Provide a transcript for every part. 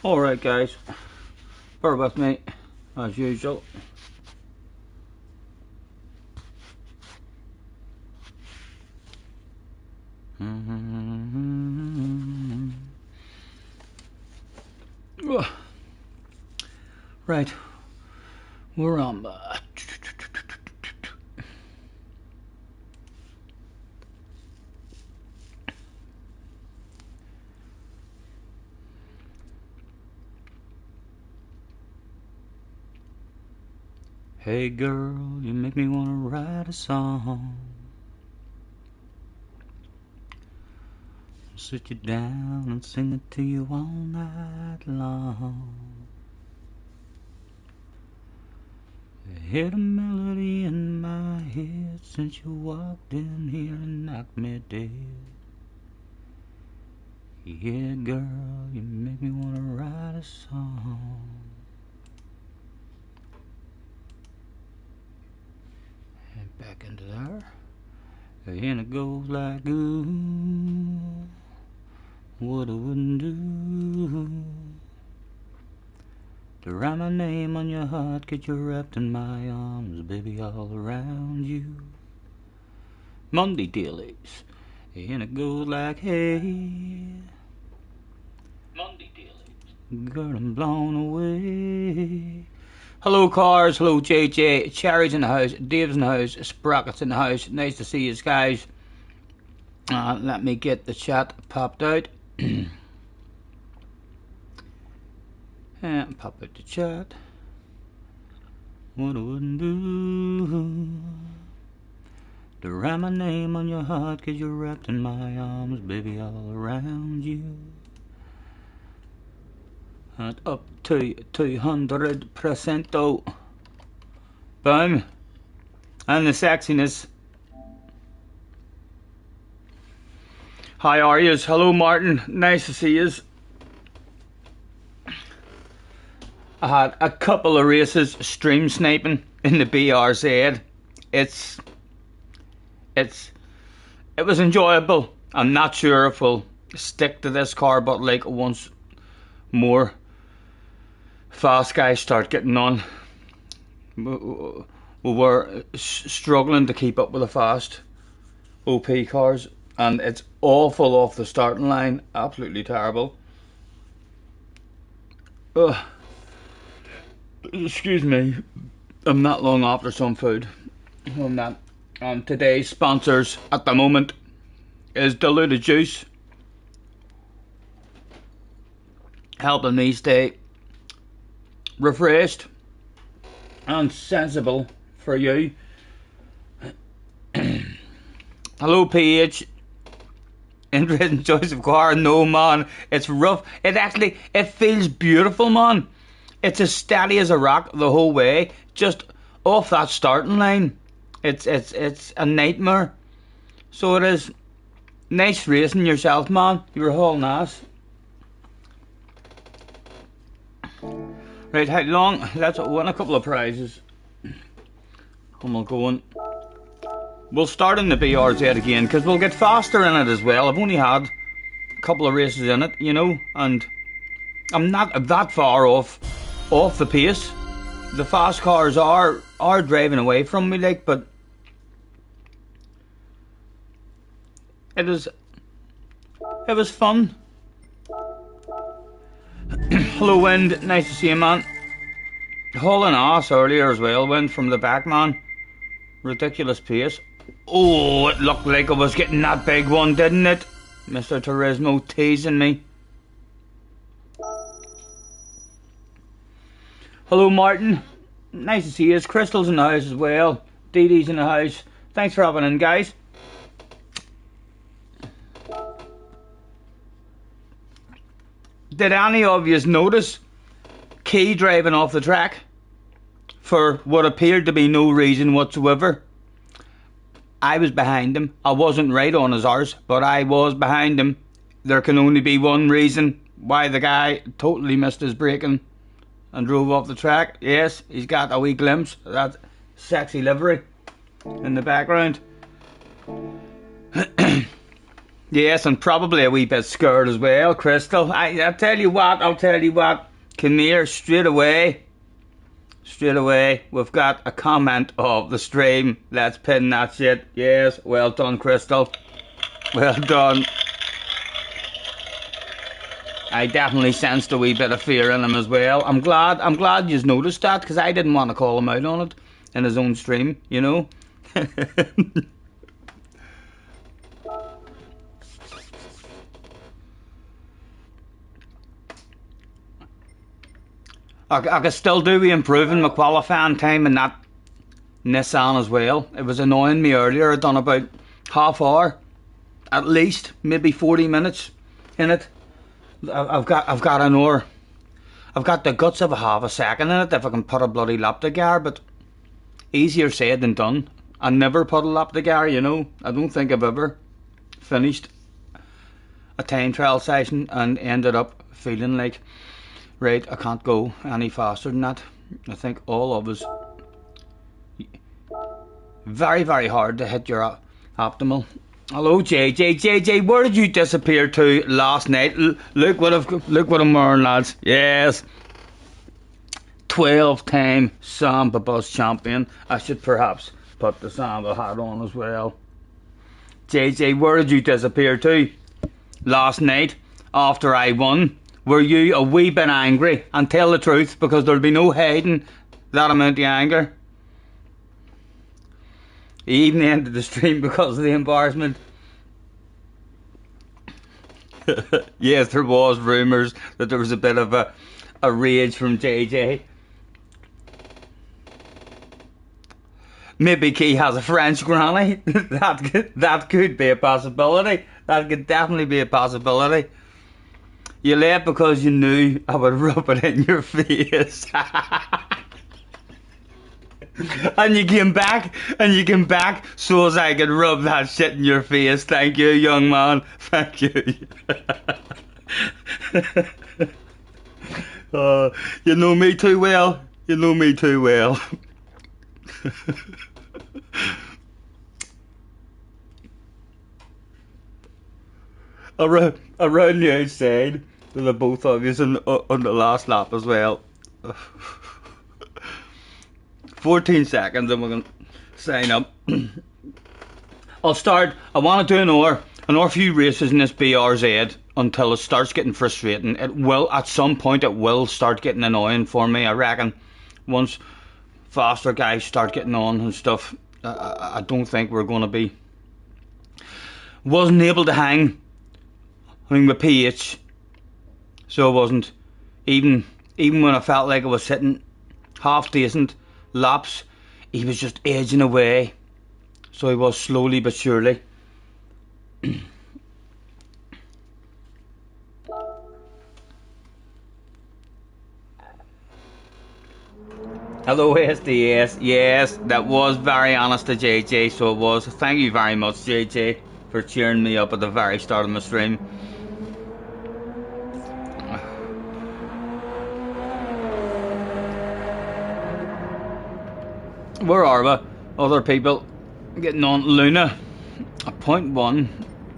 Alright guys, bear with me as usual. Right, we're on. Hey girl, you make me wanna write a song. I'll sit you down and sing it to you all night long. I hear the melody in my head since you walked in here and knocked me dead. Yeah, girl, you make me wanna write a song. And back into there. And it goes like, ooh, what I wouldn't do to write my name on your heart, get you wrapped in my arms, baby, all around you. Monday dailies. And it goes like, hey, Monday dailies, girl, I'm blown away. Hello cars, hello JJ, Cherry's in the house, Dave's in the house, Sprocket's in the house. Nice to see you guys. Let me get the chat popped out. And pop out the chat. What I wouldn't do to write my name on your heart, 'cause you're wrapped in my arms, baby, all around you. And up to 200% though. Boom. And the sexiness. How are yous? Hello Martin, nice to see yous. I had a couple of races stream sniping in the BRZ. It was enjoyable. I'm not sure if we'll stick to this car, but like once more fast guys start getting on, we were struggling to keep up with the fast OP cars, and it's awful off the starting line. Absolutely terrible. Excuse me, I'm not long after some food. I'm not. Today's sponsors at the moment is Diluted Juice, helping me stay refreshed and sensible for you. Hello PH. Interesting choice of car. No man, it's rough. It feels beautiful, man. It's as steady as a rock the whole way. Just off that starting line, it's a nightmare. So it is. Nice racing yourself, man. You were hauling ass. Right, how long? Let's win a couple of prizes. And we'll go on. We'll start in the BRZ again, because we'll get faster in it as well. I've only had a couple of races in it, you know, and I'm not that far off the pace. The fast cars are driving away from me, like, but it was fun. Hello Wind, nice to see you, man. Hauling ass earlier as well, Wind, from the back, man. Ridiculous pace. Oh, it looked like I was getting that big one, didn't it? Mr. Turismo teasing me. Hello Martin, nice to see you. Crystal's in the house as well. Dee Dee's in the house. Thanks for having in, guys. Did any of you notice Key driving off the track for what appeared to be no reason whatsoever? I was behind him. I wasn't right on his arse, but I was behind him. There can only be one reason why the guy totally missed his braking and drove off the track. Yes, he's got a wee glimpse of that sexy livery in the background. Yes, and probably a wee bit scared as well, Crystal. I'll tell you what, Come here, straight away, we've got a comment of the stream. Let's pin that shit. Yes, well done, Crystal. Well done. I definitely sensed a wee bit of fear in him as well. I'm glad you've noticed that, because I didn't want to call him out on it in his own stream, you know. I could still do with improving my qualifying time in that Nissan as well. It was annoying me earlier. I'd done about half hour, at least, maybe 40 minutes in it. I've got an hour. I've got the guts of a half a second in it if I can put a bloody lap together, but easier said than done. I never put a lap together, you know. I don't think I've ever finished a time trial session and ended up feeling like, right, I can't go any faster than that. I think all of us, very, very hard to hit your optimal. Hello, JJ, where did you disappear to last night? Look what I'm wearing, lads. Yes, 12-time Samba bus champion. I should perhaps put the Samba hat on as well. JJ, where did you disappear to last night after I won? Were you a wee bit angry? And tell the truth, because there'll be no hiding that amount of anger. He even ended the stream because of the embarrassment. Yes, there was rumours that there was a bit of a rage from JJ. Maybe Key has a French granny. that could be a possibility. That could definitely be a possibility. You left because you knew I would rub it in your face. And you came back so as I could rub that shit in your face. Thank you, young man. Thank you. You know me too well. Around the outside with the both of you on the last lap as well. 14 seconds and we're going to sign up. I'll start. I want to do an few races in this BRZ until it starts getting frustrating. It will, at some point, it will start getting annoying for me, I reckon. Once faster guys start getting on and stuff, I don't think we're going to be. Wasn't able to hang with PH, so I wasn't. Even when I felt like I was sitting half decent laps, he was just edging away. So he was slowly but surely. Hello SDS, yes, that was very honest to JJ, so it was. Thank you very much, JJ, for cheering me up at the very start of my stream. Where are we? Other people getting on. Luna, a 0.1,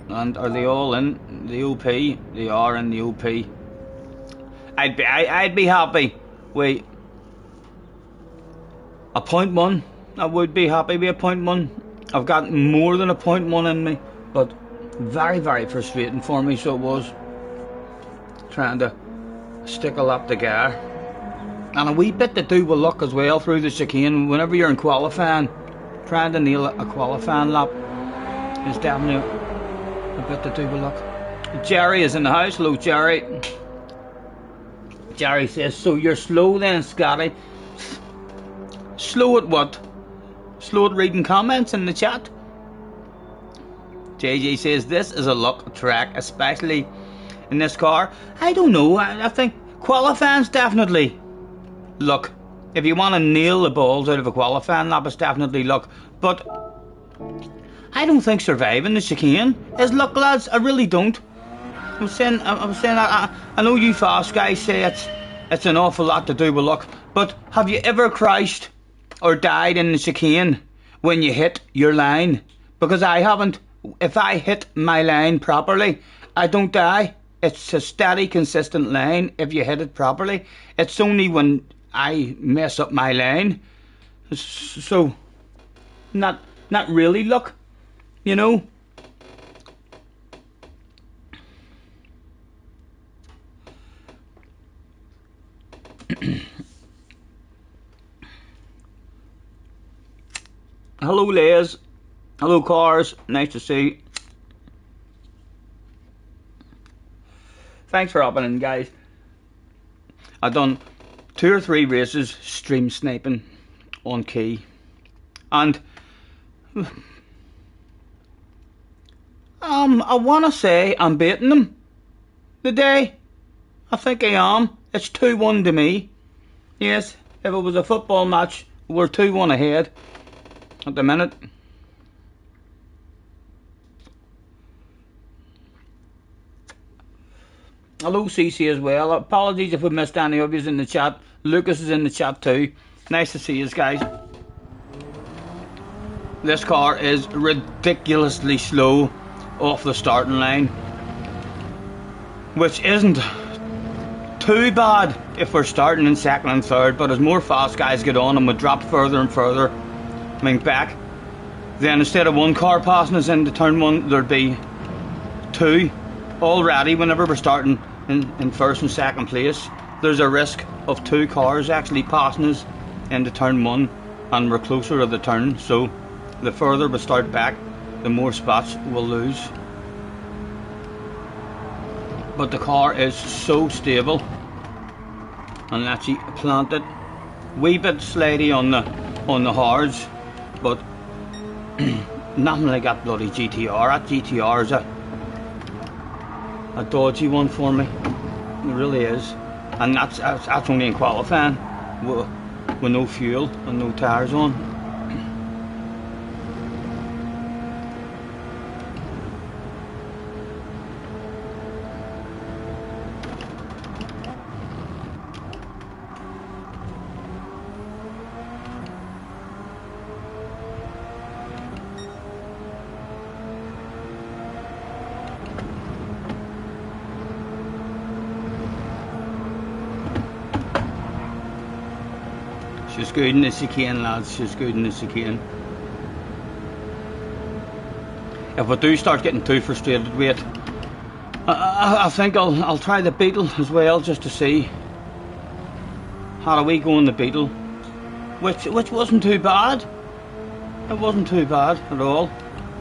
and are they all in the OP? They are in the OP. I'd be happy. Wait, a 0.1. I would be happy with a 0.1. I've got more than a 0.1 in me, but very, very frustrating for me. So it was trying to stick a lap together. And a wee bit to do with luck as well through the chicane. Whenever you're in qualifying, trying to nail a qualifying lap is definitely a bit to do with luck. Jerry is in the house. Hello, Jerry. Jerry says, so you're slow then, Scotty? Slow at what? Slow at reading comments in the chat? JJ says, this is a luck track, especially in this car. I don't know. I think qualifying's definitely luck. If you want to nail the balls out of a qualifying lap, it's definitely luck. But I don't think surviving the chicane is luck, lads. I really don't. I'm saying that. I know you fast guys say it's an awful lot to do with luck, but have you ever crashed or died in the chicane when you hit your line? Because I haven't. if I hit my line properly, I don't die. It's a steady, consistent line if you hit it properly. It's only when I mess up my line. So, not really luck, you know. Hello, Les. Hello, Cars. Nice to see you. Thanks for hopping in, guys. I've done 2 or 3 races stream sniping on key, and I want to say I'm beating them today. I think I am. It's 2-1 to me. Yes, if it was a football match, we're 2-1 ahead at the minute. Hello, CC as well. Apologies if we missed any of you in the chat. Lucas is in the chat too. Nice to see you guys. This car is ridiculously slow off the starting line, which isn't too bad if we're starting in second and third, but as more fast guys get on and we drop further and further, back, then instead of 1 car passing us into turn 1, there'd be 2 already. Whenever we're starting in first and second place, there's a risk of 2 cars actually passing us into turn 1, and we're closer to the turn. So the further we start back, the more spots we'll lose. But the car is so stable and actually planted. Wee bit slidey on the hards, but nothing like that bloody GTR. That GTR is a dodgy one for me. It really is. And that's only in qualifying with no fuel and no tyres on. She's good in as you can, lads. She's good in as you can. If we do start getting too frustrated with it, I think I'll try the beetle as well, just to see how do we go in the beetle, which wasn't too bad. It wasn't too bad at all,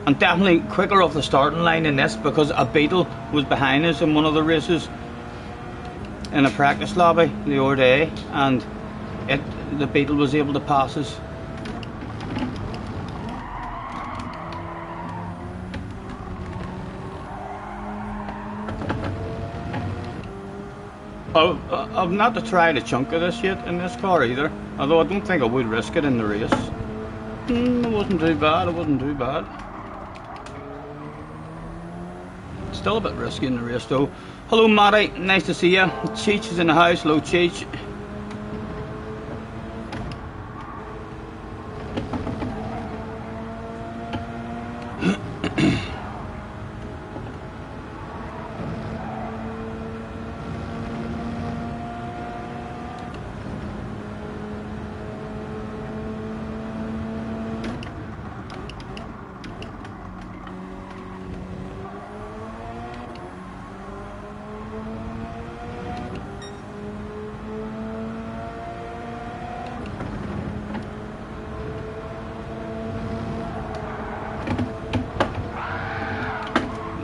and definitely quicker off the starting line in this, because a beetle was behind us in one of the races in a practice lobby the other day, and the beetle was able to pass us. I've not to try the chunk of this yet in this car either, although I don't think I would risk it in the race. It wasn't too bad, it wasn't too bad. Still a bit risky in the race though. Hello Matty, nice to see you. Cheech is in the house. Hello Cheech.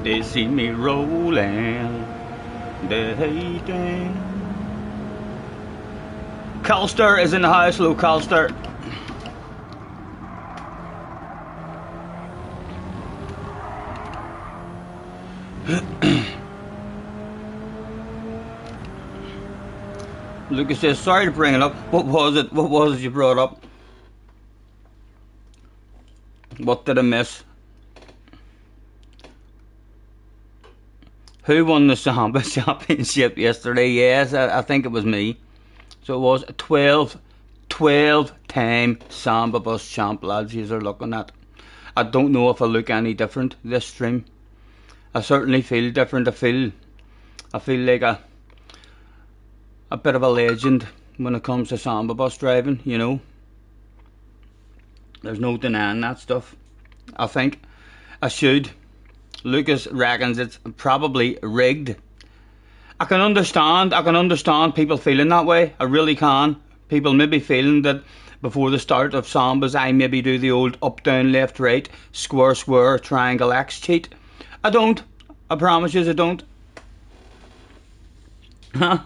They see me rolling, they hating. Calster is in the house. Hello, Calster. Lucas says, sorry to bring it up. What was it? What was it you brought up? What did I miss? Who won the Samba Championship yesterday? Yes, I think it was me. So it was a 12-time Samba bus champ, lads, you are looking at. I don't know if I look any different this stream. I certainly feel different. I feel like a bit of a legend when it comes to samba bus driving, you know. There's no denying that stuff. I think I should. Lucas reckons it's probably rigged. I can understand people feeling that way. I really can. People maybe feeling that before the start of sambas I maybe do the old up, down, left, right, square, square, triangle, X cheat. I don't. I promise you I don't. Huh?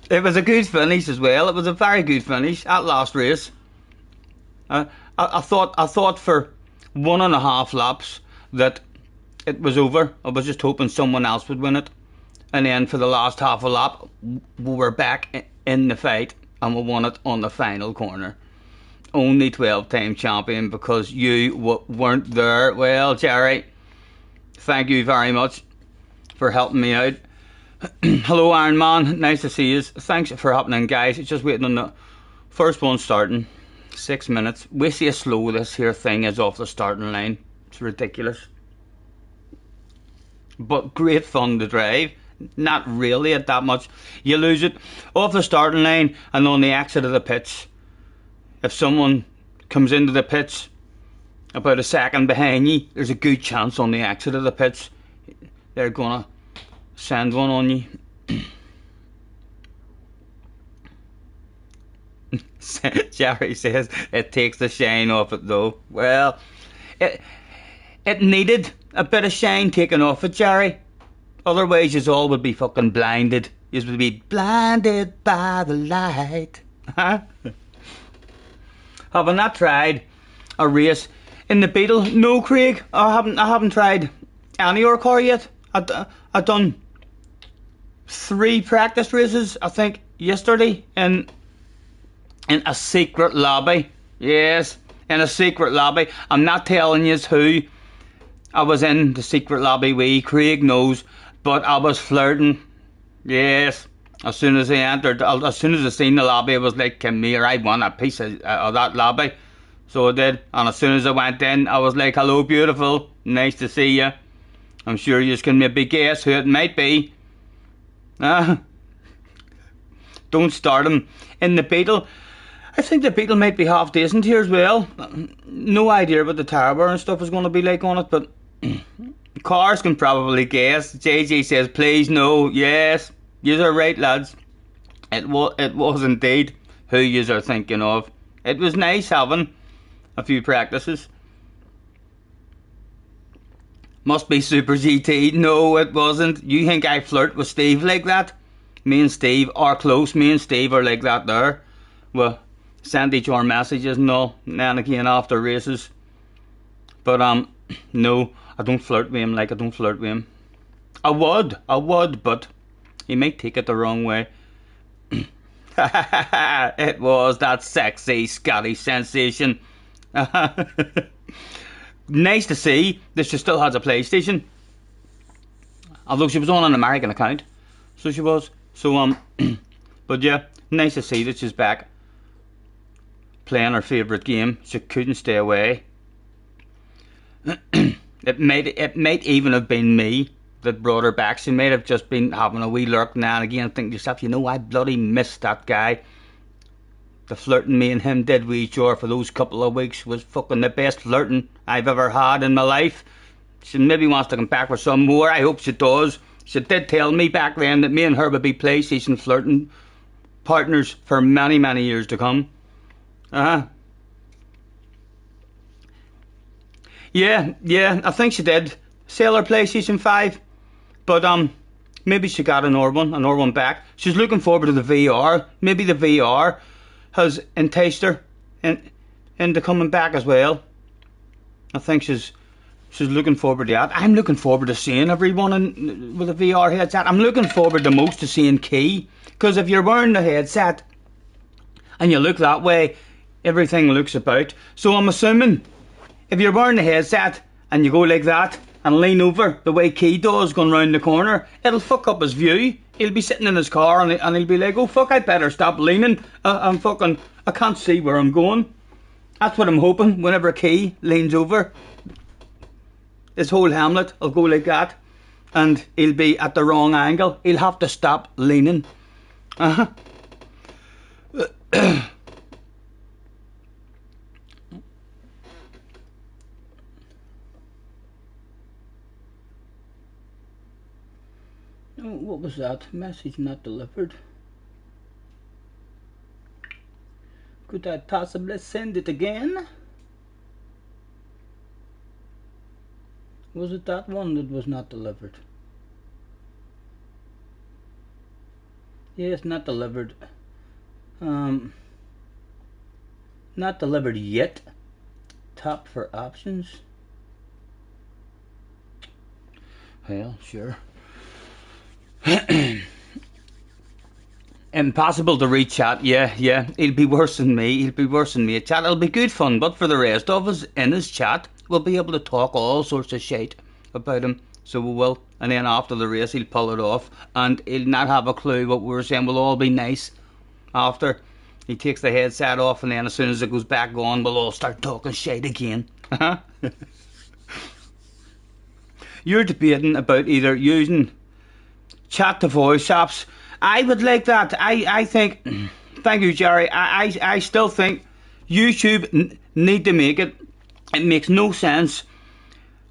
It was a good finish as well. It was a very good finish at last race. I thought for 1.5 laps that it was over. I was just hoping someone else would win it. And then for the last half a lap, we were back in the fight and we won it on the final corner. Only 12-time champion because you weren't there. Well, Jerry, thank you very much for helping me out. Hello, Iron Man. Nice to see you. Thanks for happening, guys. It's just waiting on the first one starting. 6 minutes. We see how slow this here thing is off the starting line. It's ridiculous. But great fun to drive. Not really at that much. You lose it off the starting line and on the exit of the pits. If someone comes into the pits about a second behind you, there's a good chance on the exit of the pits they're gonna send one on you. Jerry says it takes the shine off it though. Well, it needed a bit of shine taken off it, Jerry. Otherwise you all would be fucking blinded. You would be blinded by the light. Huh? Have I not tried a race in the Beetle? No, Craig, I haven't tried any of our car yet. I done 3 practice races, I think, yesterday in a secret lobby. Yes, in a secret lobby. I'm not telling you who I was in the secret lobby with. Craig knows, but I was flirting. Yes. As soon as I entered, as soon as I seen the lobby, I was like, come here, I want a piece of that lobby. So I did. And as soon as I went in, I was like, hello, beautiful. Nice to see you. I'm sure you can maybe guess who it might be. Don't start him. In the Beetle, I think the Beetle might be half decent here as well. No idea what the tower bar and stuff is going to be like on it, but cars can probably guess. JJ says, please no. Yes. Yous are right, lads. It was indeed who yous are thinking of. It was nice having a few practices. Must be Super GT. No, it wasn't. You think I flirt with Steve like that? Me and Steve are close. Me and Steve are like that there. Well, send each other messages and all, now and again after races. But no, I don't flirt with him like I don't flirt with him. I would, but he might take it the wrong way. It was that sexy Scottish sensation. Nice to see that she still has a PlayStation. Although she was on an American account. So she was. So, but yeah, nice to see that she's back playing her favourite game. She couldn't stay away. It might even have been me that brought her back. She might have just been having a wee lurk now and again, thinking to yourself, you know, I bloody missed that guy. The flirting me and him did with each other for those couple of weeks was fucking the best flirting I've ever had in my life. She maybe wants to come back for some more. I hope she does. She did tell me back then that me and her would be PlayStation flirting partners for many, many years to come. Yeah, I think she did sell her PlayStation 5. But maybe she got another one back. She's looking forward to the VR. Maybe the VR has enticed her into coming back as well. I think she's looking forward to that. I'm looking forward to seeing everyone with a VR headset. I'm looking forward the most to seeing Key. Because if you're wearing the headset and you look that way, everything looks about. So I'm assuming if you're wearing the headset and you go like that and lean over the way Key does going round the corner, it'll fuck up his view. He'll be sitting in his car and he'll be like, oh fuck, I better stop leaning. I can't see where I'm going. That's what I'm hoping. Whenever Key leans over, his whole Hamlet will go like that, and he'll be at the wrong angle. He'll have to stop leaning. Oh, what was that? Message not delivered. Could I possibly send it again? Was it that one that was not delivered? Yes, not delivered. Not delivered yet. Tap for options. Well, sure. Impossible to reach chat. Yeah. He'll be worse than me. He'll be worse than me at chat. It'll be good fun, but for the rest of us in his chat, we'll be able to talk all sorts of shit about him. So we will. And then after the race, he'll pull it off, and he'll not have a clue what we're saying. We'll all be nice after he takes the headset off, and then as soon as it goes back on, we'll all start talking shit again. You're debating about either using chat to voice apps. I would like that. I think, thank you, Jerry. I still think YouTube need to make it. It makes no sense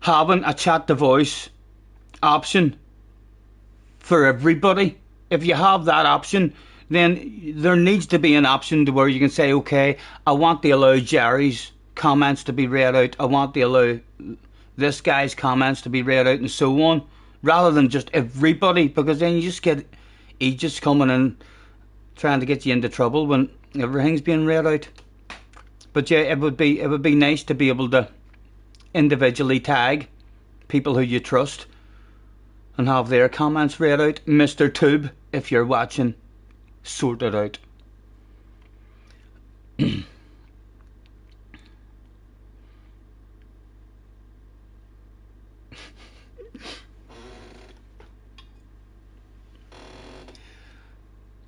having a chat to voice option for everybody. If you have that option, then there needs to be an option to where you can say, okay, I want to allow Jerry's comments to be read out. I want to allow this guy's comments to be read out, and so on, rather than just everybody, because then you just get Aegis coming in trying to get you into trouble when everything's being read out. But yeah, it would be nice to be able to individually tag people who you trust and have their comments read out. Mr. Tube, if you're watching, sort it out.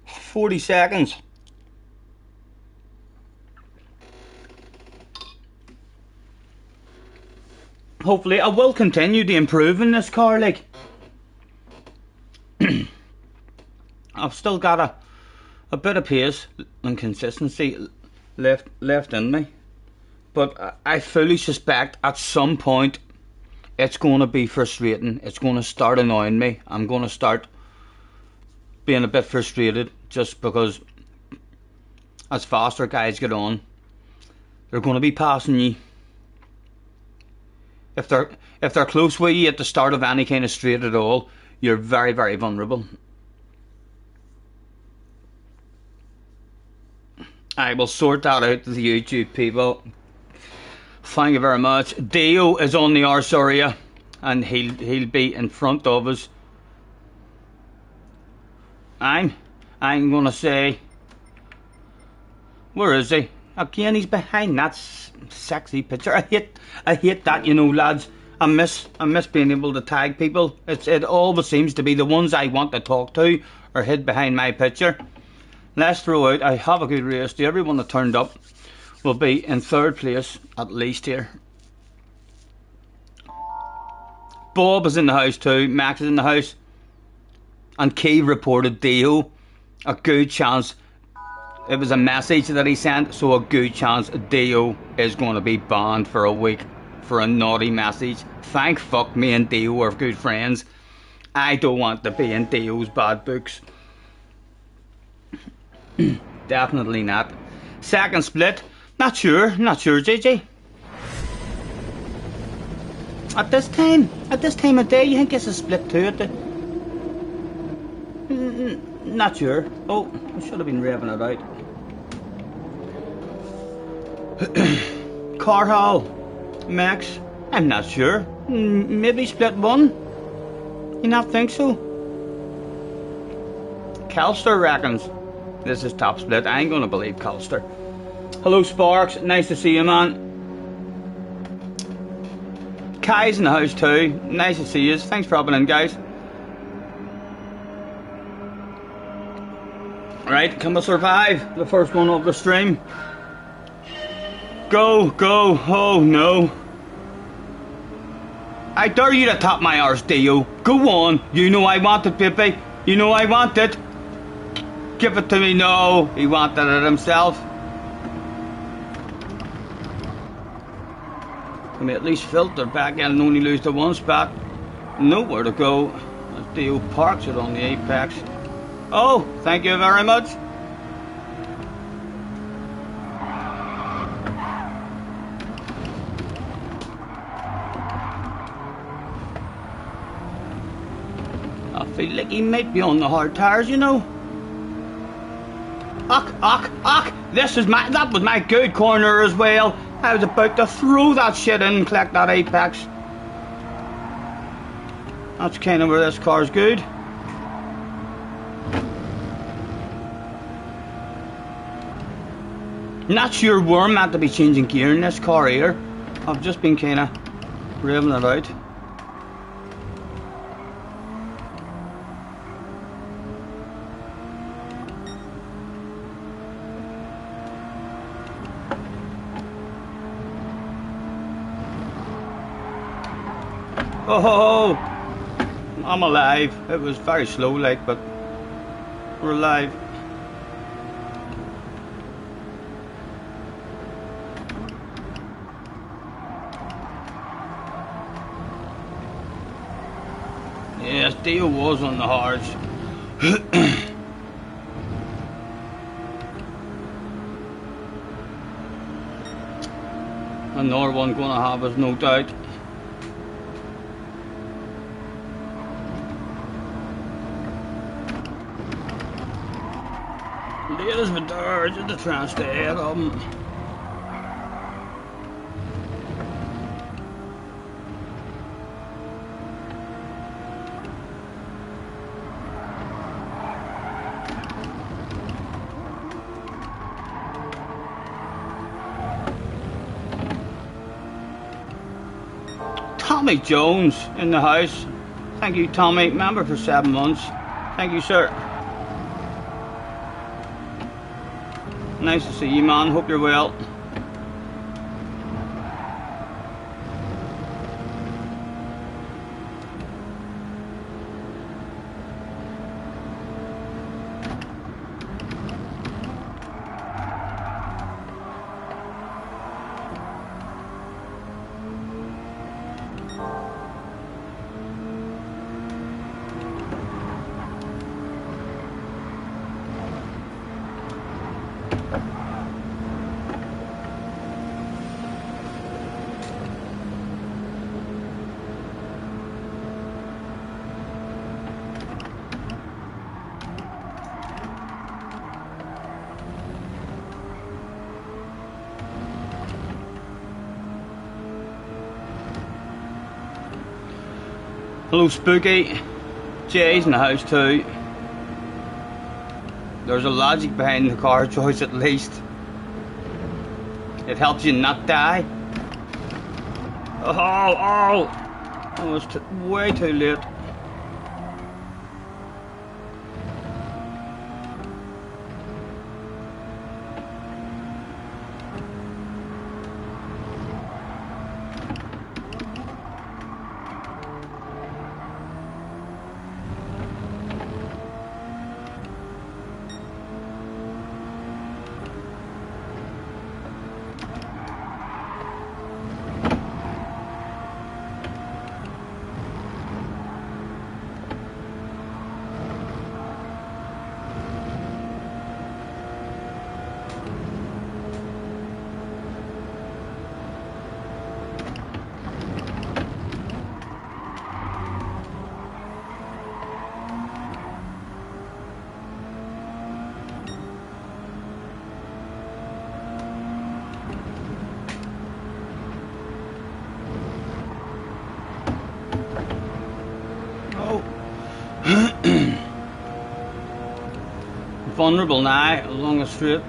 40 seconds. Hopefully I will continue to improve in this car, like I've still got a bit of pace and consistency left in me, but I fully suspect at some point it's going to be frustrating. It's going to start annoying me. I'm going to start being a bit frustrated, just because as faster guys get on, they're going to be passing you. If they're close with you at the start of any kind of straight at all, you're very, very vulnerable. I will sort that out to the YouTube people. Thank you very much. Dio is on the arse area, and he'll be in front of us. I'm gonna say, where is he? Again, he's behind that sexy picture. I hate that, you know, lads. I miss being able to tag people. It always seems to be the ones I want to talk to are hid behind my picture. Let's throw out. I have a good race. To everyone that turned up will be in third place at least here. Bob is in the house too. Max is in the house. And Key reported Dio. A good chance. It was a message that he sent, so a good chance Dio is going to be banned for a week for a naughty message. Thank fuck me and Dio are good friends. I don't want to be in Dio's bad books. Definitely not. Second split. Not sure, JJ. At this time of day, you think it's a split too? Not sure. Oh, I should have been revving it out. Car haul. Max. I'm not sure. Maybe split one. You not think so? Calster reckons this is top split. I ain't gonna believe Calster. Hello Sparks, nice to see you, man. Kai's in the house too. Nice to see you. Thanks for hopping in, guys. Right, can we survive the first one of the stream? Go, go, oh no. I dare you to tap my arse, Dio. Go on, you know I want it, baby. You know I want it. Give it to me, no. He wanted it himself. Can we at least filter back in and only lose the one spot? Nowhere to go. As Dio parks it on the apex. Oh, thank you very much. I feel like he might be on the hard tires, you know. Ach! That was my good corner as well. I was about to throw that shit in and collect that apex. That's kind of where this car's good. Not sure where I'm meant to be changing gear in this car here. I've just been kind of revving it out. Oh, I'm alive. It was very slow like, but we're alive. Yes, Dio was on the hards. Another one gonna have us, no doubt. Ladies with doors, just trying to stay ahead of them. Tommy Jones in the house. Thank you, Tommy. Member for 7 months. Thank you, sir. Nice to see you, man. Hope you're well. Hello, Spooky. Jay's in the house too. There's a logic behind the car choice, at least. It helps you not die. Oh, it's way too late. Vulnerable now along the strip.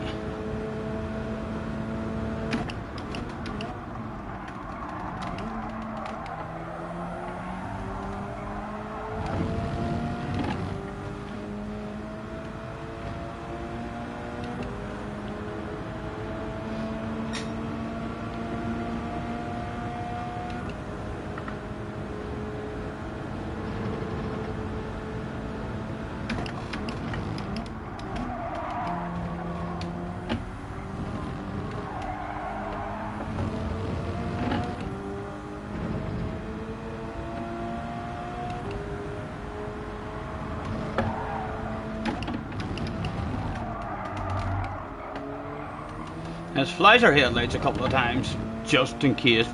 Let's flash our headlights a couple of times, just in case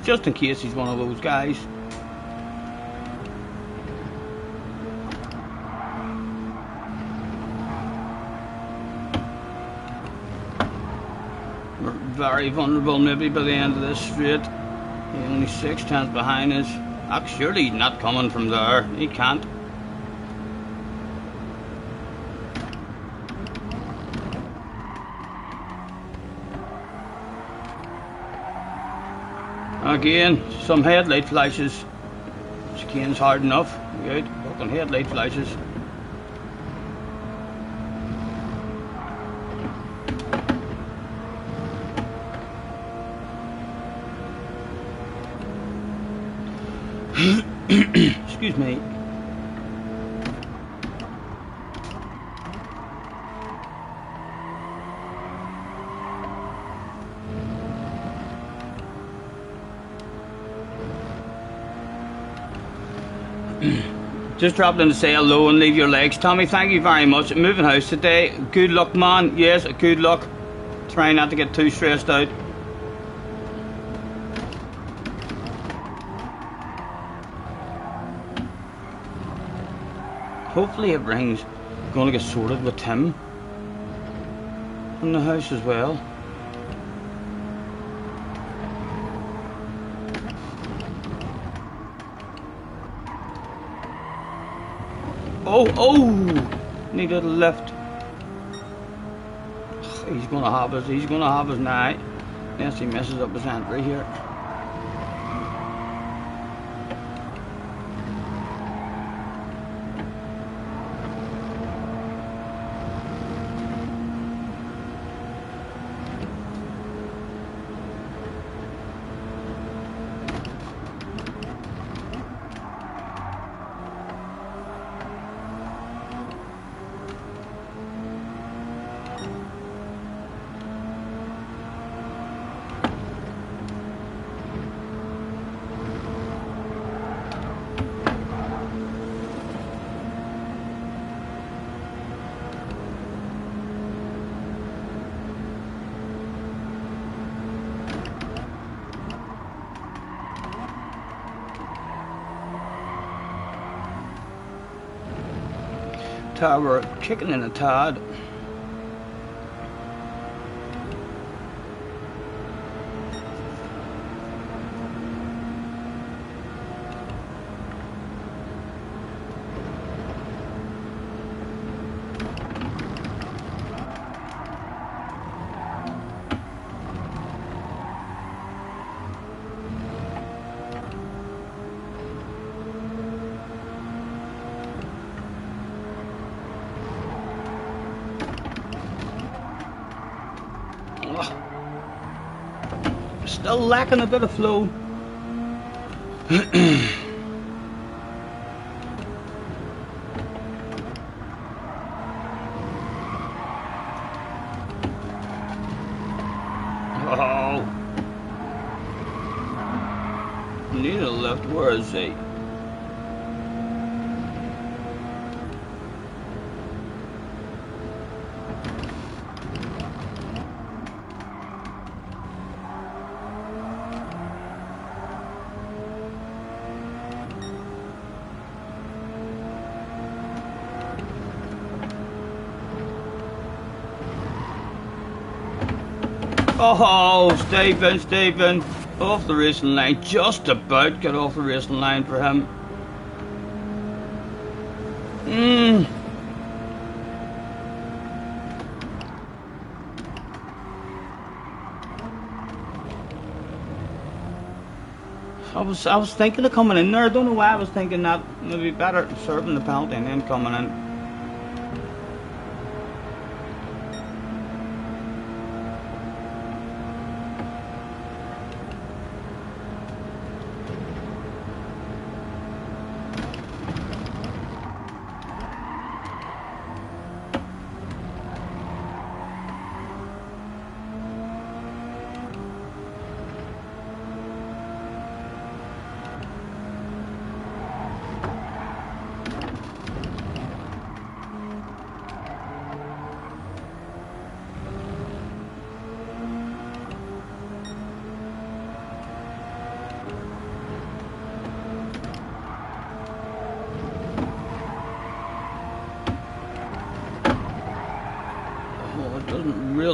he's one of those guys. We're very vulnerable maybe by the end of this straight. He's only 6/10 behind us. Surely he's not coming from there. He can't. Again, some headlight flashes. Chicane's hard enough. Good, fucking headlight flashes. Excuse me. Just dropped in to say hello and leave your legs. Tommy, thank you very much. Moving house today. Good luck, man. Yes, good luck. Try not to get too stressed out. Hopefully everything's going to get sorted with Tim in the house as well. Oh! Needed a lift. He's gonna have us now. Unless he messes up his entry here. We're kicking in a tad. Still lacking a bit of flow. Oh, need a lift. Where is he? Oh, Stephen, off the racing line, just about get off the racing line for him. I was thinking of coming in there. I don't know why I was thinking that maybe better serving the penalty and then coming in.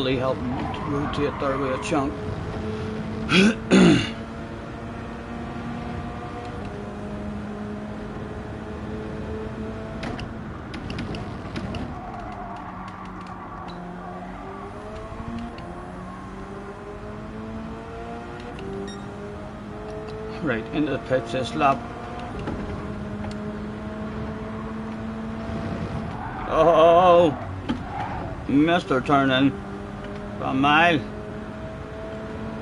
really helping to rotate there with a chunk. Right, into the pits this lap. Oh, missed her turning for a mile.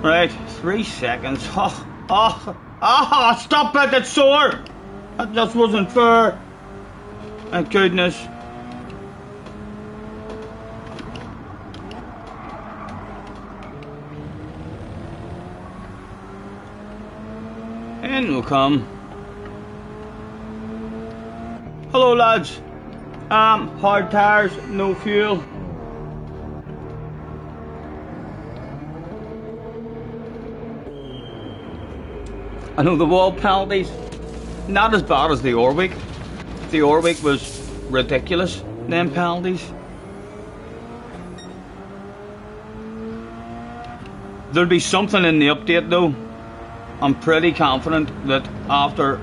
Right, 3 seconds. Oh, stop it, it's sore. That just wasn't fair. Thank goodness. In will come. Hello lads. Hard tires, no fuel. I know the wall penalties, not as bad as the Orwick. The Orwick was ridiculous, them penalties. There'll be something in the update though. I'm pretty confident that after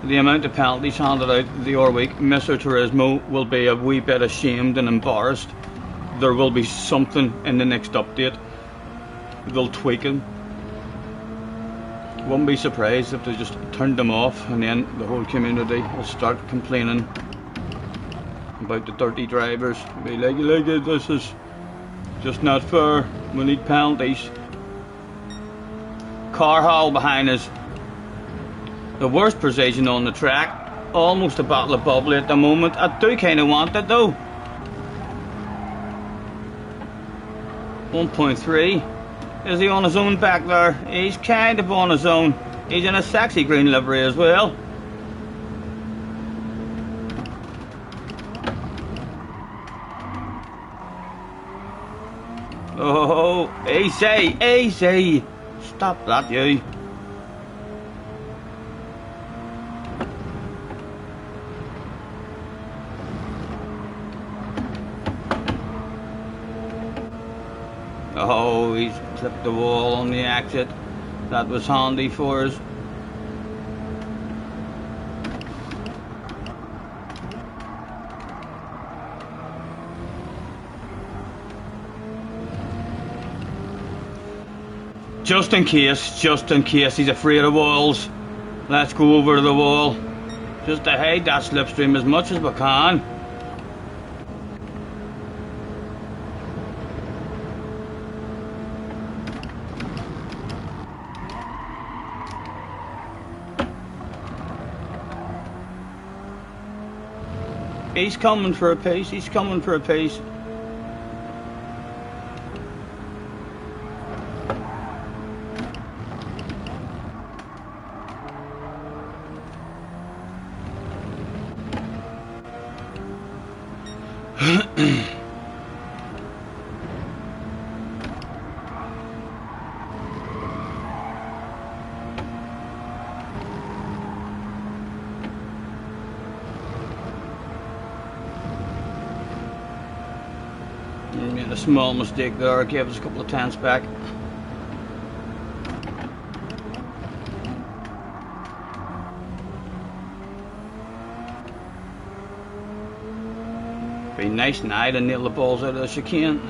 the amount of penalties handed out the Orwick, Mr. Turismo will be a wee bit ashamed and embarrassed. There will be something in the next update. They'll tweak him. Wouldn't be surprised if they just turned them off and then the whole community will start complaining about the dirty drivers. Be like, this is just not fair. We need penalties. Car haul behind us. The worst position on the track. Almost a bottle of bubbly at the moment. I do kind of want it though. 1.3. Is he on his own back there? He's kind of on his own. He's in a sexy green livery as well. Oh, easy, easy. Stop that, you. Oh, he's clipped the wall on the exit. That was handy for us. Just in case he's afraid of walls. Let's go over to the wall. Just to hide that slipstream as much as we can. He's coming for a piece, he's coming for a piece. Made a small mistake there, gave us a couple of tenths back. Be nice now to nail the balls out of the chicane.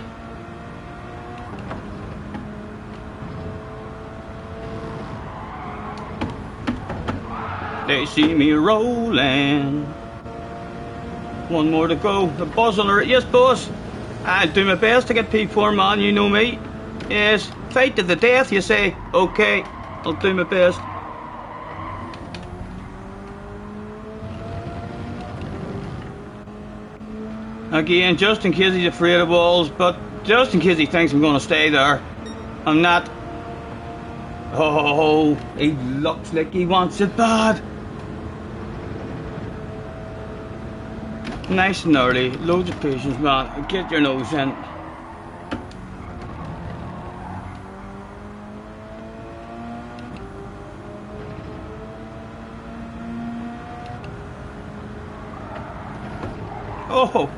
They see me rolling. One more to go. The buzz alert. Yes, boss. I'll do my best to get P4, man. You know me. Yes. Fight to the death, you say. Okay. I'll do my best. Again, just in case he's afraid of walls, but just in case he thinks I'm going to stay there. I'm not. Oh, he looks like he wants it bad. Nice and early, loads of patience, man. Get your nose in. Oh,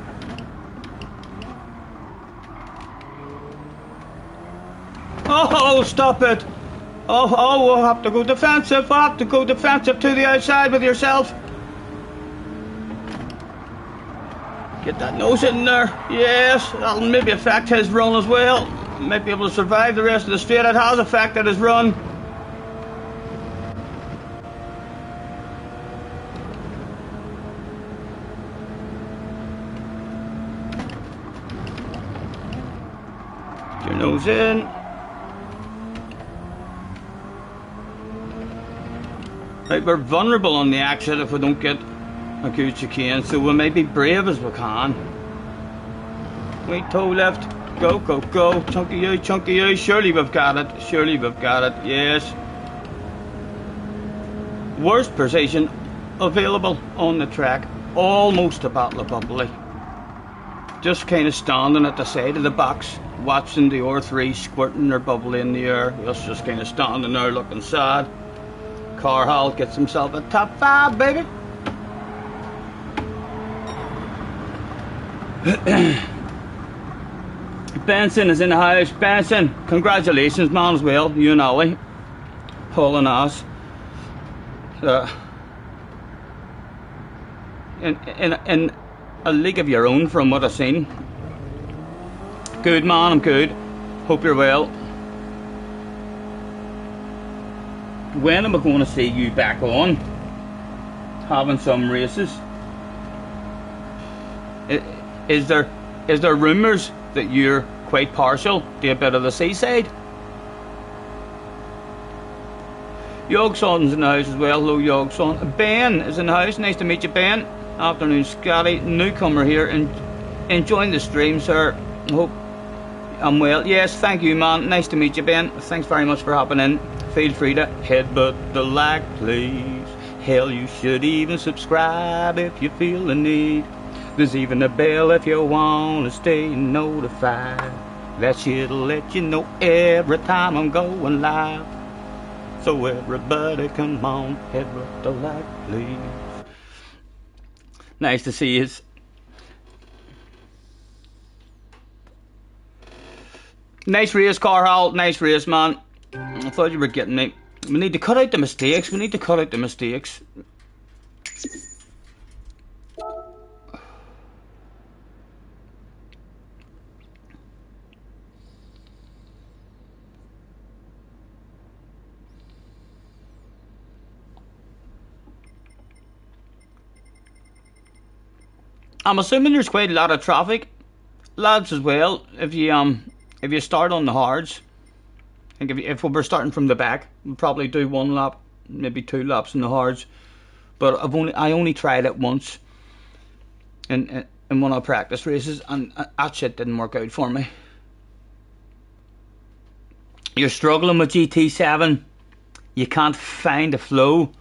Oh, stop it. Oh, we'll have to go defensive. We'll have to go defensive to the outside with yourself. Get that nose in there. Yes, that'll maybe affect his run as well. Might be able to survive the rest of the straight. It has affected his run. Get your nose in. Right, we're vulnerable on the exit if we don't get a good chicane, so we may be brave as we can. Wait, toe left. Go, go, go. Chunky you, chunky you. Surely we've got it. Surely we've got it. Yes. Worst position available on the track. Almost a battle of bubbly. Just kind of standing at the side of the box, watching the R3 squirting their bubbly in the air. Us just kind of standing there looking sad. Carhall gets himself a top 5, baby. Benson is in the house. Benson, congratulations, man, as well. You and Ollie. Hauling ass. In a league of your own, from what I've seen. Good, man, I'm good. Hope you're well. When am I going to see you back on? Having some races? Is there rumours that you're quite partial to a bit of the seaside? Yogson's in the house as well. Hello, Yogson. Ben is in the house. Nice to meet you, Ben. Afternoon, Scotty. Newcomer here and enjoying the stream, sir. Hope I'm well. Yes, thank you, man. Nice to meet you, Ben. Thanks very much for hopping in. Feel free to headbutt the like, please. Hell, you should even subscribe if you feel the need. There's even a bell if you want to stay notified. That shit'll let you know every time I'm going live. So everybody come on, headbutt the like, please. Nice to see you. Nice race, Carhall. Nice race, man. I thought you were getting me. We need to cut out the mistakes. We need to cut out the mistakes. I'm assuming there's quite a lot of traffic, lads, as well. If you start on the hards. I think if we were starting from the back, we'd probably do 1 lap, maybe 2 laps in the hards. But I only tried it once in one of our practice races, and that shit didn't work out for me. You're struggling with GT7. You can't find a flow.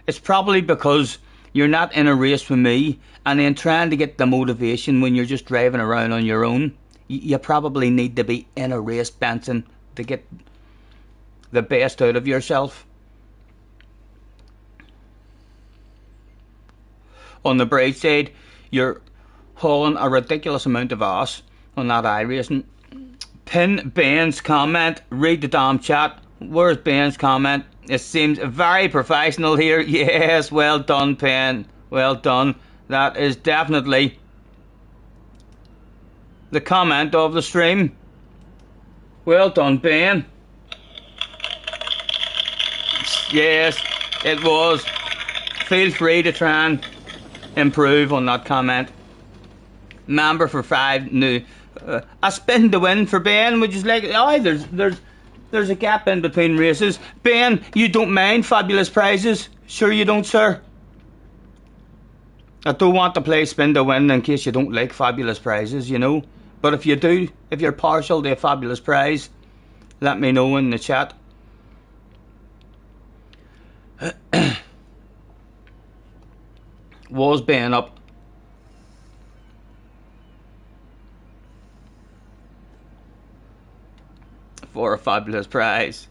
It's probably because you're not in a race with me, and then trying to get the motivation when you're just driving around on your own. You probably need to be in a race, Benson, to get the best out of yourself. On the bright side, you're hauling a ridiculous amount of ass on that iRacing. Pin Ben's comment, read the damn chat. Where's Ben's comment? It seems very professional here. Yes, well done, Ben. Well done. That is definitely the comment of the stream. Well done, Ben. Yes, it was. Feel free to try and improve on that comment. Member for 5 new. A spin to win for Ben, which is like, oh, there's a gap in between races. Ben, you don't mind fabulous prizes? Sure you don't, sir? I don't want to play spin to win in case you don't like fabulous prizes, you know. But if you do, if you're partial to a fabulous prize, let me know in the chat. Was Ben up? For a fabulous prize.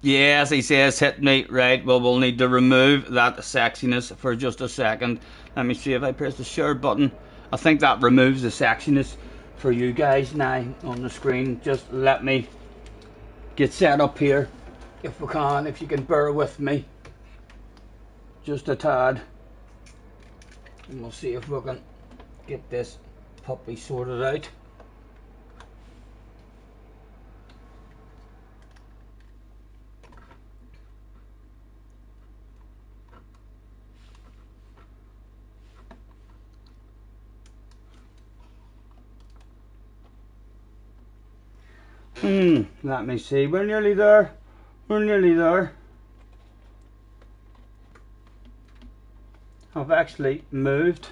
Yes, he says hit me. Right, well, we'll need to remove that sexiness for just a second. Let me see if I press the share button. I think that removes the sexiness for you guys now on the screen. Just let me get set up here if we can, if you can bear with me just a tad, and we'll see if we can get this puppy sorted out. Let me see, we're nearly there. We're nearly there. I've actually moved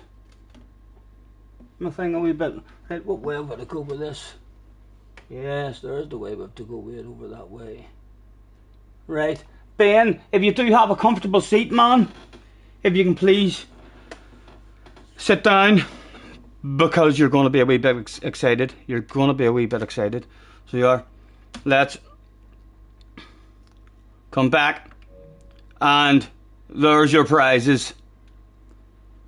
my thing a wee bit. Right, what way would I go with this? Yes, there's the way we have to go with it, over that way. Right, Ben, if you do have a comfortable seat, man, if you can please sit down, because you're going to be a wee bit excited. You're going to be a wee bit excited. So you are. Let's come back, and there's your prizes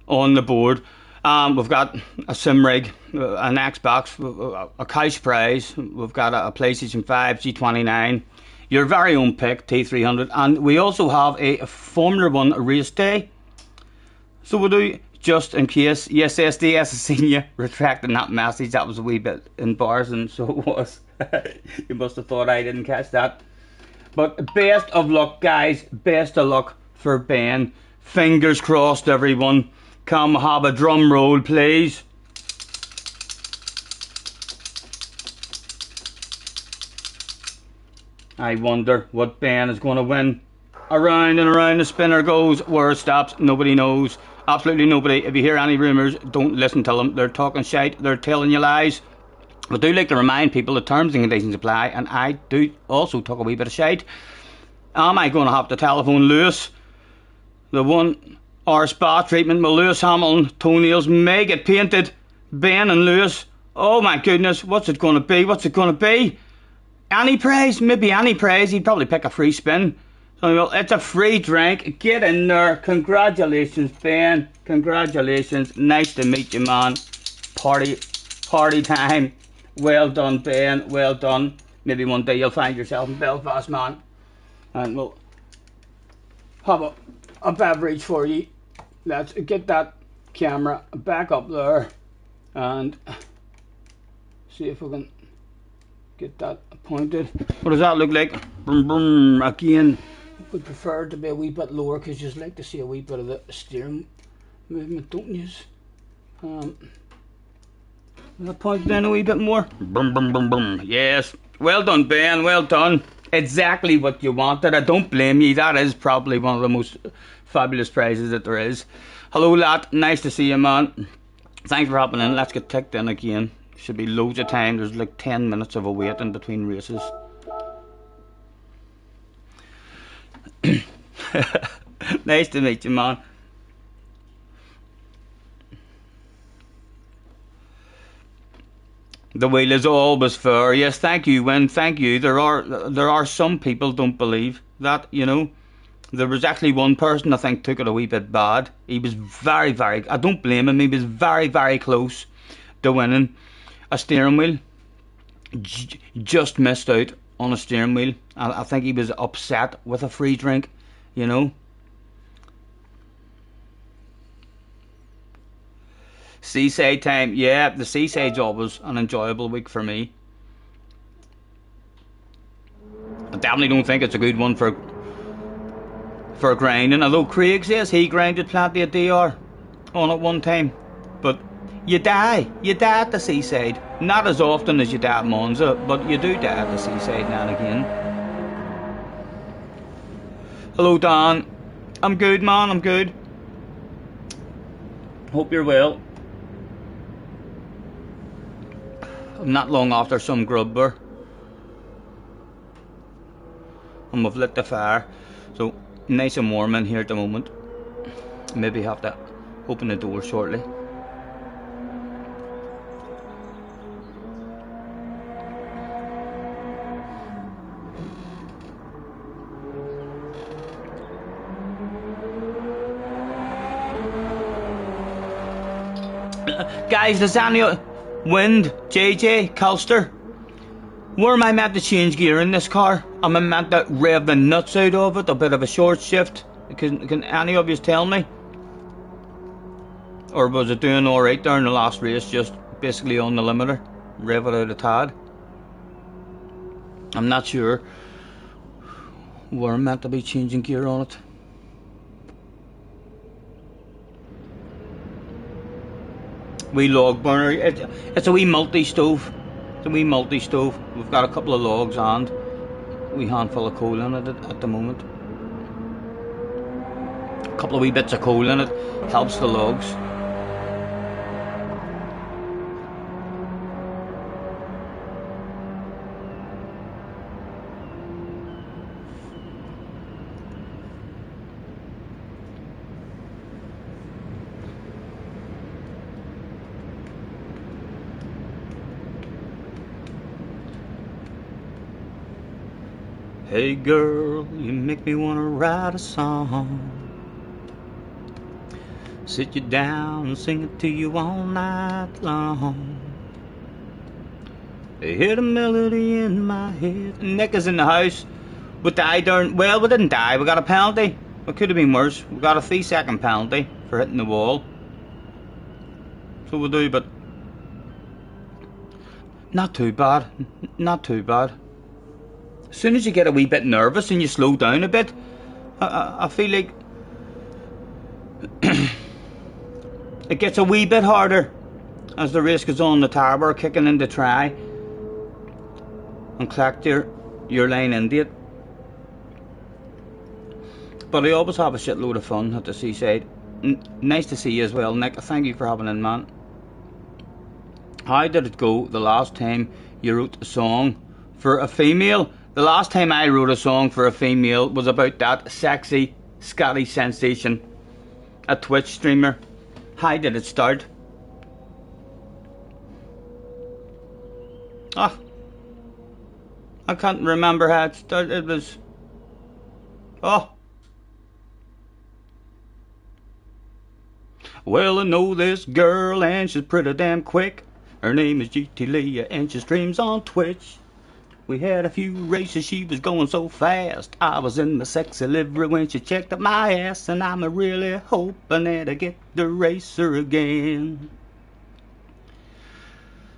on the board. We've got a sim rig, an Xbox, a cash prize. We've got a PlayStation 5 G29, your very own pick T300, and we also have a Formula 1 race day. So we'll do, just in case, yes SD, as I seen you retracting that message, that was a wee bit embarrassing, so it was. You must have thought I didn't catch that. But best of luck, guys, best of luck for Ben. Fingers crossed, everyone. Come have a drum roll, please. I wonder what Ben is going to win. Around and around the spinner goes. Where it stops, nobody knows. Absolutely nobody. If you hear any rumours, don't listen to them. They're talking shite. They're telling you lies. I do like to remind people the terms and conditions apply, and I do also talk a wee bit of shite. Am I going to have to telephone Lewis? The 1 hour spa treatment with Lewis Hamilton. Toenails may get painted. Ben and Lewis. Oh my goodness, what's it going to be? What's it going to be? Any prize? Maybe any prize. He'd probably pick a free spin. So, well, it's a free drink. Get in there. Congratulations, Ben. Congratulations. Nice to meet you, man. Party time. Well done, Ben. Well done. Maybe one day you'll find yourself in Belfast, man. And we'll have a beverage for you. Let's get that camera back up there and see if we can get that pointed. What does that look like? Boom, boom. Again, would prefer it to be a wee bit lower, because you just like to see a wee bit of the steering movement, don't you? I'll point it down a wee bit more. Boom, boom, boom, boom. Yes. Well done, Ben. Well done. Exactly what you wanted. I don't blame you. That is probably one of the most fabulous prizes that there is. Hello, lad. Nice to see you, man. Thanks for hopping in. Let's get ticked in again. Should be loads of time. There's like 10 minutes of a wait in between races. Nice to meet you, man. The wheel is always fair. Yes, thank you, Win. Thank you. There are some people don't believe that, you know. There was actually one person I think took it a wee bit bad. He was very, very, I don't blame him, he was very, very close to winning a steering wheel. Just missed out on a steering wheel. I think he was upset with a free drink, you know. Seaside time, yeah, the seaside's always an enjoyable week for me. I definitely don't think it's a good one for grinding, although Craig says he grinded plenty of DR on it one time. But you die at the seaside. Not as often as you die at Monza, but you do die at the seaside now and again. Hello, Dan. I'm good, man, I'm good. Hope you're well. I'm not long after some grubber, and we've lit the fire, so nice and warm in here at the moment. Maybe have to open the door shortly. Guys, does any Wind, JJ, Calster, where am I meant to change gear in this car? Am I meant to rev the nuts out of it? A bit of a short shift? Can any of you tell me? Or was it doing alright there in the last race, just basically on the limiter? Rev it out a tad? I'm not sure where I'm meant to be changing gear on it. Wee log burner. It's a wee multi-stove. It's a wee multi-stove. We've got a couple of logs and a wee handful of coal in it at the moment. A couple of wee bits of coal in it helps the logs. Hey girl, you make me wanna write a song. Sit you down and sing it to you all night long. I hear the melody in my head. Nick is in the house. We died during, well, we didn't die, we got a penalty. It could have been worse. We got a 3-second penalty for hitting the wall. So we do, but not too bad. Not too bad. As soon as you get a wee bit nervous and you slow down a bit, I feel like it gets a wee bit harder as the race goes on. The tyre bar kicking into try and clacked your line into it. But I always have a shitload of fun at the seaside. Nice to see you as well, Nick. Thank you for having in, man. How did it go the last time you wrote a song for a female? The last time I wrote a song for a female was about that sexy Scotty sensation, a Twitch streamer. How did it start? Ah, I can't remember how it started. It was... oh. Well, I know this girl and she's pretty damn quick. Her name is GT Leah and she streams on Twitch. We had a few races, she was going so fast. I was in the sexy livery when she checked up my ass, and I'm really hoping that I get to race her again.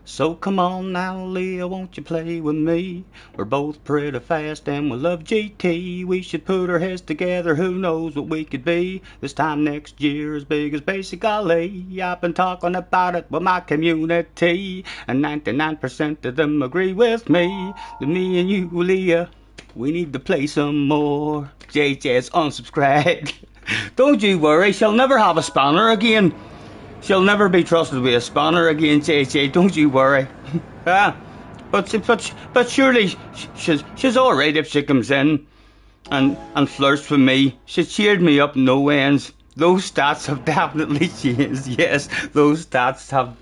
So come on now, Leah, won't you play with me? We're both pretty fast and we love GT. We should put our heads together, who knows what we could be. This time next year as big as basically. I've been talking about it with my community, and 99% of them agree with me. That me and you, Leah, we need to play some more. JJ's unsubscribed. Don't you worry, she'll never have a spanner again. She'll never be trusted with a spanner again, JJ, don't you worry. But surely she's alright if she comes in and flirts with me. She cheered me up no ends. Those stats have definitely changed. Yes, those stats have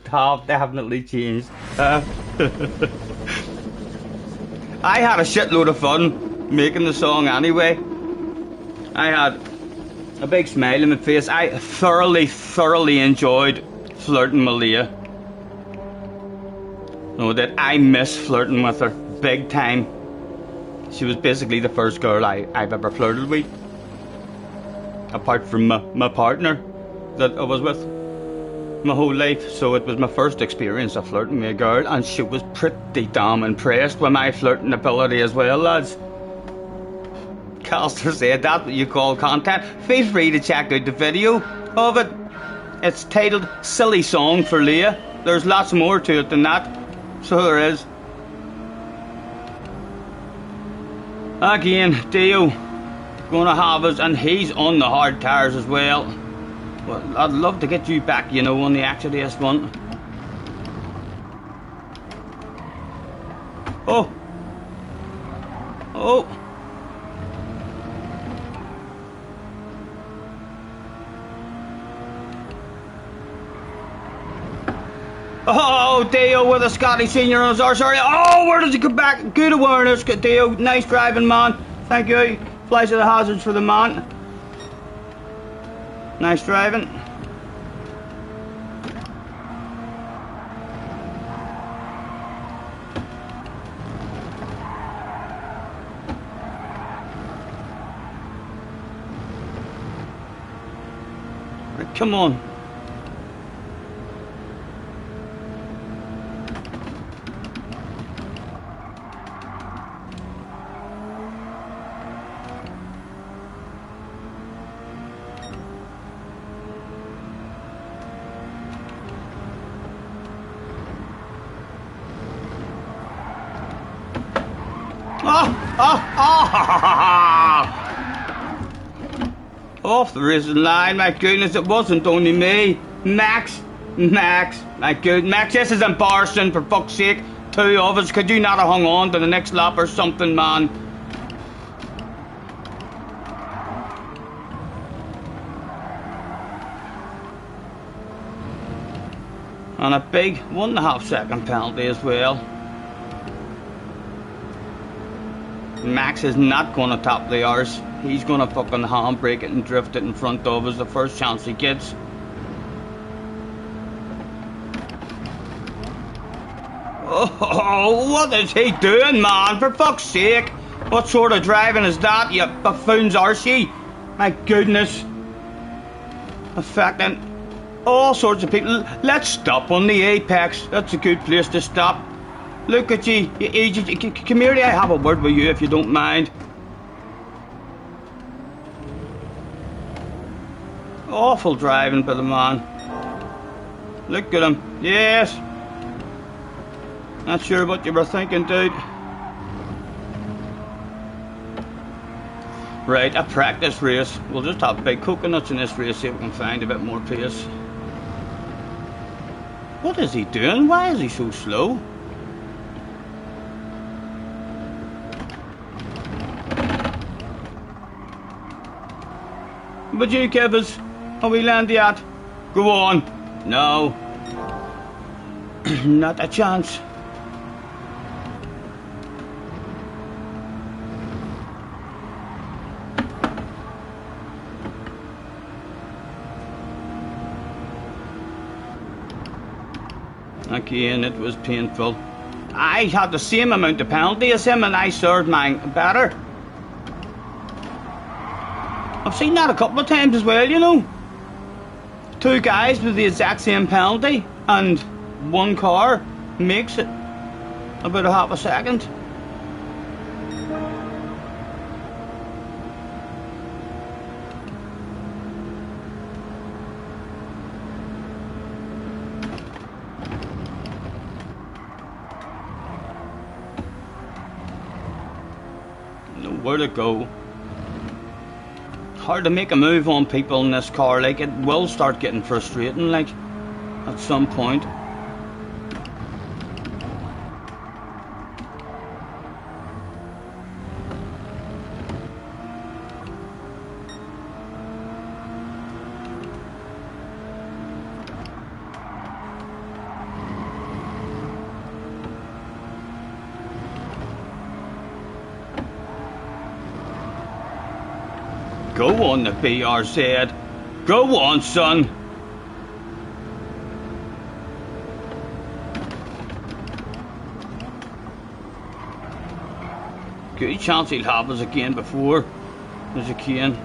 definitely changed. I had a shitload of fun making the song anyway. I had a big smile on my face. I thoroughly enjoyed flirting with Leah. No, that I miss flirting with her big time. She was basically the first girl I've ever flirted with, apart from my partner that I was with my whole life. So it was my first experience of flirting with a girl, and she was pretty damn impressed with my flirting ability as well, lads. Calster said, that's what you call content. Feel free to check out the video of it. It's titled Silly Song for Leah. There's lots more to it than that. So there is. Again, Dio gonna have us, and he's on the hard tires as well. Well, I'd love to get you back, you know, on the Exodus one. Oh. Oh. Oh, Dio with a Scotty Senior on his arse. Sorry. Oh, where does he come back? Good awareness, Dio. Nice driving, man. Thank you. Flies of the hazards for the man. Nice driving. Come on. Off the racing line, my goodness, it wasn't only me. Max, my good Max, this is embarrassing, for fuck's sake. Two of us, could you not have hung on to the next lap or something, man? And a big 1.5 second penalty as well. Max is not going to top the arse. He's going to fucking handbrake it and drift it in front of us the first chance he gets. Oh, what is he doing, man? For fuck's sake. What sort of driving is that, you buffoon's arsey? My goodness. Affecting all sorts of people. Let's stop on the apex. That's a good place to stop. Look at you. Come here, I have a word with you if you don't mind. Awful driving by the man. Look at him. Yes. Not sure what you were thinking, dude. Right, a practice race. We'll just have big coconuts in this race, see if we can find a bit more pace. What is he doing? Why is he so slow? But you, Kevers, are we land yet? Go on. No. Not a chance. Again, it was painful. I had the same amount of penalty as him and I served mine better. I've seen that a couple of times as well, you know. Two guys with the exact same penalty and one car makes it about a half a second. Nowhere to go. Hard to make a move on people in this car, like it will start getting frustrating, like at some point. Go on, the BRZ. Go on, son. Good chance he'll have us again before there's a can.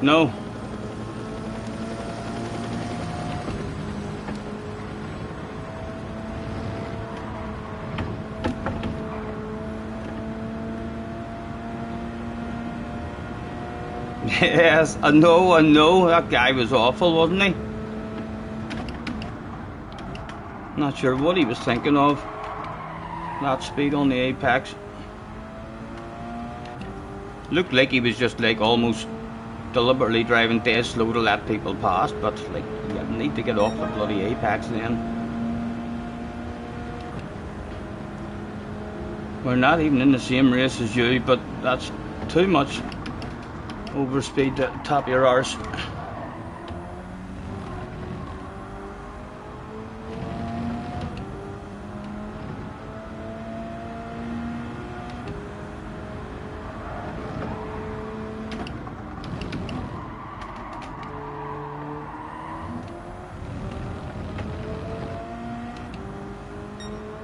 No. Yes, I know, that guy was awful, wasn't he? Not sure what he was thinking of. That speed on the apex. Looked like he was just like almost deliberately driving dead slow to let people pass, but like you need to get off the bloody apex then. We're not even in the same race as you, but that's too much overspeed to top your arse.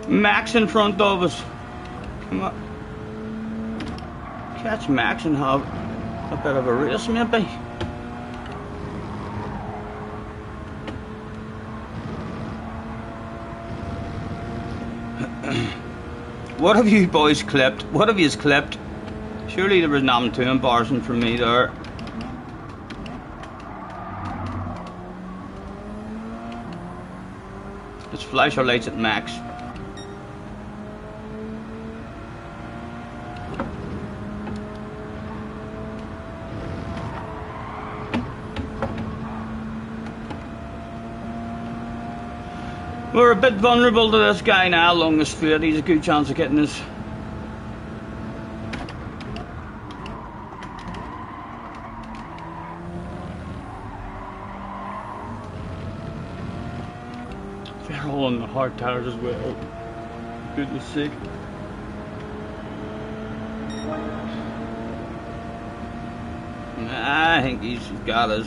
Max in front of us. Come on. Catch Max and have a bit of a race, maybe. What have you boys clipped? What have you clipped? Surely there was nothing too embarrassing for me there. Let's flash our lights at max. We're a bit vulnerable to this guy now along the straight. He's a good chance of getting us. They're all on the hard tires as well. Goodness sake. Nah, I think he's got us.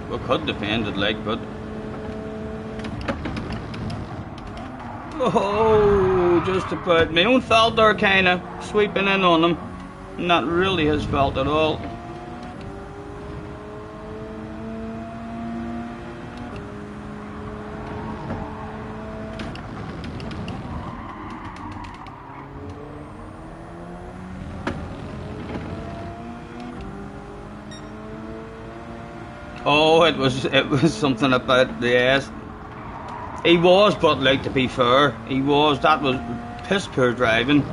We could defend it like, but... Oh, just about. My own fault there, kinda. Sweeping in on him. Not really his fault at all. Oh, it was something about the ass. He was, but like, to be fair, he was. That was piss poor driving.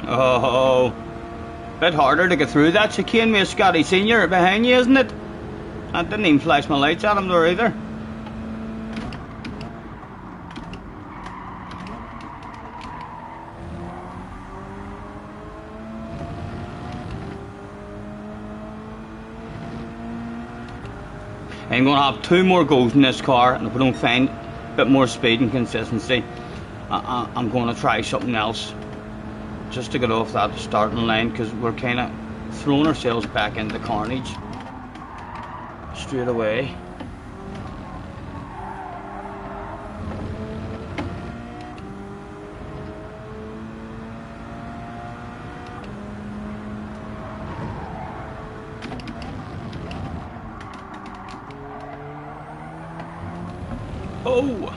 Oh, bit harder to get through that chicane with Scotty Senior behind you, isn't it? I didn't even flash my lights at him there either. I'm going to have 2 more goes in this car, and if we don't find a bit more speed and consistency, I'm going to try something else. Just to get off that starting line, because we're kind of throwing ourselves back into carnage straight away. Oh!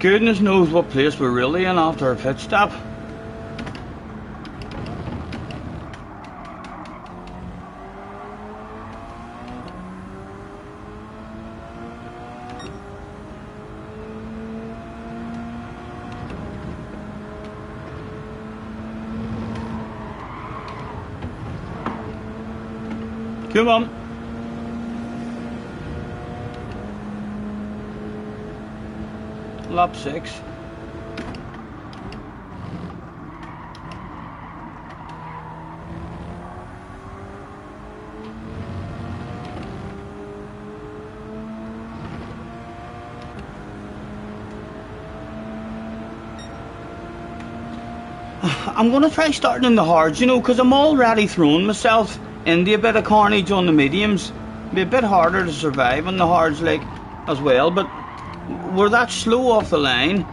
Goodness knows what place we're really in after a pit stop. Come on. Lap 6. I'm going to try starting in the hards, you know, because I'm already throwing myself into a bit of carnage on the mediums. It'll be a bit harder to survive on the hards, like, as well, but we're that slow off the line.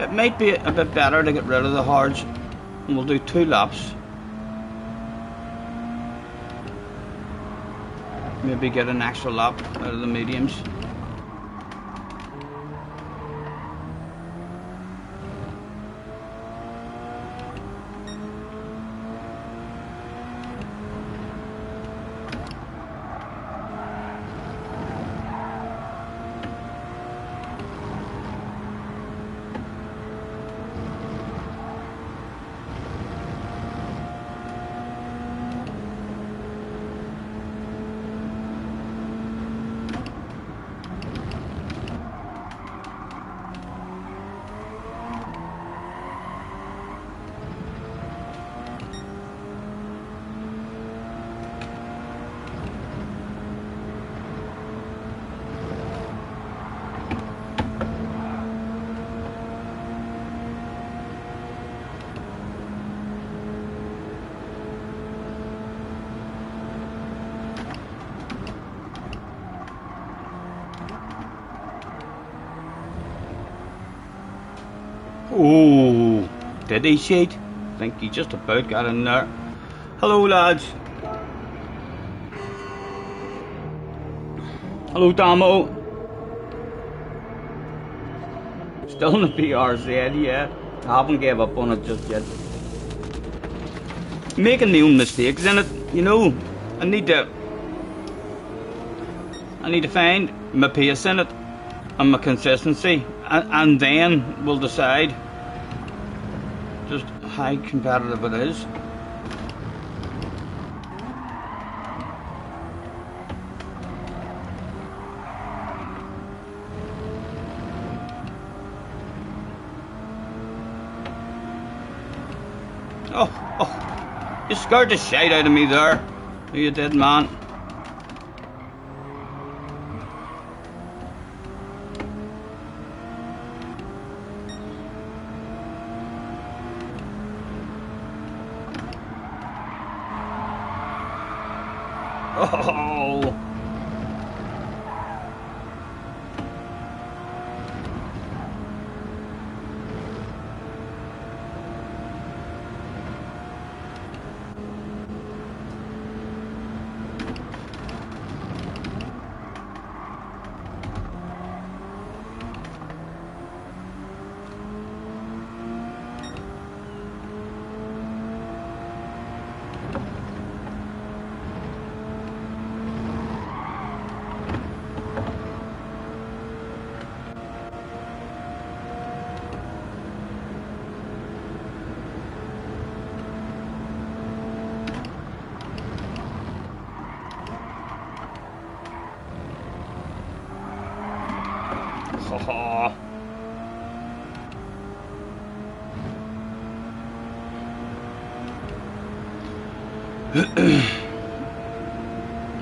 It might be a bit better to get rid of the hards, and we'll do 2 laps. Maybe get an extra lap out of the mediums. Oh, did he, shade? I think he just about got in there. Hello, lads. Hello, Damo. Still in the PRZ, yeah. I haven't gave up on it just yet. Making my own mistakes in it, you know. I need to find my pace in it and my consistency, and then we'll decide just how competitive it is. Oh, you scared the shite out of me there. You did, man. Oh.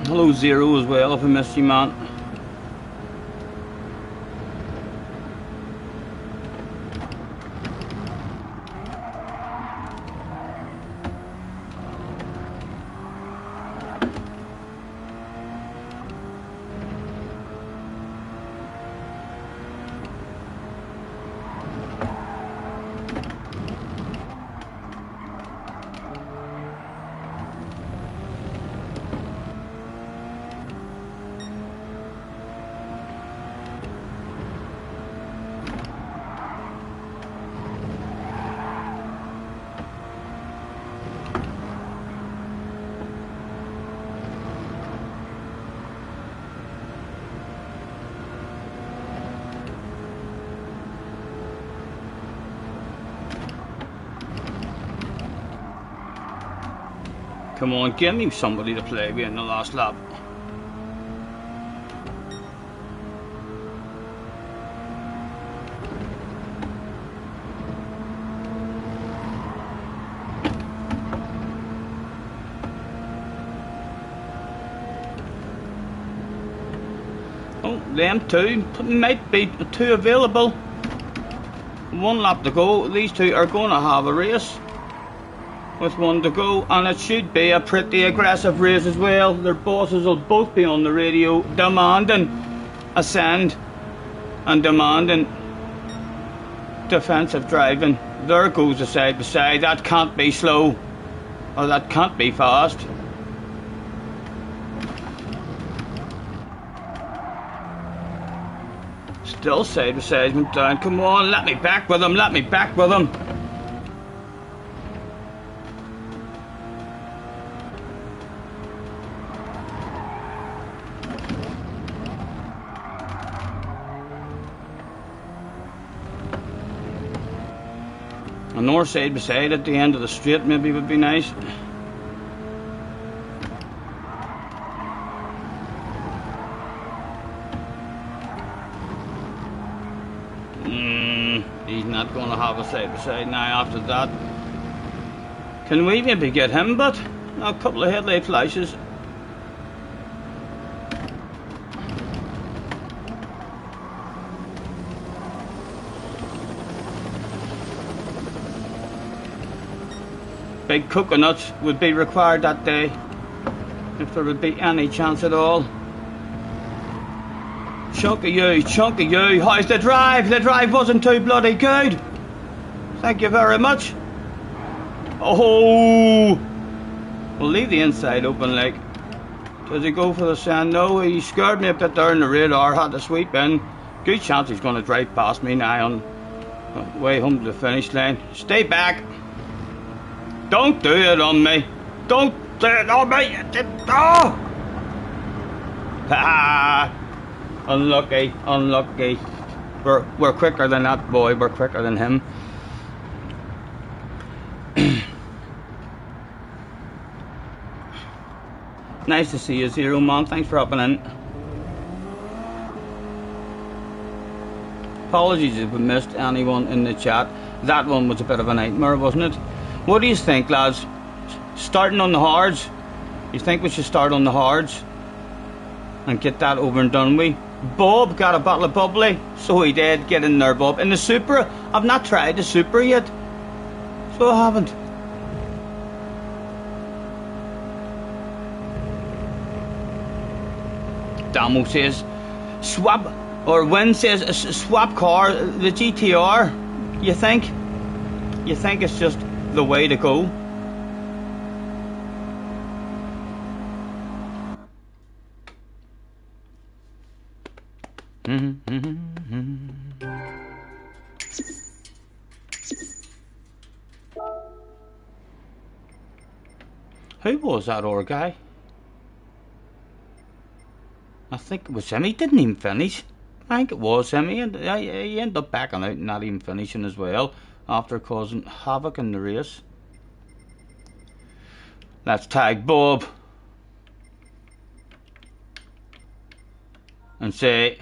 Hello, Zero, as well, if I missed you, man. Come on, give me somebody to play with in the last lap. Oh, them two might be two available. 1 lap to go. These two are going to have a race with 1 to go, and it should be a pretty aggressive race as well. Their bosses will both be on the radio demanding ascend and demanding defensive driving. There goes the side by side. That can't be slow, or that can't be fast. Still side by side went down. Come on, let me back with him, let me back with him. A north side by side at the end of the straight maybe would be nice. He's not going to have a side by side now after that. Can we maybe get him, but a couple of headlight flashes. Big coconuts would be required that day, if there would be any chance at all. Chunk of you, how's the drive? The drive wasn't too bloody good. Thank you very much. Oh, we'll leave the inside open, like. Does he go for the sand? No, he scared me a bit there in the radar. Had to sweep in. Good chance he's going to drive past me now on the way home to the finish line. Stay back. Don't do it on me. Don't do it on me. Oh! Ha! Unlucky, unlucky. We're quicker than that boy. We're quicker than him. Nice to see you, Zero Man. Thanks for hopping in. Apologies if we missed anyone in the chat. That one was a bit of a nightmare, wasn't it? What do you think, lads? Starting on the hards? You think we should start on the hards and get that over and done with? Bob got a bottle of bubbly, so he did. Get in there, Bob. In the Supra, I've not tried the Supra yet, so I haven't. Damo says swap, or Win says swap car, the GTR. You think it's just the way to go? Who was that other guy? I think it was him. He didn't even finish. I think it was him. He ended up backing out and not even finishing as well after causing havoc in the race. Let's tag Bob and say,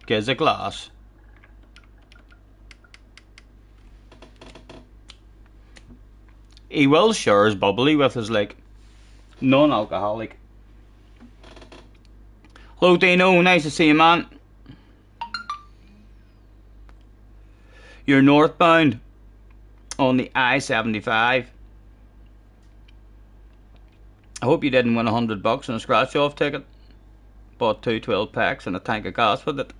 "Gives a glass." He will share his bubbly with us, like, non-alcoholic. Hello Dino, nice to see you, man. You're northbound on the I-75. I hope you didn't win $100 on a scratch-off ticket. Bought 2 12-packs and a tank of gas with it.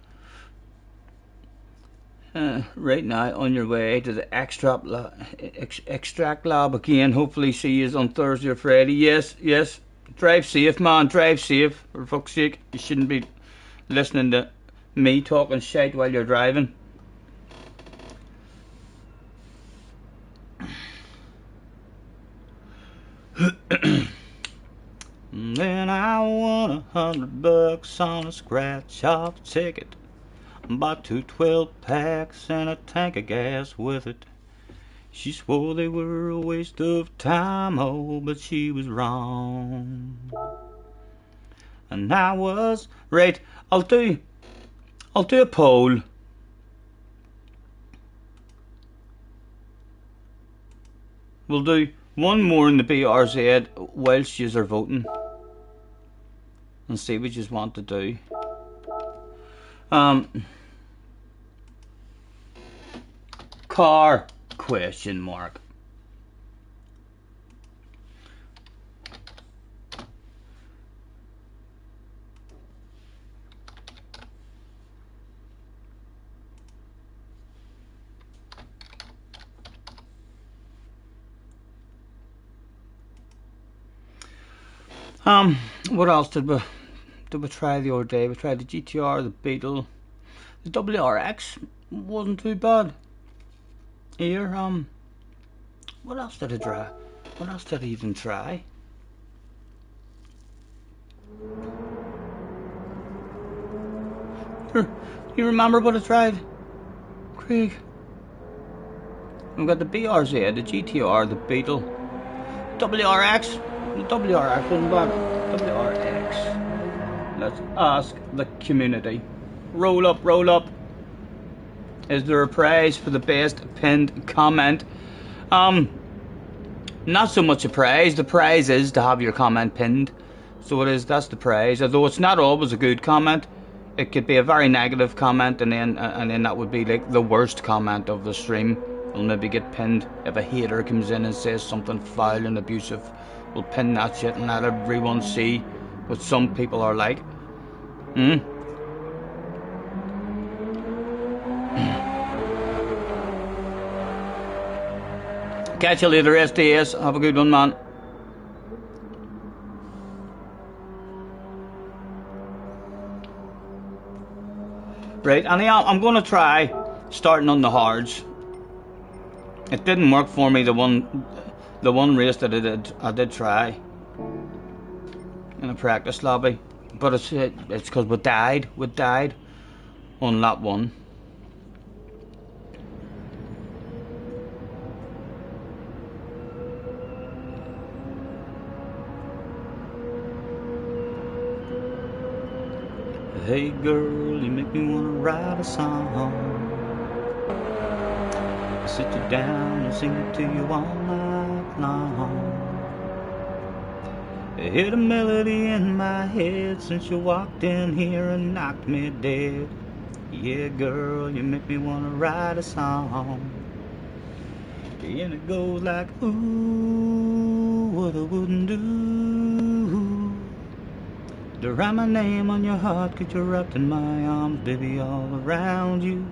Right now on your way to the extract lab again. Hopefully see you on Thursday or Friday. Yes. Drive safe, man. Drive safe. For fuck's sake, you shouldn't be listening to me talking shite while you're driving. Then I won $100 on a scratch-off ticket. Bought 2 12-packs and a tank of gas with it. She swore they were a waste of time, oh, but she was wrong. And I was right. I'll do a poll. We'll do one more in the BRZ whilst yous are voting, and see what yous want to do. Car question mark. What else did we try the other day? We tried the GTR, the Beetle, the WRX wasn't too bad. Here, what else did I try? What else did I even try? You remember what I tried? Craig. We've got the BRZ, the GTR, the Beetle, WRX. The WRX wasn't bad. WRX. Let's ask the community. Roll up, roll up. Is there a prize for the best pinned comment? Not so much a prize. The prize is to have your comment pinned. So it is, that's the prize. Although it's not always a good comment. It could be a very negative comment, and then that would be like the worst comment of the stream. It'll maybe get pinned if a hater comes in and says something foul and abusive. We'll pin that shit and let everyone see what some people are like. Catch you later, STS. Have a good one, man. Right, anyhow, I'm going to try starting on the hards. It didn't work for me the one race that I did try in a practice lobby, but it's because we died on lap 1. Hey girl, you make me wanna write a song. Sit you down and sing it to you all night long. I hear the melody in my head since you walked in here and knocked me dead. Yeah, girl, you make me wanna write a song. And it goes like, ooh, what I wouldn't do to write my name on your heart, get you wrapped in my arms, baby, all around you.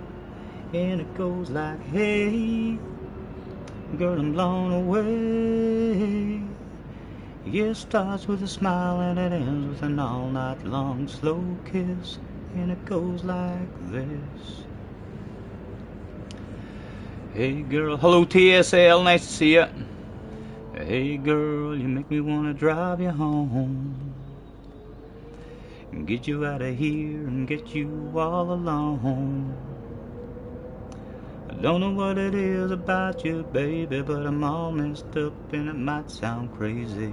And it goes like, hey, girl, I'm blown away. Yeah, it starts with a smile and it ends with an all night long slow kiss. And it goes like this. Hey girl, hello TSL, nice to see you. Hey girl, you make me wanna drive you home and get you out of here and get you all alone. I don't know what it is about you, baby, but I'm all messed up and it might sound crazy,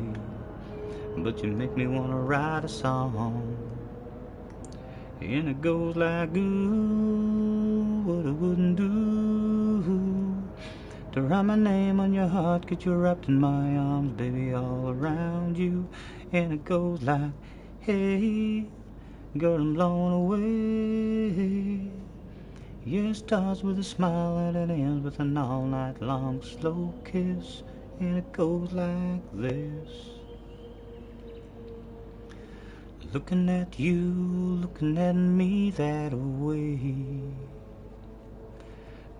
but you make me wanna write a song. And it goes like, ooh, what I wouldn't do to write my name on your heart, get you wrapped in my arms, baby, all around you. And it goes like, hey, girl, I'm blown away. Yeah, it starts with a smile and it ends with an all night long slow kiss. And it goes like this. Looking at you, looking at me that way,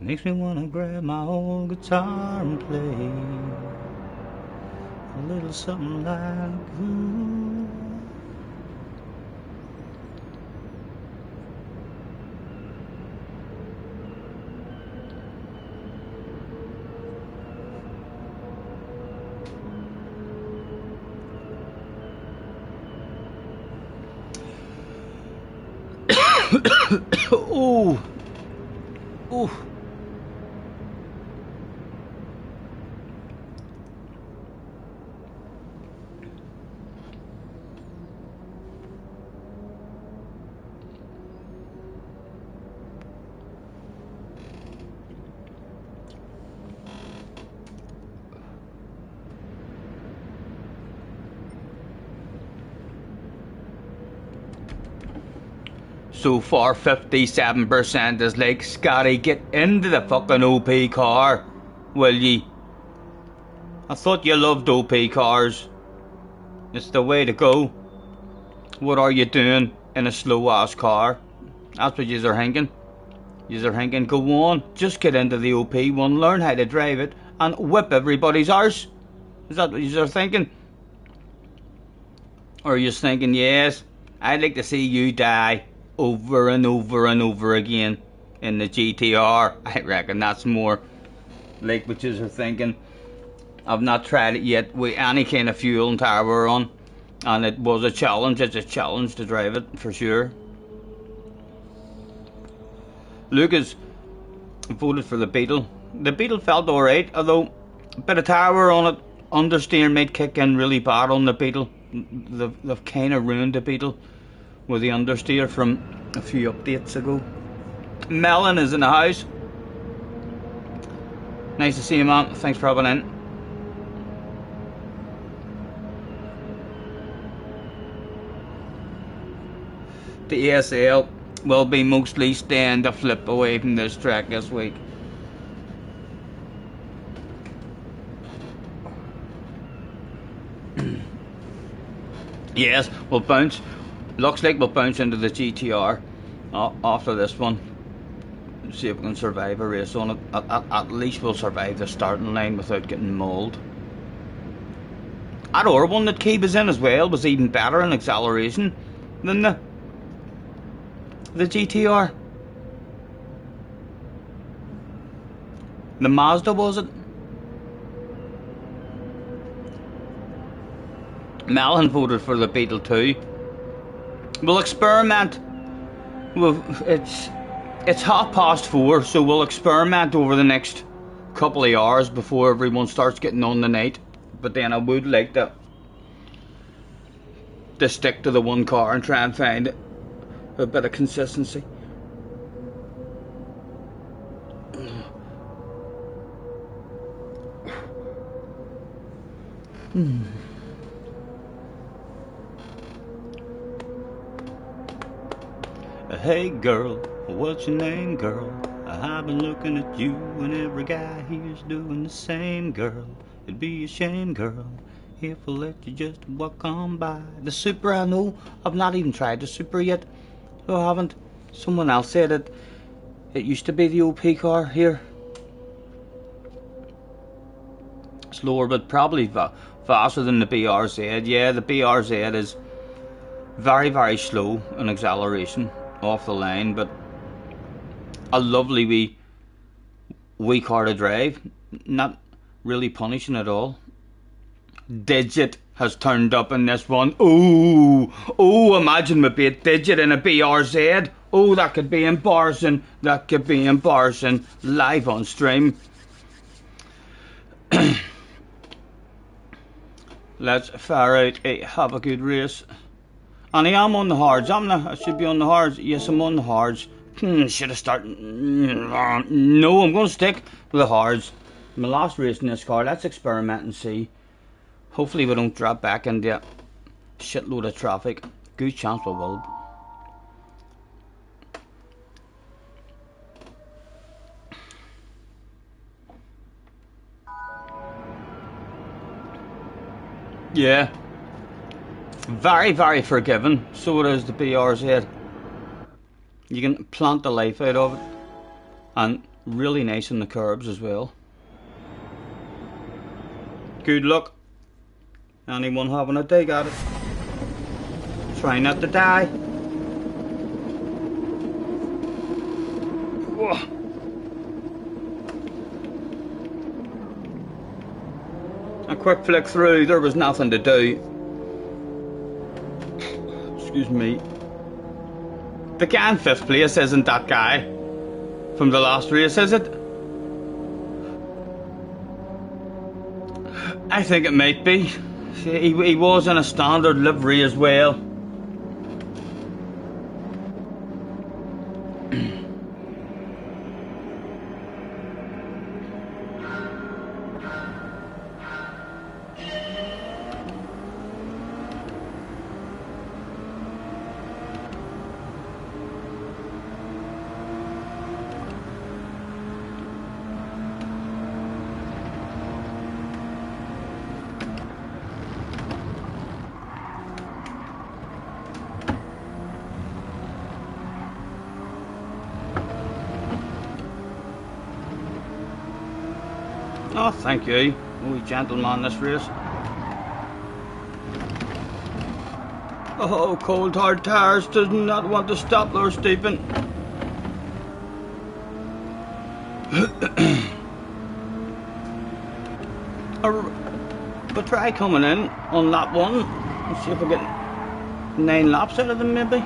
makes me wanna grab my old guitar and play a little something like, ooh. Ooh. Ooh. So far 57% is like, Scotty, get into the fucking OP car, will ye? I thought you loved OP cars. It's the way to go. What are you doing in a slow ass car? That's what yous are thinking. Yous are thinking, go on, just get into the OP one, learn how to drive it, and whip everybody's arse. Is that what yous are thinking? Or are yous thinking, yes, I'd like to see you die over and over and over again in the GTR? I reckon that's more like what yous are thinking. I've not tried it yet with any kind of fuel and tire we're on, and it was a challenge. It's a challenge to drive it for sure. Lucas voted for the Beetle. The Beetle felt alright, although a bit of tire on it. Understeer might kick in really bad on the Beetle. They've kind of ruined the Beetle with the understeer from a few updates ago. Melon is in the house. Nice to see you, man. Thanks for having in. The ESL will be mostly staying the flip away from this track this week. Yes, we'll bounce. Looks like we'll bounce into the GTR after this one. See if we can survive a race on it. At least we'll survive the starting line without getting mauled. That other one that Keeb was in as well was even better in acceleration than the GTR. The Mazda, was it? Melon voted for the Beetle too. We'll experiment. It's 4:30, so we'll experiment over the next couple of hours before everyone starts getting on the night. But then I would like to stick to the one car and try and find a bit of consistency. Hey girl, what's your name, girl? I've been looking at you and every guy here's doing the same, girl. It'd be a shame, girl, if I let you just walk on by. The Supra, I know. I've not even tried the Supra yet. I haven't. Someone else said it used to be the OP car here. Slower, but probably faster than the BRZ. Yeah, the BRZ is very, very slow in acceleration off the line, but a lovely wee car to drive. Not really punishing at all. Digit has turned up in this one. Oh, imagine me being Digit in a BRZ. Oh, that could be embarrassing. That could be embarrassing. Live on stream. Let's fire out have a good race. And I am on the hards, am I? I should be on the hards. Yes, I'm on the hards. Should have started. No, I'm going to stick with the hards. My last race in this car. Let's experiment and see. Hopefully we don't drop back into a shitload of traffic. Good chance we will. Yeah. Very, very forgiving. So it is the BRZ. You can plant the life out of it. And really nice in the curbs as well. Good luck. Anyone having a dig at it? Try not to die. Whoa. A quick flick through, there was nothing to do. Excuse me. The guy in 5th place isn't that guy from the last race, is it? I think it might be. He was in a standard livery as well. Oh, thank you. Oh, gentleman, this race. Oh, cold hard tires does not want to stop there, Stephen. But try coming in on lap 1 and see if we get 9 laps out of them, maybe.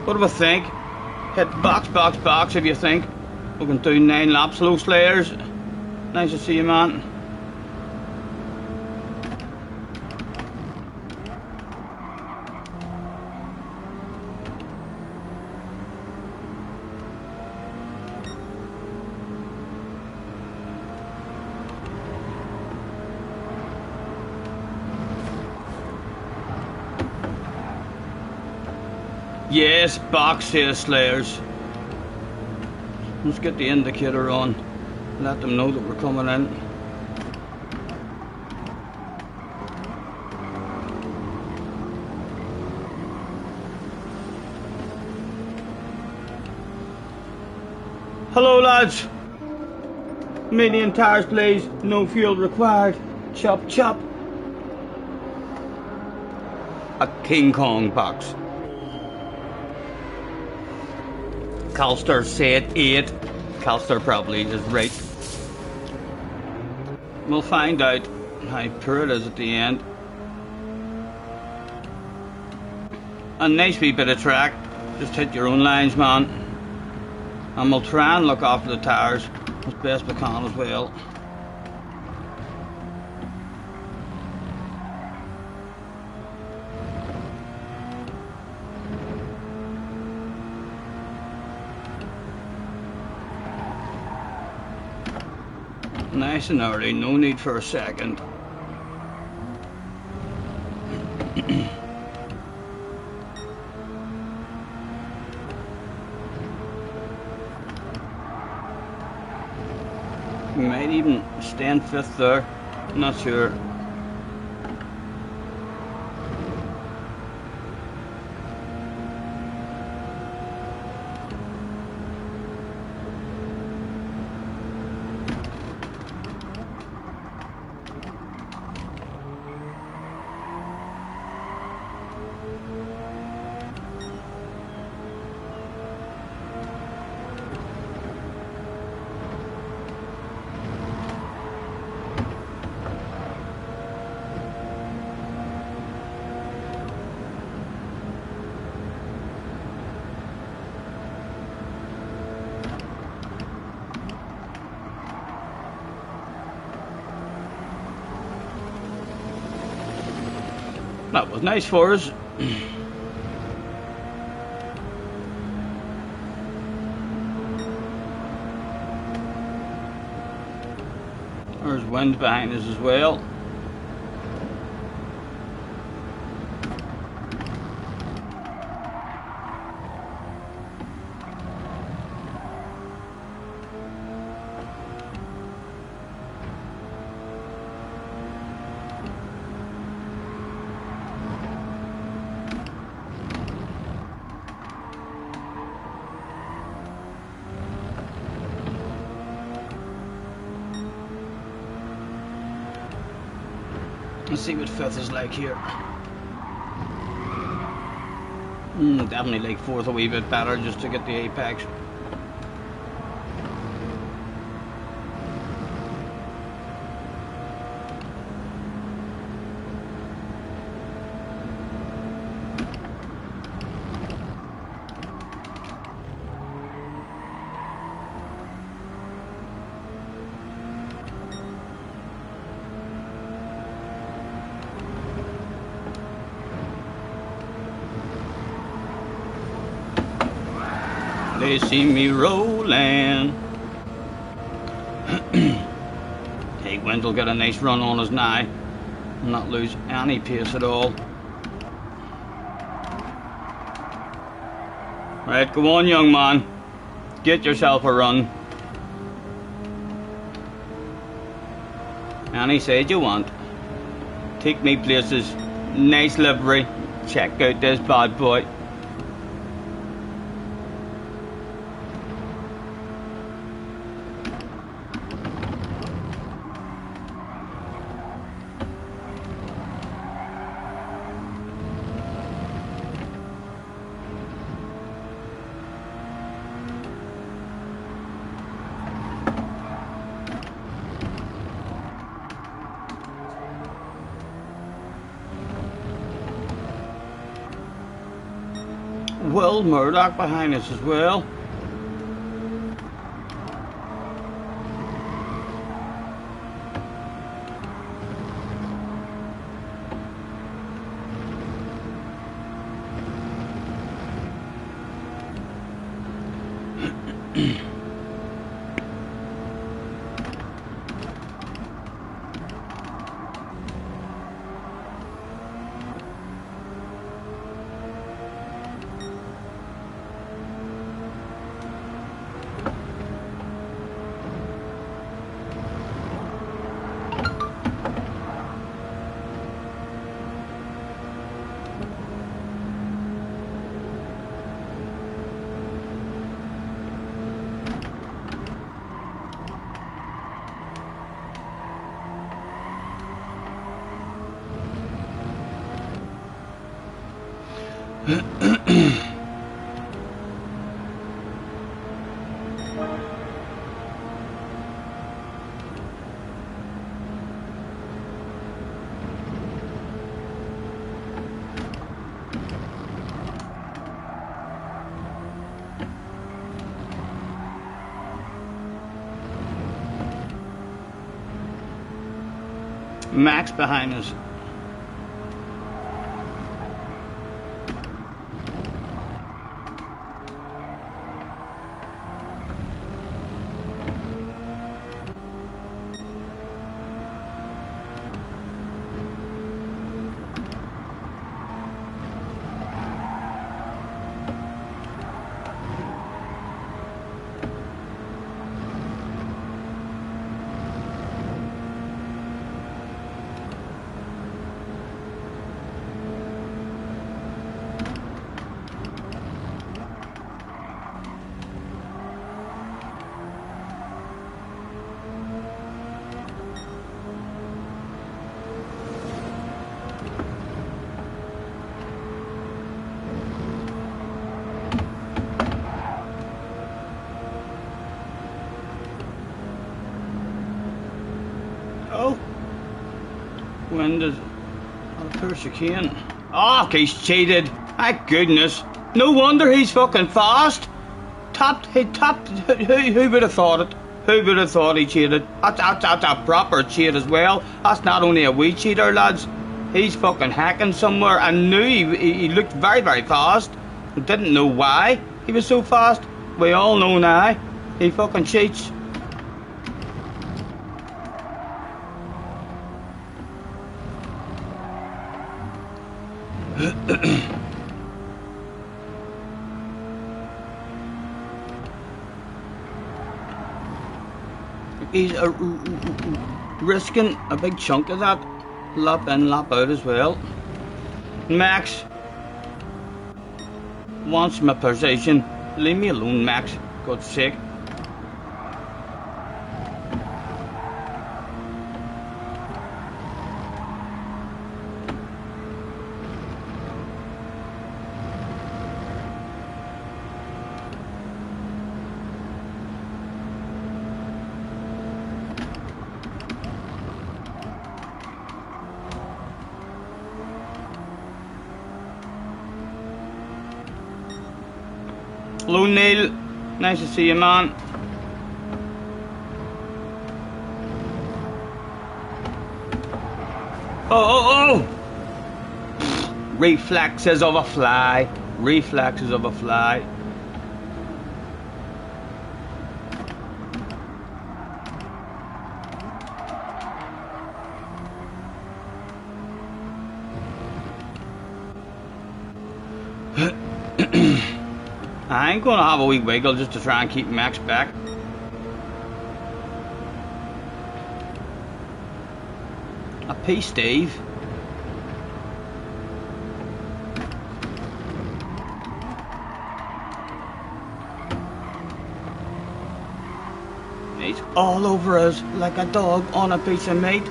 What do we think? Hit box if you think. We can do 9 laps. Hello, Slayers. Nice to see you, man. Yes, box here, Slayers. Let's get the indicator on. Let them know that we're coming in. Hello lads. Medium tires please, no fuel required. Chop chop. A King Kong box. Calster said 8. Calster probably is right. We'll find out how poor it is at the end. A nice wee bit of track. Just hit your own lines, man. And we'll try and look after the tires as best we can as well. Nice and early, no need for a second. We might even stand 5th there, not sure. That was nice for us. There's wind behind us as well. Let's see what 5th is like here. Definitely like 4th a wee bit better just to get the apex. They see me rolling. Hey, Gwent will get a nice run on us now and not lose any pace at all. Right, go on young man, get yourself a run. Any side you want. Take me places. Nice livery. Check out this bad boy. Will Murdoch behind us as well. Max behind us. Oh, when does of course you can. Oh, he's cheated. My goodness. No wonder he's fucking fast. He tapped. Who would have thought it? Who would have thought he cheated? That's a proper cheat as well. That's not only a wee cheater, lads. He's fucking hacking somewhere. I knew he looked very, very fast. I didn't know why he was so fast. We all know now. He fucking cheats. He's risking a big chunk of that lap in, lap out as well. Max wants my position. Leave me alone, Max. God's sake. Hello Neil, nice to see you, man. Oh! Reflexes of a fly. Reflexes of a fly. I ain't gonna have a wee wiggle just to try and keep Max back. A piece, Dave. He's all over us like a dog on a piece of meat.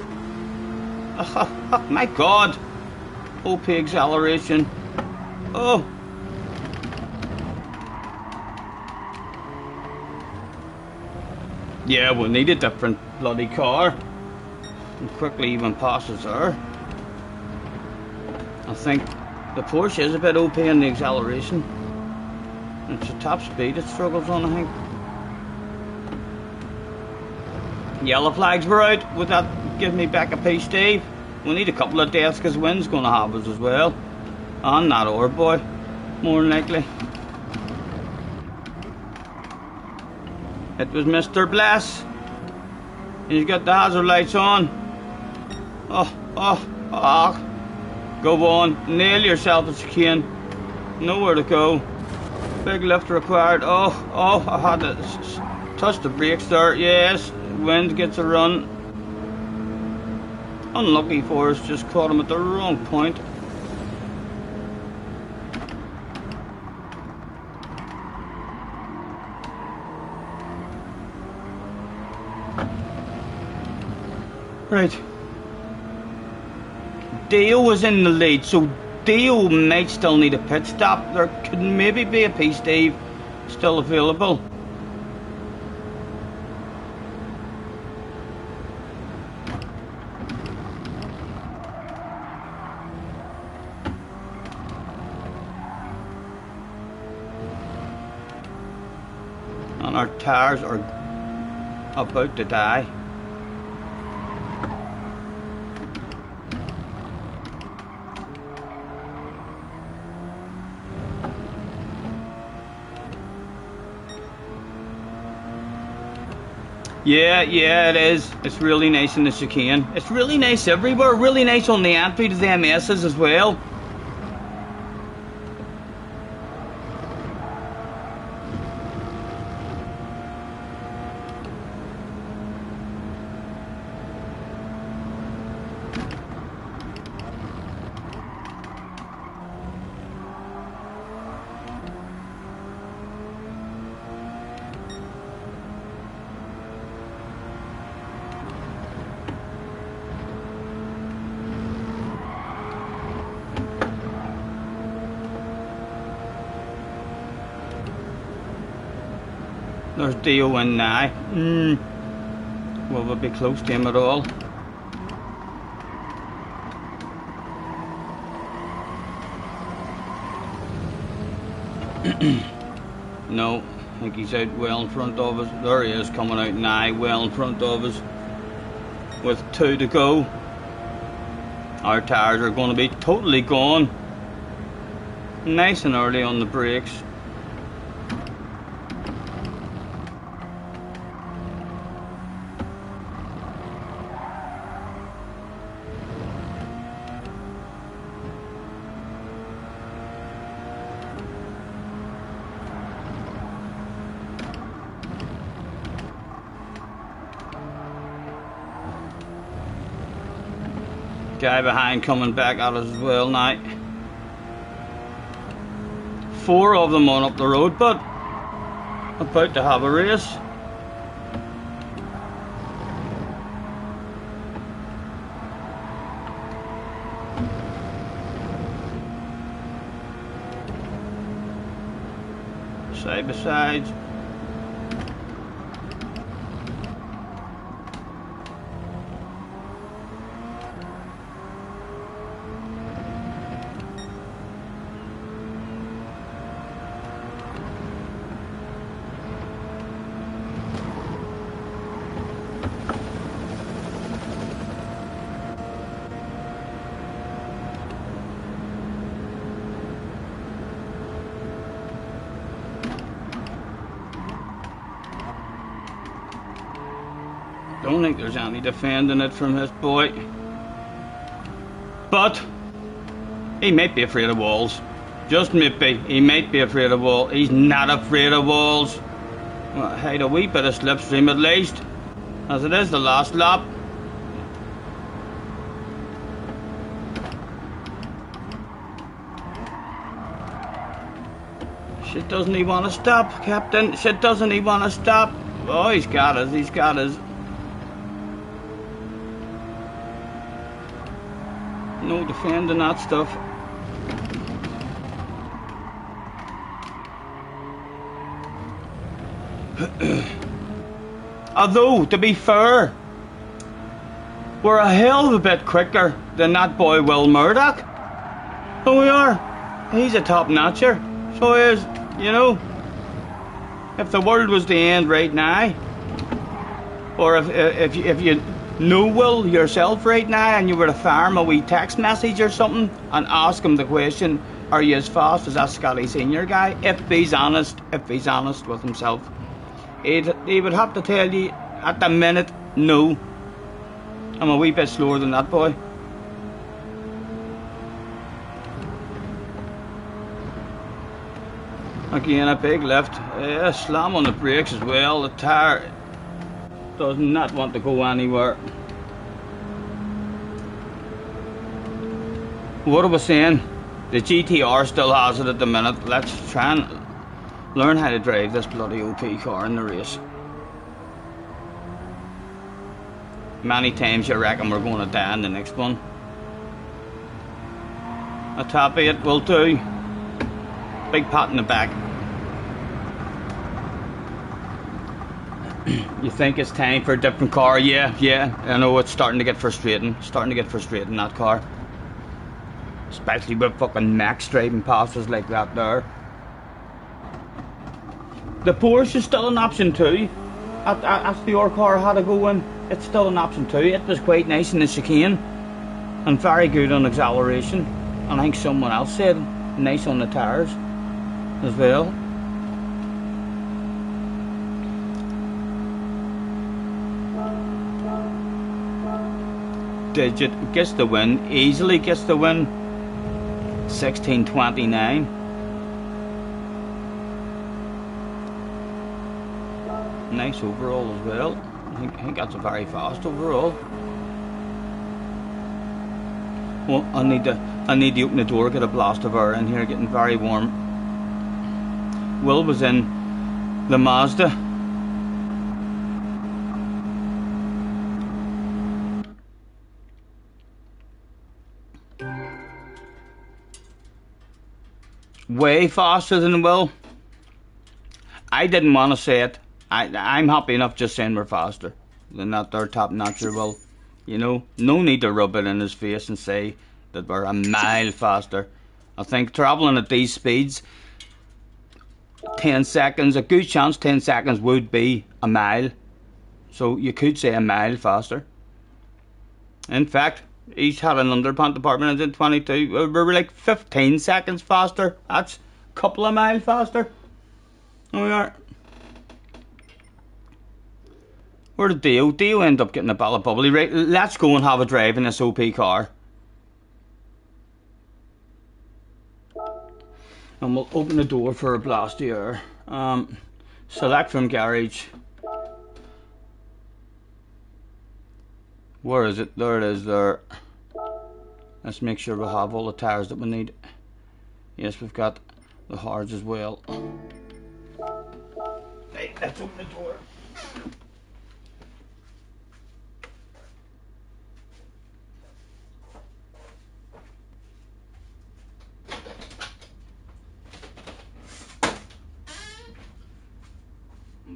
Oh, my God. OP acceleration. Oh. Yeah, we'll need a different bloody car. And quickly even passes her. I think the Porsche is a bit OP in the acceleration. It's a top speed it struggles on, I think. Yellow flags were out. Would that give me back a piece, Dave? We need a couple of deaths because wind's going to have us as well. And that orb boy, more than likely. It was Mr. Bless. He's got the hazard lights on. Oh. Go on. Nail yourself as you can. Nowhere to go. Big lift required. Oh, I had to touch the brakes there. Yes, wind gets a run. Unlucky for us, just caught him at the wrong point. Right. Dale was in the lead, so Dio might still need a pit stop. There could maybe be a P-Steve still available. And our tires are about to die. Yeah, it is. It's really nice in the chicane. It's really nice everywhere. Really nice on the entry to the MS's as well. There's Dio in now. Will we be close to him at all? No, I think he's out well in front of us. There he is, coming out now, well in front of us. With 2 to go. Our tires are going to be totally gone. Nice and early on the brakes. Guy behind coming back at us as well now. 4 of them on up the road, but about to have a race. Side by sides. Don't think there's any defending it from this boy. But he might be afraid of walls. Just maybe. He might be afraid of walls. He's not afraid of walls. Well, hide a wee bit of slipstream at least. As it is the last lap. Shit, doesn't he want to stop, Captain? Shit, doesn't he want to stop? Oh, he's got us. He's got us. No defending that stuff. Although, to be fair, we're a hell of a bit quicker than that boy Will Murdoch. So we are. He's a top-notcher. So he is, you know. If the world was to end right now, or if you know Will yourself right now and you were to fire him a wee text message or something and ask him the question, are you as fast as that Scotty Senior guy? If he's honest with himself, he would have to tell you at the minute, no, I'm a wee bit slower than that boy. Again, a big lift. Slam on the brakes as well. The tyre does not want to go anywhere. What I was saying, the GTR still has it at the minute. Let's try and learn how to drive this bloody OP car in the race. Many times you reckon we're going to die in the next one. A top 8 will do. Big pat in the back. You think it's time for a different car? Yeah. I know it's starting to get frustrating. That car. Especially with fucking max driving passes like that there. The Porsche is still an option too. As the other car had to go in, it's still an option too. It was quite nice in the chicane and very good on acceleration. And I think someone else said nice on the tyres as well. Digit gets the win, easily gets the win. 16:29. Nice overall as well. I think that's a very fast overall. Well, I need to open the door, get a blast of air in here, getting very warm. Will was in the Mazda. Way faster than Will. I didn't want to say it. I'm happy enough just saying we're faster than that their top notcher Will. You know, no need to rub it in his face and say that we're a mile faster. I think travelling at these speeds, 10 seconds, a good chance 10 seconds would be a mile. So you could say a mile faster. In fact, he's had an underpant department in 22. We're like 15 seconds faster. That's a couple of miles faster. There we are. Where did Dio end up getting a ball of bubbly? Right, let's go and have a drive in this OP car. And we'll open the door for a blast of air. Select from garage. Where is it? There it is there. Let's make sure we have all the tyres that we need. Yes, we've got the hards as well. Hey, let's open the door.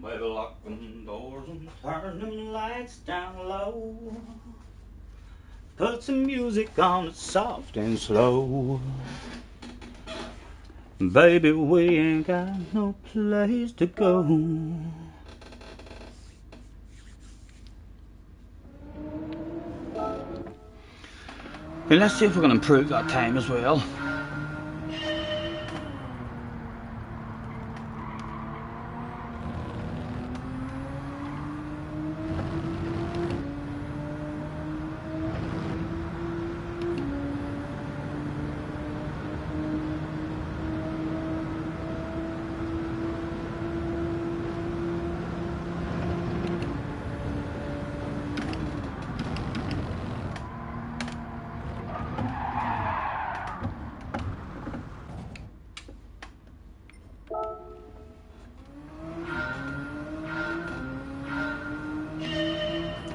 Baby, lock them doors and turn them lights down low. Put some music on it soft and slow. Baby, we ain't got no place to go. Okay, let's see if we can improve that time as well.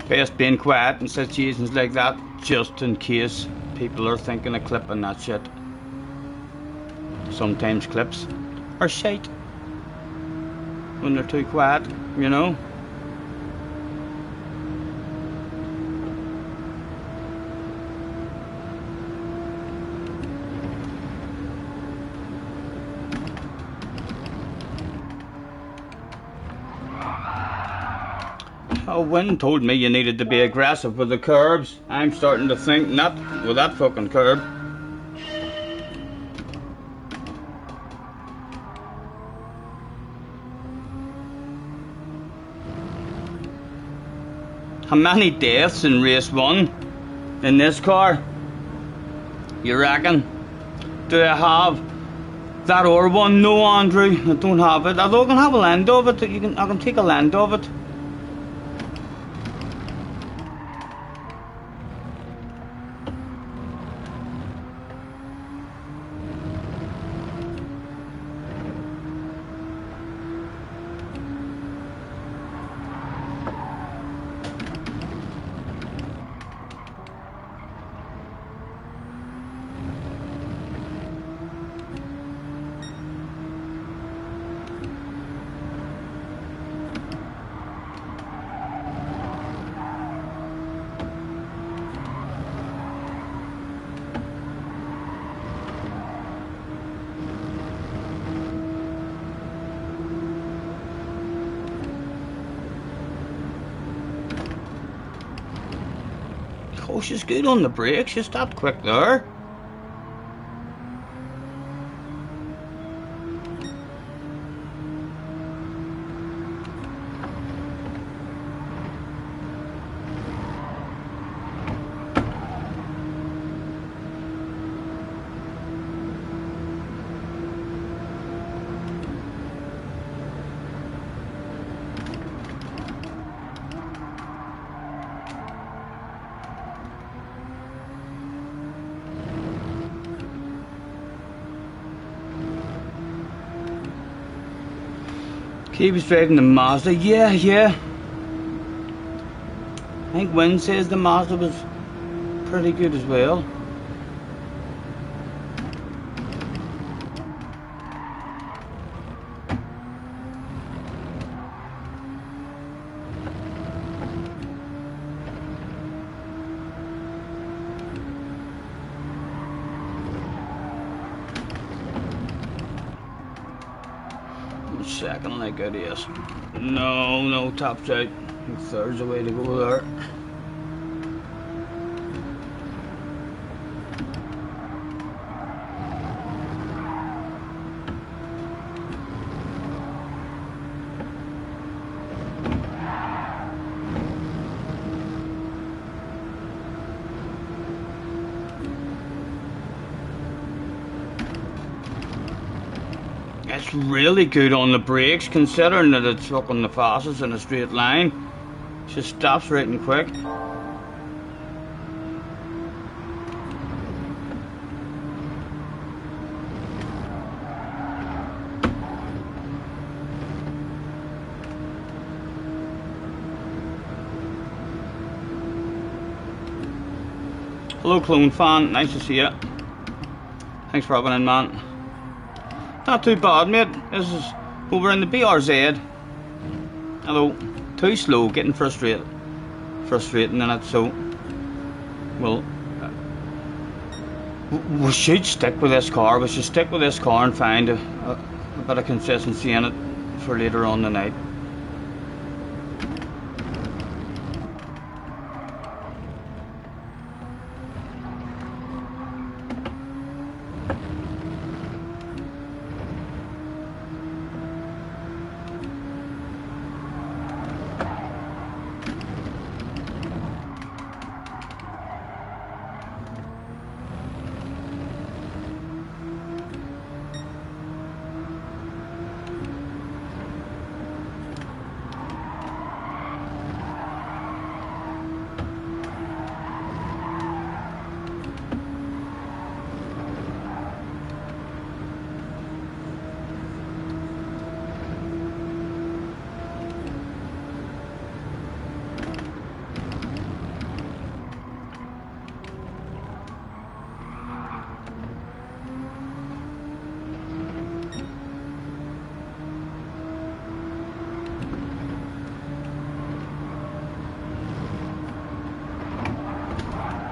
Best being quiet in situations like that, just in case people are thinking of clipping that shit. Sometimes clips are shite when they're too quiet, you know. Oh, Wynn told me you needed to be aggressive with the curbs. I'm starting to think not with that fucking curb. How many deaths in race 1 in this car? You reckon? Do I have that or one? No, Andrew, I don't have it. Although I can have a land of it. I can take a land of it. Oh, she's good on the brakes. She stopped quick there. He was driving the Mazda. Yeah. I think Wynn says the Mazda was pretty good as well. Second like it is. No, tops out. Third's the way to go there. It's really good on the brakes, considering that it's fucking the fastest in a straight line. She stops right and quick. Hello, Clone Fan. Nice to see you. Thanks for having in, man. Not too bad, mate. This is over in the BRZ. Hello. Too slow, getting frustrating in it. So, well, we should stick with this car. We should stick with this car and find a bit of consistency in it for later on the night.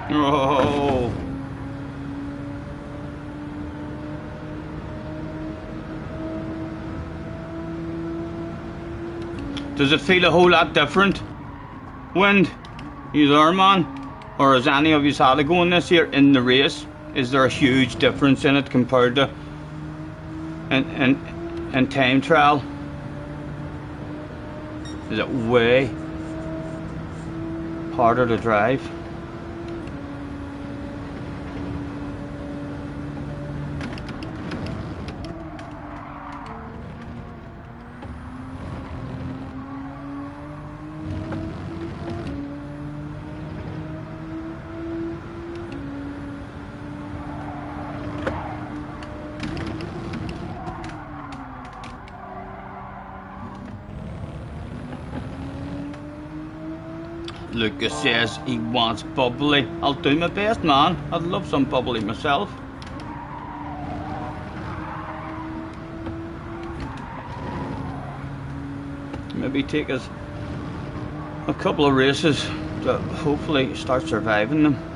Oh. Does it feel a whole lot different? Wind, you there, man? Or has any of you had it going this year in the race? Is there a huge difference in it compared to in time trial? Is it way harder to drive? Lucas says he wants bubbly. I'll do my best, man. I'd love some bubbly myself. Maybe take us a couple of races to hopefully start surviving them.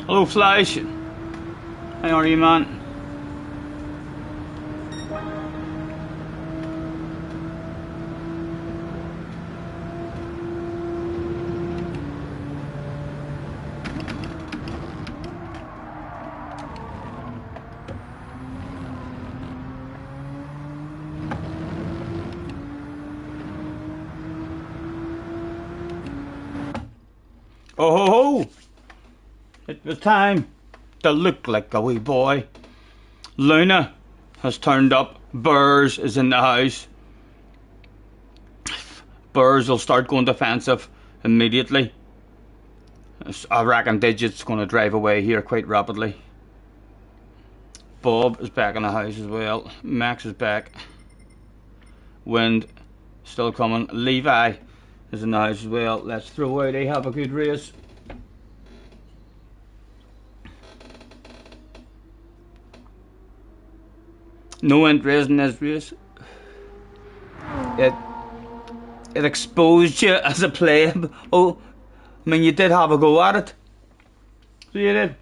Hello, Flash. How are you, man? Oh ho ho! It was time to look like a wee boy. Luna has turned up. Burrs is in the house. Burrs will start going defensive immediately. I reckon Digit's going to drive away here quite rapidly. Bob is back in the house as well. Max is back. Wind still coming. Levi is in the house as well. Let's throw out. They have a good race. No interest in this race. It exposed you as a pleb. Oh, I mean, you did have a go at it. So you did.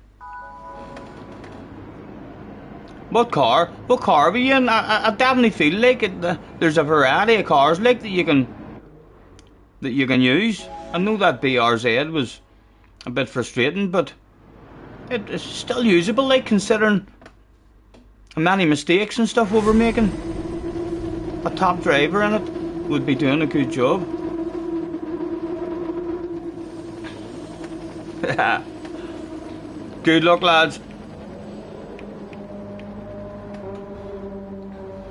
What car? What car were you in? I definitely feel like there's a variety of cars like that you can use. I know that BRZ was a bit frustrating, but it's still usable, like, considering how many mistakes and stuff we were making. A top driver in it would be doing a good job. Good luck, lads.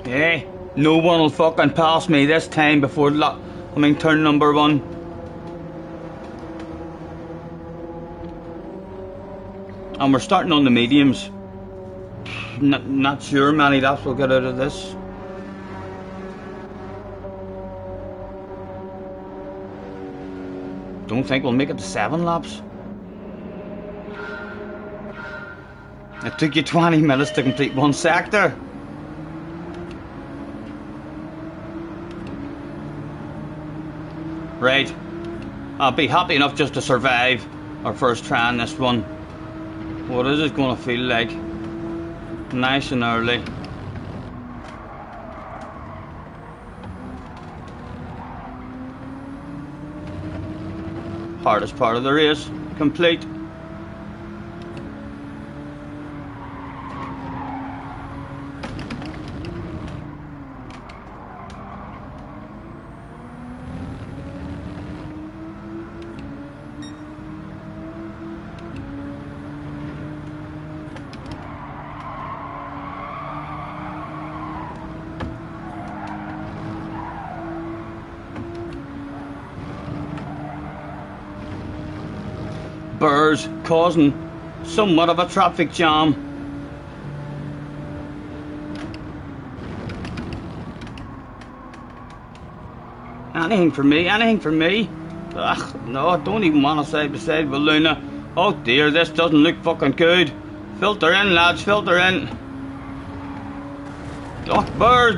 Hey, no one will fucking pass me this time before turn number 1. And we're starting on the mediums. Not sure many laps we'll get out of this. Don't think we'll make it to 7 laps. It took you 20 minutes to complete 1 sector. Right, I'll be happy enough just to survive our first try on this one. What is it going to feel like? Nice and early. Hardest part of the race complete. Burrs causing somewhat of a traffic jam. Anything for me, anything for me. Ugh, no, I don't even want to side by side with Luna. Oh dear, this doesn't look fucking good. Filter in, lads, filter in. Oh,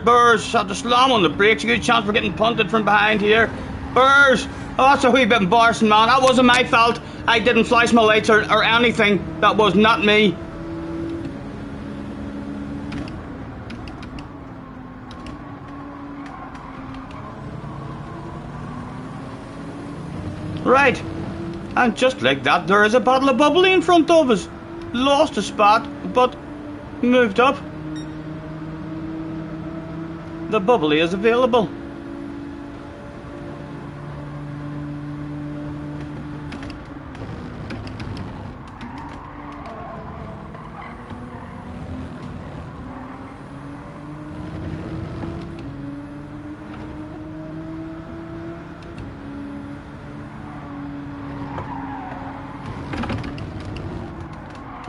Burrs, had to slam on the brakes. A good chance we're getting punted from behind here. Burrs, oh, that's a wee bit embarrassing, man. That wasn't my fault. I didn't flash my lights or anything. That was not me. Right, and just like that, there is a bottle of bubbly in front of us. Lost a spot, but moved up. The bubbly is available.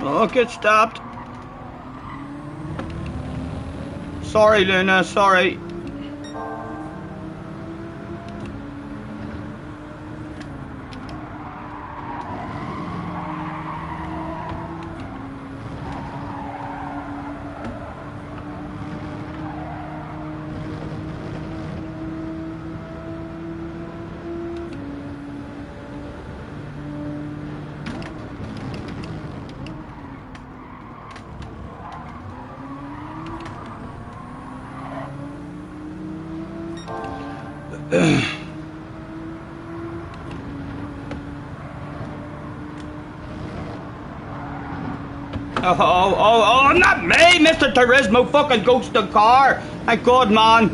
Oh, get stopped. Sorry, Luna, sorry. Oh, not me, Mr. Turismo fucking ghost of car. Thank God, man.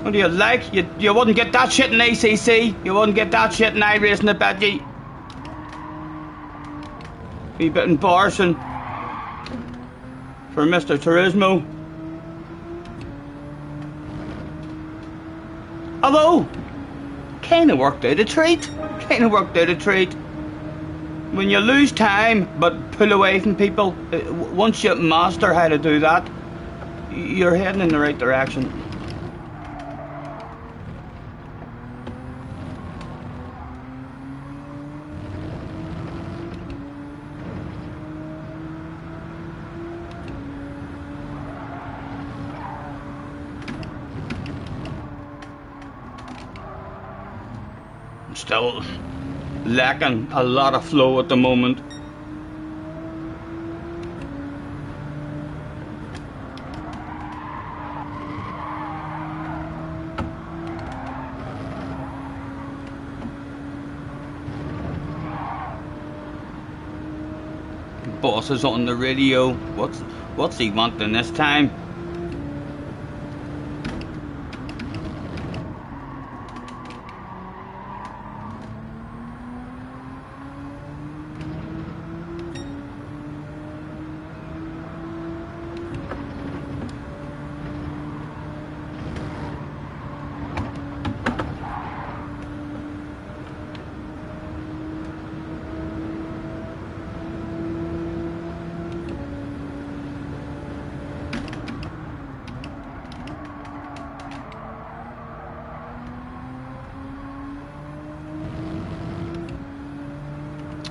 What do you like? You wouldn't get that shit in ACC. You wouldn't get that shit in iRacing, I bet you. Be a bit embarrassing for Mr. Turismo. Although, kinda worked out a treat. When you lose time but pull away from people, once you master how to do that, you're heading in the right direction. Still lacking a lot of flow at the moment. Boss is on the radio. What's he wanting this time?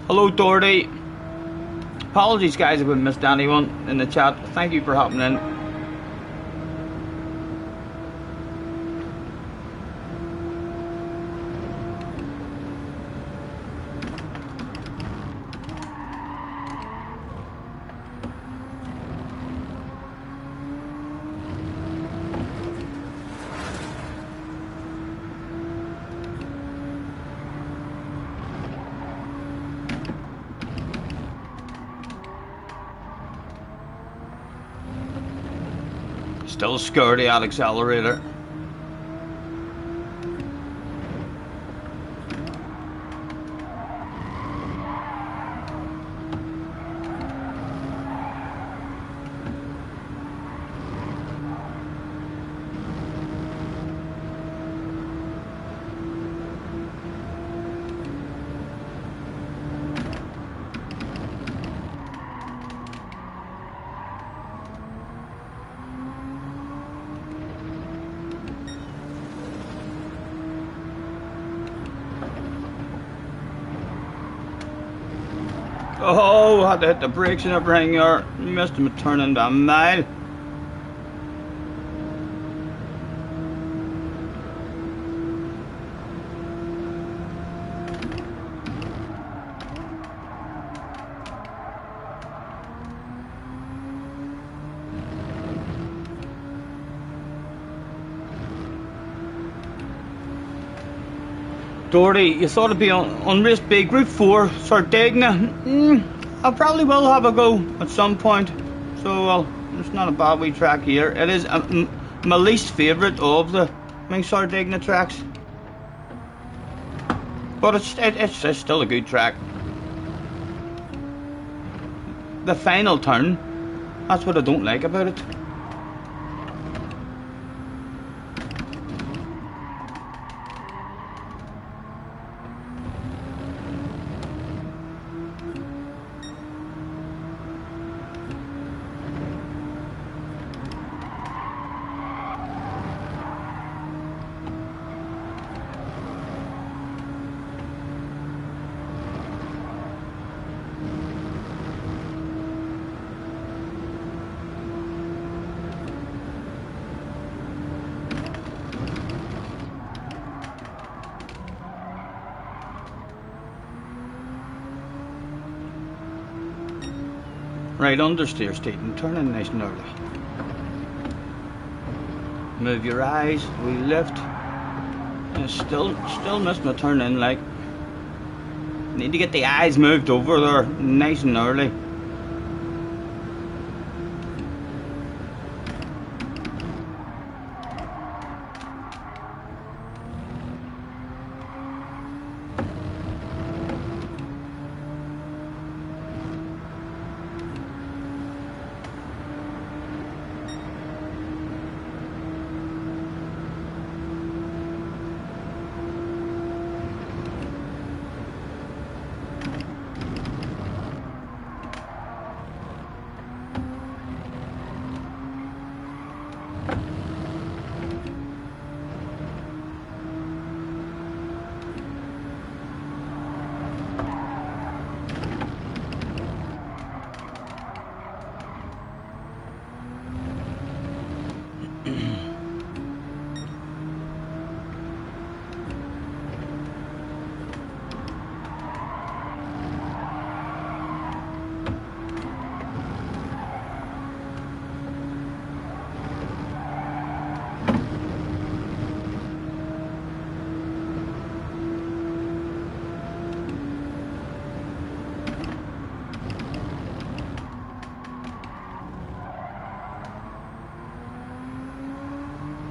Hello, Doherty. Apologies, guys, if we missed anyone in the chat. Thank you for hopping in. Still scurry at accelerator. Oh, had to hit the brakes and everything here. Missed him turning by a mile. Doherty, you thought it'd be on race B, Group 4, Sardinia. I probably will have a go at some point. So, well, it's not a bad wee track here. It is my least favourite of the Sardinia tracks. But it's still a good track. The final turn, that's what I don't like about it. Right, understeer, Stephen. Turn in nice and early. Move your eyes, we lift. And still missed my turn in, like. Need to get the eyes moved over there nice and early.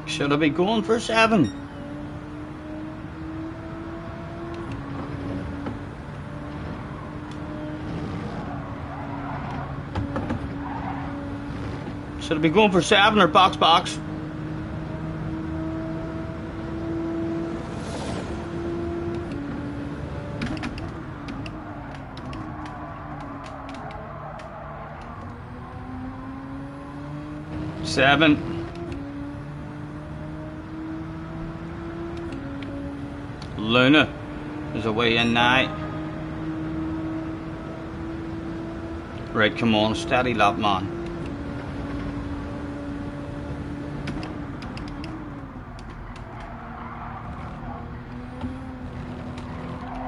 Should I be going for 7? Should I be going for 7 or box? Seven. Luna is away in now. Right, come on, steady lap, man.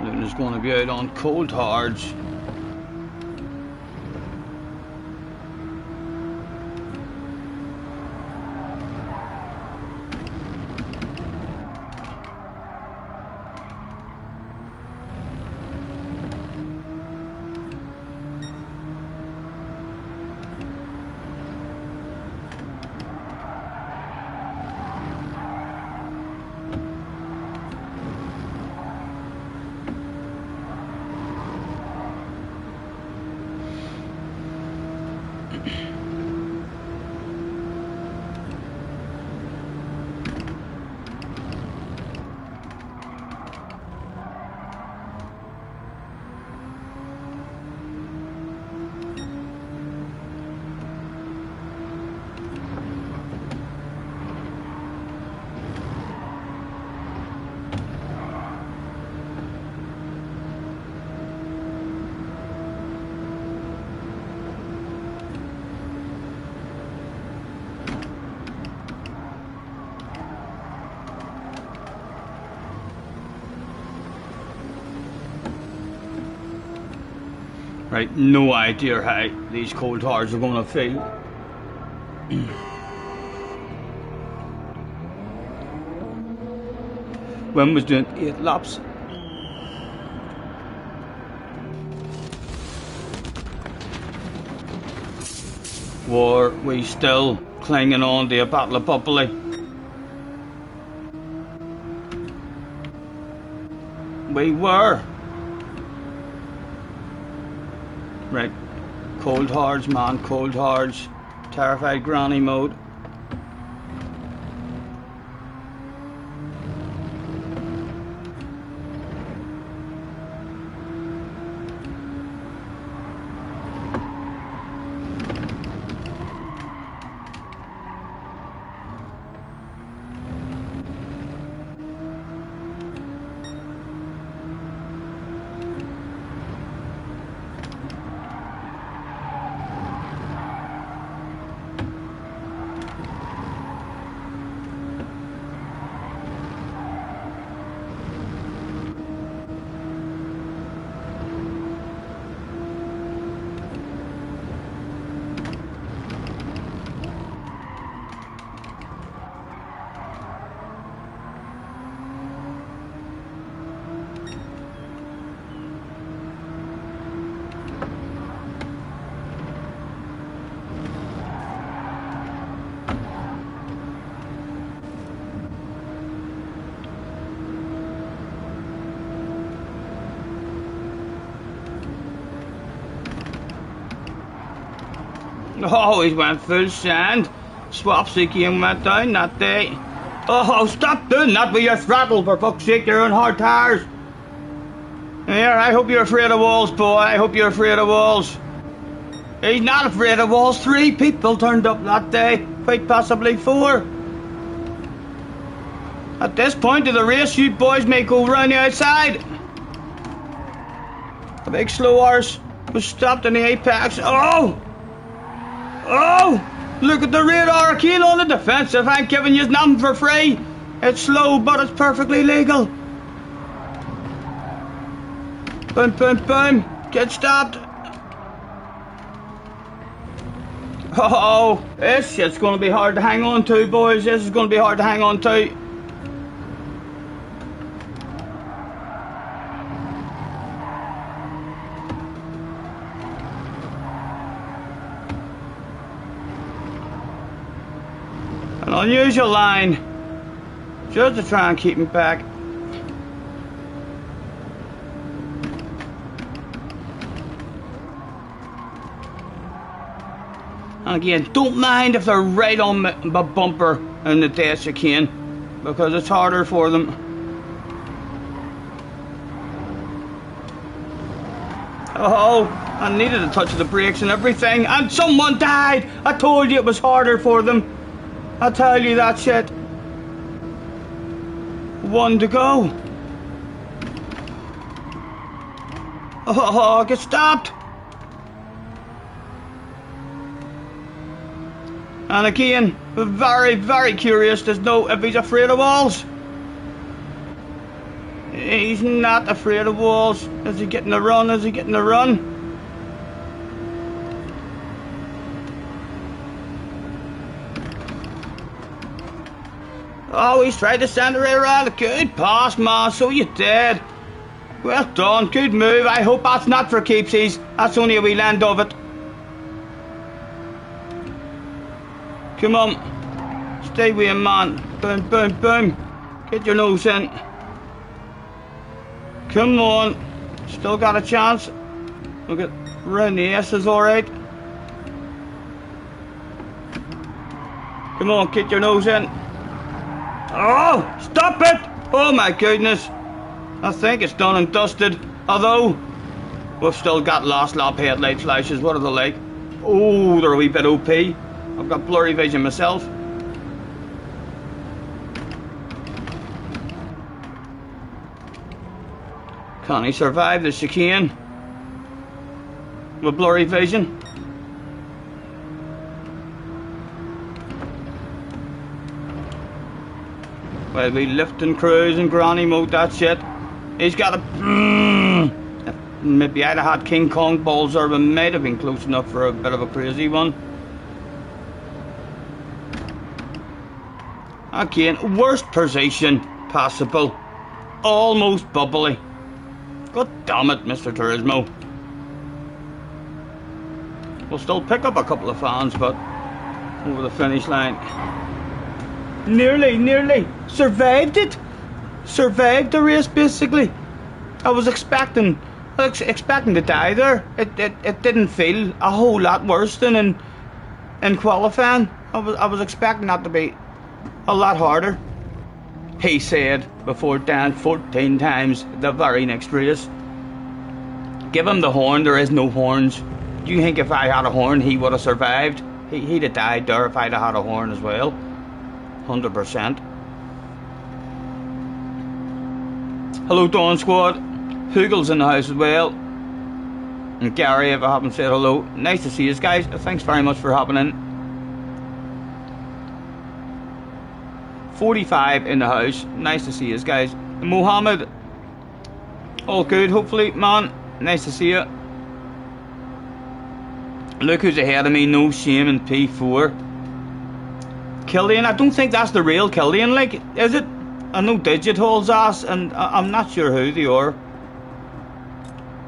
Luna's going to be out on cold hards. Right, no idea how these cold hards are going to feel. When was doing 8 laps. Were we still clinging on to a battle of Bubbly? We were. Right, cold hards, man, cold hards. Terrified granny mode. Oh, he went full sand. Swapsy came went down that day. Oh, stop doing that with your throttle, for fuck's sake, you're on hard tires. Here, I hope you're afraid of walls, boy. I hope you're afraid of walls. He's not afraid of walls. 3 people turned up that day. Quite possibly 4. At this point of the race, you boys may go round the outside. The big slow horse was stopped in the apex. Oh! Oh! Look at the radar. Keel on the defensive. I'm giving you nothing for free. It's slow, but it's perfectly legal. Boom, boom, boom. Get stopped. Oh, this shit's going to be hard to hang on to, boys. This is going to be hard to hang on to. An unusual line, just to try and keep me back. And again, don't mind if they're right on my bumper in the dash again, because it's harder for them. Oh, I needed a touch of the brakes and everything, and someone died! I told you it was harder for them. I tell you that shit. 1 to go. Oh, get stopped. And again, very, very curious to know if he's afraid of walls. He's not afraid of walls. Is he getting a run? Is he getting a run? Oh, he's tried to send her around. Good pass, man. So you did. Well done. Good move. I hope that's not for keepsies. That's only a wee land of it. Come on. Stay with him, man. Boom, boom, boom. Get your nose in. Come on. Still got a chance. Look at round the S is alright. Come on, get your nose in. Oh, stop it! Oh my goodness. I think it's done and dusted. Although, we've still got last lap headlight flashes. What are they like? Oh, they're a wee bit OP. I've got blurry vision myself. Can he survive the chicane with blurry vision? Well, we lift and cruise and granny mode, that shit. He's got a... Maybe I'd have had King Kong balls, or we might have been close enough for a bit of a crazy one. Again, worst position possible. Almost bubbly. God damn it, Mr. Turismo. We'll still pick up a couple of fans, but over the finish line. Nearly survived it. Survived the race, basically. I was expecting to die there. It didn't feel a whole lot worse than in qualifying. I was expecting that to be a lot harder. He said before down 14 times the very next race. Give him the horn. There is no horns. Do you think if I had a horn he would have survived? He'd have died there if I'd have had a horn as well. 100%. Hello, Dawn Squad. Hugel's in the house as well. And Gary, if I haven't said hello. Nice to see you guys. Thanks very much for hopping in. 45 in the house. Nice to see you guys. Mohammed. All good, hopefully, man. Nice to see you. Look who's ahead of me. No shame in P4. Killian, I don't think that's the real Killian, like, is it? I know Digit holds ass, and I'm not sure who they are.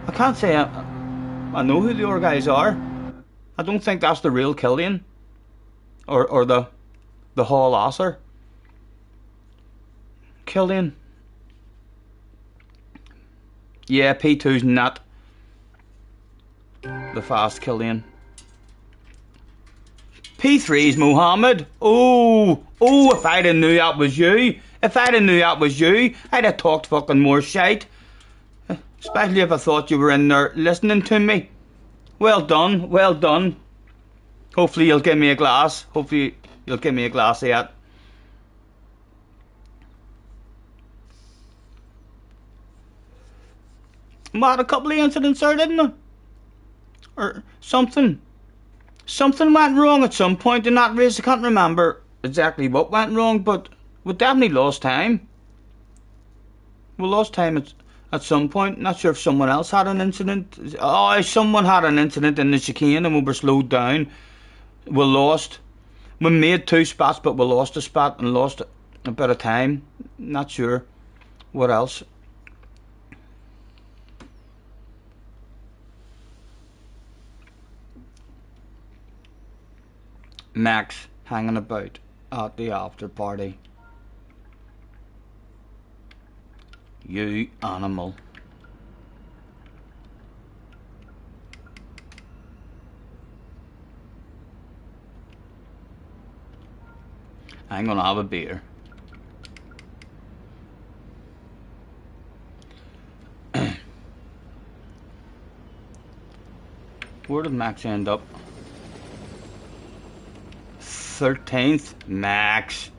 I can't say I know who the other guys are. I don't think that's the real Killian. Or the Hall Asser. Killian. Yeah, P2's not the fast Killian. P3's Mohammed. Oh, if I'd have knew that was you. If I'd have knew that was you, I'd have talked fucking more shite. Especially if I thought you were in there listening to me. Well done, well done. Hopefully you'll give me a glass. Hopefully you'll give me a glass of that. We had a couple of incidents there, didn't we? Or something. Something went wrong at some point in that race. I can't remember exactly what went wrong, but we definitely lost time. We lost time at some point. Not sure if someone else had an incident. Oh, someone had an incident in the chicane and we were slowed down. We lost. We made 2 spots, but we lost a spot and lost a bit of time. Not sure what else. Max hanging about at the after party. You animal. I'm gonna have a beer. Where did Max end up? 13th, Max.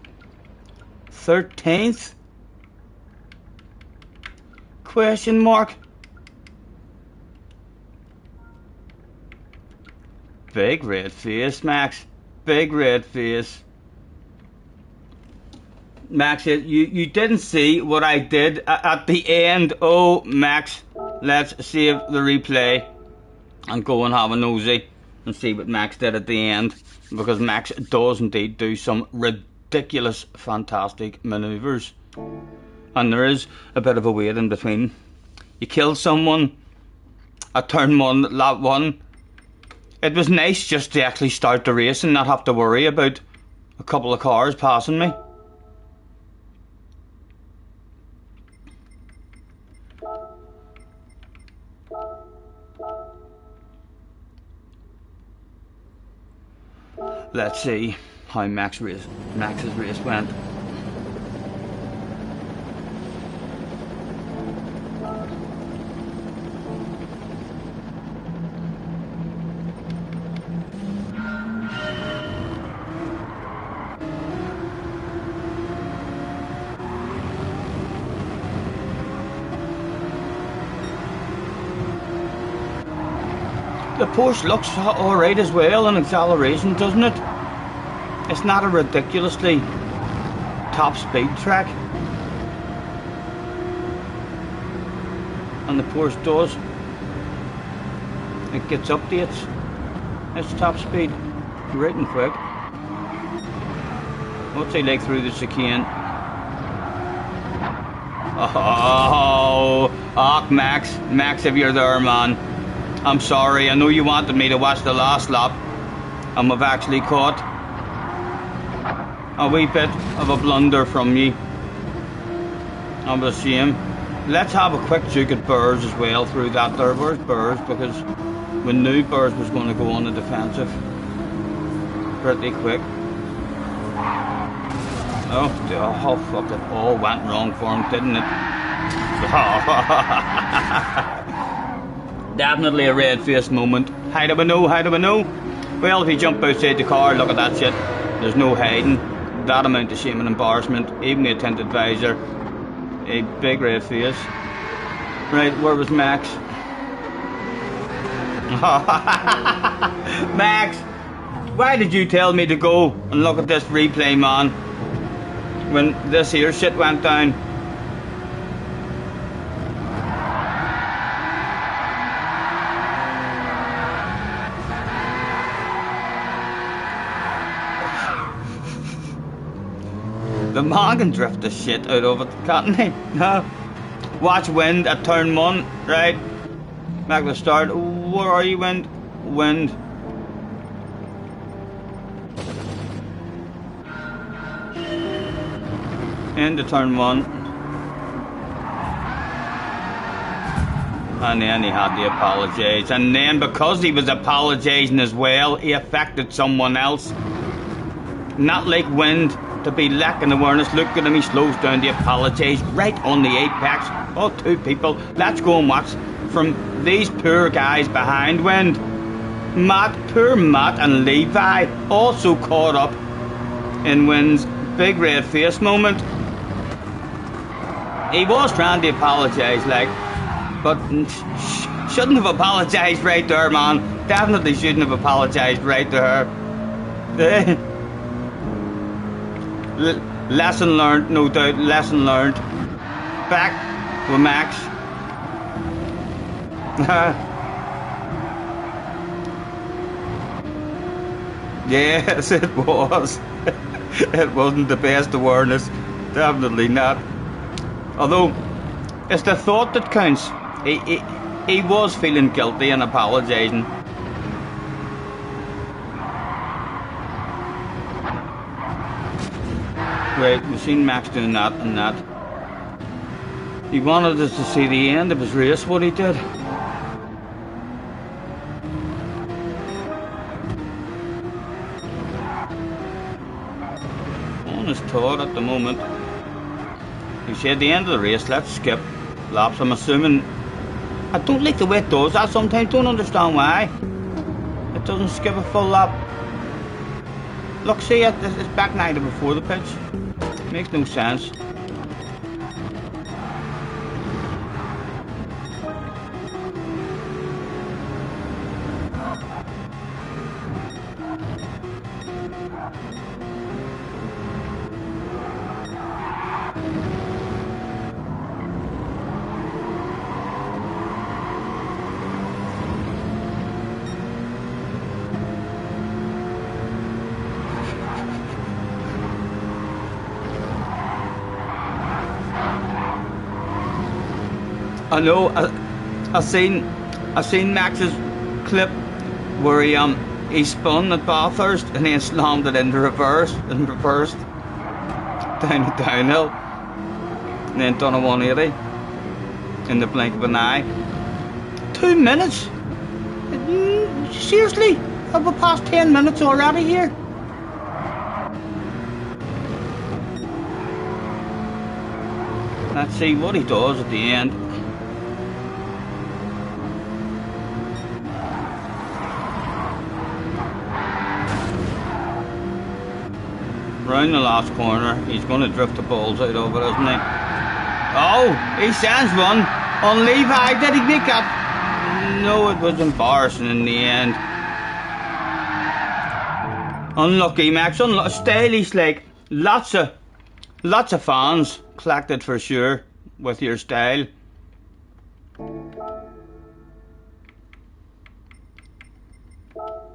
13th? Question mark. Big red face, Max. Big red face. Max, you didn't see what I did at the end. Oh, Max, let's save the replay and go and have a nosy and see what Max did at the end, because Max does indeed do some ridiculous, fantastic manoeuvres, and there is a bit of a wait in between. You killed someone at turn 1, lap 1. It was nice just to actually start the race and not have to worry about a couple of cars passing me. Let's see how Max's race went. The Porsche looks alright as well in acceleration, doesn't it? It's not a ridiculously top speed track. And the Porsche does. It gets updates. It's top speed. Right and quick. What's he like through the chicane? Oh, Max. Max, if you're there, man. I'm sorry, I know you wanted me to watch the last lap, and we've actually caught a wee bit of a blunder from you. I'm a shame. Let's have a quick look at Burrs as well through that there. Where's Burrs? Because we knew Burrs was going to go on the defensive pretty quick. Oh fuck, it all went wrong for him, didn't it? Definitely a red-faced moment. How do we know? How do we know? Well, if you jump outside the car, look at that shit. There's no hiding. That amount of shame and embarrassment. Even the attendant visor. A big red face. Right, where was Max? Max! Why did you tell me to go and look at this replay, man? When this here shit went down. The man can drift the shit out of it, can't he? Watch wind at turn 1, right? Back to the start. Where are you, wind? Wind. Into turn 1. And then he had to apologise. And then because he was apologising as well, he affected someone else. not like wind, to be lacking awareness. Look at him, he slows down to apologise right on the apex. Oh, two people, let's go and watch from these poor guys behind wind. Poor Matt and Levi, also caught up in Wind's big red face moment. He was trying to apologise, like, but shouldn't have apologised right there, man. Definitely shouldn't have apologised right there. Lesson learned, no doubt, lesson learned. Back with Max. Yes, it was. It wasn't the best awareness. Definitely not. Although, it's the thought that counts. He was feeling guilty and apologising. Right, we've seen Max doing that and that. He wanted us to see the end of his race, what he did. On his thought at the moment. He said the end of the race, let's skip laps. I'm assuming. I don't like the way it does that sometimes, don't understand why. It doesn't skip a full lap. Look, see, it's back 90 before the pitch. Makes no sense. I know. I seen Max's clip where he spun at Bathurst and then slammed it into reverse and reversed downhill and then done a 180 in the blink of an eye. 2 minutes? Seriously? Have we passed 10 minutes already here? Let's see what he does at the end. Round the last corner, he's going to drift the balls out of it, isn't he? Oh, he sends one on Levi. Did he make that? No, it was embarrassing in the end. Unlucky, Max. Stylish, like lots of fans collected for sure with your style.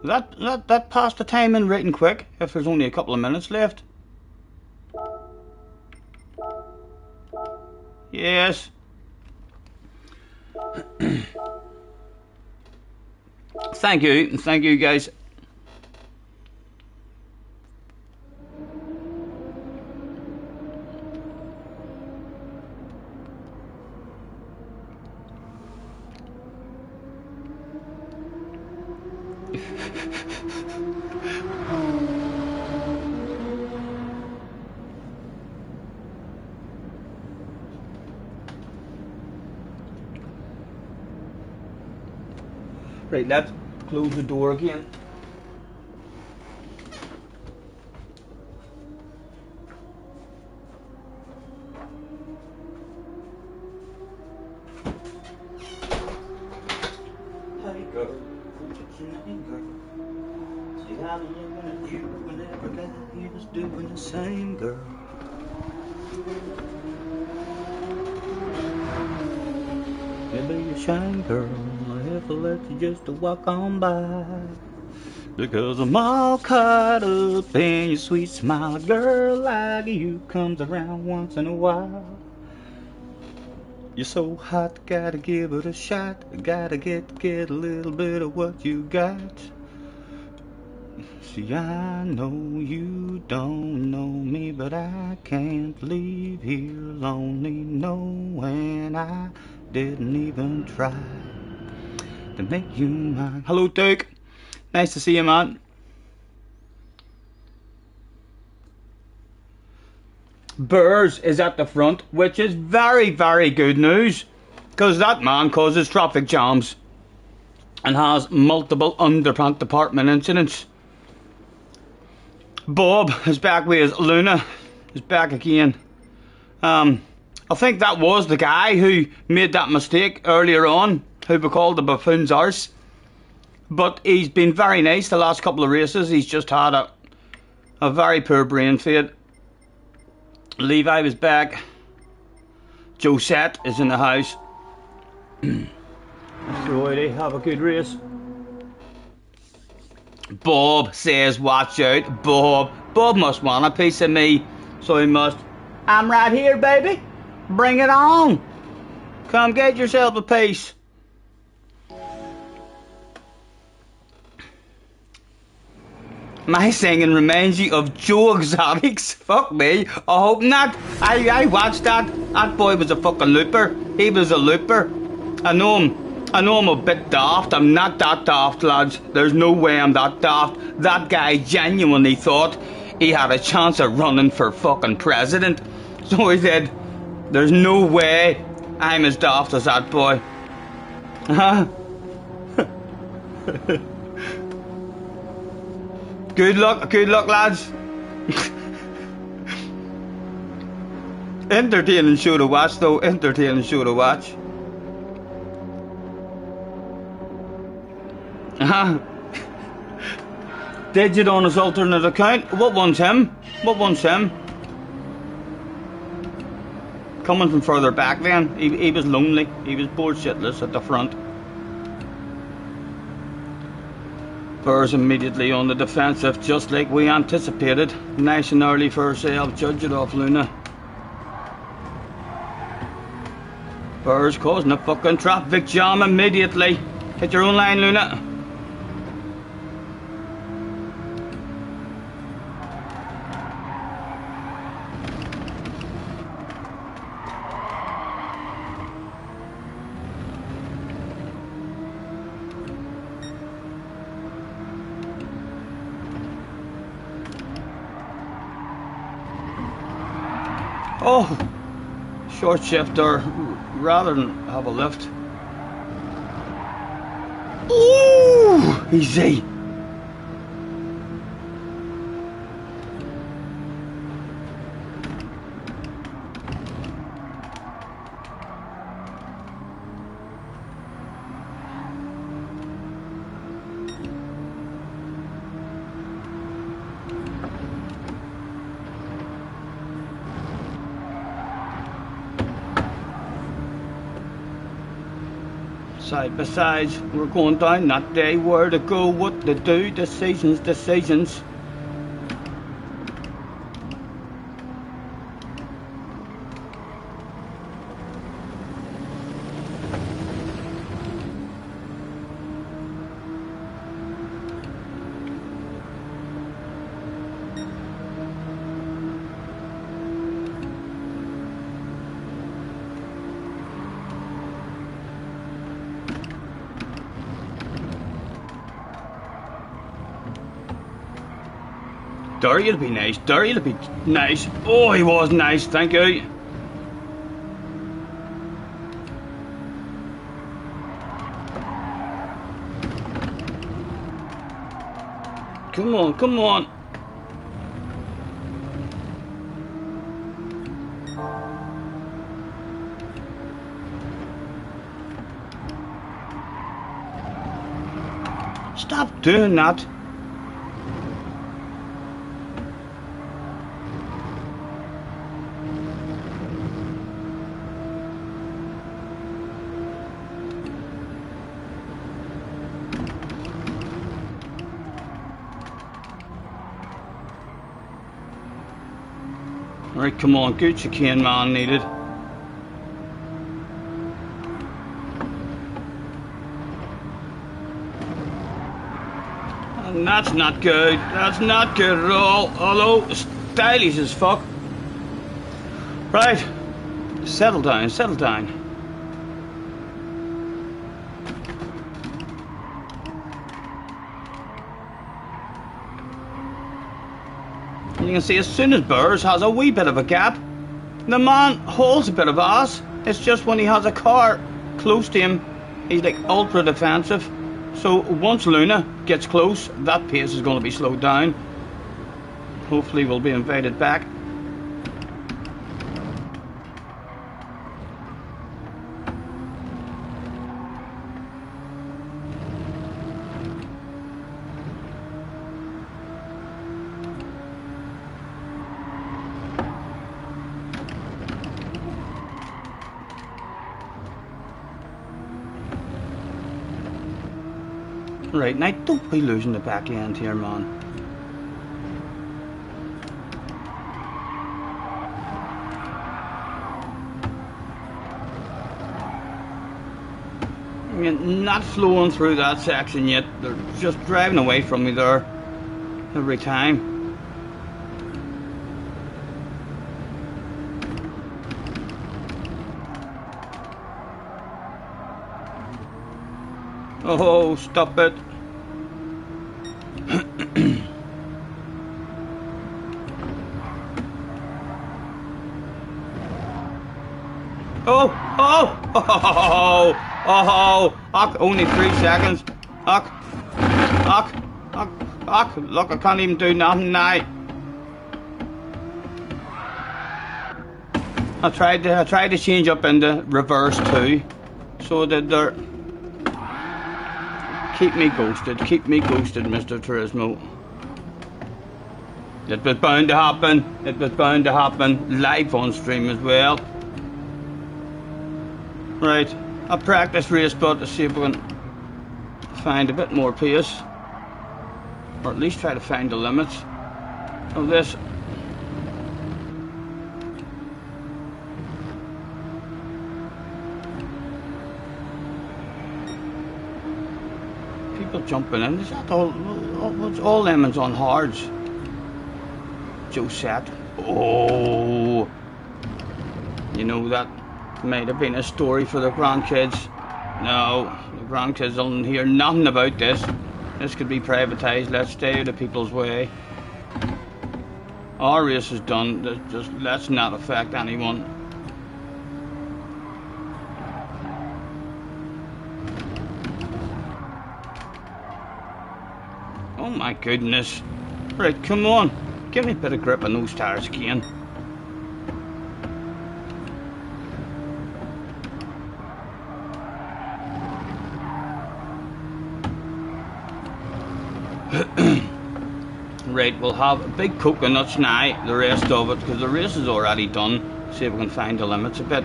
That passed the time in written quick, if there's only a couple of minutes left. Yes. Thank you guys. Right, let's close the door again. Hey girl, what's your name, girl? See how I'm looking at you whenever guy is doing the same, girl. Maybe you shine, girl. If I let you just walk on by, because I'm all caught up in your sweet smile. A girl like you comes around once in a while. You're so hot, gotta give it a shot. Gotta get a little bit of what you got. See, I know you don't know me, but I can't leave here lonely, knowing I didn't even try to make you mine. Hello, Duke. Nice to see you, man. Burrs is at the front, which is very, very good news, because that man causes traffic jams and has multiple underpant department incidents. Bob is back with his Luna, is back again. I think that was the guy who made that mistake earlier on, who we called the buffoon's arse. But he's been very nice the last couple of races. He's just had a very poor brain fade. Levi was back. Josette is in the house. Righty, have a good race. Bob says, watch out. Bob must want a piece of me. So he must. I'm right here, baby. Bring it on. Come get yourself a piece. My singing reminds you of Joe Exotics. Fuck me. I hope not. I watched that. That boy was a fucking looper. He was a looper. I know I'm a bit daft. I'm not that daft, lads. There's no way I'm that daft. That guy genuinely thought he had a chance of running for fucking president. So he said, there's no way I'm as daft as that boy. Huh? Good luck, lads. Entertaining show to watch, though. Entertaining show to watch. Digit on his alternate account. What one's him? What one's him? Coming from further back then. He was lonely. He was bored shitless at the front. Burrs immediately on the defensive, just like we anticipated. Nice and early for herself. Judge it off, Luna. Burrs causing a fucking traffic jam immediately. Hit your own line, Luna. Oh, short shifter rather than have a lift. Ooh, easy. Side by side, we're going down that day. Where to go, what to do, decisions. Dirty will be nice. Dirty will be nice. Oh, he was nice. Thank you. Come on, come on. Stop doing that. Right, come on, good chicane man needed. And that's not good. That's not good at all. Although stylish as fuck. Right, settle down, settle down. You can see as soon as Burrs has a wee bit of a gap, the man holds a bit of ass. It's just when he has a car close to him, he's like ultra defensive. So once Luna gets close, that pace is going to be slowed down. Hopefully we'll be invited back. Right, now don't be losing the back end here, man. I mean, not flowing through that section yet. They're just driving away from me there every time. Oh, stop it. Oh, only 3 seconds. Look, I can't even do nothing now. I tried to change up into reverse too, so that they're keep me ghosted, Mr. Turismo. It was bound to happen, live on stream as well. Right, a practice race, but to see if we can find a bit more pace, or at least try to find the limits of this. People jumping in, is that all lemons on hards? Josette. Oh, you know that might have been a story for the grandkids. No, the grandkids don't hear nothing about this. This could be privatised. Let's stay out of people's way. Our race is done. Just let's not affect anyone. Oh my goodness. Right, come on. Give me a bit of grip on those tires again. Right, we'll have big coconuts now, the rest of it, because the race is already done. See if we can find the limits a bit.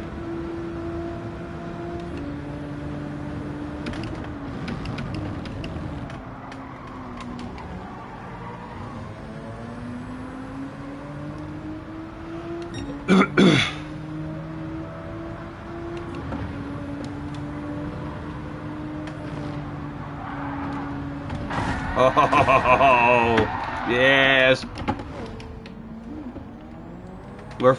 Oh, yes. We're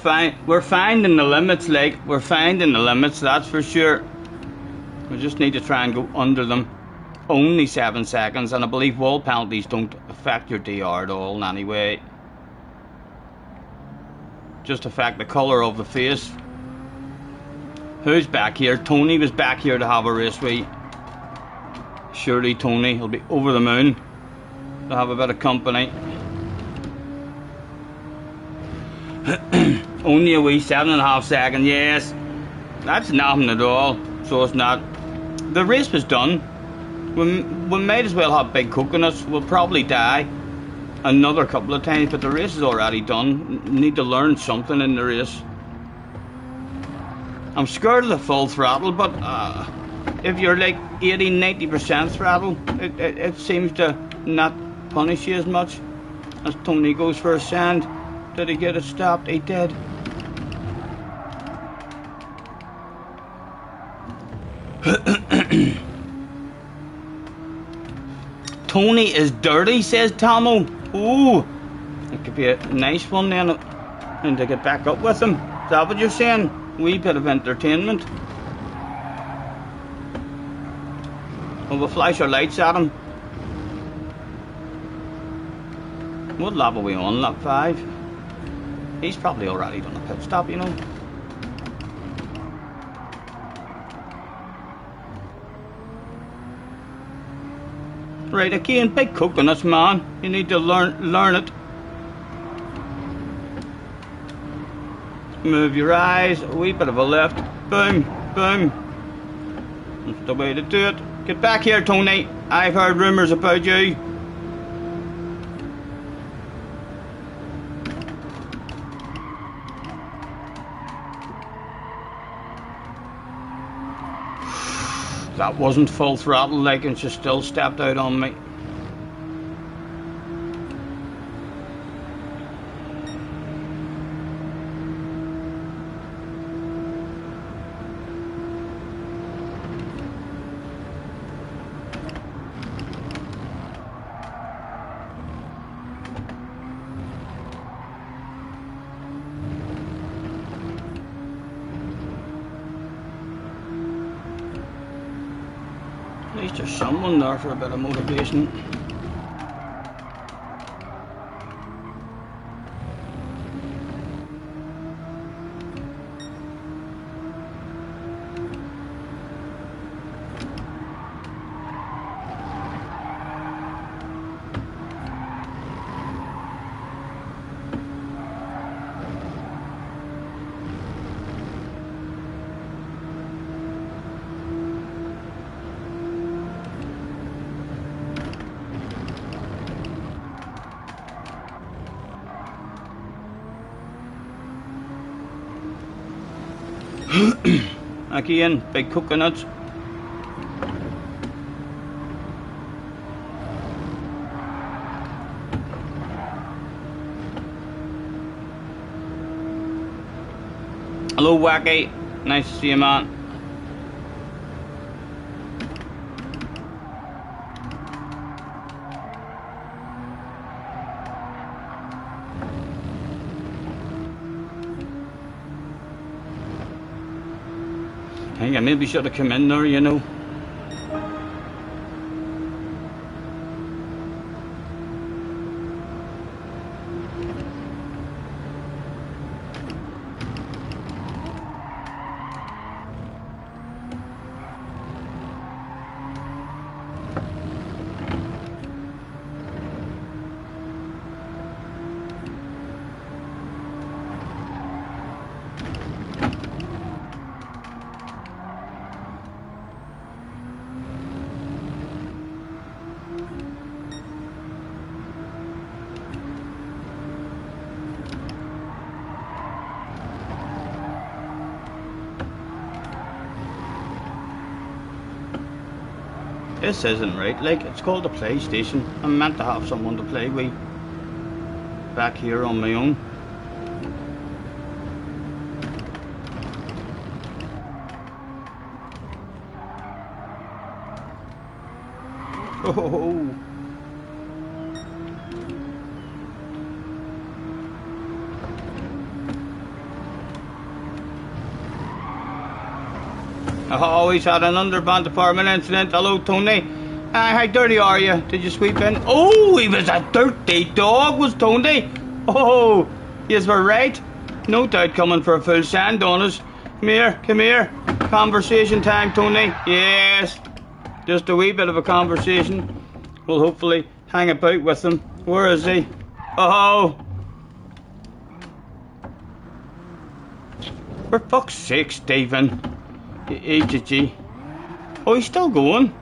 finding the limits, like, we're finding the limits, that's for sure. We just need to try and go under them. Only 7 seconds, and I believe wall penalties don't affect your DR at all in any way. Just affect the colour of the face. Who's back here? Tony was back here to have a race with. Surely Tony will be over the moon to have a bit of company. Only a wee 7.5 seconds, yes. That's nothing at all. So it's not. The race was done. We might as well have big coconuts. We'll probably die another couple of times, but the race is already done. Need to learn something in the race. I'm scared of the full throttle, but if you're like 80-90% throttle, it seems to not punish you as much. As Tony goes for a sand. Did he get it stopped? He did. Tony is dirty, says Tomo. Ooh, it could be a nice one then, and to get back up with him. Is that what you're saying? Wee bit of entertainment. Well, we'll flash our lights at him. What lap are we on? Lap 5? He's probably already done a pit stop, you know. Right, again, big coconuts, man. You need to learn it. Move your eyes, a wee bit of a left. Boom, boom. That's the way to do it. Get back here, Tony. I've heard rumours about you. That wasn't full throttle, like, and she still stepped out on me. At least there's someone there for a bit of motivation. Again, big coconuts. Hello, Wacky. Nice to see you, man. I think I maybe should have come in there, you know. This isn't right, like, it's called a PlayStation. I'm meant to have someone to play with back here on my own. Oh, I always had an underband department incident. Hello, Tony. How dirty are you? Did you sweep in? Oh, he was a dirty dog, was Tony. Oh, yes, we're right. No doubt coming for a full sand on us. Come here, come here. Conversation time, Tony. Yes. Just a wee bit of a conversation. We'll hopefully hang about with him. Where is he? Oh. For fuck's sake, Stephen. HG. Oh, he's still going.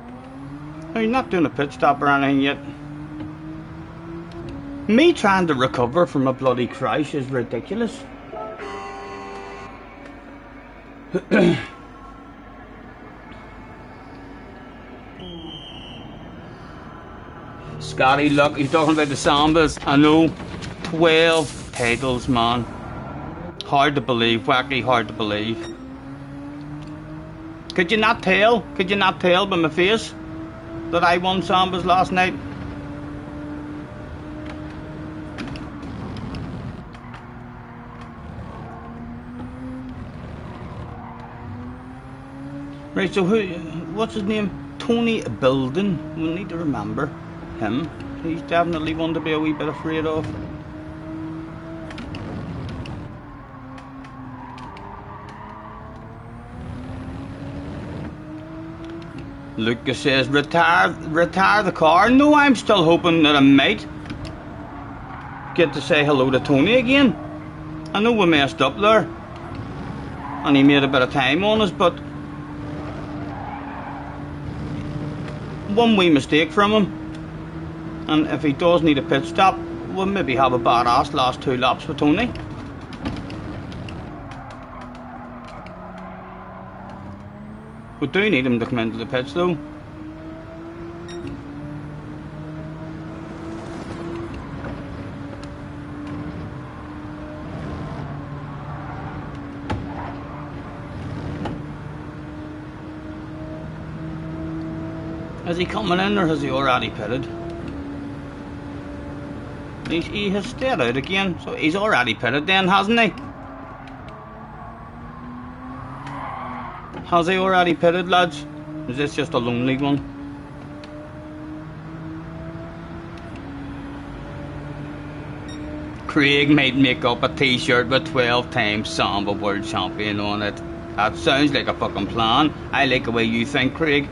Oh, he's not doing a pit stop or anything yet. Me trying to recover from a bloody crash is ridiculous. Scotty, look, he's talking about the Sambas. I know. 12 titles, man. Hard to believe, Wacky, hard to believe. Could you not tell? Could you not tell by my face that I won Sambas last night? Right, so what's his name? Tony Building. We need to remember him. He's definitely one to be a wee bit afraid of. Lucas says, retire the car. No, I'm still hoping that I might get to say hello to Tony again. I know we messed up there, and he made a bit of time on us, but one wee mistake from him, and if he does need a pit stop, we'll maybe have a badass last 2 laps with Tony. We do need him to come into the pits though. Is he coming in or has he already pitted? He has stayed out again, so he's already pitted then, hasn't he? Has he already pitted, lads? Is this just a lonely one? Craig might make up a t-shirt with 12-time Samba World Champion on it. That sounds like a fucking plan. I like the way you think, Craig.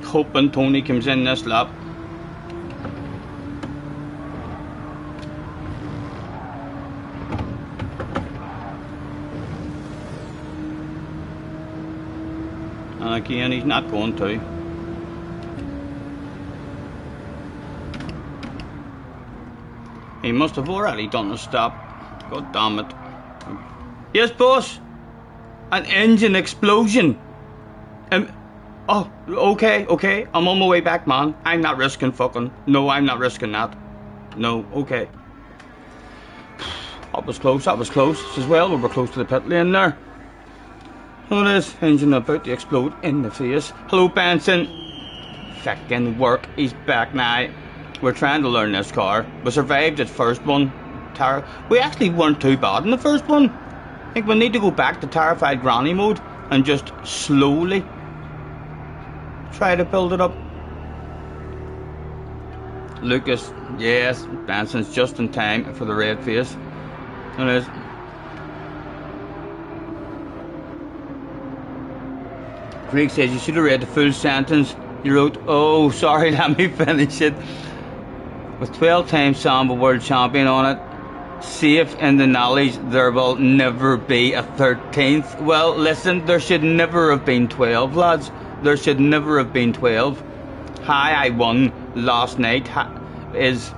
Hoping Tony comes in this lap. And again, he's not going to. He must have already done the stop. God damn it. Yes, boss. An engine explosion. Oh, okay. I'm on my way back, man. I'm not risking fucking. No, I'm not risking that. No, okay. That was close as well. We were close to the pit lane there. Look at this engine about to explode in the face. Hello, Benson. Fucking work. He's back now. We're trying to learn this car. We survived the first one. We actually weren't too bad in the first one. I think we need to go back to terrified granny mode and just slowly try to build it up. Lucas, yes, Benson's just in time for the red face. It is. Craig says you should have read the full sentence. You wrote, oh, sorry, let me finish it. With 12-time Samba World Champion on it, safe in the knowledge there will never be a 13th. Well, listen, there should never have been 12, lads. There should never have been 12. How I won last night is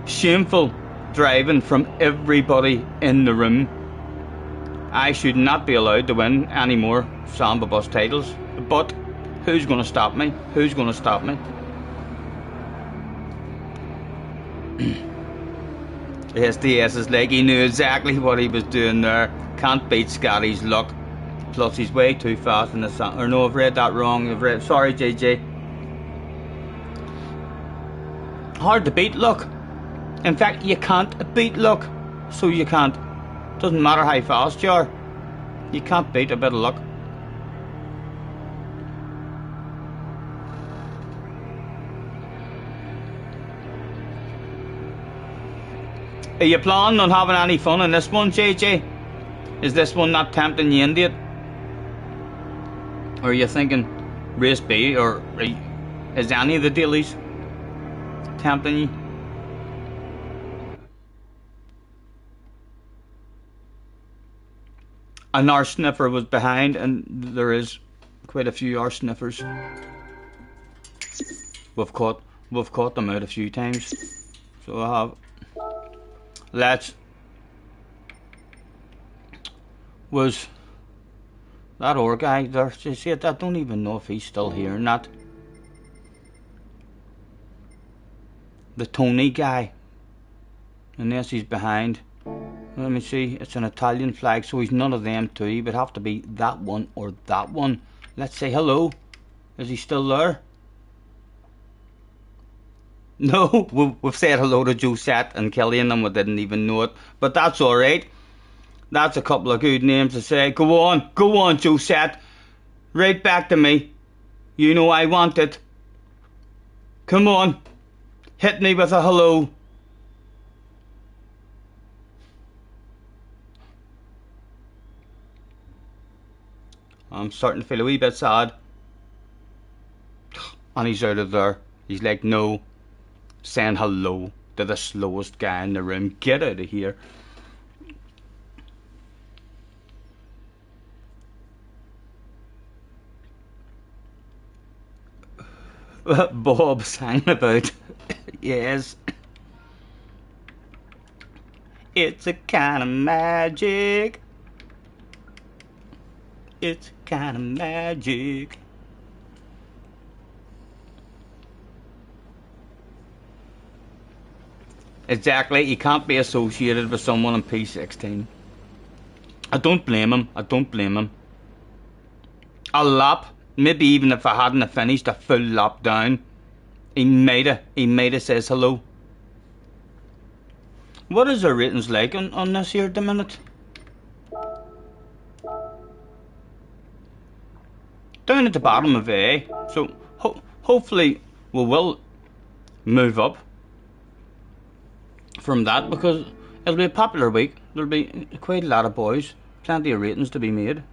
shameful driving from everybody in the room. I should not be allowed to win any more Samba Bus titles. But who's going to stop me? Who's going to stop me? SDS is like he knew exactly what he was doing there. Can't beat Scotty's luck. Plus he's way too fast in the sun. Or no, I've read that wrong. Sorry, JJ. Hard to beat luck. In fact, you can't beat luck. So you can't. Doesn't matter how fast you are. You can't beat a bit of luck. Are you planning on having any fun in this one, JJ? Is this one not tempting you into it? Or are you thinking race B, or is any of the dailies tempting you? an arse sniffer was behind, and there is quite a few arse sniffers. We've caught them out a few times. So I have. Was that old guy there? You see it? I don't even know if he's still here or not. The Tony guy. Unless he's behind. Let me see. It's an Italian flag, so he's none of them two. He would have to be that one or that one. Let's say hello. Is he still there? No, we've said hello to Josette and Killian and we didn't even know it. But that's alright. That's a couple of good names to say. Go on, Josette. Right back to me. You know I want it. Come on. Hit me with a hello. I'm starting to feel a wee bit sad. And he's out of there. He's like, no. Saying hello to the slowest guy in the room. Get out of here. Bob sang about. Yes. It's a kind of magic. It's a kind of magic. Exactly, he can't be associated with someone in P16. I don't blame him. A lap, maybe even if I hadn't finished a full lap down, he might have says hello. What is the ratings like on this here at the minute? Down at the bottom of A, so hopefully we will move up from that, because it'll be a popular week. There'll be quite a lot of boys, plenty of ratings to be made.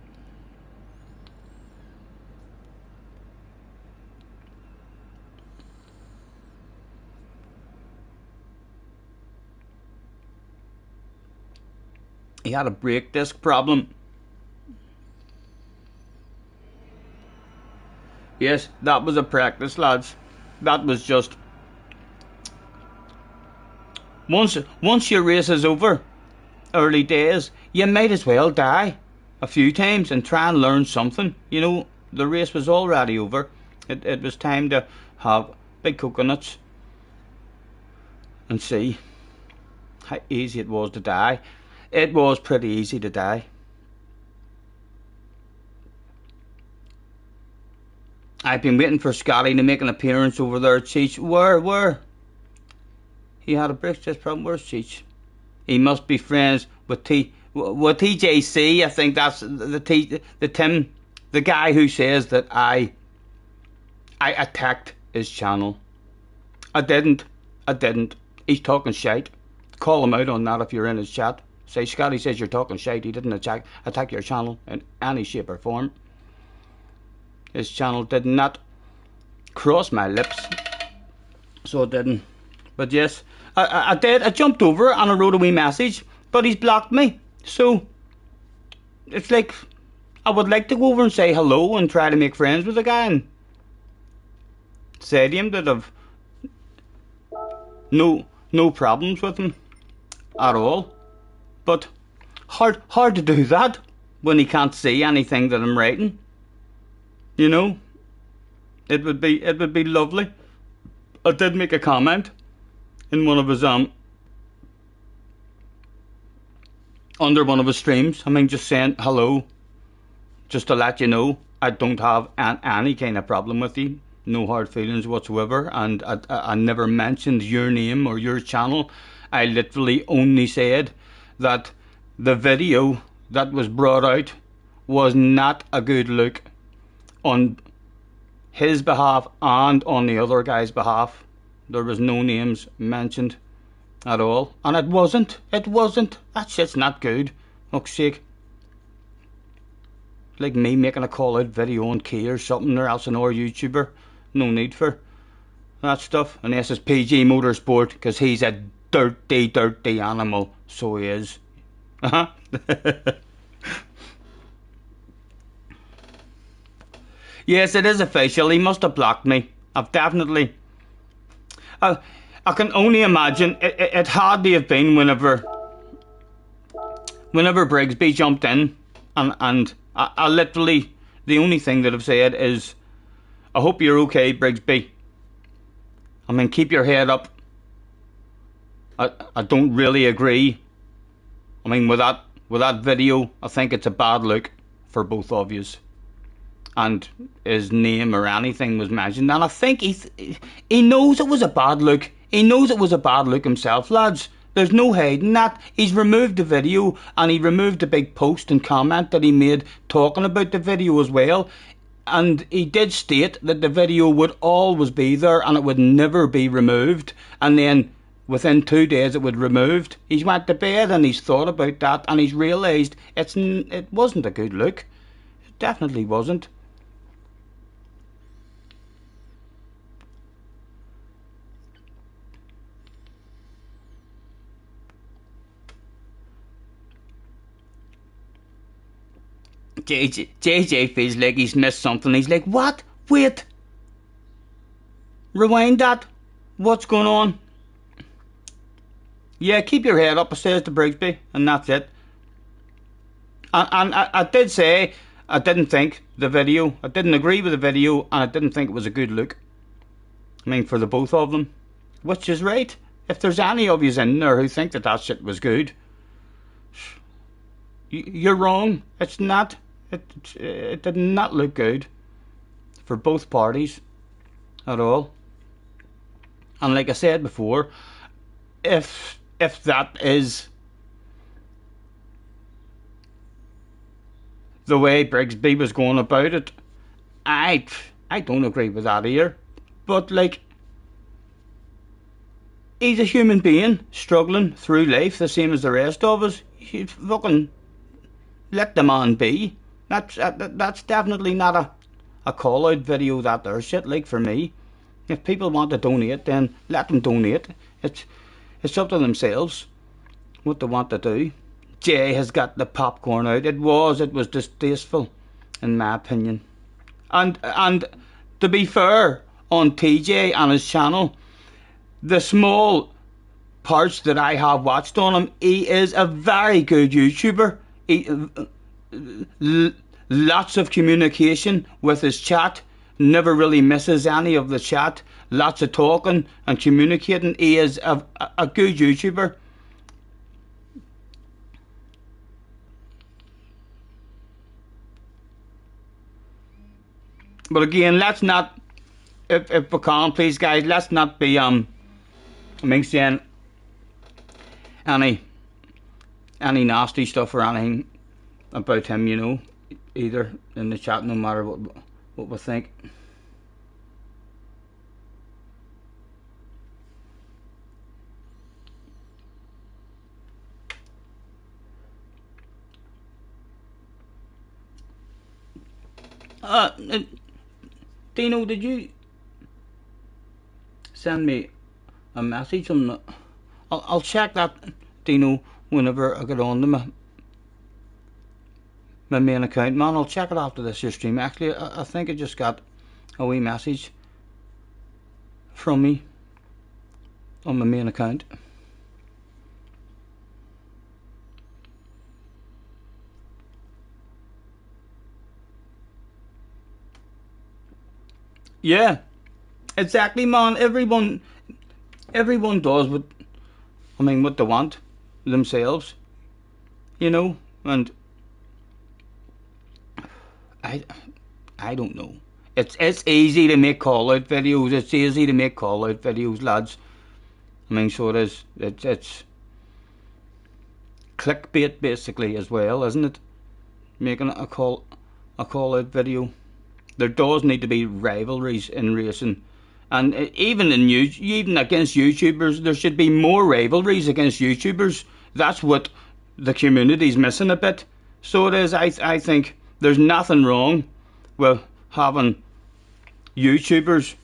He had a brake disc problem. Yes, that was a practice, lads. That was just once your race is over, early days, you might as well die a few times and try and learn something. You know, the race was already over. It was time to have big coconuts and see how easy it was to die. It was pretty easy to die. I've been waiting for Scotty to make an appearance over there at Cheech. Where? He had a brake disc problem. Where's Cheech? He must be friends with TJC. I think that's the Tim, the guy who says that I attacked his channel. I didn't. He's talking shite. Call him out on that if you're in his chat. Say, Scotty says you're talking shite. He didn't attack your channel in any shape or form. His channel did not cross my lips, so it didn't. But yes, I did. I jumped over and I wrote a wee message, but he's blocked me. So it's like I would like to go over and say hello and try to make friends with the guy and say to him that I've no problems with him at all. But hard to do that when he can't see anything that I'm writing. You know, it would be lovely. I did make a comment in one of his under one of his streams. I mean, just saying hello, just to let you know I don't have any kind of problem with you. No hard feelings whatsoever, and I never mentioned your name or your channel. I literally only said that the video that was brought out was not a good look on his behalf and on the other guy's behalf. There was no names mentioned at all, and it wasn't. That shit's not good. Fuck's sake. Like me making a call out video on Key or something, or else another YouTuber. No need for that stuff unless it's PG Motorsport, because he's a dirty animal. So he is. Yes, it is official. He must have blocked me. I've definitely... I can only imagine it had to have been whenever Brigsby jumped in, and I literally, the only thing that I've said is, I hope you're okay, Brigsby. I mean, keep your head up. I don't really agree. I mean, with that video, I think it's a bad look for both of yous. And his name or anything was mentioned, and I think he knows it was a bad look. He knows it was a bad look himself, lads. There's no hiding that. He's removed the video, and he removed the big post and comment that he made talking about the video as well. And he did state that the video would always be there and it would never be removed. And then within 2 days it would removed. He's went to bed and he's thought about that, and he's realised it wasn't a good look. It definitely wasn't. JJ feels like he's missed something. He's like, what? Wait. Rewind that. What's going on? Yeah, keep your head up, says to Brigsby, and that's it. And I did say I didn't think the video, I didn't agree with the video, and I didn't think it was a good look. I mean, for the both of them. Which is right. If there's any of yous in there who think that shit was good, you're wrong. It's not. It did not look good for both parties at all. And like I said before, if that is the way Brigsby was going about it, I don't agree with that either. But like, he's a human being struggling through life the same as the rest of us. You fucking let the man be. That's definitely not a call out video, that there shit, like, for me. If people want to donate, then let them donate. It's up to themselves what they want to do. Jay has got the popcorn out. It was distasteful, in my opinion. And to be fair, on TJ and his channel, the small parts that I have watched on him, he is a very good YouTuber. Lots of communication with his chat, never really misses any of the chat, lots of talking and communicating. He is a good YouTuber. But again, let's not, if we can, please guys, let's not be saying any nasty stuff or anything about him, you know, either in the chat, no matter what we think. Dino, did you send me a message on the... I'll check that, Dino, whenever I get on to my main account, man. I'll check it after this here stream. Actually, I think I just got a wee message from me on my main account. Yeah, exactly, man. Everyone does what they want themselves, you know. And I don't know. It's easy to make call out videos. It's easy to make call out videos, lads. I mean, so it is. It's clickbait basically as well, isn't it? Making a call out video. There does need to be rivalries in racing, and even against YouTubers, there should be more rivalries against YouTubers. That's what the community's missing a bit. So it is. I think there's nothing wrong with having YouTubers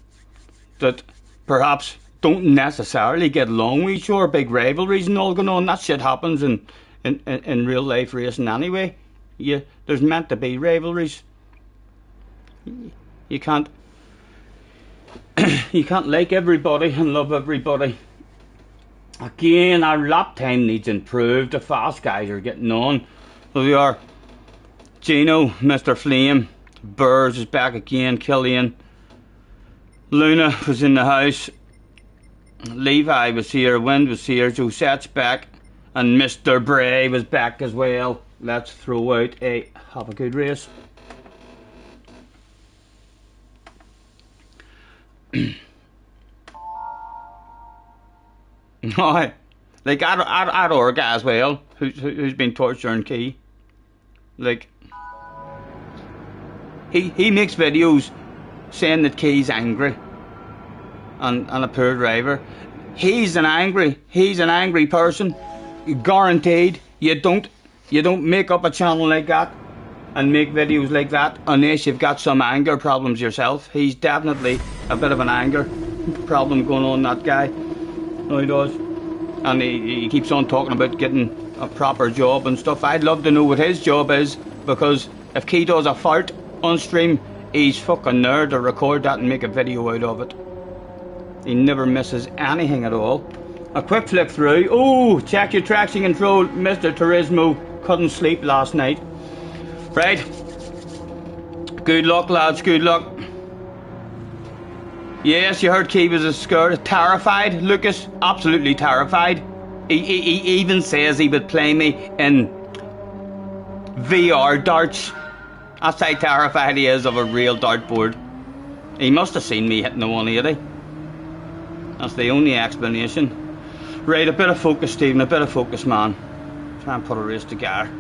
that perhaps don't necessarily get along with each other, big rivalries and all going on. That shit happens in real life racing anyway. Yeah, there's meant to be rivalries. You can't you can't like everybody and love everybody. Again, our lap time needs improved. The fast guys are getting on. Here we are. Gino, Mr. Flame, Burrs is back again, Killian. Luna was in the house. Levi was here, Wind was here, Josette's back, and Mr. Bray was back as well. Let's throw out a have a good race. No, like at Orga as well, who's been torturing Key. Like he makes videos saying that Key's angry and a poor driver. He's an angry person. Guaranteed. You don't make up a channel like that and make videos like that unless you've got some anger problems yourself. He's definitely a bit of an anger problem going on, that guy. No, he does. And he keeps on talking about getting a proper job and stuff. I'd love to know what his job is, because if Key does a fart on stream, he's fucking there to record that and make a video out of it. He never misses anything at all. A quick flick through. Oh, check your traction control. Mr. Turismo couldn't sleep last night. Right. Good luck, lads, good luck. Yes, you heard Key was scared, terrified. Lucas, absolutely terrified. He even says he would play me in VR darts. That's how terrified he is of a real dartboard. He must have seen me hitting the 180. That's the only explanation. Right, a bit of focus, Stephen, a bit of focus, man. Try and put a race together.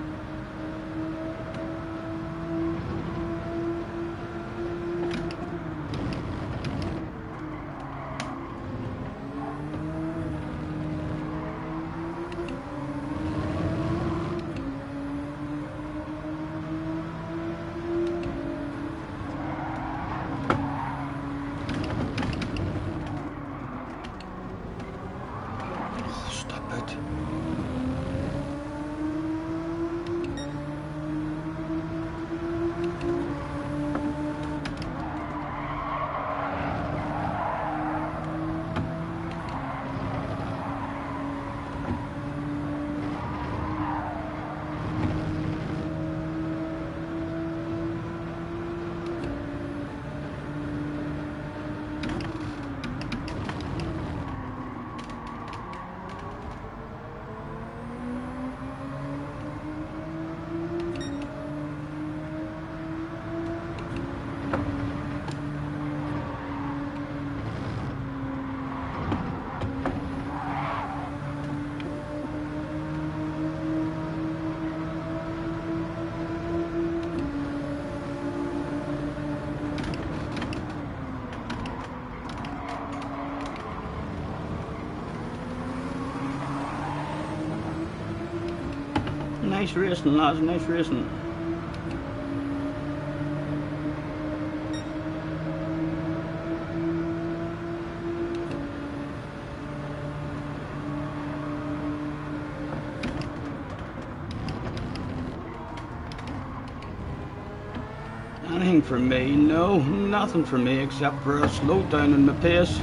Nice racing, lads, nice racing. Anything for me? No, nothing for me except for a slow down in the pace.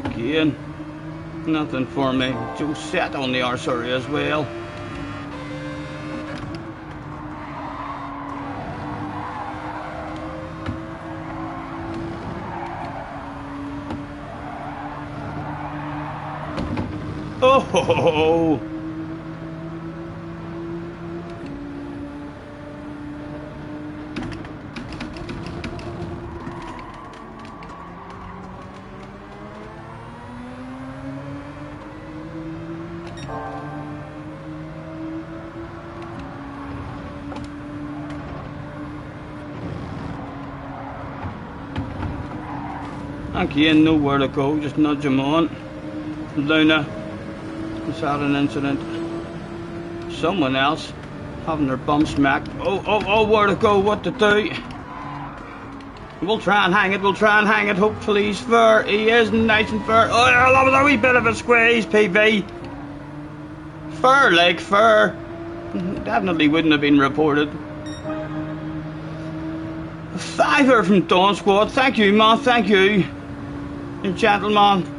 Again, nothing for me. Josette on the arsery as well. Oh ho ho ho. Again, nowhere to go, just nudge him on. Luna has had an incident. Someone else having their bum smacked. Oh, where to go, what to do. We'll try and hang it, hopefully he's fair. He is nice and fair. Oh, that was a wee bit of a squeeze, PV. Fair, like, fair. Definitely wouldn't have been reported. A fiver from Dawn Squad, thank you, man, thank you. You gentleman.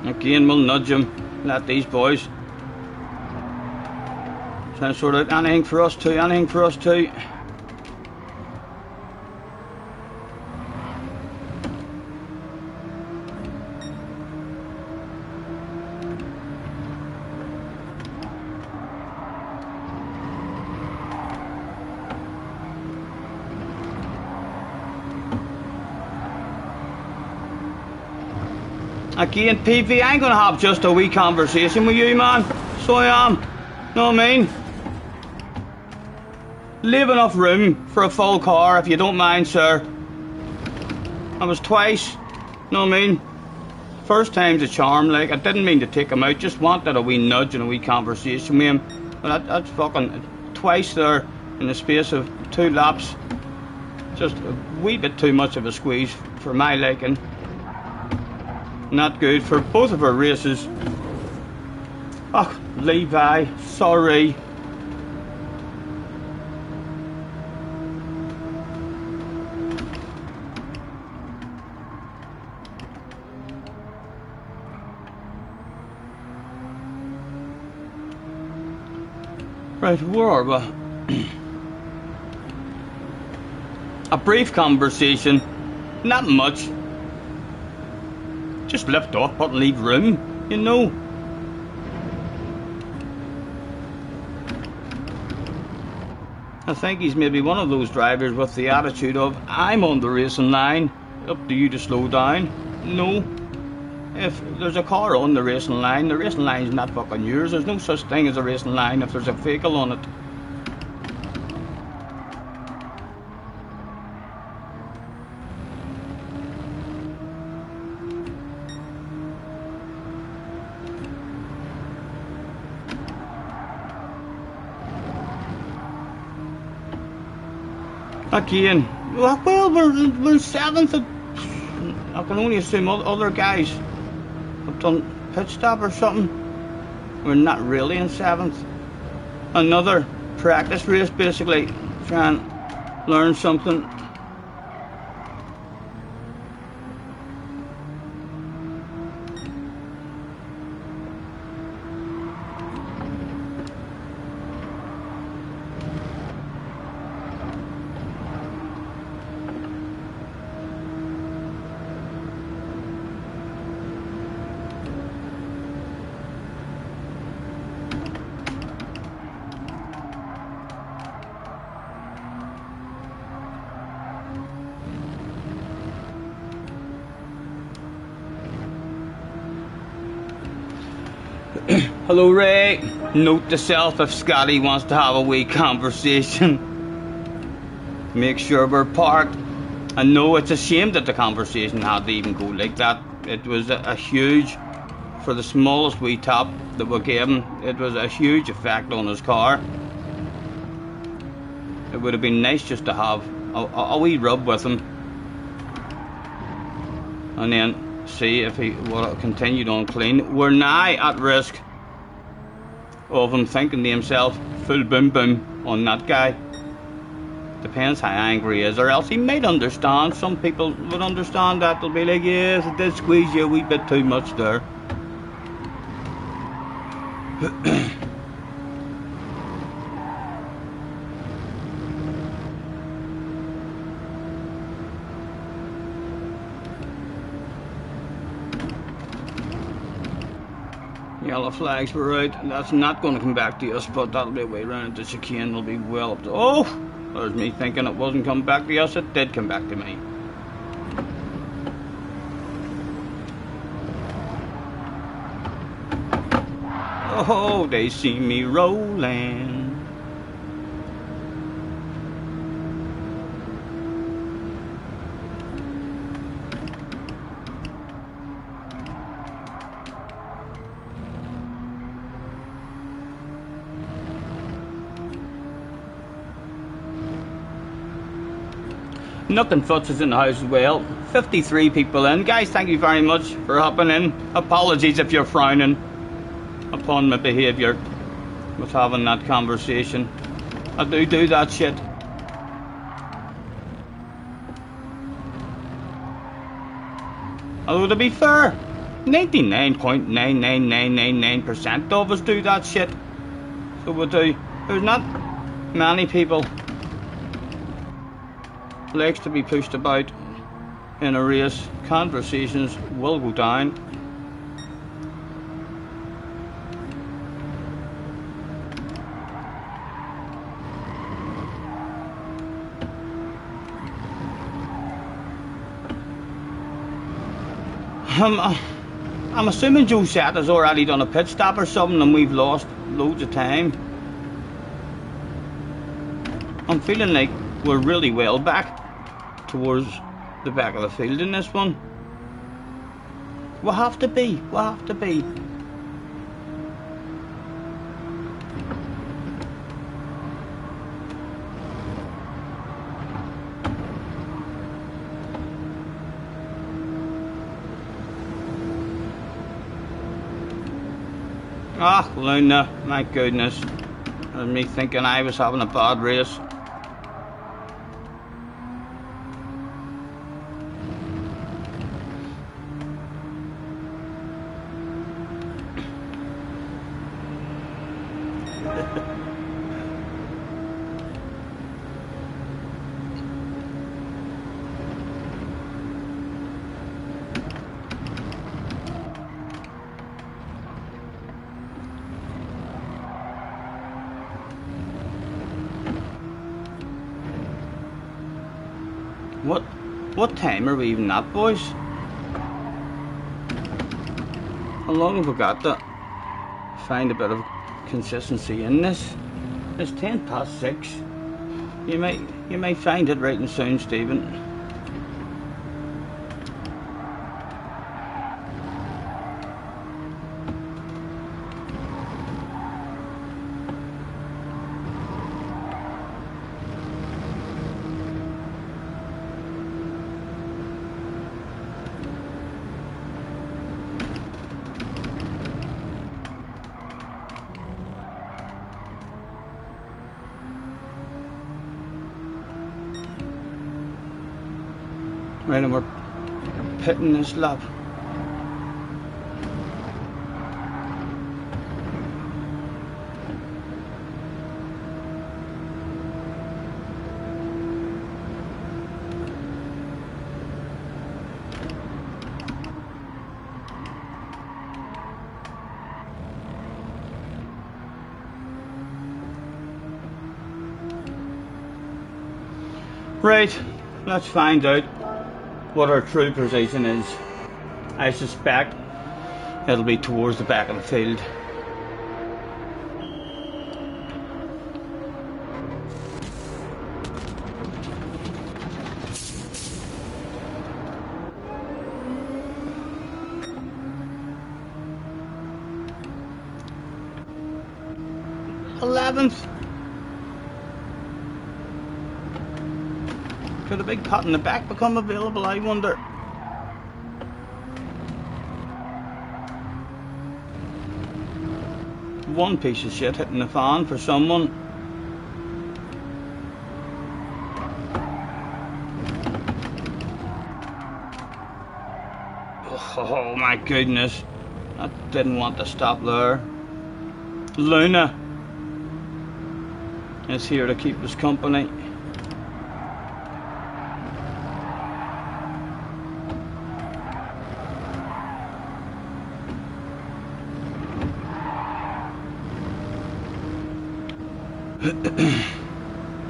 Again, we'll nudge him. Let these boys try and sort out anything for us too, Again, PV, I ain't gonna have just a wee conversation with you, man. So I am. Know what I mean? Leave enough room for a full car, if you don't mind, sir. I was twice. Know what I mean? First time's a charm, like, I didn't mean to take him out, just wanted a wee nudge and a wee conversation with him. But that's fucking twice there in the space of 2 laps. Just a wee bit too much of a squeeze for my liking. Not good for both of our races. Oh, Levi, sorry. Right, where are we? A brief conversation, not much. Just lift off but leave room, you know. I think he's maybe one of those drivers with the attitude of, I'm on the racing line, up to you to slow down. No. If there's a car on the racing line's not fucking yours. There's no such thing as a racing line if there's a vehicle on it. Again, well, we're 7th. I can only assume other guys have done pit stop or something. We're not really in 7th. Another practice race, basically, try and learn something. Hello, Ray. Note to self, if Scotty wants to have a wee conversation, make sure we're parked. I know it's a shame that the conversation had to even go like that. It was a huge, for the smallest wee tap that we gave him, it was a huge effect on his car. It would have been nice just to have a wee rub with him, and then see if he would have continued on clean. We're now at risk of him thinking to himself, full boom boom on that guy. Depends how angry he is, or else he might understand. Some people would understand that. They'll be like, yes, it did squeeze you a wee bit too much there. Yellow flags were out. That's not going to come back to us, but that'll be a way around the chicane. Will be well up to... Oh! There's me thinking it wasn't coming back to us. It did come back to me. Oh, they see me rolling. Nothing Futs is in the house as well. 53 people in. Guys, thank you very much for hopping in. Apologies if you're frowning upon my behaviour with having that conversation. I do that shit. Although to be fair, 99.99999% of us do that shit. So we do. There's not many people likes to be pushed about in a race. Conversations will go down. I'm assuming Josette has already done a pit stop or something and we've lost loads of time. I'm feeling like we're really well back towards the back of the field in this one. We'll have to be. Ah, Luna, my goodness. And me thinking I was having a bad race. What time are we even at, boys? How long have we got to find a bit of consistency in this? It's 6:10. You might find it right and soon, Stephen. Right, and we're pitting this lap. Right, let's find out what our true position is. I suspect it'll be towards the back of the field. '11th. Could a big pot in the back become available, I wonder? One piece of shit hitting the fan for someone. Oh my goodness. I didn't want to stop there. Luna is here to keep us company.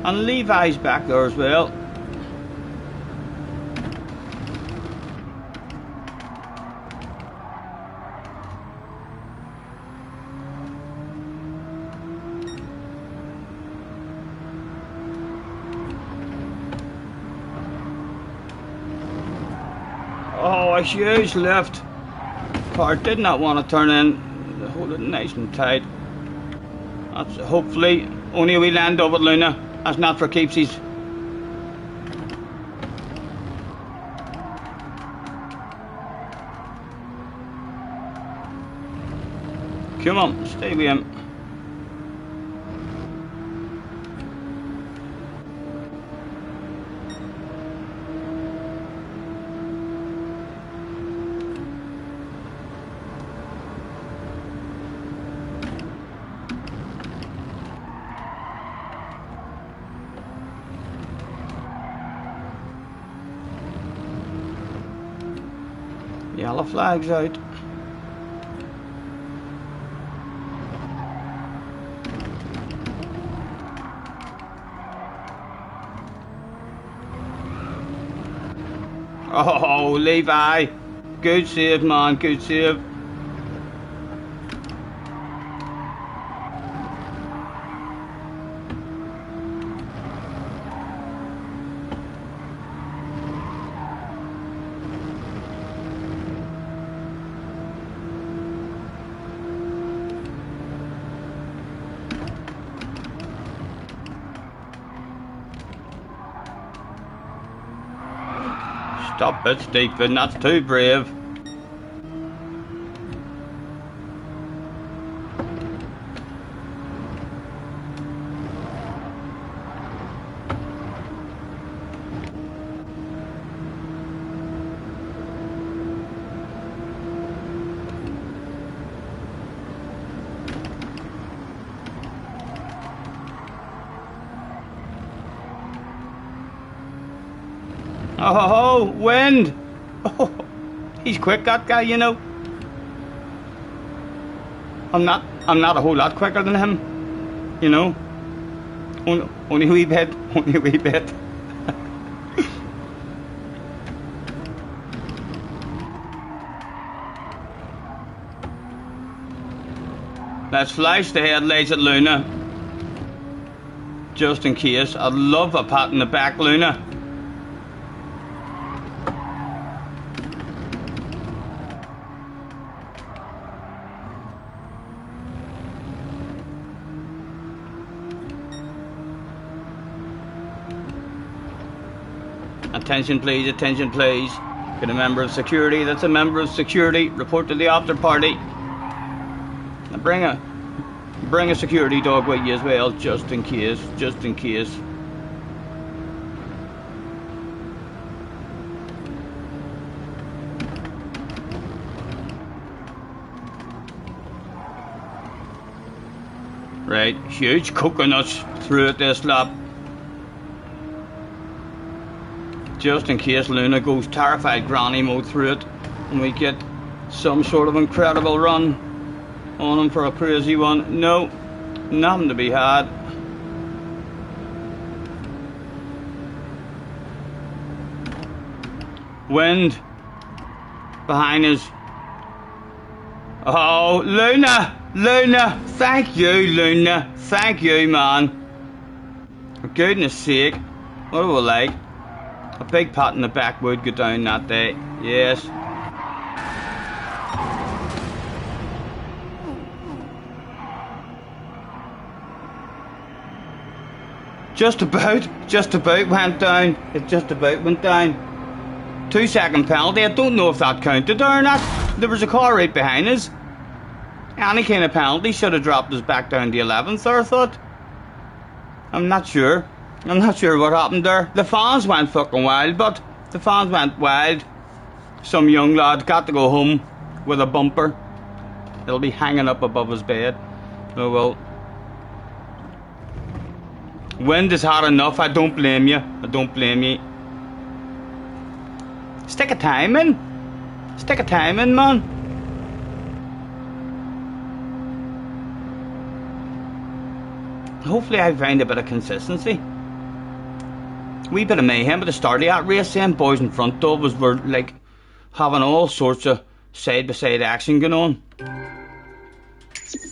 And Levi's back there as well. Oh, a huge lift. Car did not want to turn in. Hold it nice and tight. That's hopefully only a wee land over Luna. That's not for keepsies. Come on, stay with him. Yellow flag's out. Oh, Levi. Good save, man. Good save. Stop it, Stephen, that's too brave. Oh, wind! Oh, he's quick, that guy, you know. I'm not a whole lot quicker than him, you know. Only a wee bit, only a wee bit. Let's flash the headlights at Luna, just in case. I'd love a pat in the back, Luna. Attention please, attention please. Get a member of security, that's a member of security. Report to the after party. Now bring a security dog with you as well, just in case, just in case. Right, huge coconuts through it this lap. Just in case Luna goes terrified granny mode through it and we get some sort of incredible run on him for a crazy one. No, nothing to be had. Wind behind us. Oh, Luna! Luna! Thank you, Luna! Thank you, man. For goodness sake. What do we like? A big pat in the back would go down that day. Yes. Just about went down. It just about went down. 2-second penalty. I don't know if that counted or not. There was a car right behind us. Any kind of penalty should have dropped us back down to 11th, I thought. I'm not sure. I'm not sure what happened there. The fans went fucking wild, but the fans went wild. Some young lad got to go home with a bumper. It'll be hanging up above his bed. Oh well. Wind has had enough. I don't blame you. I don't blame you. Stick a time in. Stick a time in, man. Hopefully I find a bit of consistency. Wee bit of mayhem at the start of that race. Them boys in front of us were like having all sorts of side by side action going on.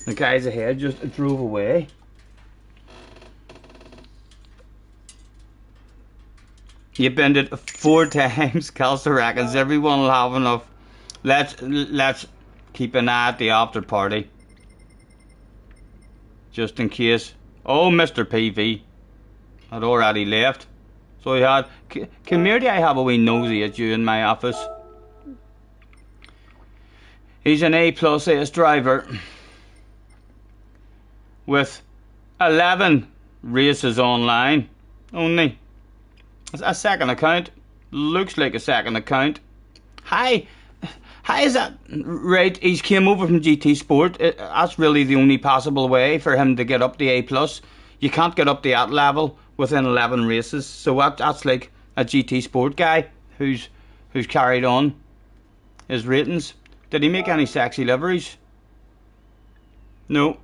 The guys ahead just drove away. You've been it 4 times, Calcer reckons. Everyone will have enough. Let's keep an eye at the after party. Just in case. Oh, Mr. PV had already left. So he had. Come here, I have a wee nosy at you in my office. He's an A+ AS driver. with 11 races online only. A second account. Looks like a second account. How is that? Right, he's came over from GT Sport. That's really the only possible way for him to get up the A+. You can't get up to that level within 11 races. So that's like a GT Sport guy who's carried on his ratings. Did he make any sexy liveries? No.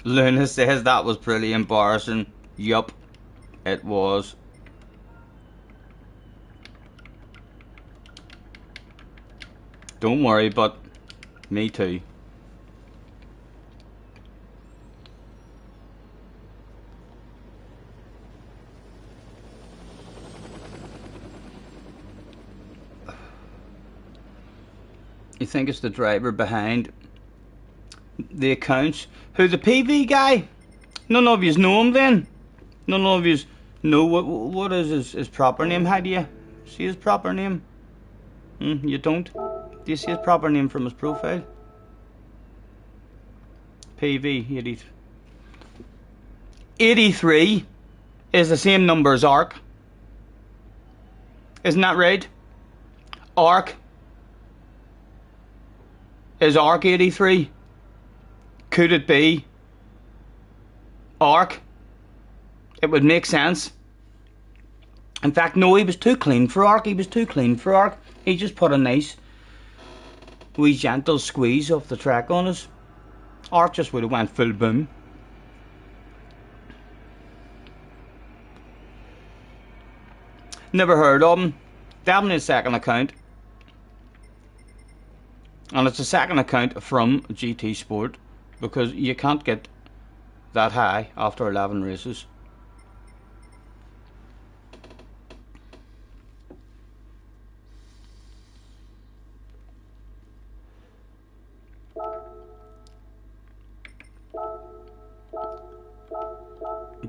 Luna says that was pretty embarrassing. Yup, it was. Don't worry, but me too. You think it's the driver behind the accounts? Who, the PV guy? None of yous know him then? None of yous know what is his proper name? How do you see his proper name? You don't? Do you see his proper name from his profile? PV 83. 83 is the same number as ARC. Isn't that right? ARC is ARC 83. Could it be ARC? It would make sense. In fact, no, he was too clean for ARC. He was too clean for ARC. He just put a nice wee gentle squeeze off the track on us. ARC just would have went full boom. Never heard of him. Definitely a second account. And it's a second account from GT Sport, because you can't get that high after 11 races.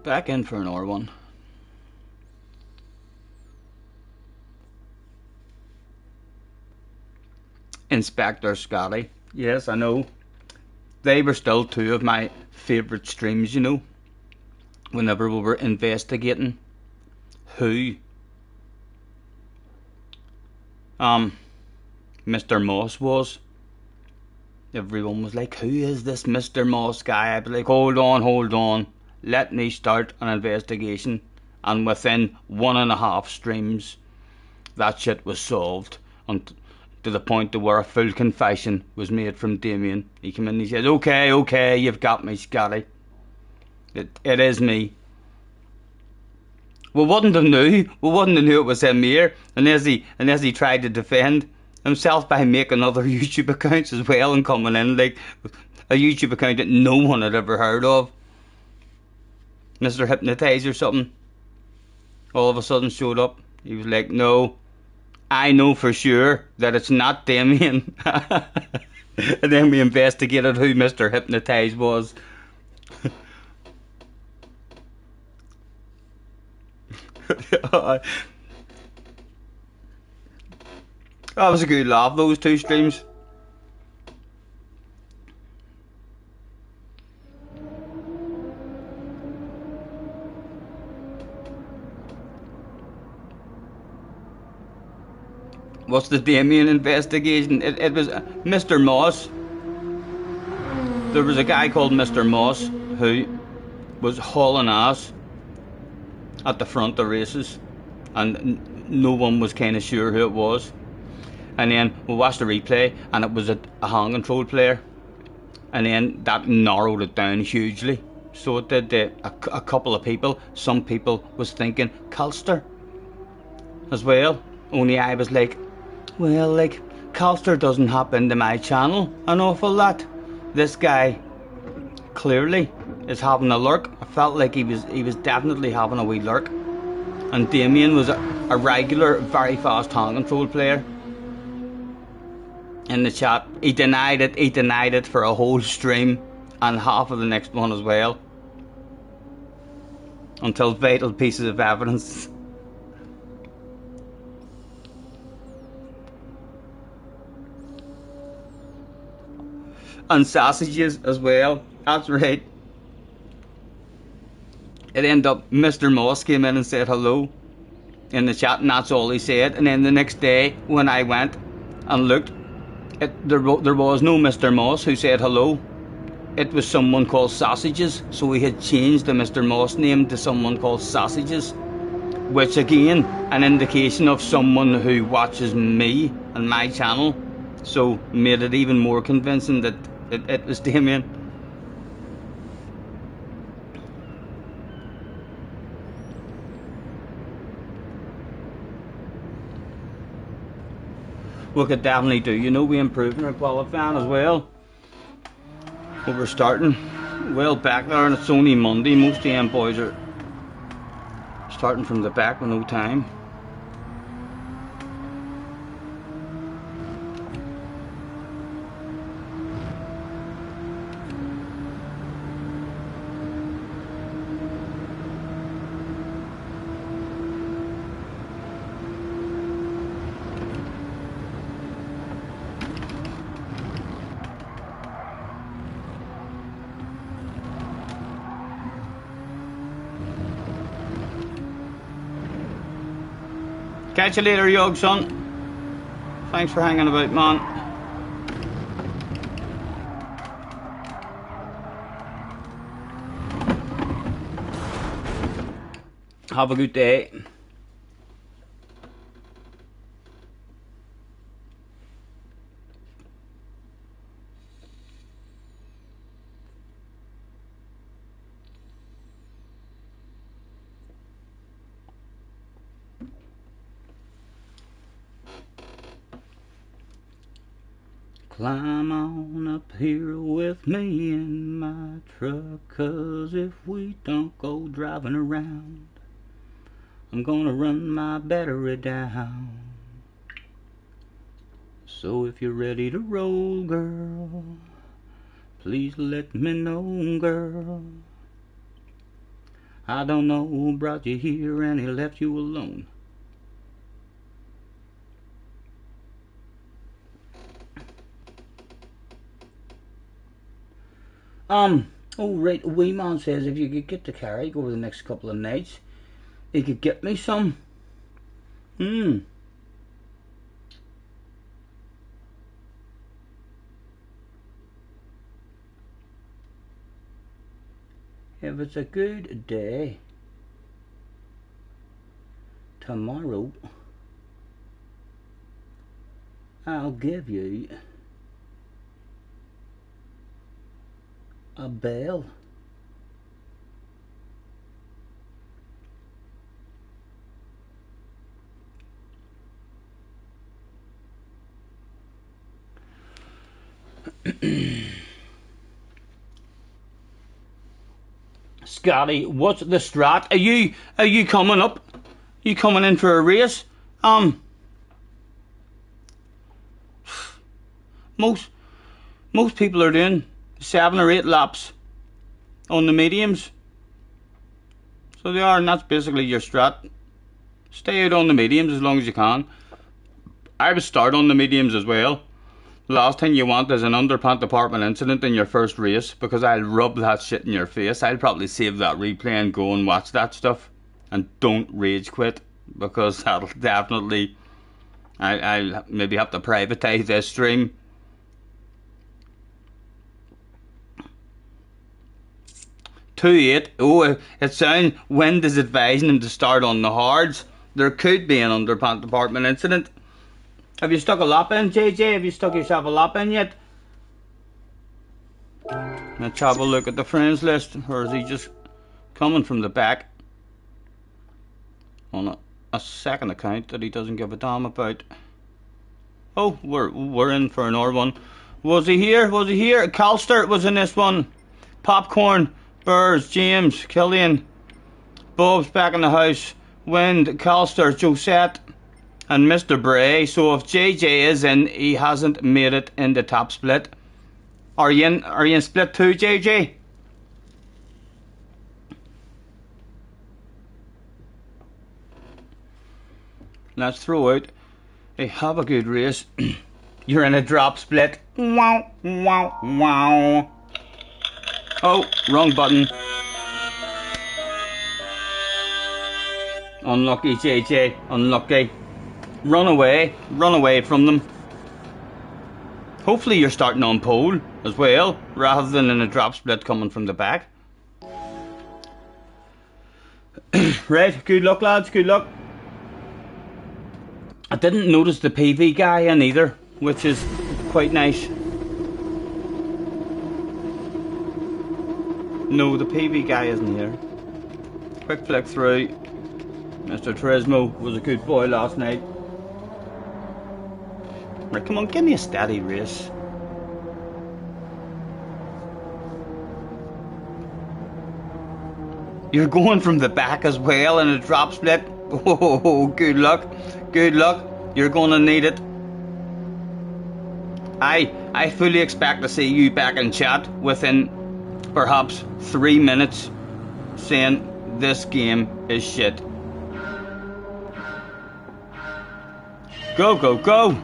Back in for another one. Inspector Scotty. Yes, I know. They were still two of my favourite streams, you know. Whenever we were investigating who Mr. Moss was. Everyone was like, who is this Mr. Moss guy? I'd be like, hold on. Let me start an investigation. And within 1.5 streams, that shit was solved. And to the point to where a full confession was made from Damien. He came in and he said, okay, you've got me, Scotty. It is me. We wouldn't have knew it was him here, unless he tried to defend himself by making other YouTube accounts as well and coming in like a YouTube account that no one had ever heard of. Mr. Hypnotize or something. All of a sudden showed up. He was like, no, I know for sure that it's not Damien. And then we investigated who Mr. Hypnotize was. That was a good laugh, those two streams. What's the Damien investigation? It was Mr. Moss. There was a guy called Mr. Moss who was hauling ass at the front of races, and no one was kind of sure who it was. And then we watched the replay, and it was a hand control player, and then that narrowed it down hugely. So it did. A couple of people, some people was thinking Calster as well. Only I was like, well, like, Calster doesn't hop into my channel an awful lot. This guy clearly is having a lurk. I felt like he was definitely having a wee lurk. And Damien was a regular, very fast hand control player. in the chat. He denied it for a whole stream and half of the next one as well. Until vital pieces of evidence. And sausages as well. That's right. It ended up, Mr. Moss came in and said hello in the chat, and that's all he said. And then the next day, when I went and looked, there was no Mr. Moss who said hello. It was someone called Sausages, so we had changed the Mr. Moss name to someone called Sausages, which again, an indication of someone who watches me and my channel, so made it even more convincing that it was Damien. We could definitely do, you know, we improving our qualifying as well. But we're starting well back there, and it's only Monday. Most of the boys are starting from the back with no time. Catch you later, Yog, son. Thanks for hanging about, man. Have a good day. Climb on up here with me in my truck, 'cause if we don't go driving around, I'm gonna run my battery down. So if you're ready to roll, girl, please let me know, girl. I don't know who brought you here and he left you alone. Oh right, wee man says if you could get the carriage over the next couple of nights, he could get me some. If it's a good day, tomorrow I'll give you a bell. Scotty, what's the strat? Are you coming up? You coming in for a race? Most people are doing 7 or 8 laps on the mediums. So they are, and that's basically your strat. Stay out on the mediums as long as you can. I would start on the mediums as well. The last thing you want is an underpant department incident in your first race, because I'll rub that shit in your face. I'll probably save that replay and go and watch that stuff. And don't rage quit, because that'll definitely... I'll maybe have to privatise this stream. Oh, it sounds, Wind is advising him to start on the hards. There could be an underpant department incident. Have you stuck a lap in, JJ? Have you stuck yourself a lap in yet? Let's have a look at the friends list. Or is he just coming from the back on a second account that he doesn't give a damn about? Oh, we're in for another one. Was he here? Was he here? Calster was in this one. Popcorn, Burrs, James, Killian, Bob's back in the house. Wind, Calster, Josette, and Mr. Bray. So if JJ is in, he hasn't made it in the top split. Are you in split 2, JJ? Let's throw out. Hey, have a good race. You're in a drop split. Wow, wow, wow. Oh, wrong button. Unlucky, JJ. Unlucky. Run away from them. Hopefully you're starting on pole as well, rather than in a drop split coming from the back. Right, good luck lads, good luck. I didn't notice the PV guy in either, which is quite nice. No, the PV guy isn't here. Quick flick through. Mr. Turismo was a good boy last night. Right, come on, give me a steady race. You're going from the back as well in a drop split. Oh, good luck. Good luck. You're gonna need it. I fully expect to see you back in chat within perhaps 3 minutes saying this game is shit. Go, go, go!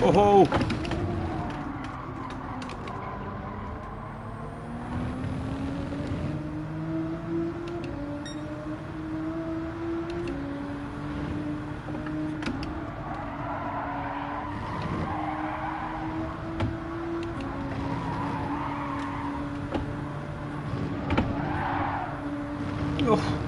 Oh! Oh.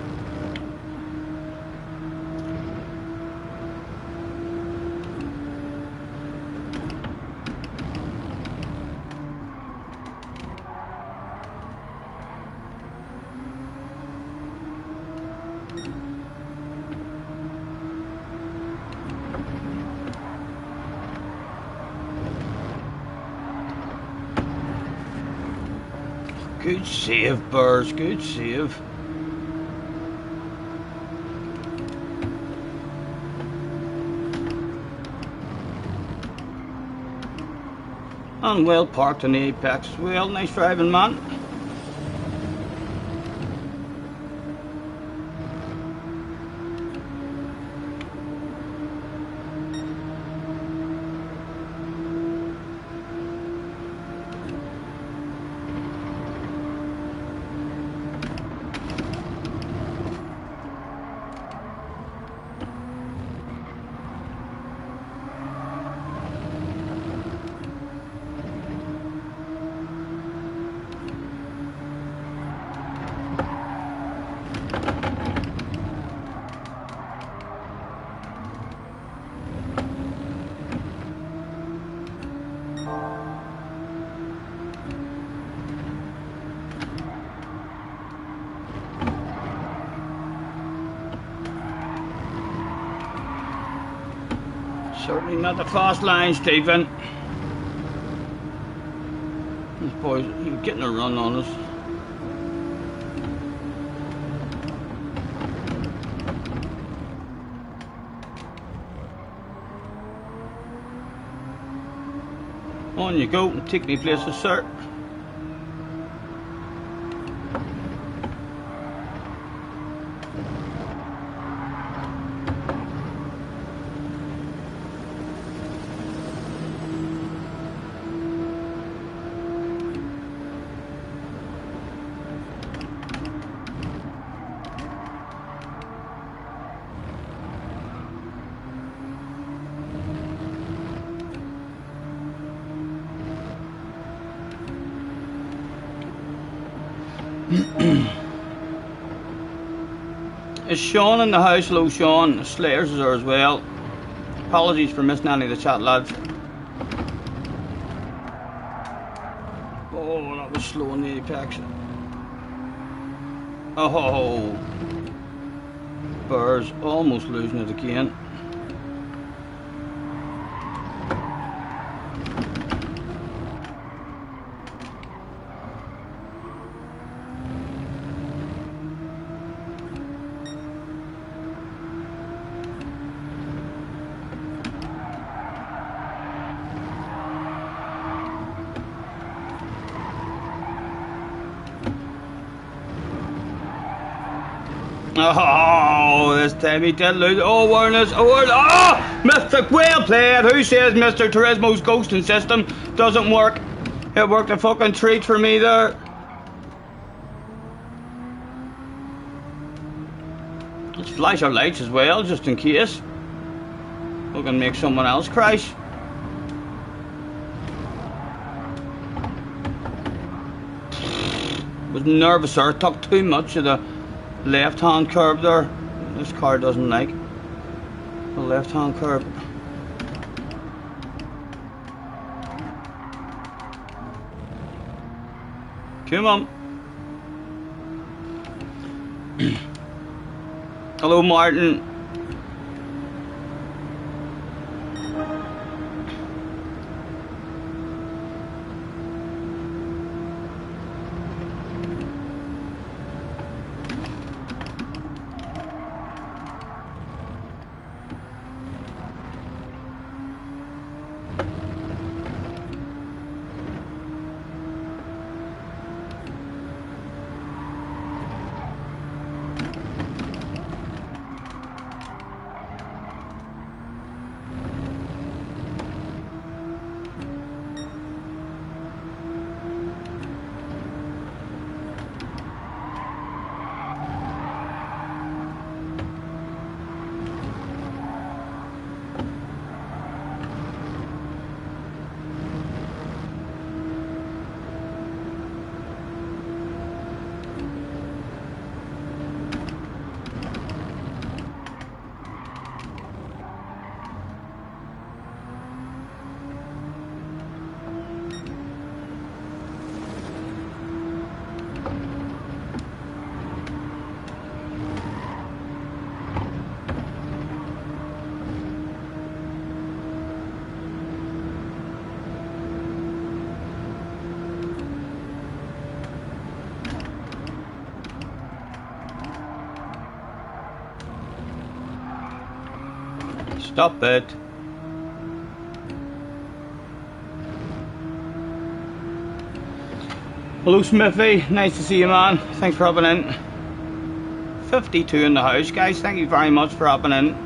Good save, Burrs, good save. And well parked in the apex as well, nice driving, man. Certainly not the fast line, Stephen. These boys, you're getting a run on us. On you go, and take me places, sir. Is Sean in the house? Hello, Sean. Slayers is there as well. Apologies for missing any of the chat, lads. Oh, that was slow on the apex. Oh, Bears almost losing it again. Oh, this time he did lose. Oh, awareness, awareness. Oh, Mr. Well played. Who says Mr. Turismo's ghosting system doesn't work? It worked a fucking treat for me there. Let's flash our lights as well, just in case. We can make someone else crash. Was nervous there, took too much of the left-hand curve there. This car doesn't like the left-hand curve. Come on. Hello, Martin. Stop it. Hello Smithy, nice to see you, man. Thanks for hopping in. 52 in the house, guys. Thank you very much for hopping in.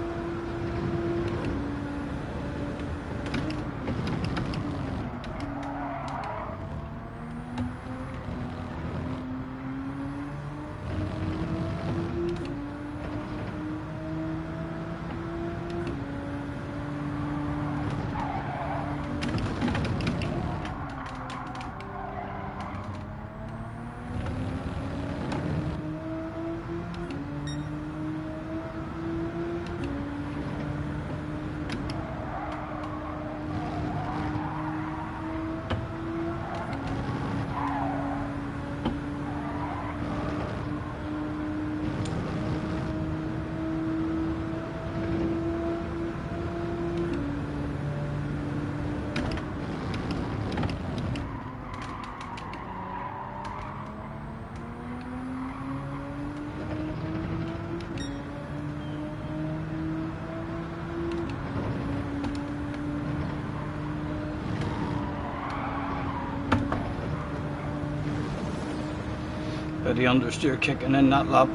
The understeer kicking in that lap.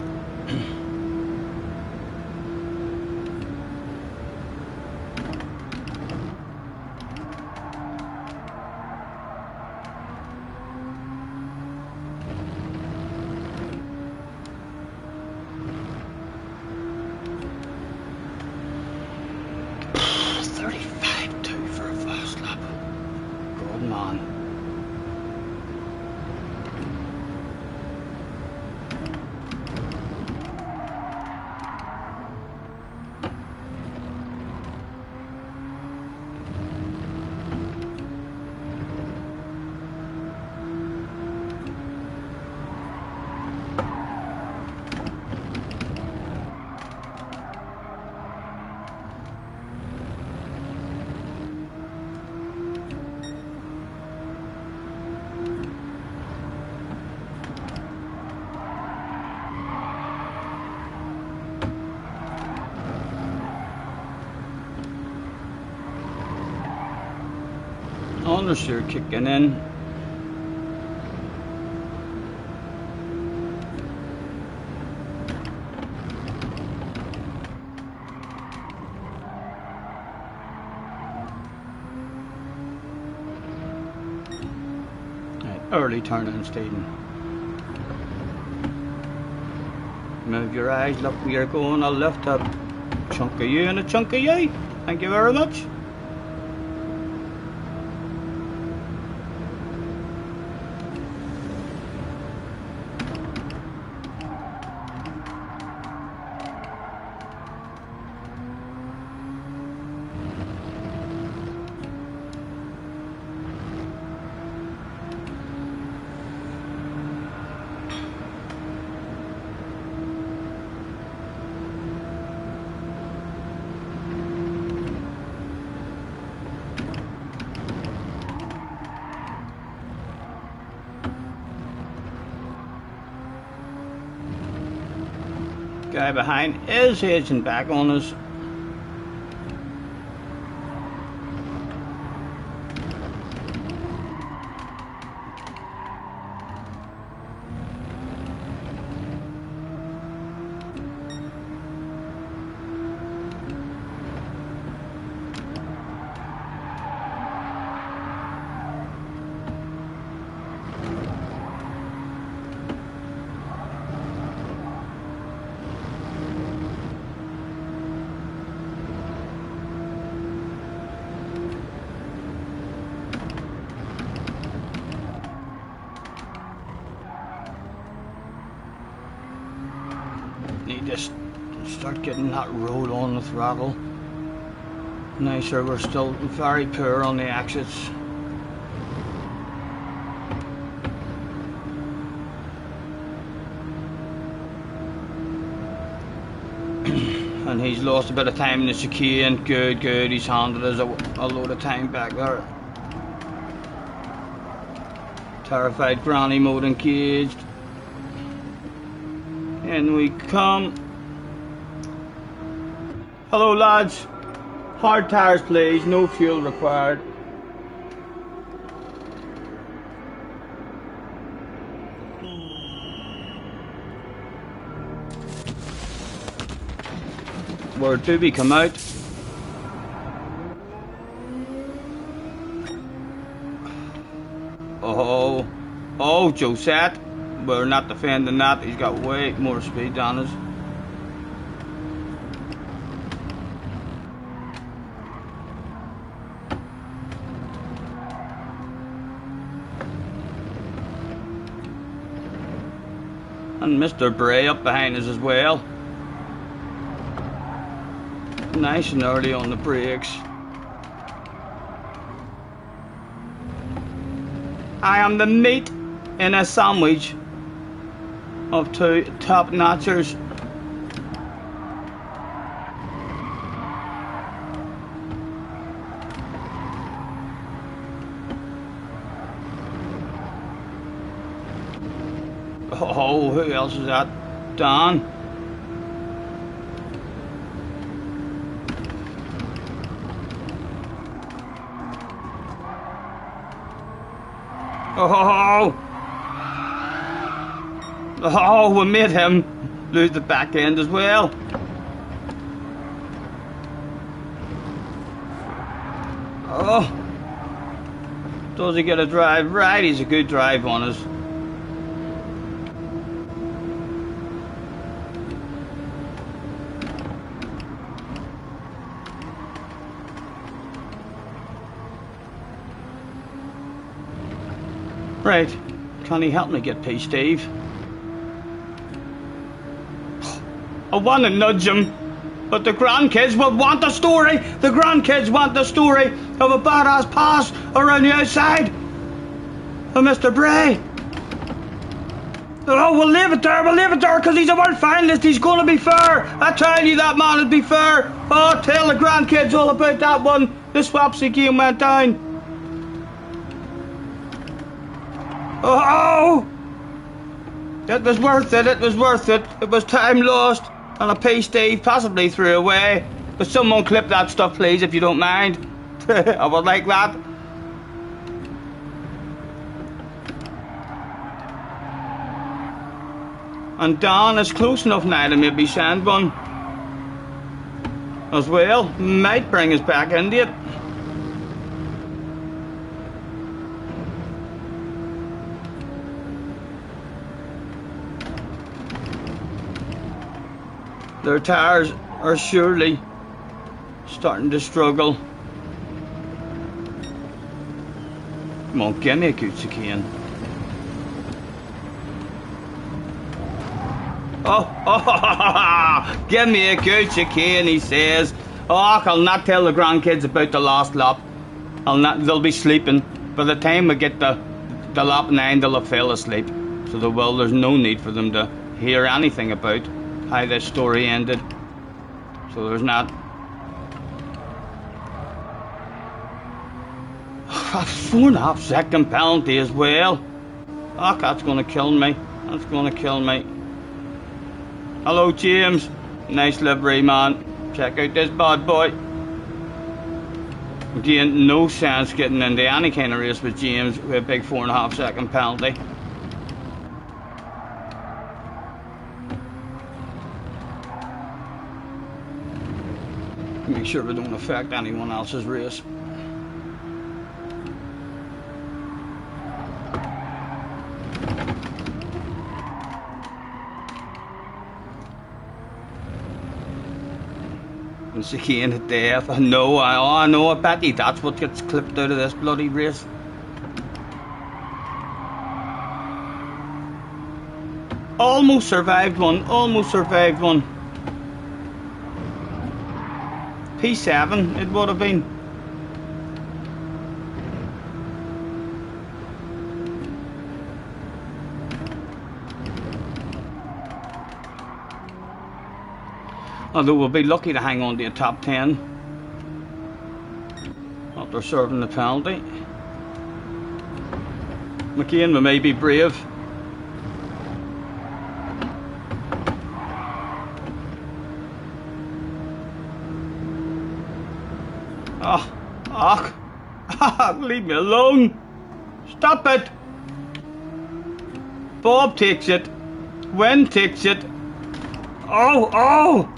understeer kicking in. Right, early turning, Stephen. Move your eyes, look, we are going. I'll lift up a chunk of you and a chunk of you. Thank you very much. Guy behind is edging back on us. Need to start getting that roll on the throttle. Nicer, we're still very poor on the exits. And he's lost a bit of time in the chicane. Good, good, he's handed us a load of time back there. Terrified granny mode engaged. In we come. Hello lads. Hard tires please, no fuel required. Where do we come out? Oh, Josette. We're not defending that. He's got way more speed than us. And Mr. Bray up behind us as well. Nice and early on the brakes. I am the meat in a sandwich of two top notchers. Oh, who else is that? Don. Oh, we made him lose the back end as well. Oh, does he get a drive? Right, he's a good drive on us. Right, can he help me get past Steve? I want to nudge him, but the grandkids will want the story. The grandkids want the story of a badass pass around the outside of Mr. Bray. Oh, we'll leave it there, because he's a world finalist. He's going to be fair. I tell you, that man will be fair. Oh, tell the grandkids all about that one. The Swapsy game went down. Oh! It was worth it, it was worth it. It was time lost, and a pay Steve possibly threw away. But someone clip that stuff, please, if you don't mind. I would like that. And Dan is close enough now to maybe send one as well. Might bring us back into it. Their tires are surely starting to struggle. Come on, give me a good chicane. Oh, give me a good chicane, he says. Oh, I'll not tell the grandkids about the last lap. They'll be sleeping. By the time we get the lap 9, they'll have fell asleep. So there's no need for them to hear anything about how this story ended. So there's not. A 4.5 second penalty as well. Oh, that's gonna kill me. That's gonna kill me. Hello, James. Nice livery, man. Check out this bad boy. Again, no sense getting into any kind of race with James with a big 4.5 second penalty. Make sure we don't affect anyone else's race. And chicane to death. I know, I bet you that's what gets clipped out of this bloody race. Almost survived one, almost survived one. P7 it would have been. Although we'll be lucky to hang on to a top 10 after serving the penalty. McCain may be brave. Leave me alone. Stop it. Bob takes it. Wen takes it. Oh.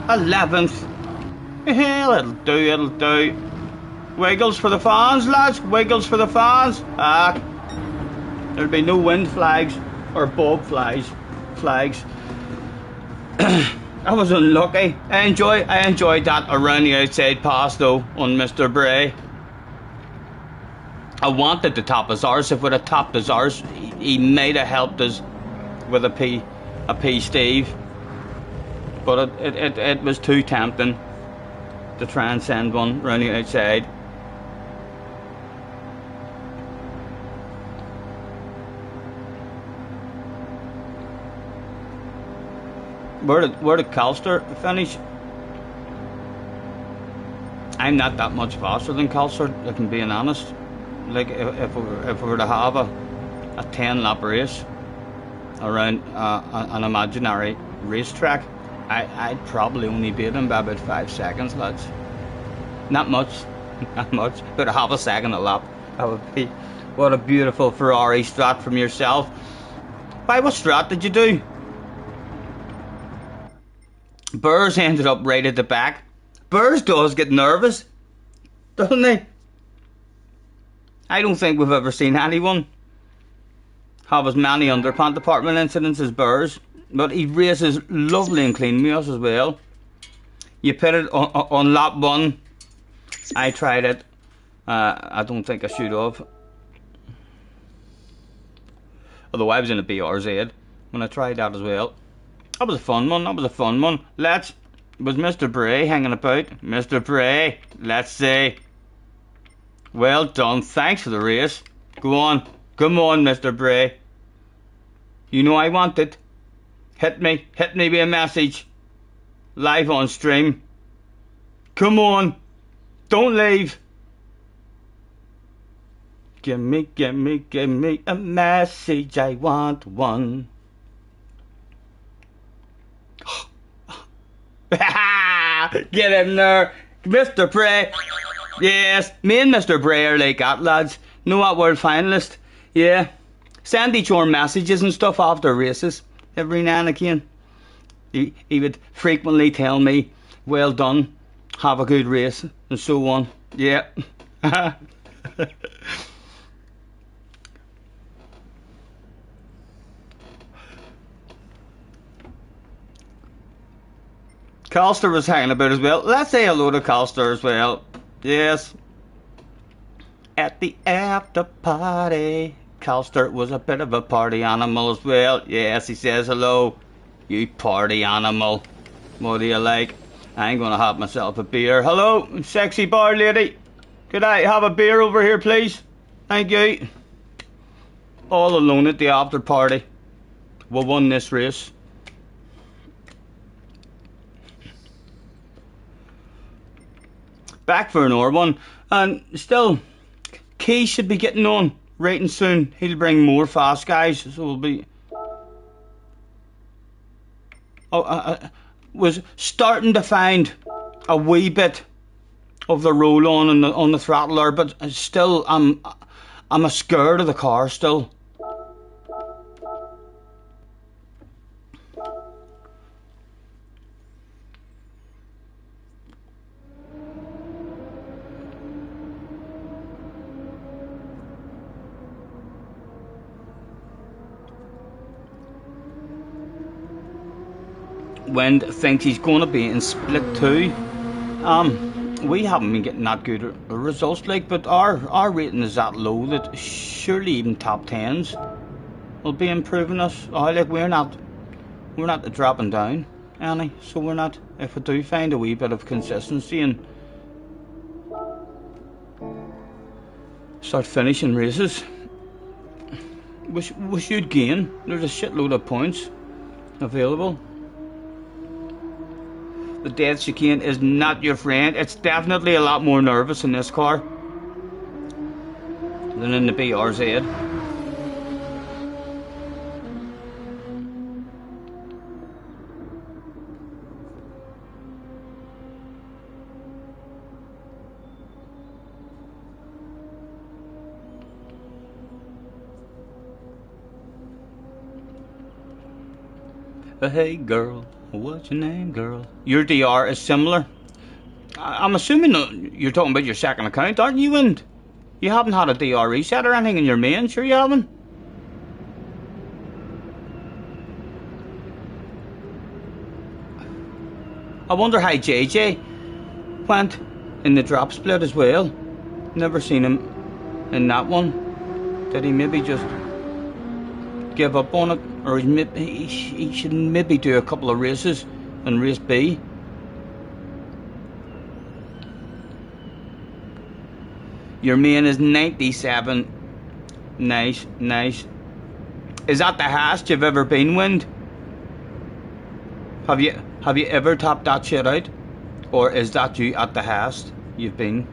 11th. Hell, it'll do. Wiggles for the fans, lads. Wiggles for the fans. There'll be no wind flags or Bob flags. I was unlucky. I enjoyed that around the outside pass though on Mr. Bray. I wanted to top his arse. If we'd have topped his arse, he might have helped us with a P Steve. But it was too tempting to try and send one round the outside. Where did Calster finish? I'm not that much faster than Calster, if I'm being honest. Like if we were to have a 10 lap race around an imaginary racetrack, I'd probably only beat him by about 5 seconds, lads. Not much, about a half a second a lap. That would be. What a beautiful Ferrari strat from yourself. By what strat did you do? Burrs ended up right at the back. Burrs does get nervous, doesn't he? I don't think we've ever seen anyone have as many underpant department incidents as Burrs. But he races lovely and clean with us as well. You put it on lap 1. I tried it. I don't think I should have. Although I was in a BRZ when I tried that as well. That was a fun one. Was Mr. Bray hanging about? Mr. Bray, let's see. Well done. Thanks for the race. Go on. Come on, Mr. Bray. You know I want it. Hit me with a message. Live on stream. Come on. Don't leave. Give me a message. I want one. Get in there. Mr. Bray. Yes, me and Mr. Bray are like that, lads. Know what, world finalist? Yeah. Send each other messages and stuff after races every now and again. He would frequently tell me, well done, have a good race, and so on. Yeah. Calster was hanging about as well. Let's say hello to Calster as well. Yes. At the after party, Calster was a bit of a party animal as well. Yes, he says hello. You party animal. What do you like? I ain't gonna have myself a beer. Hello, sexy bar lady. Could I have a beer over here, please? Thank you. All alone at the after party. We won this race. Back for another one. And still, Key should be getting on right and soon. He'll bring more fast guys, so we'll be... was starting to find a wee bit of the roll on the throttle there, but still I'm a scared of the car still. Wind thinks he's going to be in split 2. We haven't been getting that good results, like, but our rating is that low that surely even top 10s will be improving us. Like we're not dropping down any, so we're not. If we do find a wee bit of consistency and start finishing races, we should gain. There's a shitload of points available. The dead chicane is not your friend. It's definitely a lot more nervous in this car than in the BRZ. Hey girl, what's your name, girl? Your DR is similar. I'm assuming you're talking about your second account, aren't you? And you haven't had a DR reset or anything in your main, sure you haven't? I wonder how JJ went in the drop split as well. Never seen him in that one. Did he maybe just give up on it? Or he should maybe do a couple of races in race B. Your main is 97. Nice, nice. Is that the highest you've ever been, Wind? Have you ever topped that shit out? Or is that you at the highest you've been?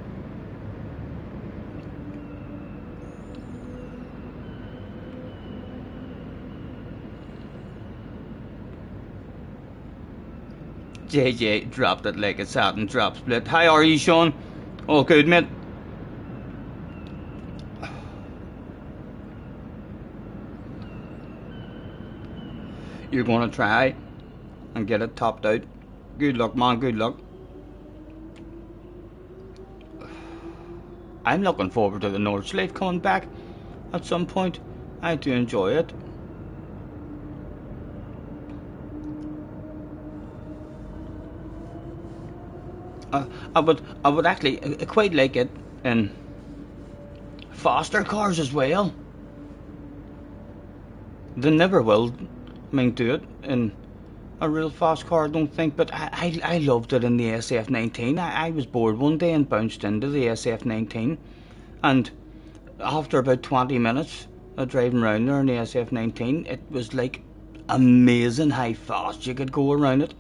JJ dropped it like it's hot and drop split. How are you, Sean? All good, mate? You're gonna try and get it topped out. Good luck, man, good luck. I'm looking forward to the Nordschleife coming back at some point. I do enjoy it. I would actually quite like it in faster cars as well. They never will, do it in a real fast car, I don't think. But I loved it in the SF19. I was bored one day and bounced into the SF19, and after about 20 minutes of driving around there in the SF19, it was like amazing how fast you could go around it.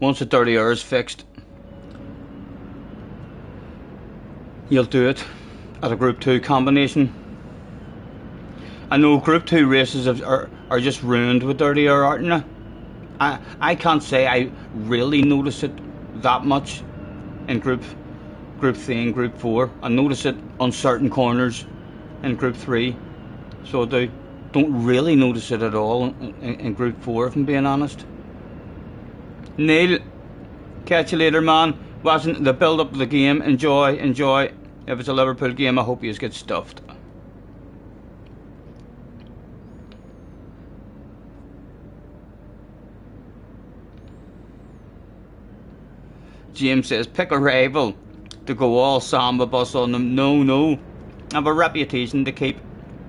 Once the dirty air is fixed, you'll do it at a Group 2 combination. I know Group 2 races are just ruined with dirty air, aren't they? I can't say I really notice it that much in Group 3 and Group 4. I notice it on certain corners in Group 3, so I don't really notice it at all in Group 4, if I'm being honest. Neil, catch you later, man. Watching the build up of the game. Enjoy. If it's a Liverpool game, I hope you just get stuffed. James says, pick a rival to go all samba bus on them. No. I have a reputation to keep.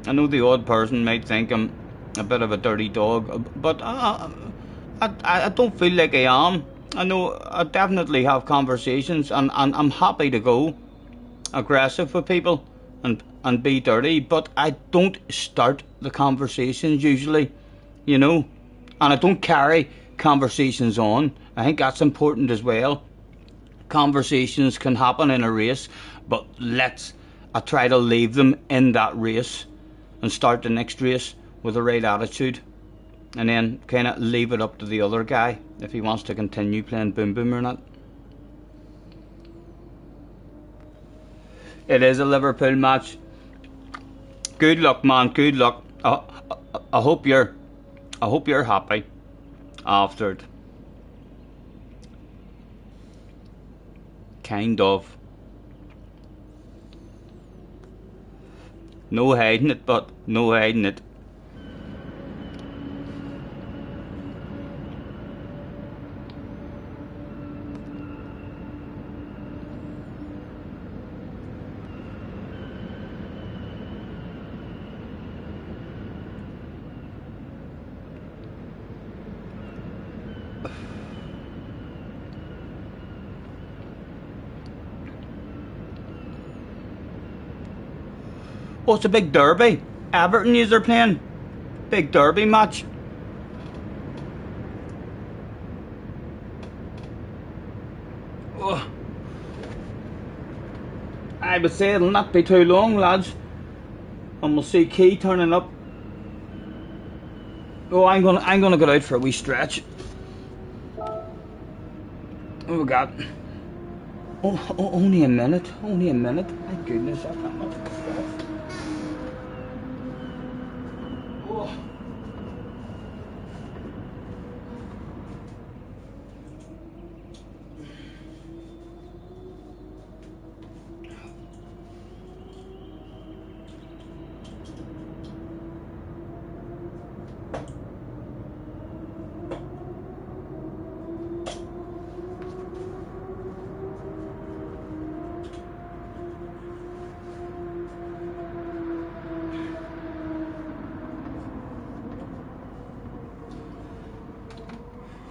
I know the odd person might think I'm a bit of a dirty dog, but I don't feel like I am. I know I definitely have conversations, and I'm happy to go aggressive with people and be dirty, but I don't start the conversations usually, you know, and I don't carry conversations on. I think that's important as well. Conversations can happen in a race, but I try to leave them in that race and start the next race with the right attitude, and then kind of leave it up to the other guy if he wants to continue playing Boom Boom or not. It is a Liverpool match. Good luck, man. Good luck. I hope you're happy after it. Kind of. No hiding it, but no hiding it. Oh, it's a big derby. Everton are playing. Big derby match. Oh. I would say it'll not be too long, lads, and we'll see Key turning up. Oh, I'm gonna go out for a wee stretch. What we got? Oh, only a minute. Only a minute. My goodness, I can't much stuff. Oh.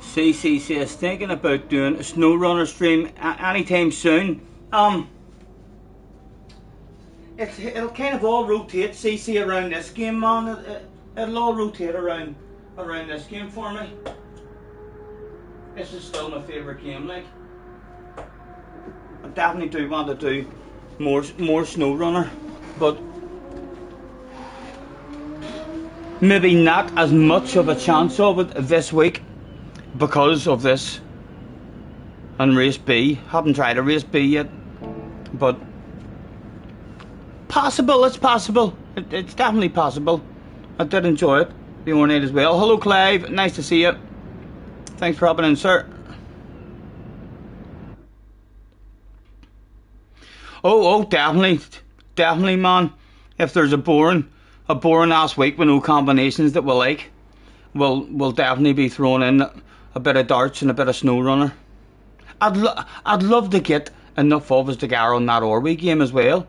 CC says thinking about doing a snow runner stream anytime soon. It'll kind of all rotate, CC, around this game, man. It'll all rotate around this game for me. This is still my favourite game, like. I definitely do want to do more snow runner, but maybe not as much of a chance of it this week because of this and race B. Haven't tried a race B yet, but possible. It's possible. It's definitely possible. I did enjoy it the other night as well. Hello, Clive. Nice to see you. Thanks for hopping in, sir. Oh, definitely, man. If there's a boring ass week with no combinations that we like, we'll definitely be throwing in a bit of darts and a bit of snow runner. I'd love to get enough of us to go on that Orway game as well.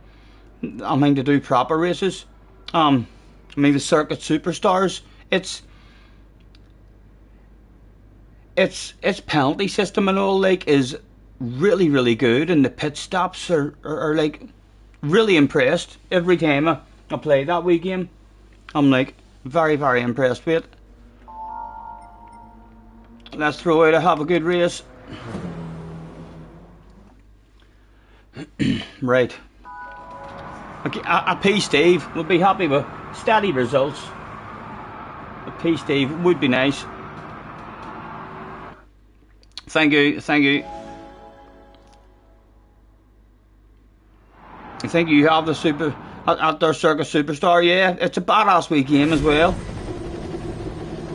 I mean, to do proper races. I mean, the circuit superstars. Its penalty system and all, like, is really good, and the pit stops are like really impressed every time I play that wee game. I'm like very impressed with it. Let's throw out a have a good race. Right. Okay, a P Steve would be happy with steady results. A P Steve would be nice. Thank you, thank you. I think you have the super at their Circus Superstar. Yeah, it's a badass wee game as well.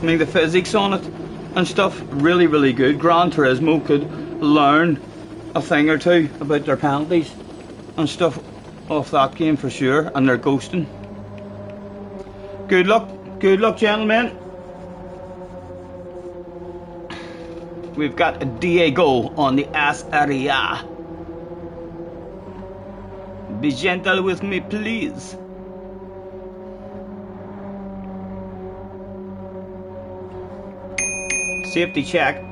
I mean, the physics on it and stuff, really, really good. Gran Turismo could learn a thing or two about their penalties and stuff off that game for sure, and their ghosting. Good luck, gentlemen. We've got a Diego on the ass area. Be gentle with me, please. Safety check.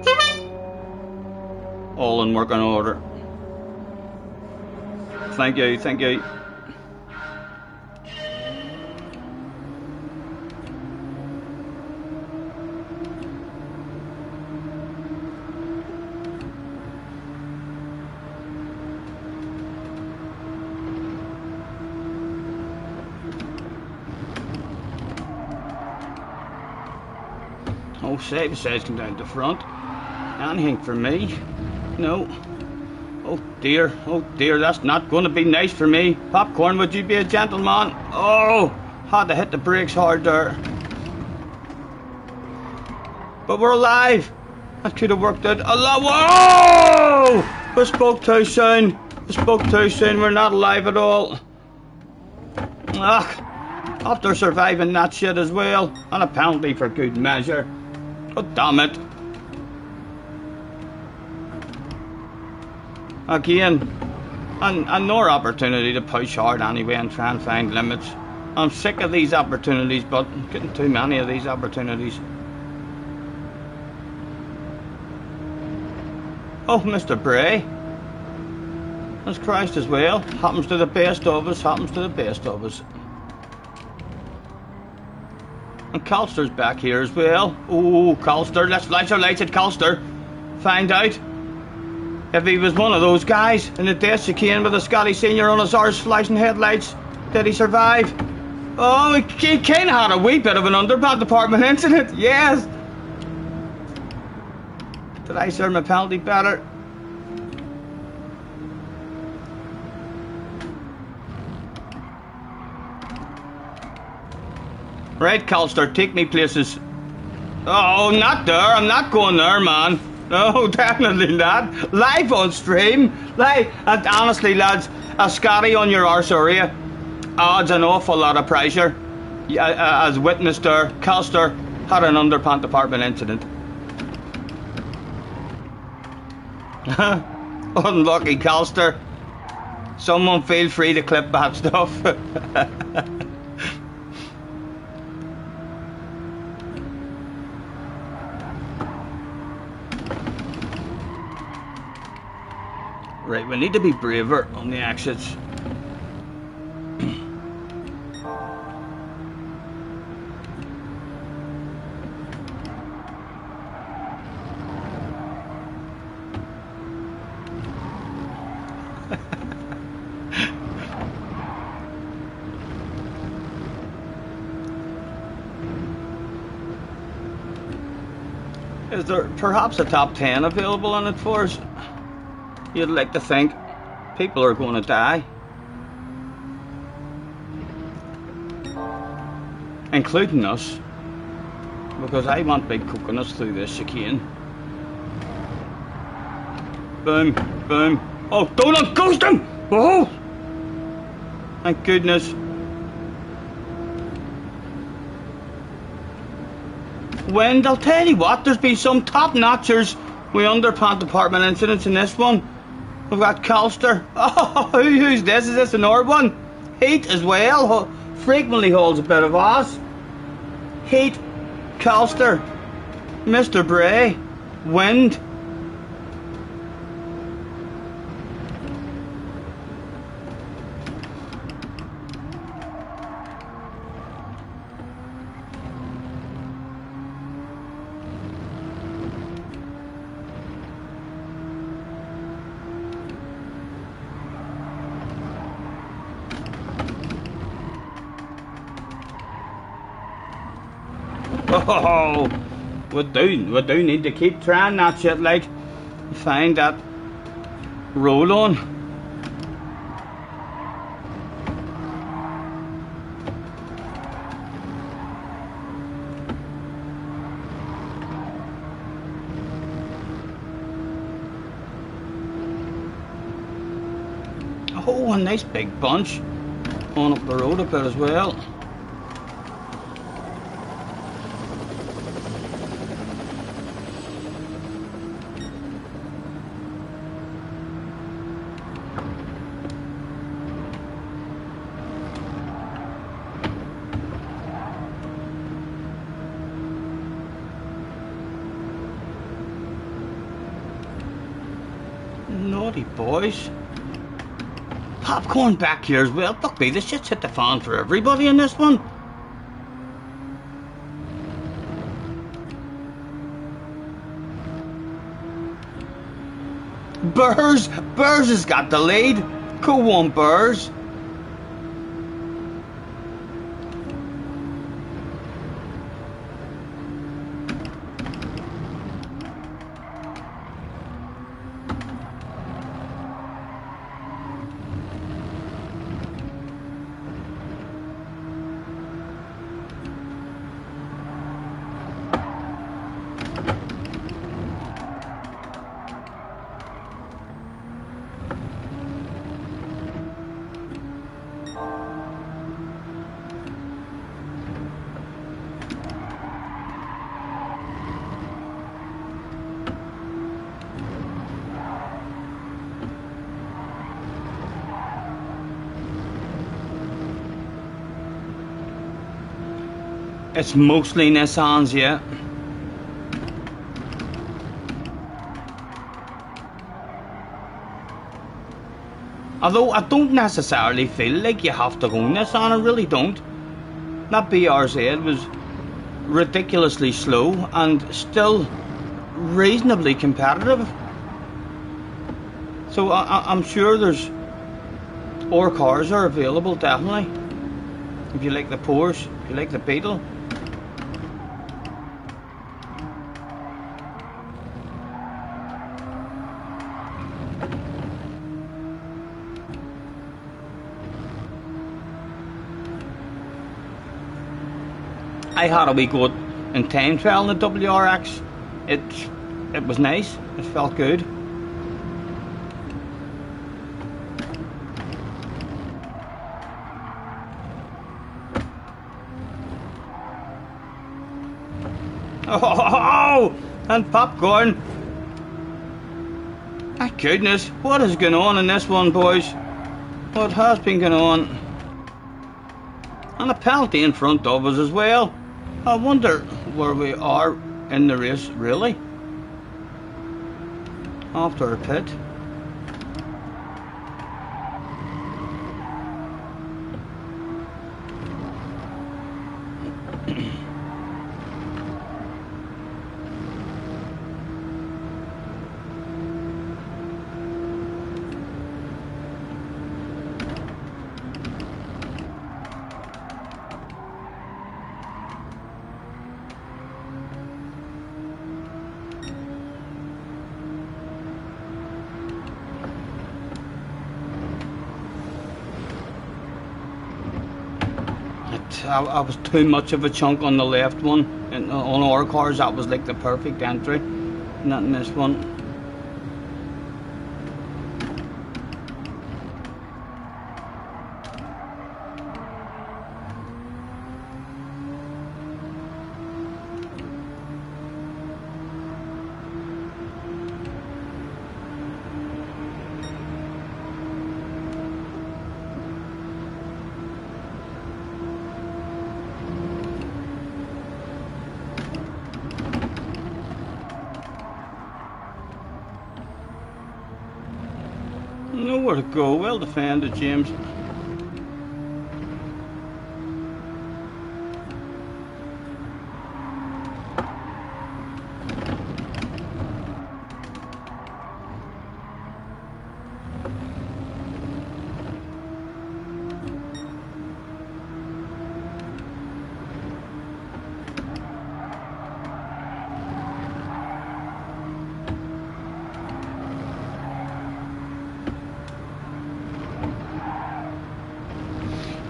All in working order. Thank you, thank you. Oh, Save says come down to the front. Anything for me? No. Oh dear, that's not going to be nice for me. Popcorn, would you be a gentleman? Oh, had to hit the brakes hard there. But we're alive. That could have worked out a lot. Whoa! We spoke too soon. We're not alive at all. After surviving that shit as well. And a penalty for good measure. Oh, damn it. Again, and no opportunity to push hard anyway and try and find limits. I'm sick of these opportunities, but I'm getting too many of these opportunities. Oh, Mr. Bray. That's Christ as well. Happens to the best of us, And Calster's back here as well. Oh, Calster, let's light our lights at Calster. Find out if he was one of those guys in the death chicane with a Scotty Senior on his arse flashing headlights. Did he survive? Oh, he kind of had a wee bit of an underpad department incident. Yes. Did I serve my penalty better? Right, Calster, take me places. Oh, not there. I'm not going there, man. No, definitely not. Live on stream. Live. And honestly, lads, a Scotty on your arse area adds an awful lot of pressure. As witnessed there, Calster had an underpant department incident. Unlucky Calster. Someone feel free to clip that stuff. Right, we need to be braver on the exits. Is there perhaps a top 10 available on it for us? You'd like to think. People are going to die. Including us. Because I want big coconuts through this chicane. Boom, boom. Oh, don't ghost him! Oh! Thank goodness. Wind, I'll tell you what, there's been some top-notchers with underpant department incidents in this one. We've got Calster. Oh, who's this? Is this an Orb one? Heat as well. Frequently holds a bit of ass. Heat, Calster, Mr. Bray, Wind. Oh, we do need to keep trying that shit, like. find that roll on. Oh, a nice big bunch on up the road a bit as well. Naughty boys. Popcorn back here as well. Fuck me, this shit's hit the fan for everybody in this one. Burrs has got the lead. Go on, Burrs. It's mostly Nissans, yeah. Although I don't necessarily feel like you have to go Nissan, I really don't. That BRZ was ridiculously slow and still reasonably competitive. So I'm sure there's more cars are available, definitely. If you like the Porsche, if you like the Beetle. I had a wee go in time trial in the WRX. It was nice. It felt good. Oh, and popcorn. My goodness, what is going on in this one, boys? What has been going on? And a penalty in front of us as well. I wonder where we are in the race, really. After a pit. I was too much of a chunk on the left one, and on our cars that was like the perfect entry, not in this one. Nowhere to go. Well defended, James.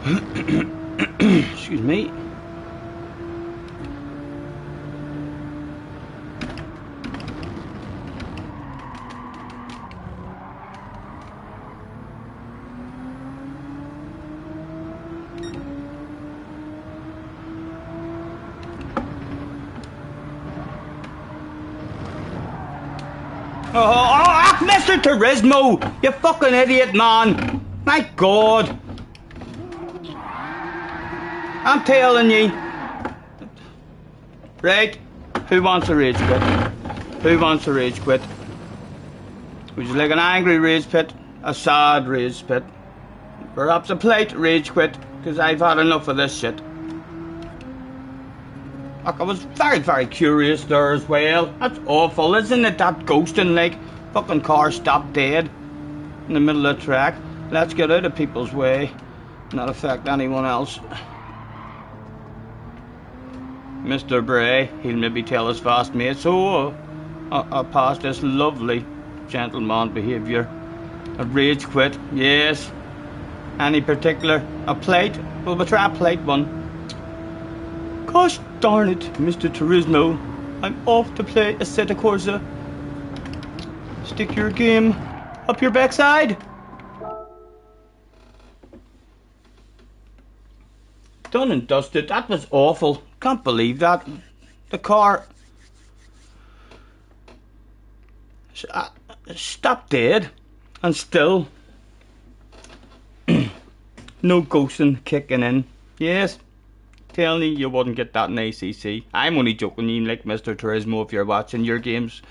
Excuse me. Oh, Mr. Turismo! You fucking idiot, man! My God! I'm telling you. Right? Who wants a rage quit? Who wants a rage quit? Would you like an angry rage quit? A sad rage quit? Perhaps a polite rage quit? Because I've had enough of this shit. Look, I was very, very curious there as well. That's awful, isn't it? That ghosting, like, fucking car stopped dead in the middle of the track. Let's get out of people's way, not affect anyone else. Mr. Bray, he'll maybe tell his fast mates, oh, I passed this lovely gentleman behaviour. A rage quit, yes. Any particular? A plate? Well, we'll try a plate one. Gosh darn it, Mr. Turismo. I'm off to play Assetto Corsa. Stick your game up your backside. Done and dusted. That was awful. Can't believe that. The car stopped dead. And still no ghosting kicking in. Yes. Telling you wouldn't get that in ACC. I'm only joking, you like Mr. Turismo, if you're watching your games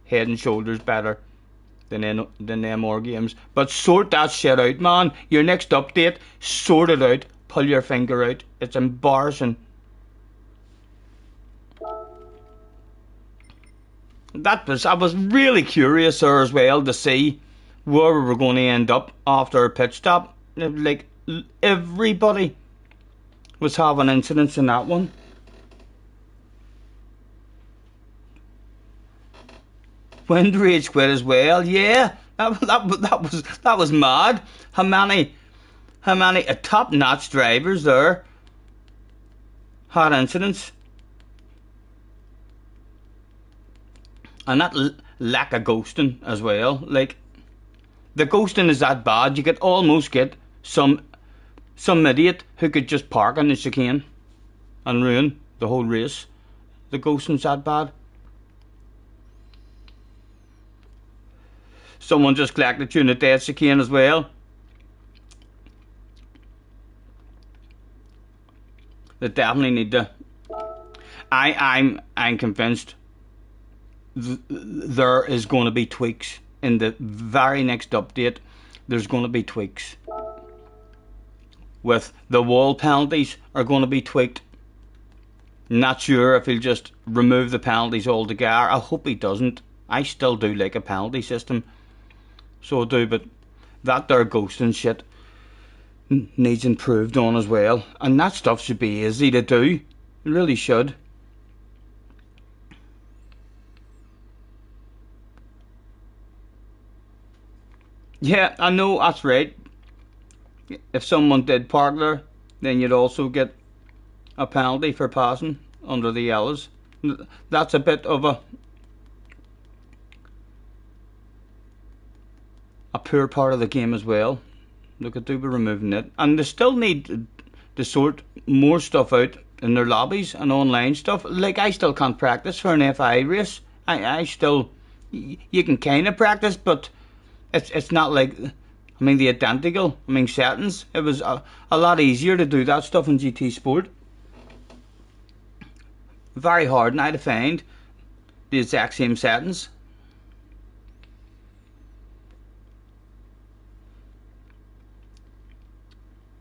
head and shoulders better than them more games. But sort that shit out, man. Your next update, sort it out. Pull your finger out. It's embarrassing. I was really curious there as well to see where we were going to end up after a pit stop. Like, everybody was having incidents in that one. Wind rage quit as well. Yeah, that was mad. How many top-notch drivers there had incidents, and that lack of ghosting as well. Like, the ghosting is that bad. You could almost get some idiot who could just park on the chicane and ruin the whole race. The ghosting's that bad. Someone just collected you in the dead chicane as well. They definitely need to. I'm convinced there is going to be tweaks in the very next update. There's going to be tweaks. With the wall penalties are going to be tweaked. Not sure if he'll just remove the penalties altogether. I hope he doesn't. I still do like a penalty system, so I do, but that there ghosting shit needs improved on as well. And that stuff should be easy to do. It really should. Yeah, I know, that's right. If someone did park there, then you'd also get a penalty for passing under the yellows. That's a bit of a poor part of the game as well. Look at, do be removing it. And they still need to sort more stuff out in their lobbies and online stuff. Like, I still can't practice for an FI race. I still, you can kind of practice, but it's not like, I mean, the identical, settings. It was a lot easier to do that stuff in GT Sport. Very hard now to find the exact same settings.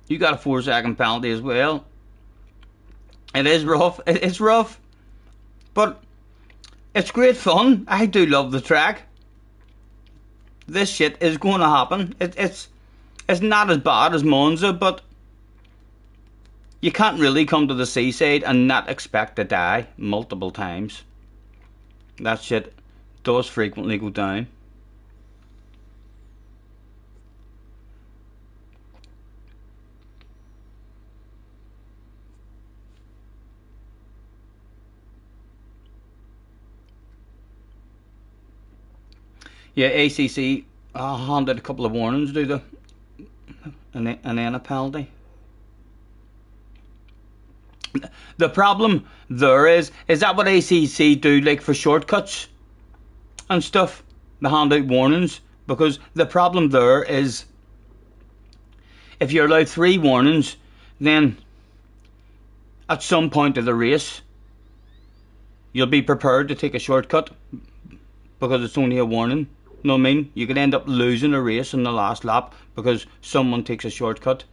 You got a 4-second penalty as well. It is rough. It's rough, but it's great fun. I do love the track. This shit is going to happen. It's not as bad as Monza, but you can't really come to the seaside and not expect to die multiple times. That shit does frequently go down. Yeah, ACC handed a couple of warnings, do they? And then a penalty. The problem there is that what ACC do, like for shortcuts and stuff? They hand out warnings, because the problem there is if you're allowed 3 warnings, then at some point of the race you'll be prepared to take a shortcut because it's only a warning. You know what I mean? You could end up losing a race in the last lap because someone takes a shortcut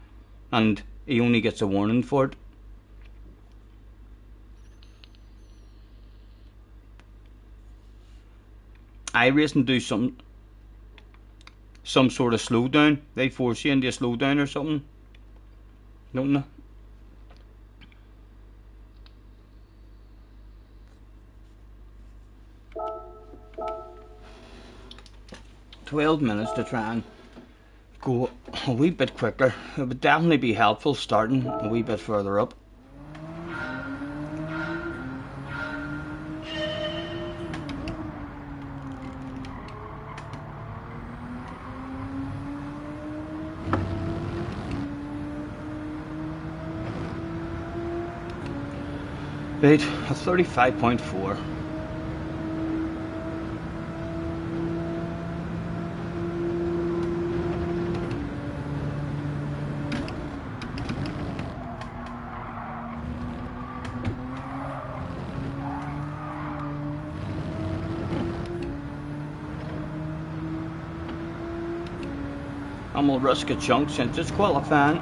and he only gets a warning for it. iRacing do some sort of slowdown. They force you into a slowdown or something, don't they? "12 minutes to try and go a wee bit quicker. It would definitely be helpful starting a wee bit further up." Right, a 35.4. And we'll risk a chunk since it's qualifying.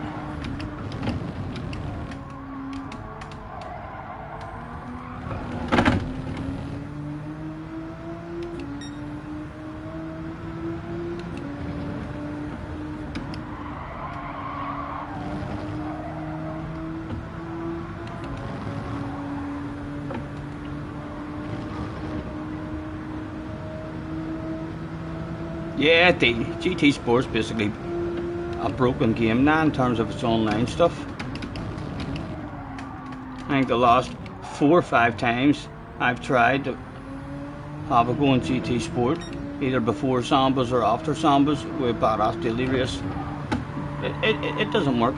Yeah, the GT Sport's basically a broken game now in terms of its online stuff. I think the last 4 or 5 times I've tried to have a go in GT Sport, either before Sambas or after Sambas with Badass Daily Race, it doesn't work.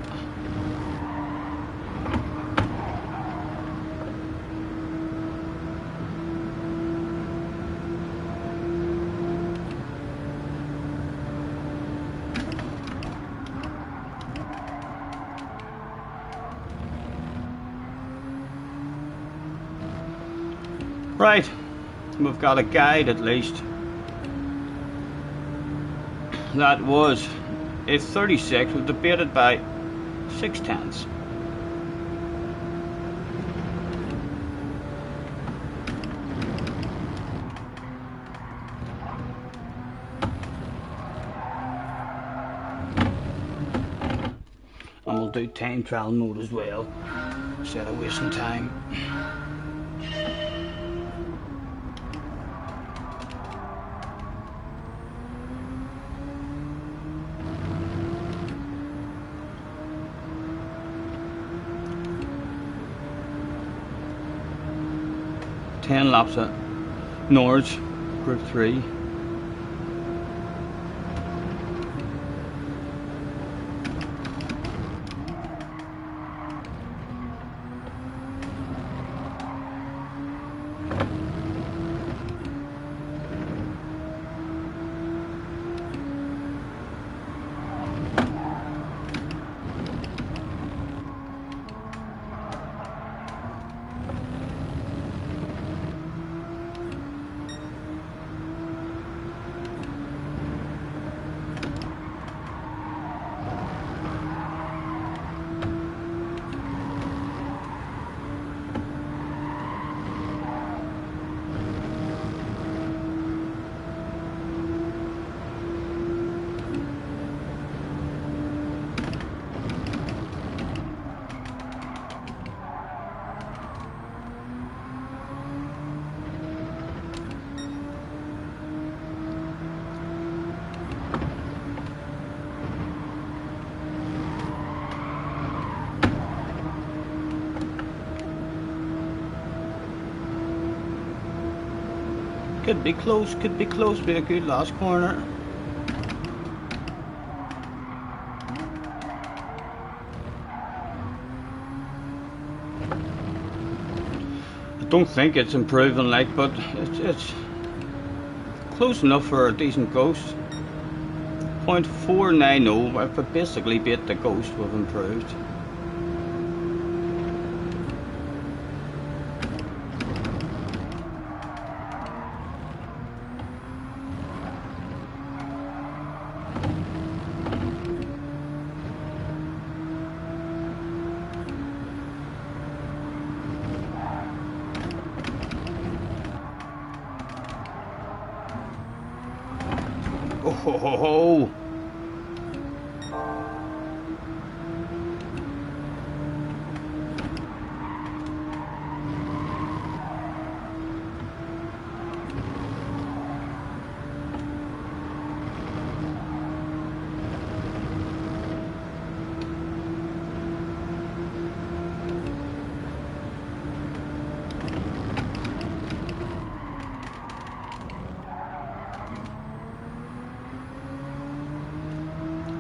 Right, we've got a guide at least. That was a 36, was debated by 6/10. And we'll do time trial mode as well, instead of wasting time. Ten laps at Norge, Group 3. Could be close, be a good last corner. I don't think it's improving, like, but it's close enough for a decent ghost. 0.490, I've basically beat the ghost with improved. Oh ho ho ho!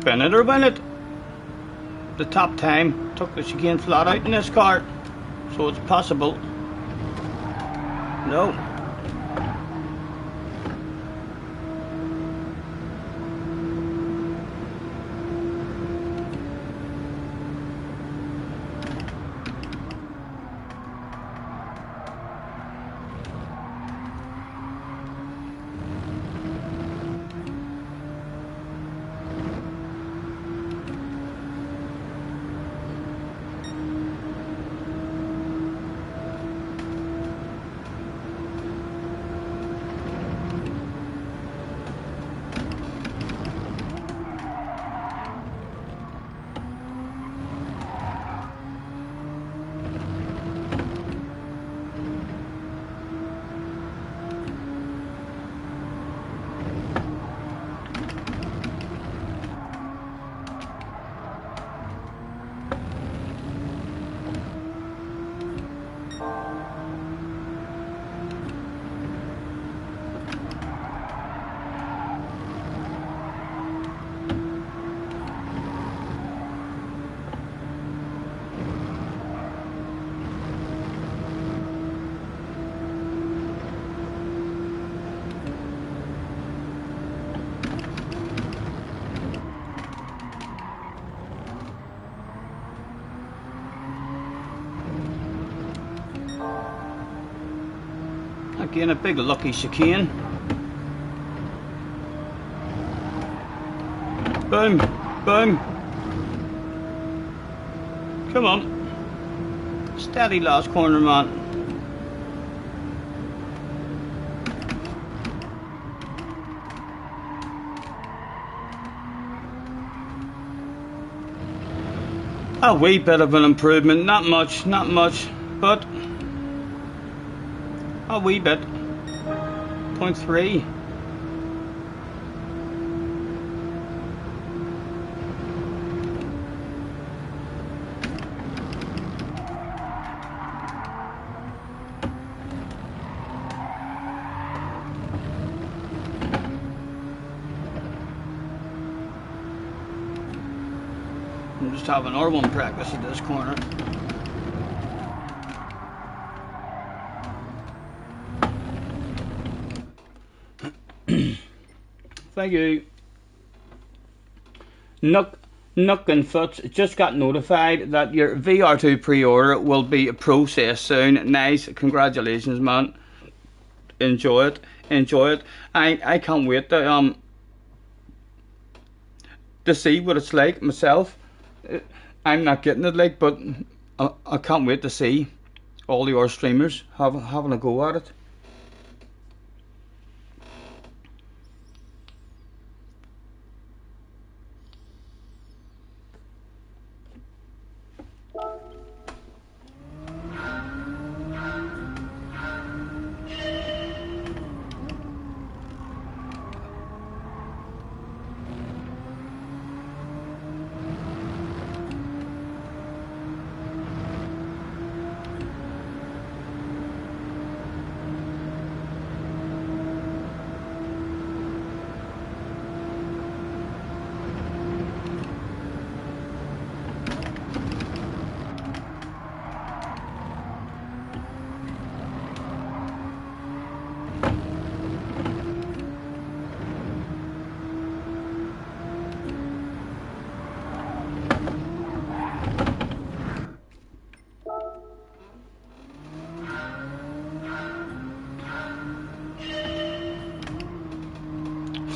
Spin it or win it. The top time took the chicane flat out in this car, so it's possible. No. Again, a big lucky chicane. Boom, boom. Come on. Steady last corner, man. A wee bit of an improvement, not much, but a wee bit. 0.3. I'm just having R1 practice at this corner. Thank you. Nook and Foots just got notified that your VR2 pre-order will be processed soon. Nice, congratulations, man. Enjoy it. I can't wait to see what it's like myself. I'm not getting it, like, but I can't wait to see all your streamers having a go at it.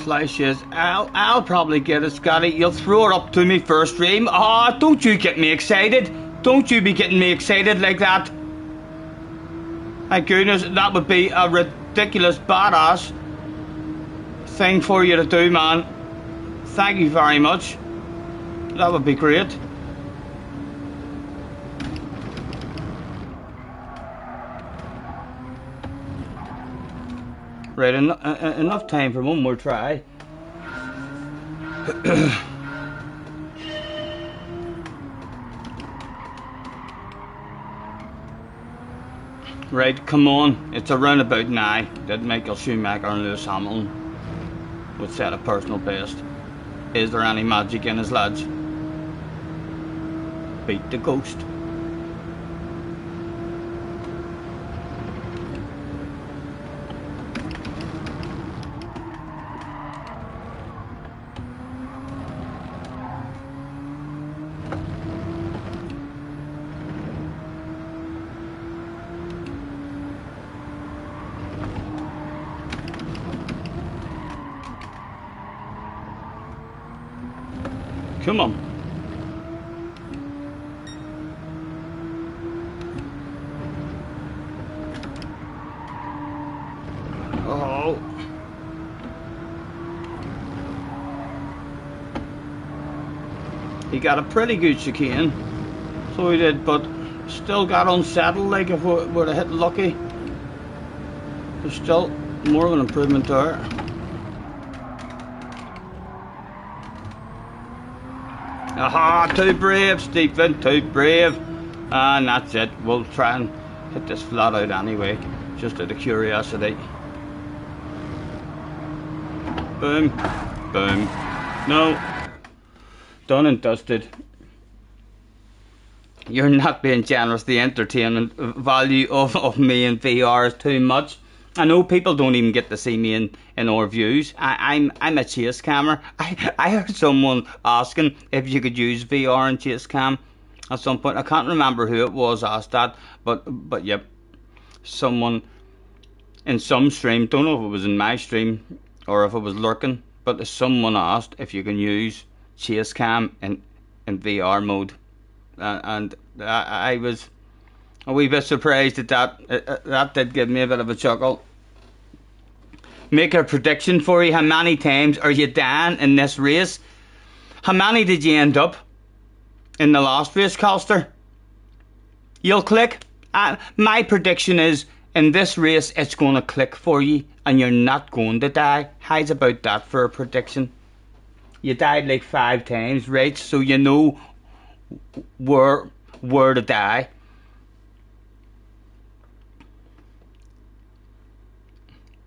flash is. I'll probably get it, Scotty. You'll throw it up to me first stream. Ah, don't you get me excited. Don't you be getting me excited like that. My goodness, that would be a ridiculous badass thing for you to do, man. Thank you very much. That would be great. Right, enough time for one more try. Right, come on. It's a roundabout now that Michael Schumacher and Lewis Hamilton would set a personal best. Is there any magic in his lads? Beat the ghost. Come on. Oh. He got a pretty good chicane. So he did, but still got unsettled. Like if we would have hit lucky. There's still more of an improvement there. Aha, too brave, Stephen, too brave. And that's it. We'll try and hit this flat out anyway, just out of curiosity. Boom, boom. No. Done and dusted. You're not being generous. The entertainment value of me in VR is too much. I know people don't even get to see me in our views. I'm a chase camera. I heard someone asking if you could use VR and chase cam at some point. I can't remember who it was asked that, but yep, someone in some stream, don't know if it was in my stream or if it was lurking, but someone asked if you can use chase cam in VR mode, and I was a wee bit surprised at that. That did give me a bit of a chuckle. Make a prediction for you. How many times are you dying in this race? How many did you end up in the last race, Calster? You'll click. My prediction is in this race it's going to click for you and you're not going to die. How's about that for a prediction? You died like 5 times, right? So you know where to die.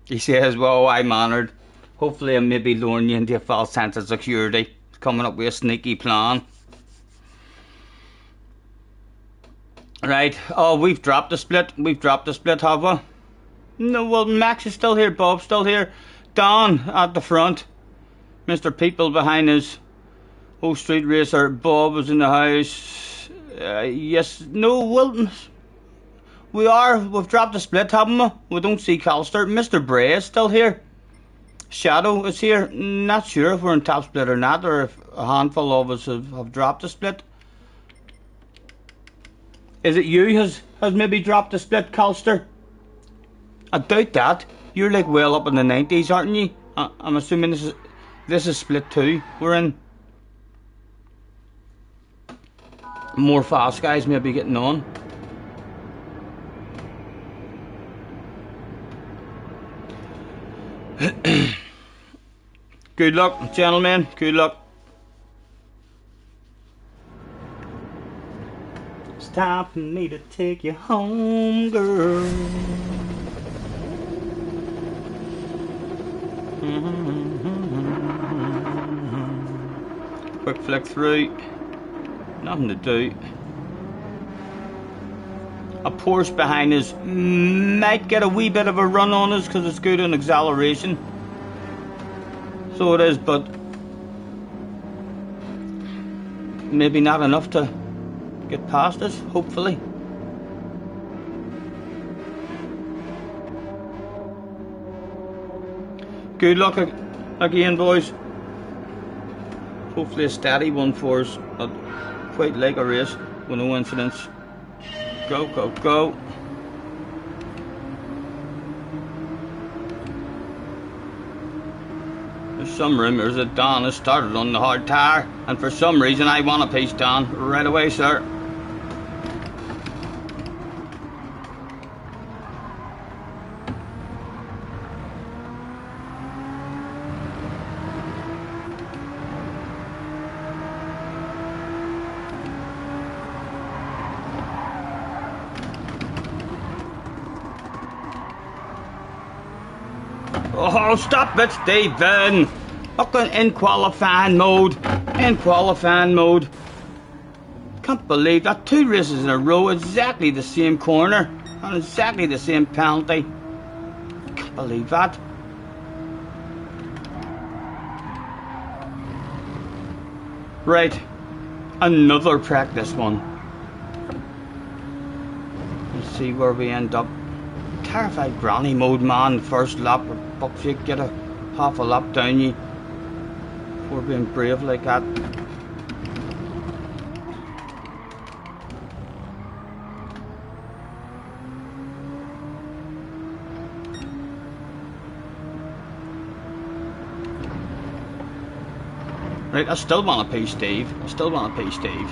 He says, well, I'm honoured. Hopefully I'm maybe luring you into a false sense of security. Coming up with a sneaky plan. Right. Oh, we've dropped the split. We've dropped the split, have we? No, well, Max is still here. Bob's still here. Don at the front. Mr. People behind us. Oh, Street Racer. Bob was in the house. Yes. No, Wilton. We've dropped the split, haven't we? We don't see Calster. Mr. Bray is still here. Shadow is here. Not sure if we're in top split or not, or if a handful of us have dropped the split. Is it you has maybe dropped the split, Calster? I doubt that. You're like well up in the 90s, aren't you? I'm assuming this is split 2 we're in. More fast guys maybe getting on. Good luck, gentlemen. Good luck. It's time for me to take you home, girl. Quick flick through. Nothing to do. A Porsche behind us might get a wee bit of a run on us because it's good on acceleration. So it is, but maybe not enough to get past us, hopefully. Good luck Again, boys. Hopefully a steady one for us. Quite like a race with no incidents. Go, go, go. There's some rumours that Don has started on the hard tire, and for some reason I want a piece, Don. Right away, sir. Oh, stop it, Stephen! Fucking in qualifying mode. In qualifying mode. Can't believe that. 2 races in a row, exactly the same corner, and exactly the same penalty. Can't believe that. Right. Another practice one. Let's see where we end up. Terrified granny mode, man. First lap, or fuck's sake, get a half a lap down you before being brave like that. Right, I still want a piece, Steve. I still want a piece, Steve.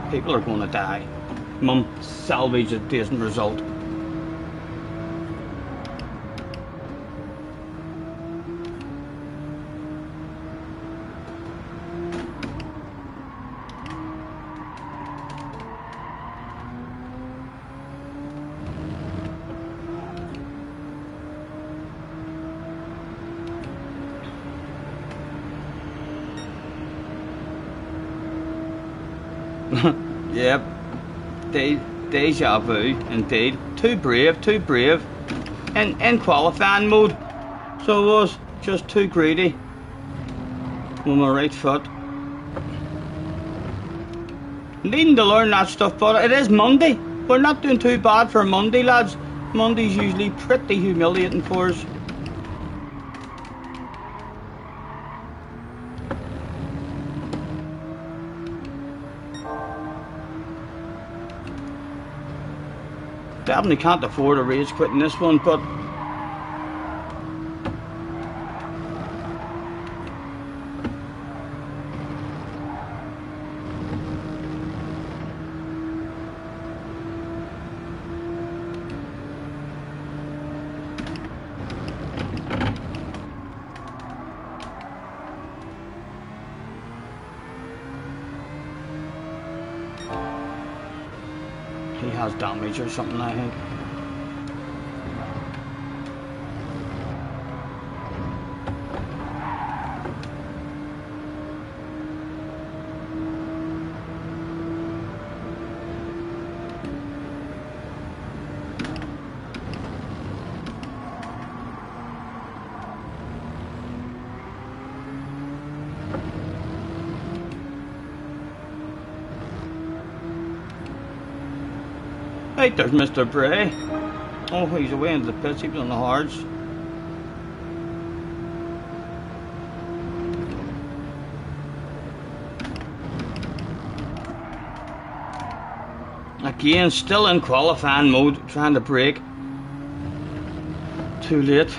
People are going to die. Mum, salvage a decent result. Yep, deja vu, indeed. Too brave, too brave. In qualifying mode. So it was just too greedy with my right foot. Needing to learn that stuff, but it is Monday. We're not doing too bad for Monday, lads. Monday's usually pretty humiliating for us. Definitely can't afford a rage quit in this one, but he has damage or something, I think. Right, there's Mr. Bray. Oh, he's away into the pits, he's on the hards. Again, still in qualifying mode, trying to brake. Too late.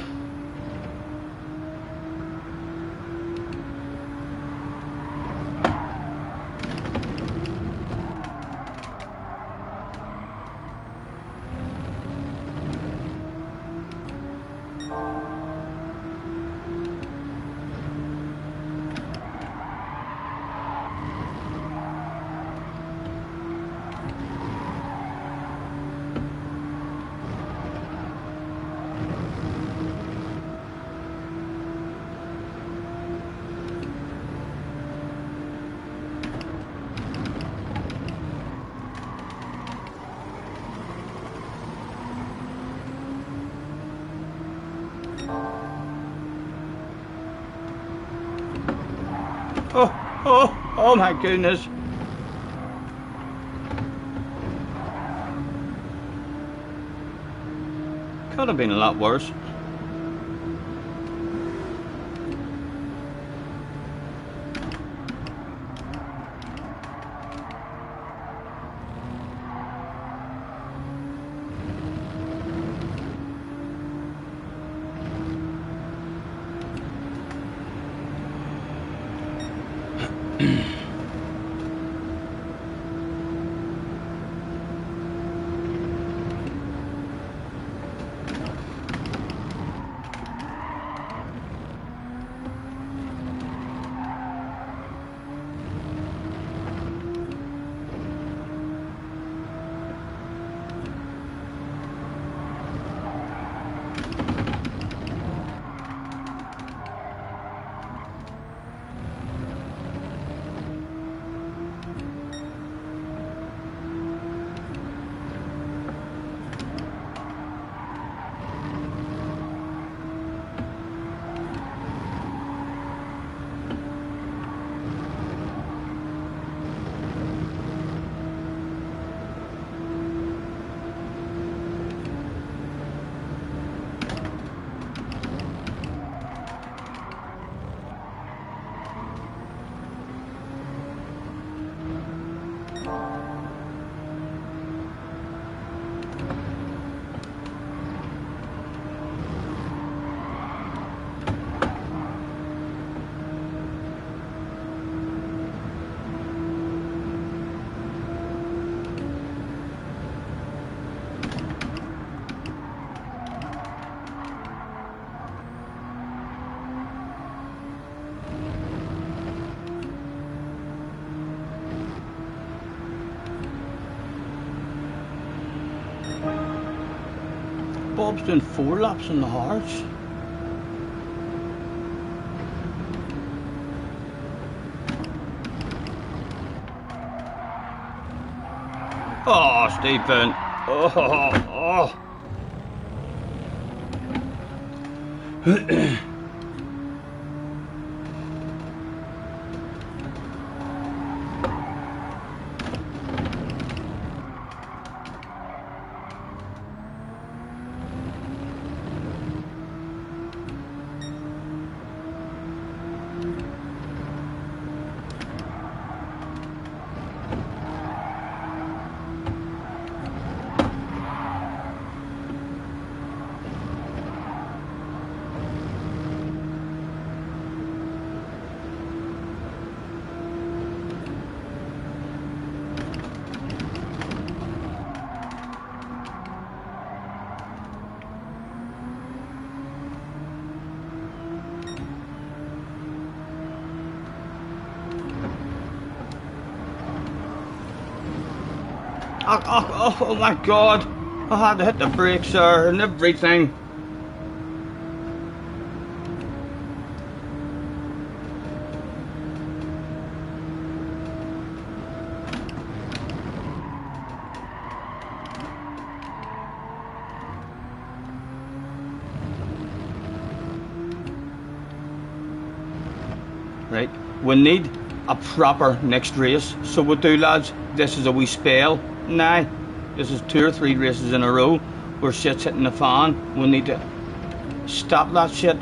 Oh my goodness. Could have been a lot worse. Bob's doing 4 laps on the horse. Oh, Stephen. Oh. Oh my God! I had to hit the brakes there and everything. Right, we need a proper next race. So we do, lads. This is a wee spell now. This is 2 or 3 races in a row where shit's hitting the fan. We need to stop that shit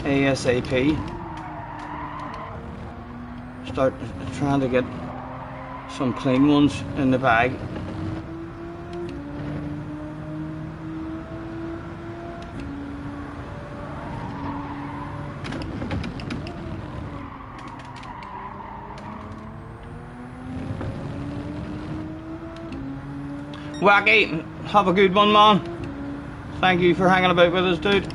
ASAP. Start trying to get some clean ones in the bag. Wacky, have a good one, man. Thank you for hanging about with us, dude.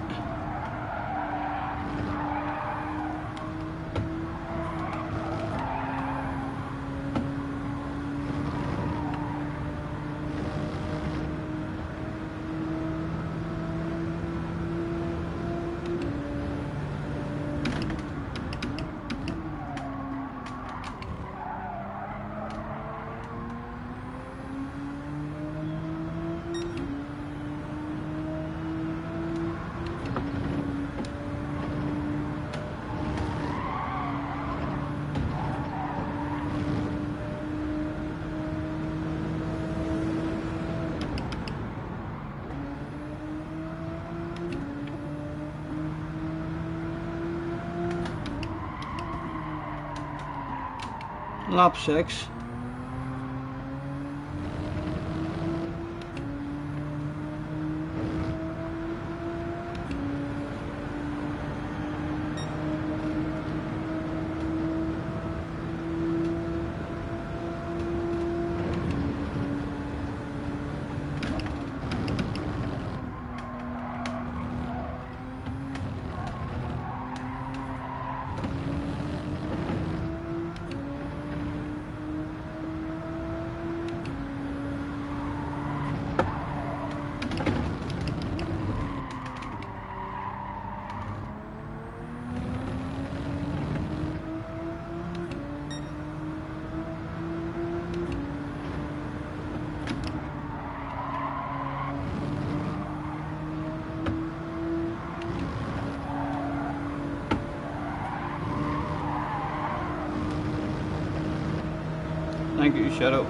Lap 6. Thank you, Shadow.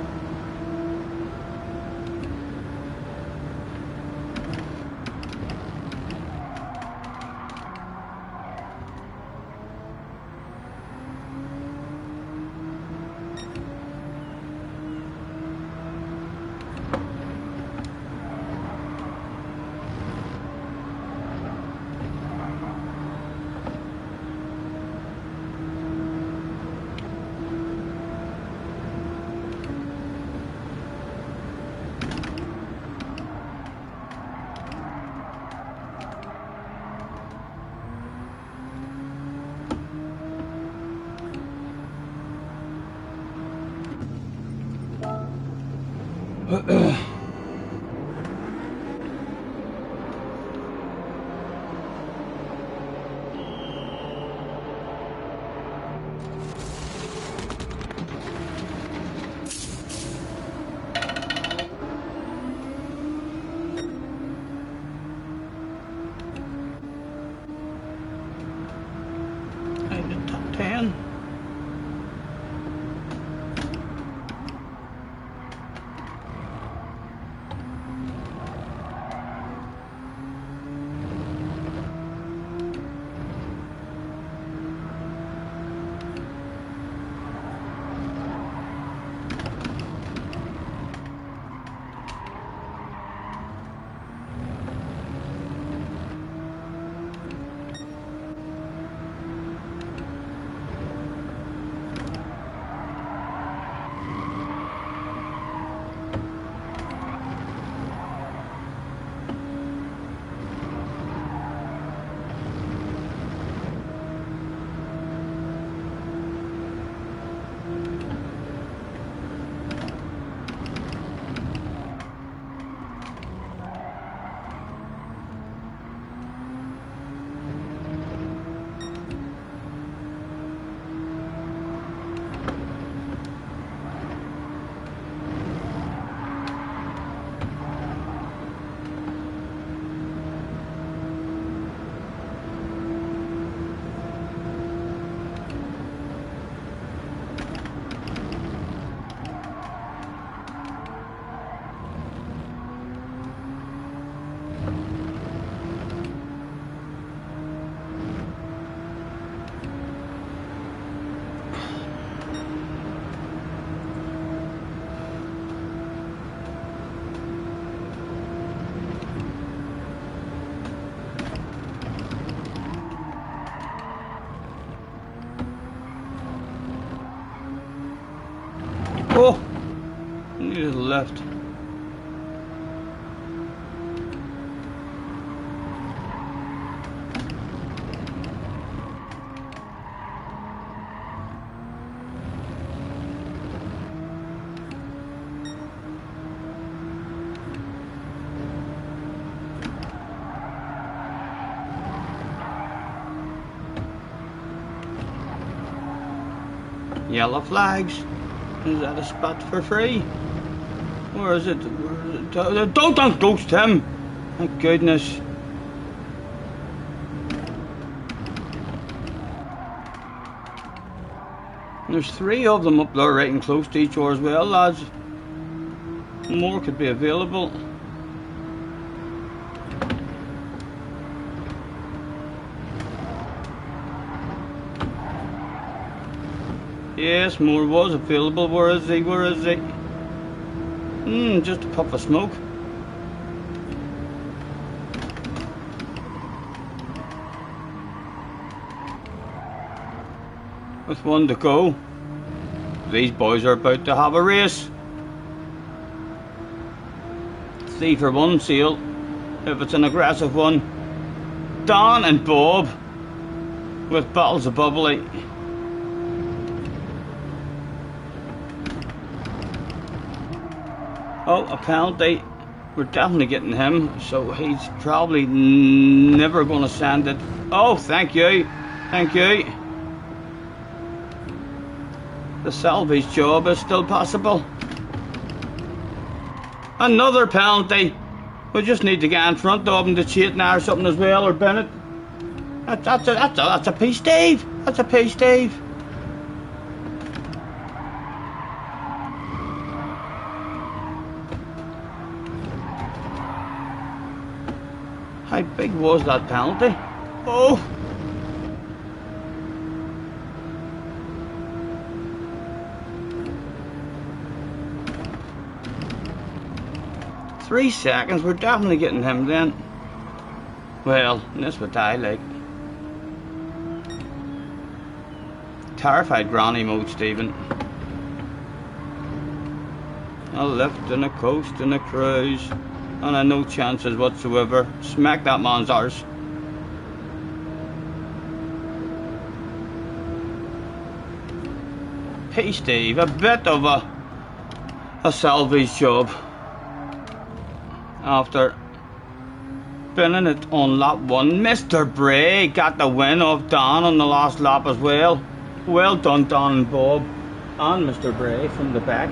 Top 10. Oh! Only to the left. Yellow flags. Is that a spot for free? Where is it? Don't ghost him! Thank goodness. There's 3 of them up there right and close to each other as well, lads. More could be available. Yes, more was available. Where is he? Where is he? Just a puff of smoke. With 1 to go. These boys are about to have a race. 3 for 1 seal, if it's an aggressive one. Don and Bob with bottles of bubbly. Oh, a penalty. We're definitely getting him, so he's probably never going to send it. Oh, thank you. Thank you. The salvage job is still possible. Another penalty. We just need to get in front of him to cheat now or something as well, or Bennett. That's a piece, Dave. That's a piece, Dave. How big was that penalty? Oh! Three seconds, we're definitely getting him then. Well, that's what I like. Terrified granny mode, Stephen. A lift and a coast and a cruise, and I no chances whatsoever. Smack that man's arse. Hey Steve, a bit of a salvage job after spinning it on lap 1. Mr. Bray got the win off Dan on the last lap as well. Well done, Dan and Bob and Mr. Bray from the back.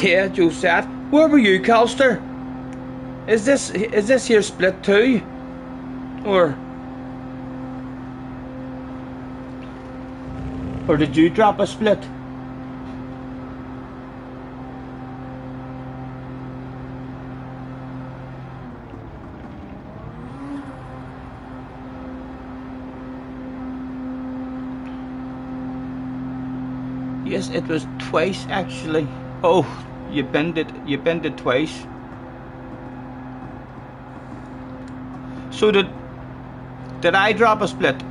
Yeah, Josette. Where were you, Calster? Is this here split too? Or did you drop a split? Yes, it was twice actually. Oh, you bend it twice. So did I drop a split?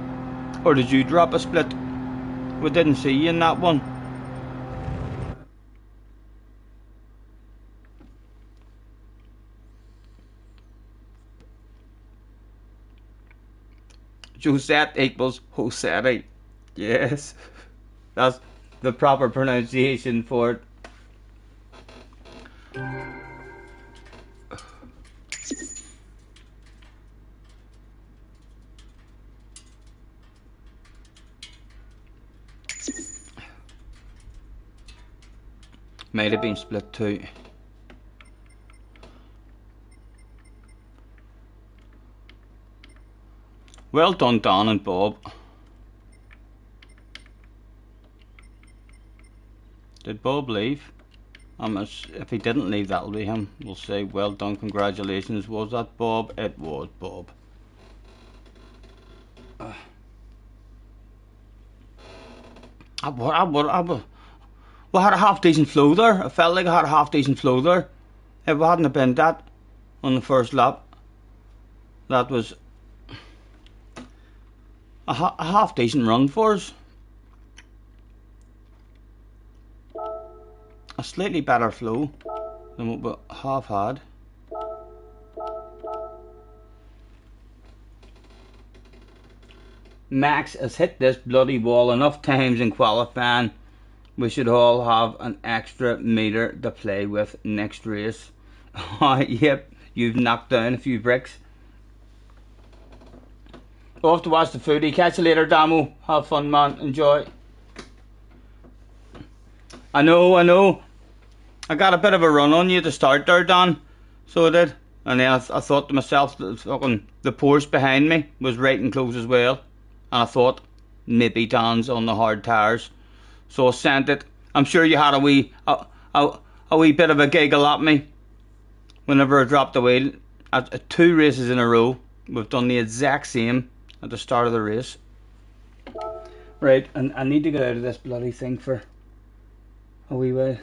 Or did you drop a split? We didn't see you in that one. Josette equals Josetti. Yes. That's the proper pronunciation for it. Might have been split too. Well done, Dan and Bob. Did Bob leave? If he didn't leave, that'll be him. We'll say well done, congratulations. Was that Bob? It was Bob. We had a half decent flow there. I felt like I had a half decent flow there. If we hadn't have been that on the first lap, that was a half decent run for us. A slightly better flow than what we have had. Max has hit this bloody wall enough times in qualifying. We should all have an extra meter to play with next race. Yep, you've knocked down a few bricks. Off to watch the foodie. Catch you later, Damo. Have fun, man. Enjoy. I know. I got a bit of a run on you to start there, Dan. So I did. And then I thought to myself, the Porsche behind me was right and close as well. And I thought, maybe Dan's on the hard tires. So I sent it. I'm sure you had a wee bit of a giggle at me whenever I dropped the wheel. At 2 races in a row, we've done the exact same at the start of the race. Right, and I need to get out of this bloody thing for a wee while.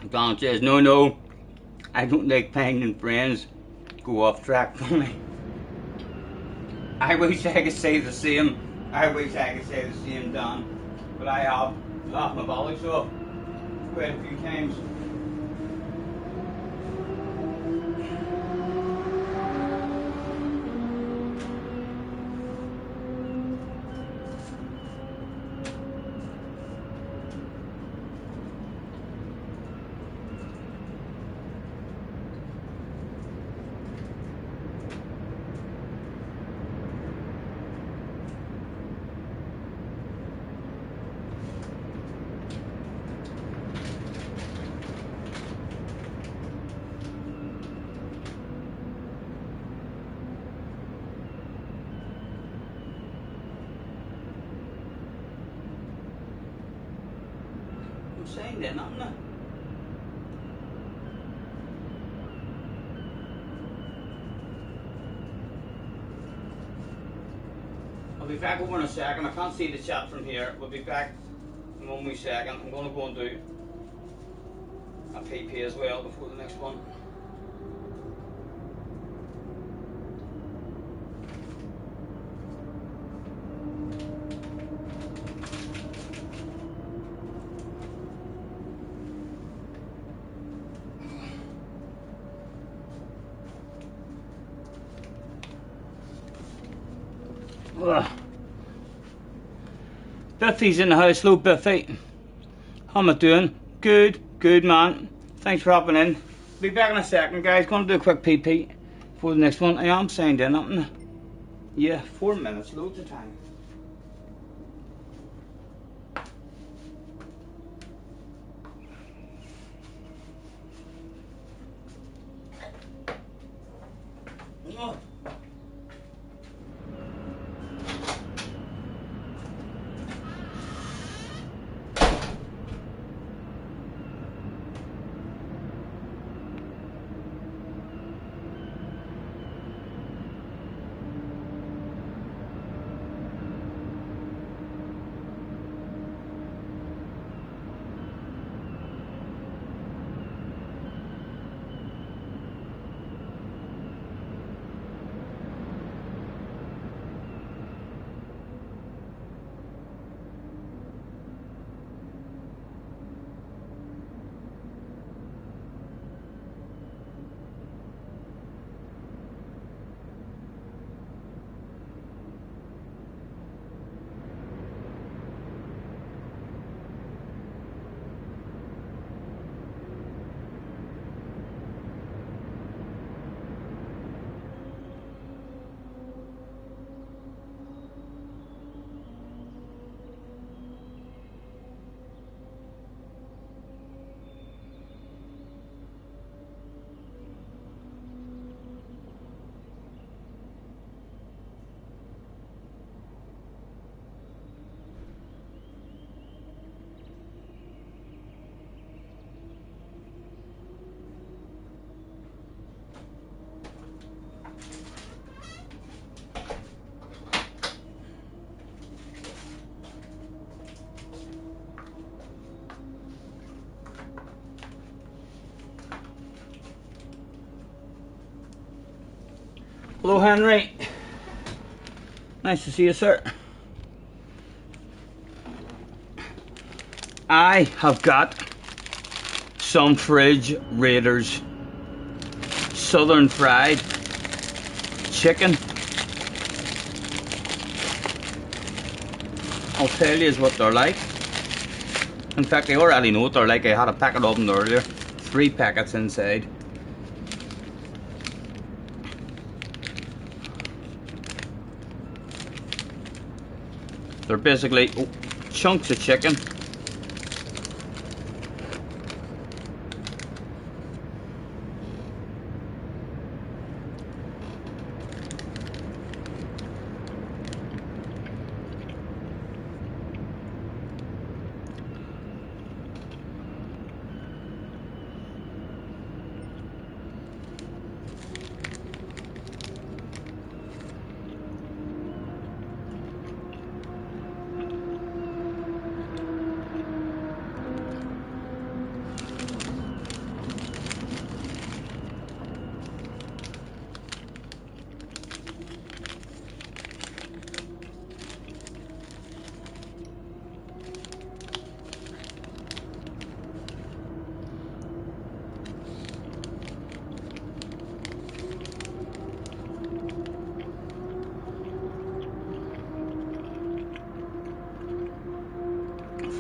Don says, no, I don't like finding friends go off track for me. I wish I could say the same. Don. But I have laughed my bollocks off quite a few times. I'm saying that, nothing. I'll be back over in a second. I can't see the chat from here. We'll be back in 1 wee second. I'm going to go and do a PP as well before the next one. Biffy's in the house. Hello, Biffy. How am I doing? Good, man. Thanks for hopping in. Be back in a second, guys. Going to do a quick PP for the next one. I am signed in, nothing. Yeah, 4 minutes, loads of time. Oh. Hello, Henry. Nice to see you, sir. I have got some Fridge Raiders Southern fried chicken. I'll tell you what they're like. In fact, I already know what they're like. I had a packet of them earlier. 3 packets inside. They're basically chunks of chicken.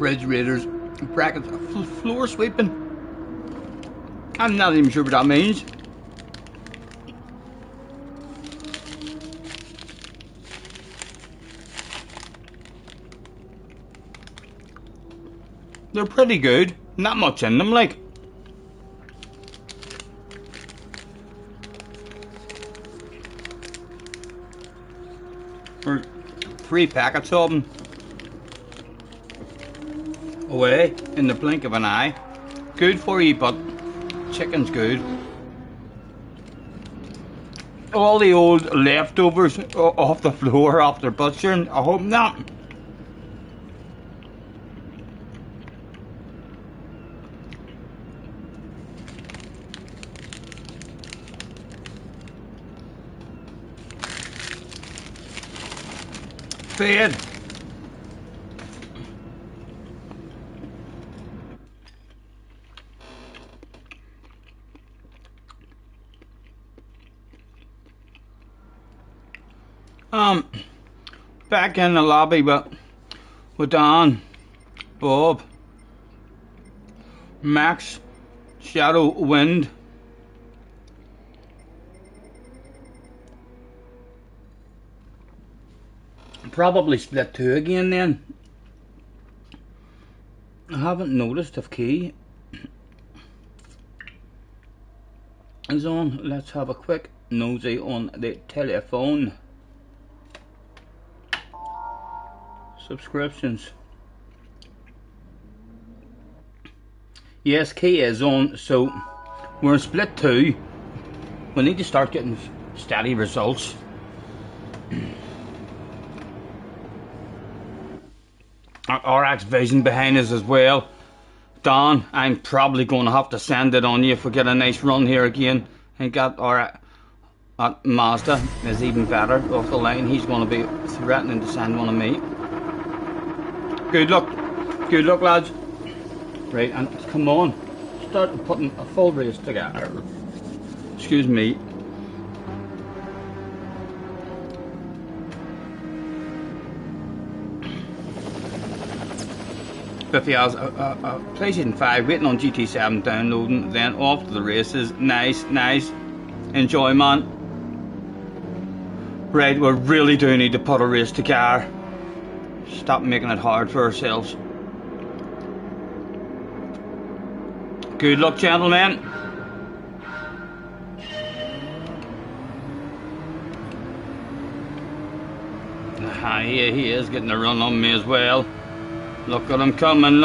refrigerators, brackets, floor sweeping. I'm not even sure what that means. They're pretty good. Not much in them, like. There's 3 packets of them. Away in the blink of an eye. Good for you, but chicken's good. All the old leftovers off the floor after butchering, I hope not. Fed. Back in the lobby with Don, Bob, Max, Shadow, Wind. Probably split 2 again then. I haven't noticed if Key is on. Let's have a quick nosy on the telephone. Subscriptions. Yes, Key is on, so we're in split 2. We need to start getting steady results. RX Vision behind us as well. Don, I'm probably going to have to send it on you if we get a nice run here again. I got our Mazda is even better off the line. He's going to be threatening to send one of me. Good luck, lads. Right, and come on, start putting a full race together. Excuse me. If he has a PlayStation 5 waiting on GT7 downloading, then off to the races. Nice. Enjoy, man. Right, we really do need to put a race together. Stop making it hard for ourselves. Good luck, gentlemen. He is getting a run on me as well. Look at him coming,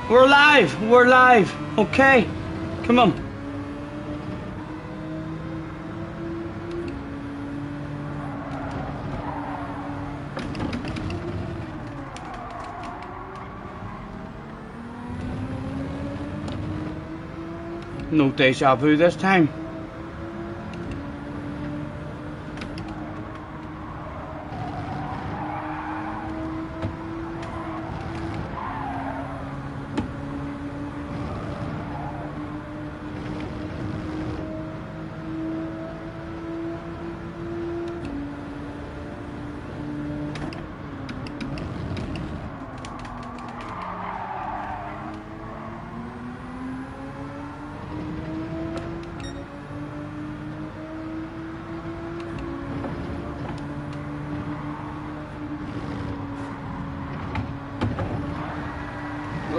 We're live, okay, come on. No deja vu this time.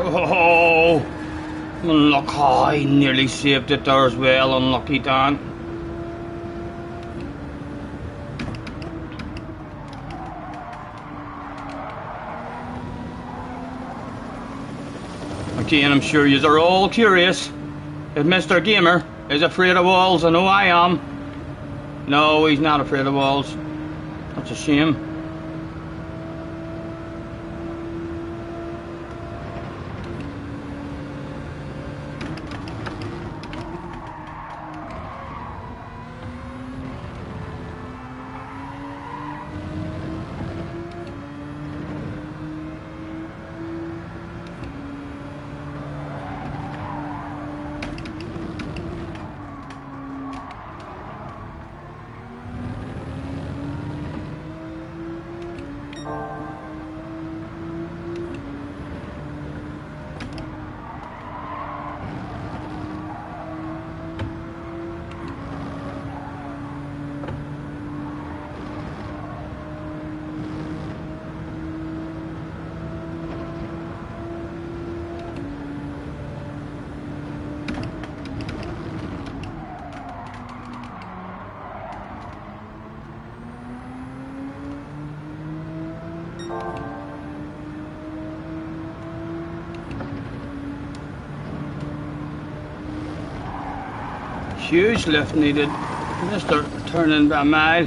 Oh, look, I nearly saved it there as well. Unlucky Dan. Again, I'm sure you are all curious if Mr. Gamer is afraid of walls. I know I am. No, he's not afraid of walls. That's a shame. Huge lift needed. Mr. Turning by a mile.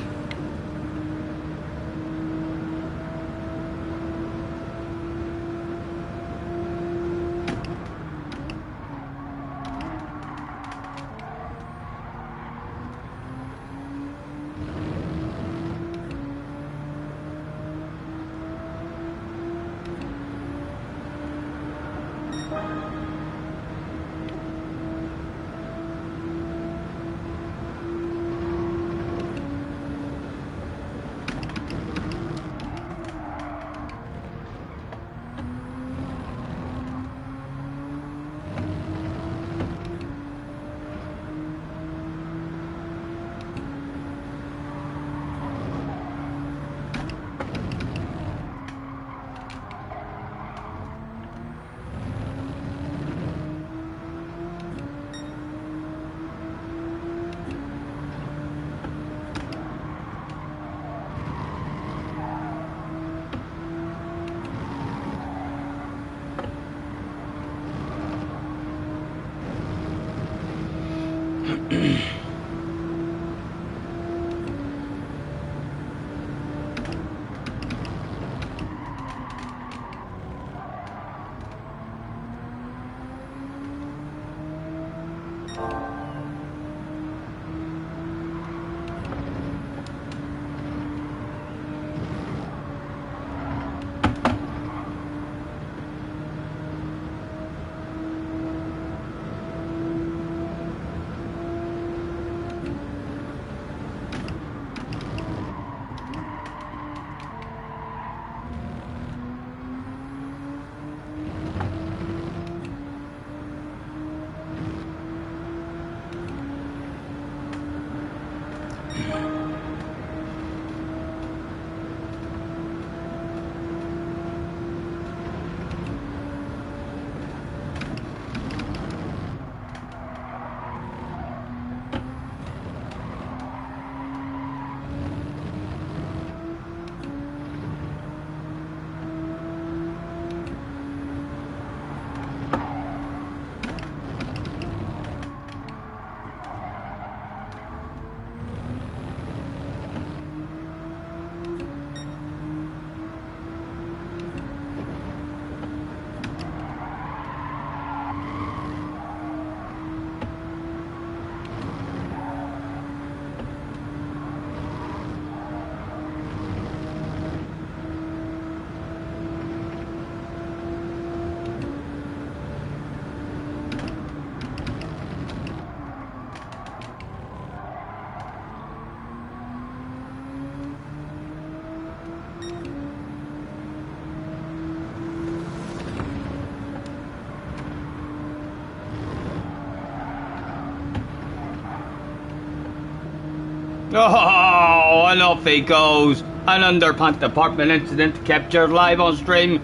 Oh, and off he goes. An underpants department incident captured live on stream.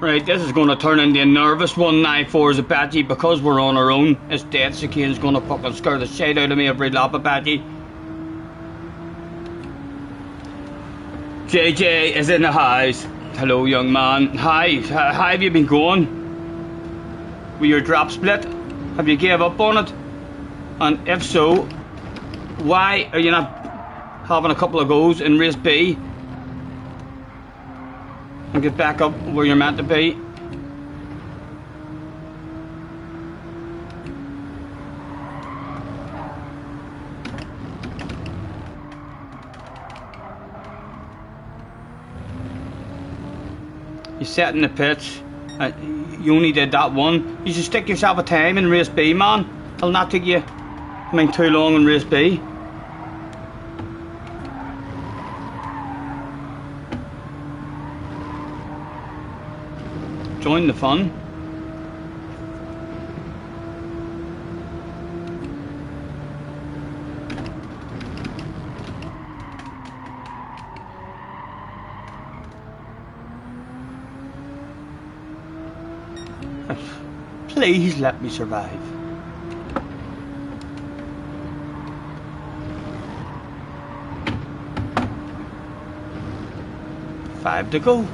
Right, this is going to turn into a nervous 194's Apache because we're on our own. This dead cicane's going to fucking scare the shit out of me every lap, Apache. JJ is in the house. Hello, young man. Hi, how have you been going? With your drop split? Have you gave up on it? And if so, why are you not having a couple of goes in race B and get back up where you're meant to be? You sat in the pits, you only did that one. You should stick yourself a time in race B, man. It'll not take you too long in race B. Join the fun. Please let me survive. Five to go.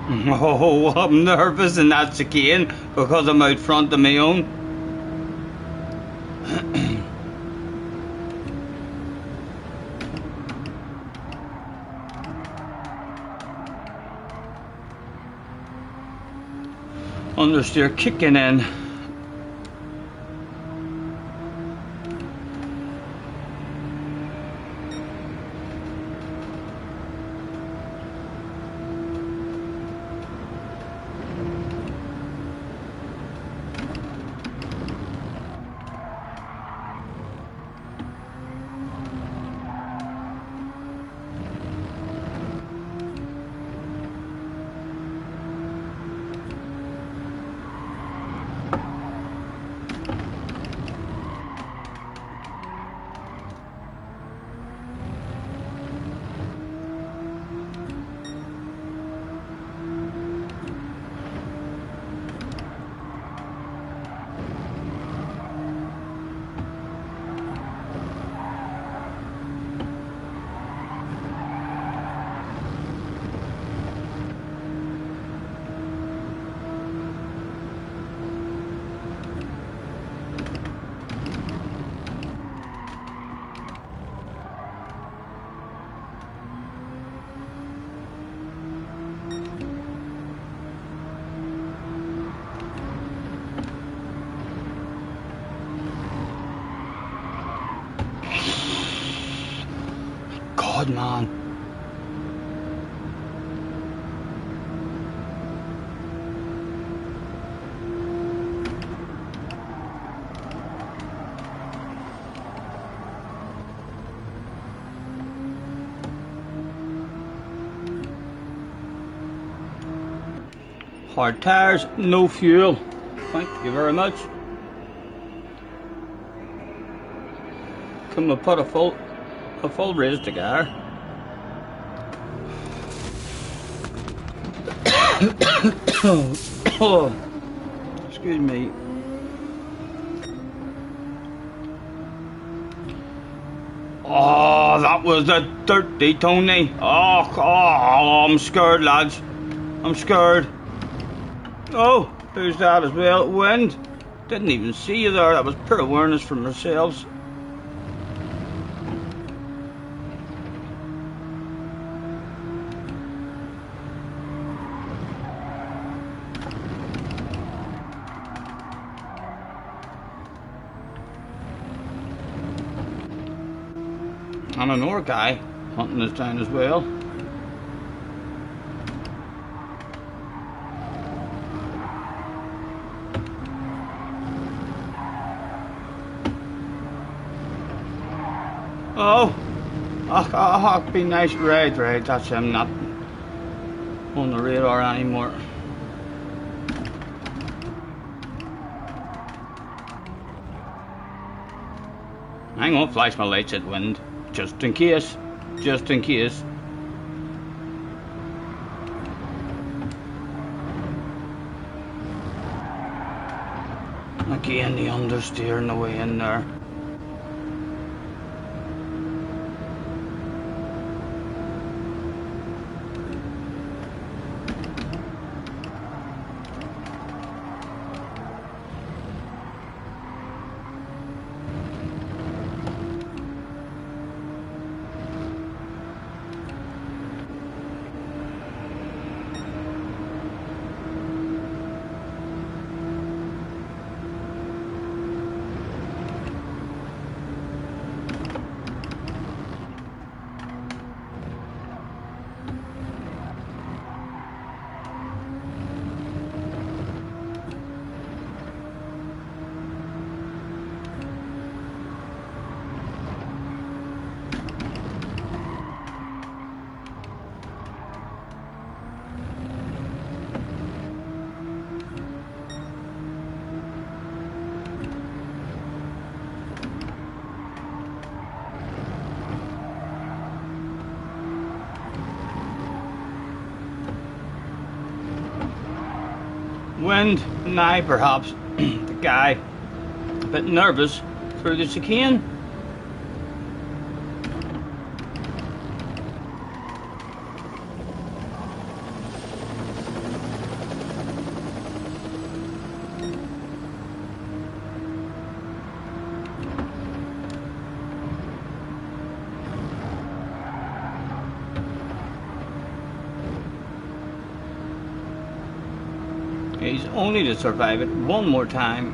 Oh, I'm nervous and that's again because I'm out front of my own. Understeer kicking in. God, man. Hard tires, no fuel. Thank you very much. Can we put a full raise together? Oh, excuse me. Oh, that was a dirty Tony. Oh, I'm scared, lads. I'm scared. Oh, who's that as well? Wind. Didn't even see you there. That was pure awareness from ourselves. And another guy hunting us down as well. Oh, be nice. Right, that's him, not on the radar anymore. I'm gonna flash my lights at wind, just in case. Again, the understeer on the way in there. Wind, nigh perhaps. The guy, a bit nervous through the chicane. He's only to survive it one more time.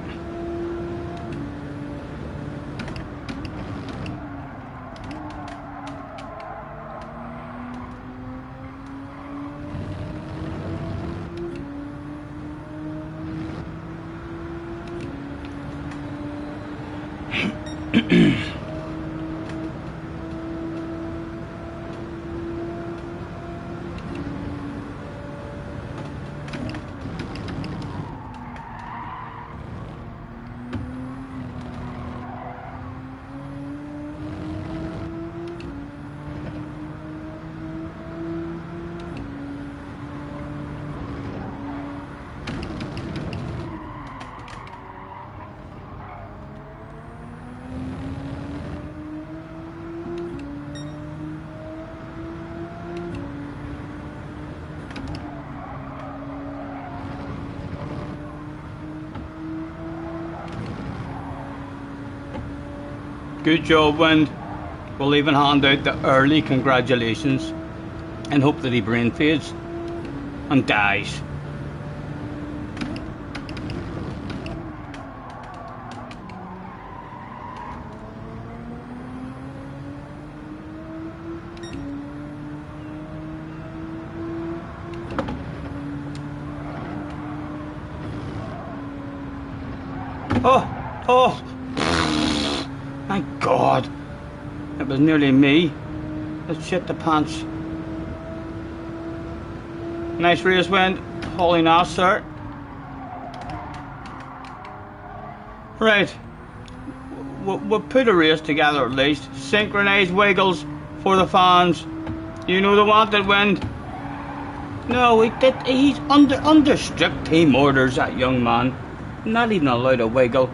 Good job, Wind. We'll even hand out the early congratulations and hope that he brain fades and dies. Oh! Thank God! It was nearly me. Let's shit the pants. Nice race, Wind. Holy now, sir. Right. We'll put a race together at least. Synchronized wiggles for the fans. You know the wanted, Wind. No, he's under strict team orders, that young man. Not even allowed to wiggle.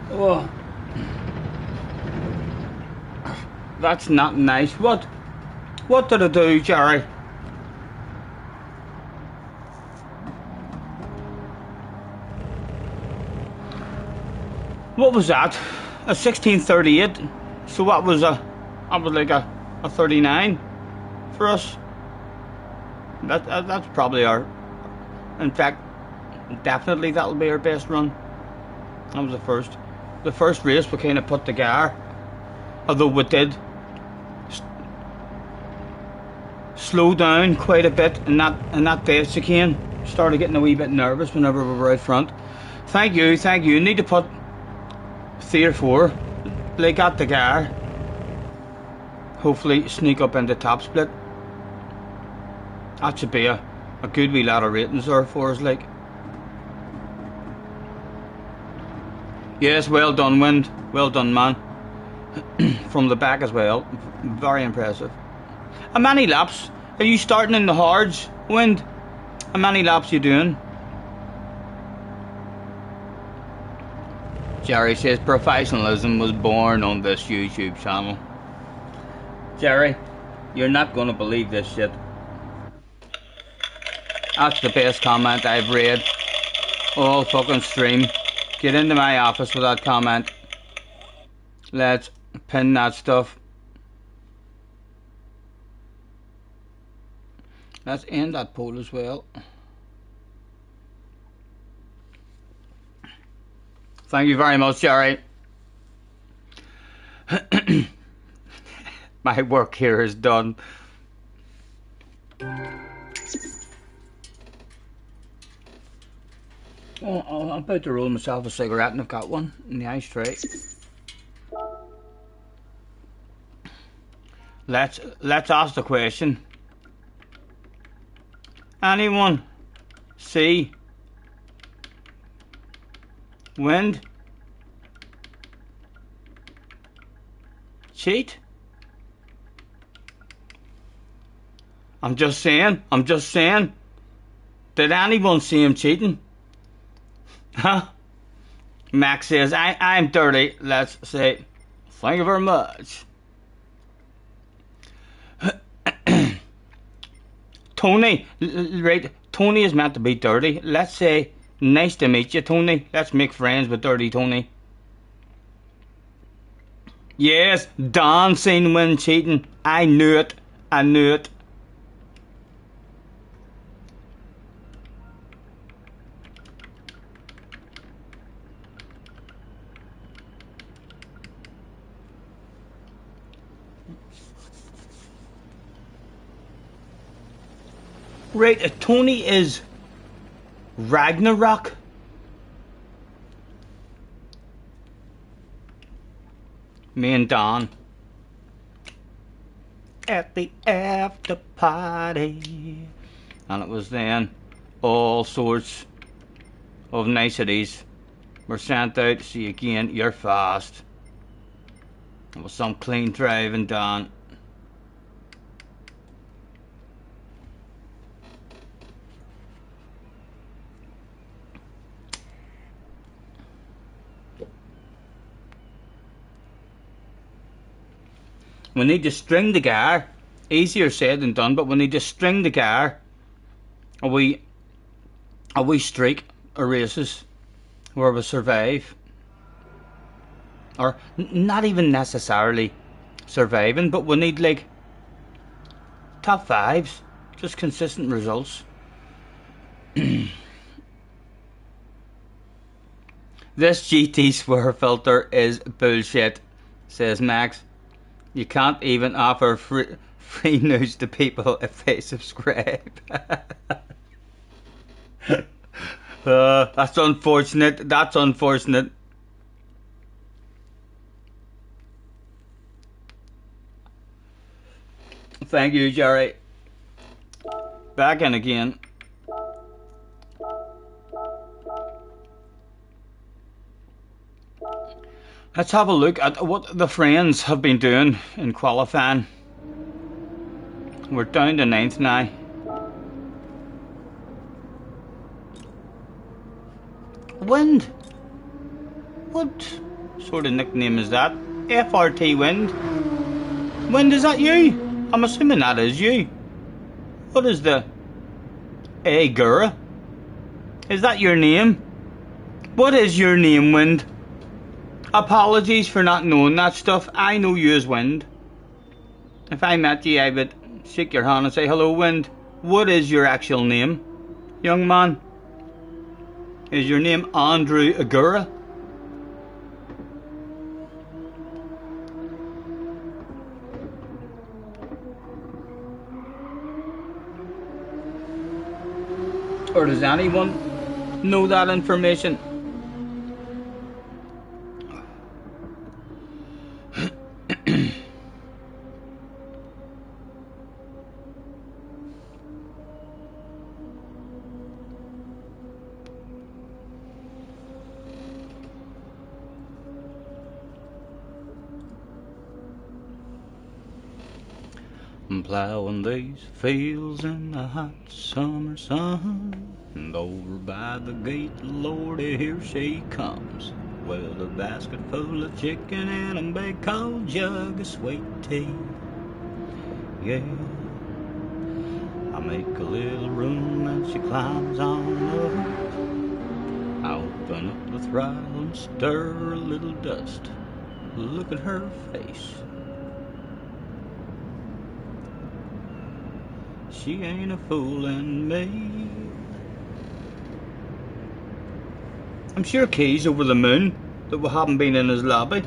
Oh. That's not nice. What did I do, Jerry? What was that? A 1638. So that was like a 39 for us. That's probably our. In fact, definitely that'll be our best run. That was the first. The first race we kind of put together, although we did slow down quite a bit in that base chicane. Started getting a wee bit nervous whenever we were out front. Thank you. You need to put 3 or 4 like that together. Hopefully sneak up into top split. That should be a good wee lot of ratings there for us, like. Yes, well done, Wind. Well done, man. From the back as well. Very impressive. How many laps? Are you starting in the hards, Wind? How many laps you doing? Jerry says professionalism was born on this YouTube channel. Jerry, you're not going to believe this shit. That's the best comment I've read all fucking stream. Get into my office with that comment. Let's pin that stuff. Let's end that poll as well. Thank you very much, Jerry. My work here is done. Oh, I'm about to roll myself a cigarette and I've got one in the ashtray. Let's ask the question. Anyone see Wind cheat? I'm just saying. Did anyone see him cheating? Huh? Max says, I'm dirty. Let's say, thank you very much. Tony, right? Tony is meant to be dirty. Let's say, nice to meet you, Tony. Let's make friends with Dirty Tony. Yes, Don seen Wind cheating. I knew it. Right, Tony is Ragnarok. Me and Don at the after party, and it was then all sorts of niceties were sent out to see again. You're fast. It was some clean driving done. We need to string the car. Easier said than done, but we need to string the car a wee streak of races where we survive. Or not even necessarily surviving, but we need like top fives, just consistent results. This GT swear filter is bullshit, says Max. You can't even offer free news to people if they subscribe. That's unfortunate. That's unfortunate. Thank you, Jerry. Back in again. Let's have a look at what the friends have been doing in qualifying. We're down to 9th now. Wind? What sort of nickname is that? FRT Wind? Wind, is that you? I'm assuming that is you. What is the... Hey, girl? Is that your name? What is your name, Wind? Apologies for not knowing that stuff. I know you as Wind. If I met you, I would shake your hand and say, hello, Wind. What is your actual name, young man? Is your name Andrew Agura? Or does anyone know that information? I'm plowing these fields in the hot summer sun, and over by the gate, Lordy, here she comes, with a basket full of chicken and a big cold jug of sweet tea. Yeah, I make a little room and she climbs on up. I open up the throttle and stir a little dust. Look at her face. She ain't a foolin' me. I'm sure Key's over the moon that we haven't been in his lobby.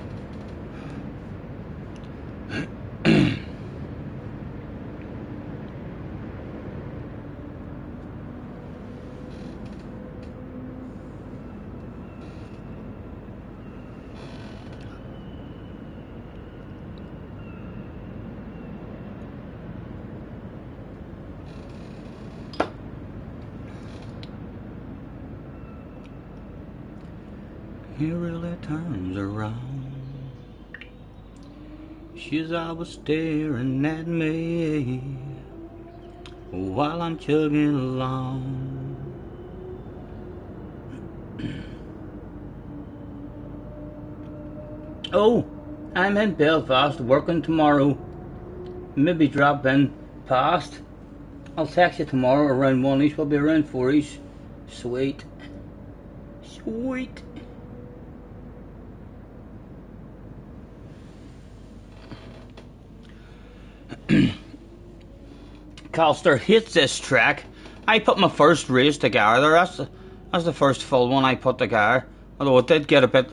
He really turns around. She's always staring at me while I'm chugging along. Oh, I'm in Belfast working tomorrow. Maybe drop in past. I'll text you tomorrow around 1ish. We'll be around 4ish. Sweet. Sweet. Calster hates this track. I put my first race together. That's the first full one I put together. Although it did get a bit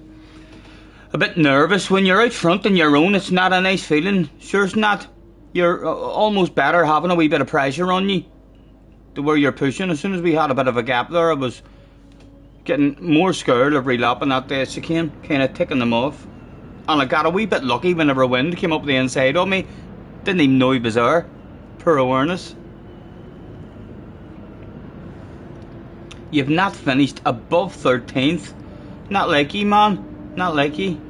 a bit nervous when you're out front on your own. It's not a nice feeling. Sure it's not. You're almost better having a wee bit of pressure on you to where you're pushing. As soon as we had a bit of a gap there, I was getting more scared of relapping that day as came, kind of ticking them off. And I got a wee bit lucky whenever wind came up the inside of me. Didn't even know he was there. Poor awareness. You've not finished above 13th. Not like you, man. Not like you.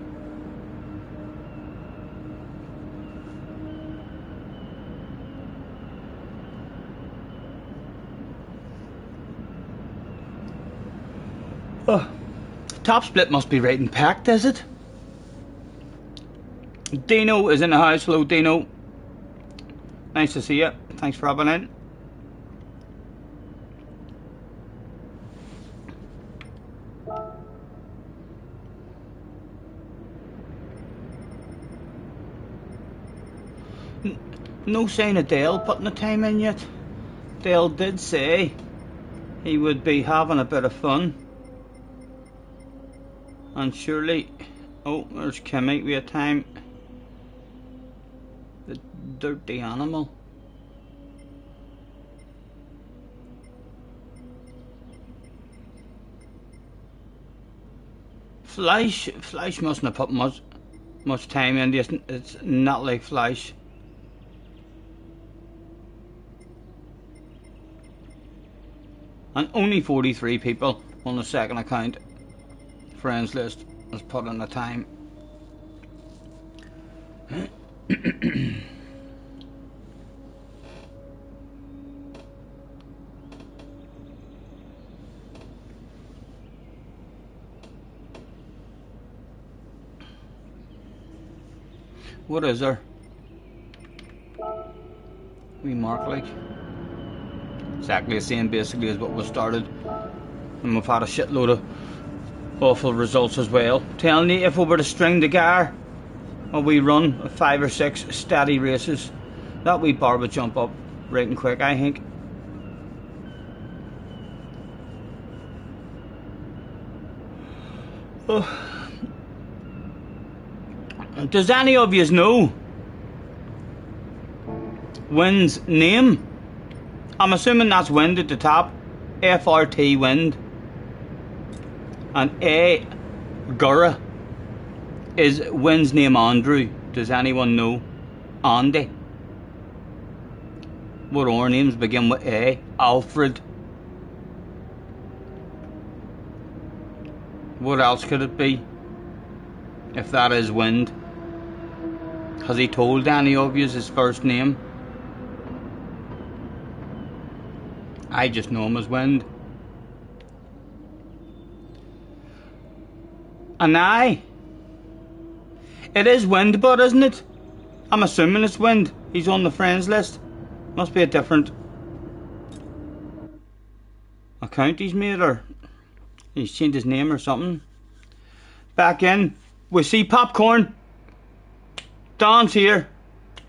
Oh, top split must be right and packed, is it? Dino is in the house. Hello, Dino. Nice to see you. Thanks for having in. No sign of Dale putting the time in yet. Dale did say he would be having a bit of fun. And surely... Oh, there's Kimmy with a time. The dirty animal. Flash mustn't have put much time in this. It's not like Flash. And only 43 people on the second account. Friends list has put in the time. What is there? We mark like exactly the same basically as what was started, and we've had a shitload of awful results as well. Telling you, if we were to string together a wee run of 5 or 6 steady races, that wee bar would jump up right and quick, I think. Oh. Does any of you know Wind's name? I'm assuming that's Wind at the top. FRT Wind. And A Gura is Wind's name Andrew. Does anyone know? Andy. What our names begin with A? Alfred. What else could it be? If that is Wind. Has he told any of you his first name? I just know him as Wind. And it is Wind, but isn't it? I'm assuming it's Wind. He's on the friends list. Must be a different account he's made, or he's changed his name or something. Back in, we see Popcorn. Don's here.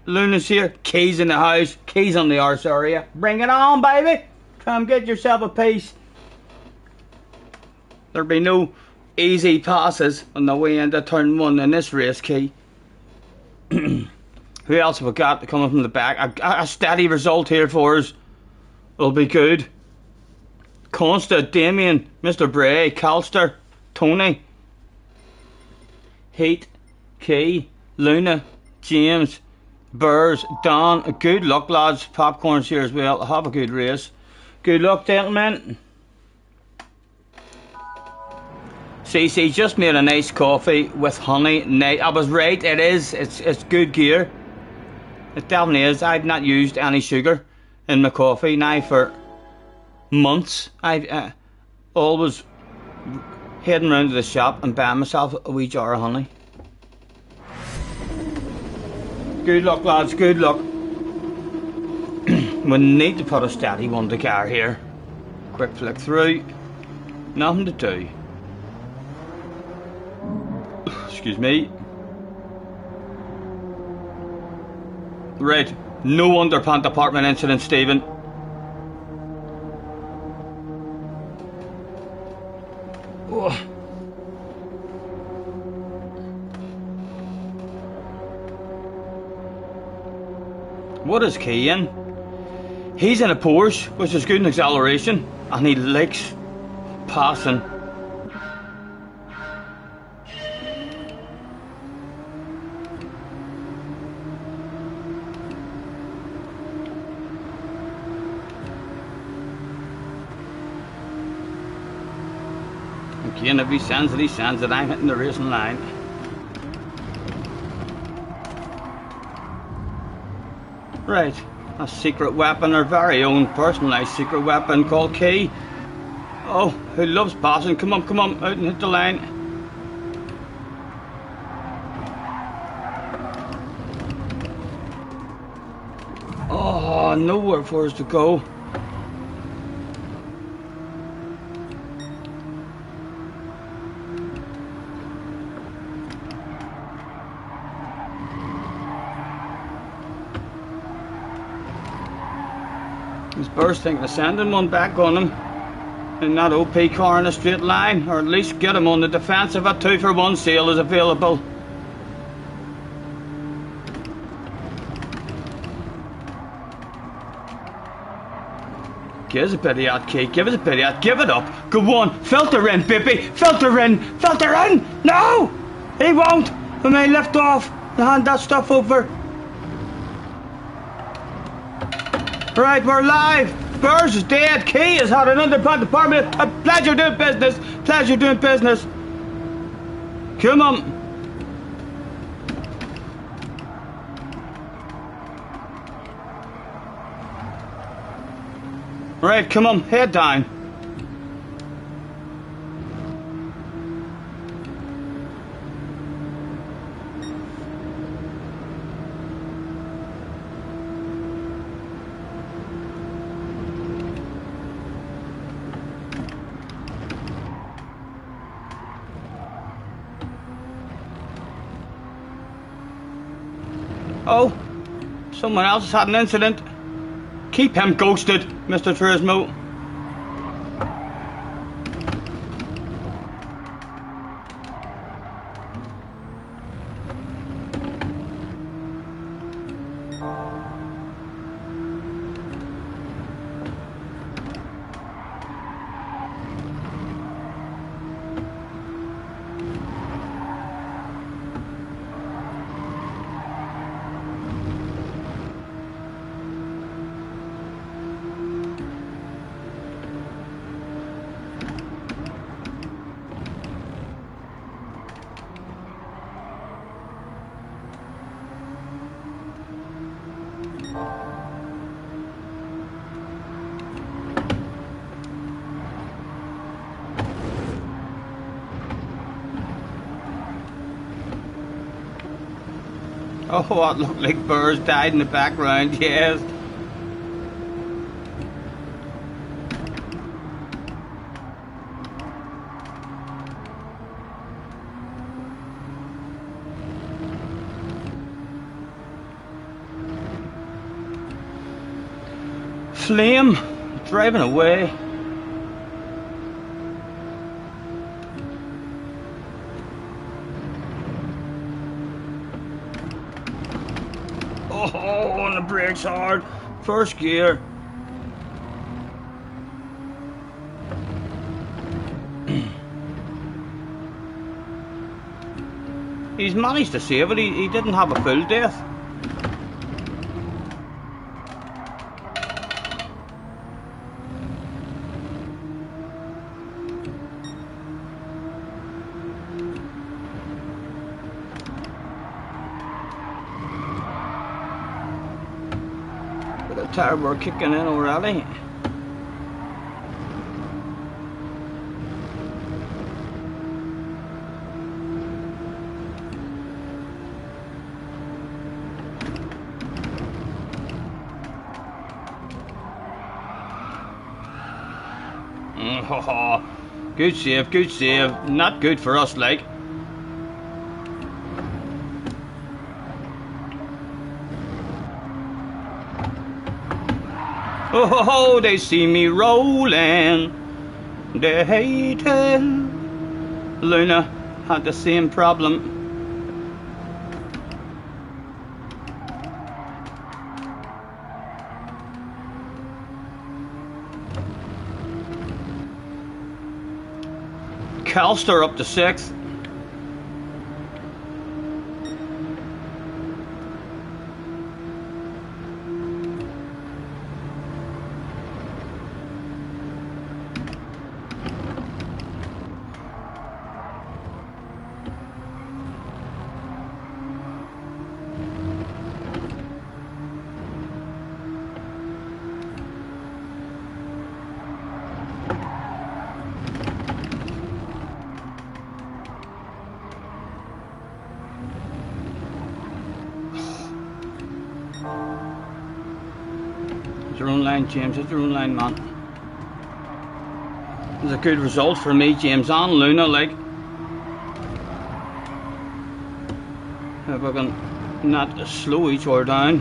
Luna's here. Kay's in the house. Kay's on the arse area. Bring it on, baby. Come get yourself a piece. There'll be no easy passes on the way into turn 1 in this race, Kay. Who else have we got coming from the back? A steady result here for us. Will be good. Consta, Damien, Mr. Bray, Calster, Tony, Heat, Kay, Luna, James, Burrs, Don. Good luck, lads. Popcorn's here as well. Have a good race. Good luck, gentlemen. CC just made a nice coffee with honey. I was right, it is. It's good gear. It definitely is. I've not used any sugar in my coffee now for months. I've always heading round to the shop and buying myself a wee jar of honey. Good luck, lads, good luck. We need to put a steady one to car here. Quick flick through. Nothing to do. Excuse me. Right, no underpant department incident, Stephen. Oh. What is Key in? He's in a Porsche, which is good in acceleration, and he likes passing. Again, if he sends it, I'm hitting the racing line. Right, a secret weapon, our very own personalised secret weapon called Key. Oh, who loves passing? Come on, out and hit the line. Oh, nowhere for us to go. He's bursting of sending one back on him in that OP car in a straight line, or at least get him on the defensive. A 2-for-1 sale is available. Give us a bit of that, Key. Give us a bit of that. Give it up. Go on. Filter in, baby. Filter in. Filter in. No! He won't. We may lift off to hand that stuff over. Right, we're live. Burrs is dead. Key has had an underpad department. Pleasure doing business. Pleasure doing business. Come on. Right, come on. Head down. Oh, someone else has had an incident. Keep him ghosted, Mr. Turismo. Oh, what looked like birds died in the background, yes. Flame, driving away. Oh, and the brakes hard. First gear. He's managed to save it. He didn't have a full death. Tire we're kicking in already. Good save, good save. Not good for us, like. Oh, they see me rolling. They hate it. Luna had the same problem. Calster up to 6th. It's your own line, James. It's your own line, man. It's a good result for me, James, and Luna, like. If I can not slow each other down.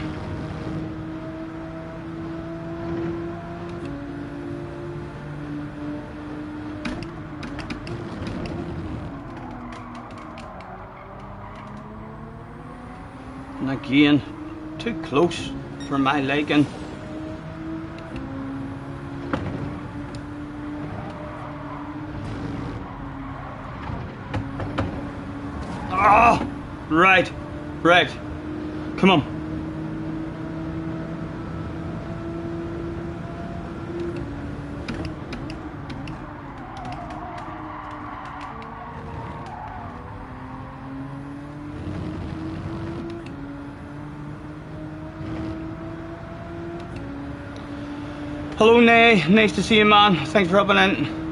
And again, too close for my liking. Oh, right, right. Come on. Hello, Nay. Nice to see you, man. Thanks for hopping in.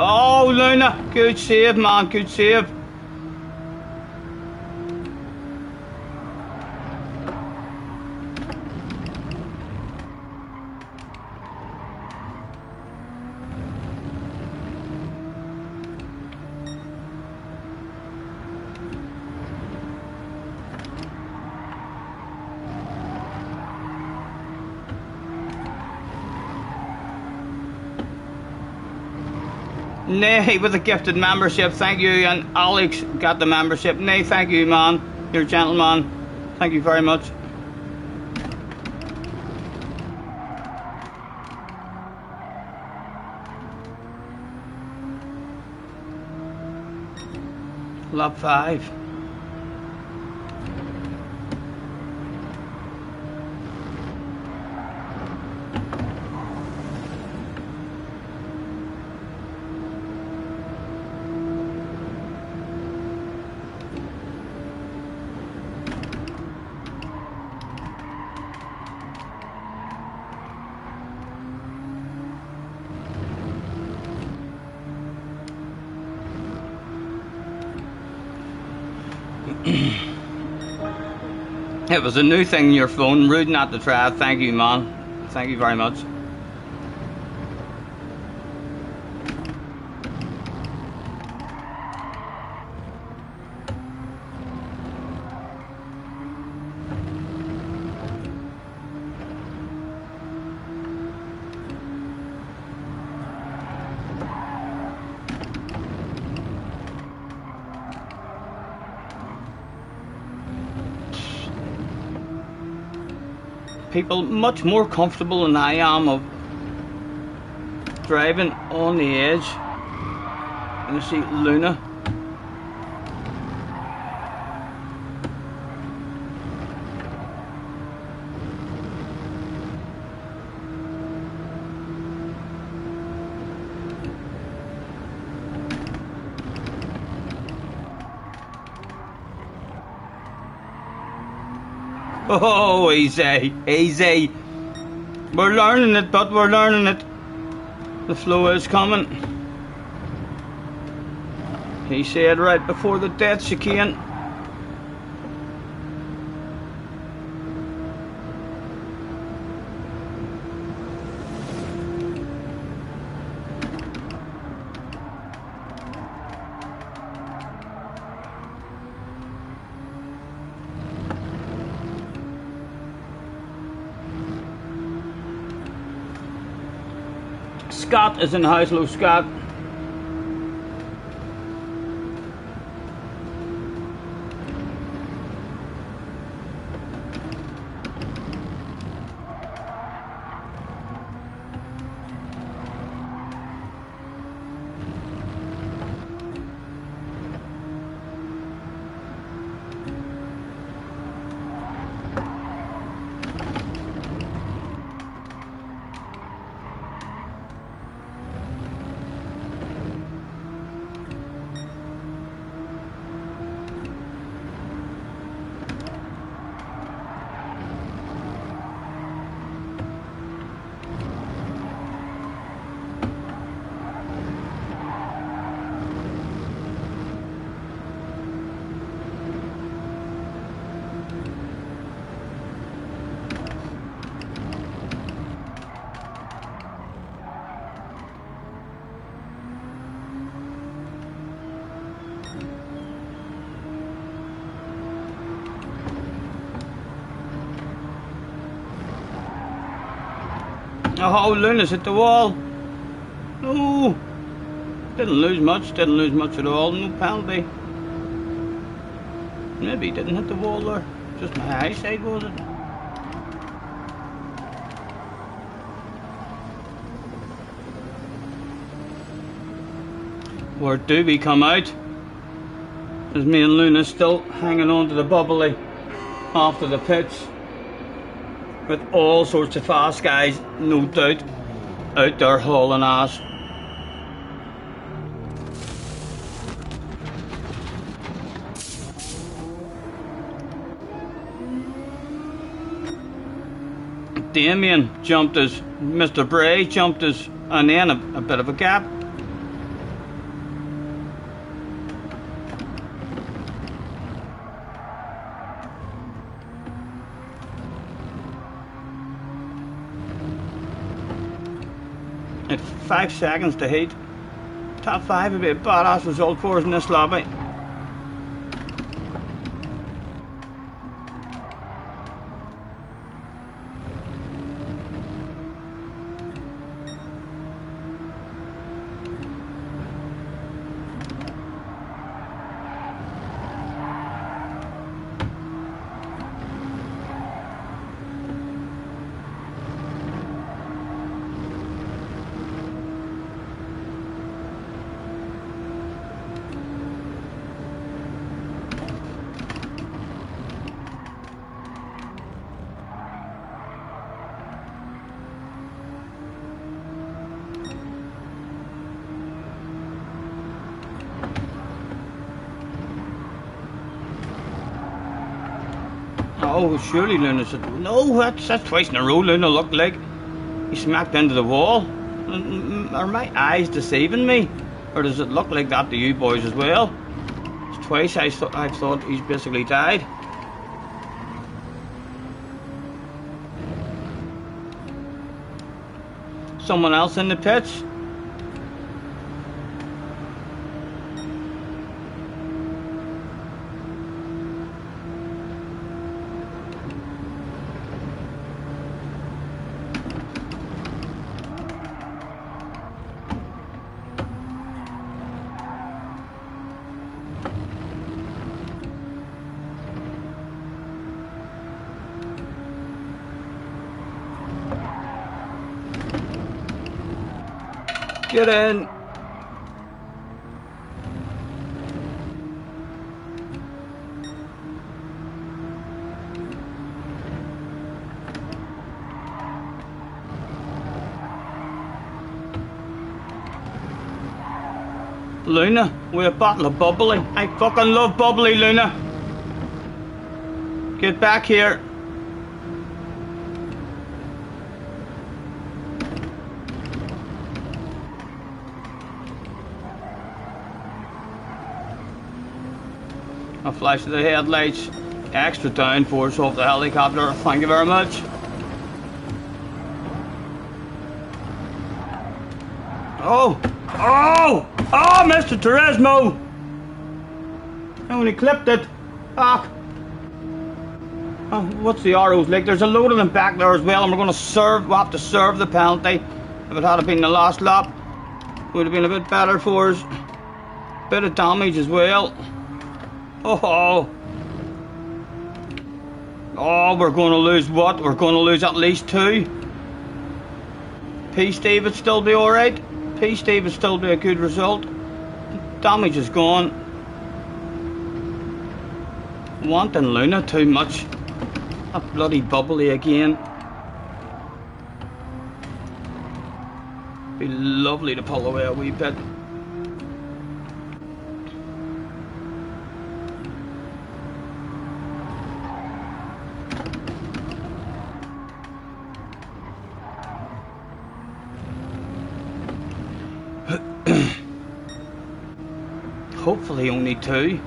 Oh, Luna, good save, man, good save. Nay with a gifted membership, thank you, and Alex got the membership. Nay, thank you, man. You're a gentleman. Thank you very much. Lap 5. It was a new thing in your phone, rude not to try it. Thank you, man. Thank you very much. People much more comfortable than I am of driving on the edge. And you see Luna. Oh, easy, easy. We're learning it, but we're learning it. The flow is coming. He said right before the death chicane. Scott is in the house. Hello, Scott. Oh, Luna's hit the wall. No. Didn't lose much at all. No penalty. Maybe he didn't hit the wall there. Just my eyesight, was it? Where do we come out? There's me and Luna still hanging on to the bubbly after the pitch. With all sorts of fast guys, no doubt, out there hauling ass. Damien jumped us, Mr. Bray jumped us, and then a bit of a gap. At 5 seconds to heat. Top 5 would be a badass result for us in this lobby. Oh, surely Luna said, no, that's twice in a row Luna looked like. He smacked into the wall. Are my eyes deceiving me? Or does it look like that to you boys as well? It's twice I thought he's basically died. Someone else in the pits? Get in! Luna, with a bottle of bubbly. I fucking love bubbly, Luna. Get back here. A flash of the headlights. Extra downforce off the helicopter. Thank you very much. Oh! Oh! Oh, Mr. Turismo! I only clipped it. Fuck. Oh, what's the arrows like? There's a load of them back there as well, and we'll have to serve the penalty. If it had been the last lap, would have been a bit better for us. Bit of damage as well. Oh, we're going to lose what? We're going to lose at least 2. P-Steve would still be alright. P-Steve would still be a good result. Damage is gone. Wanting Luna too much. That bloody bubbly again. Be lovely to pull away a wee bit. Hopefully only 2.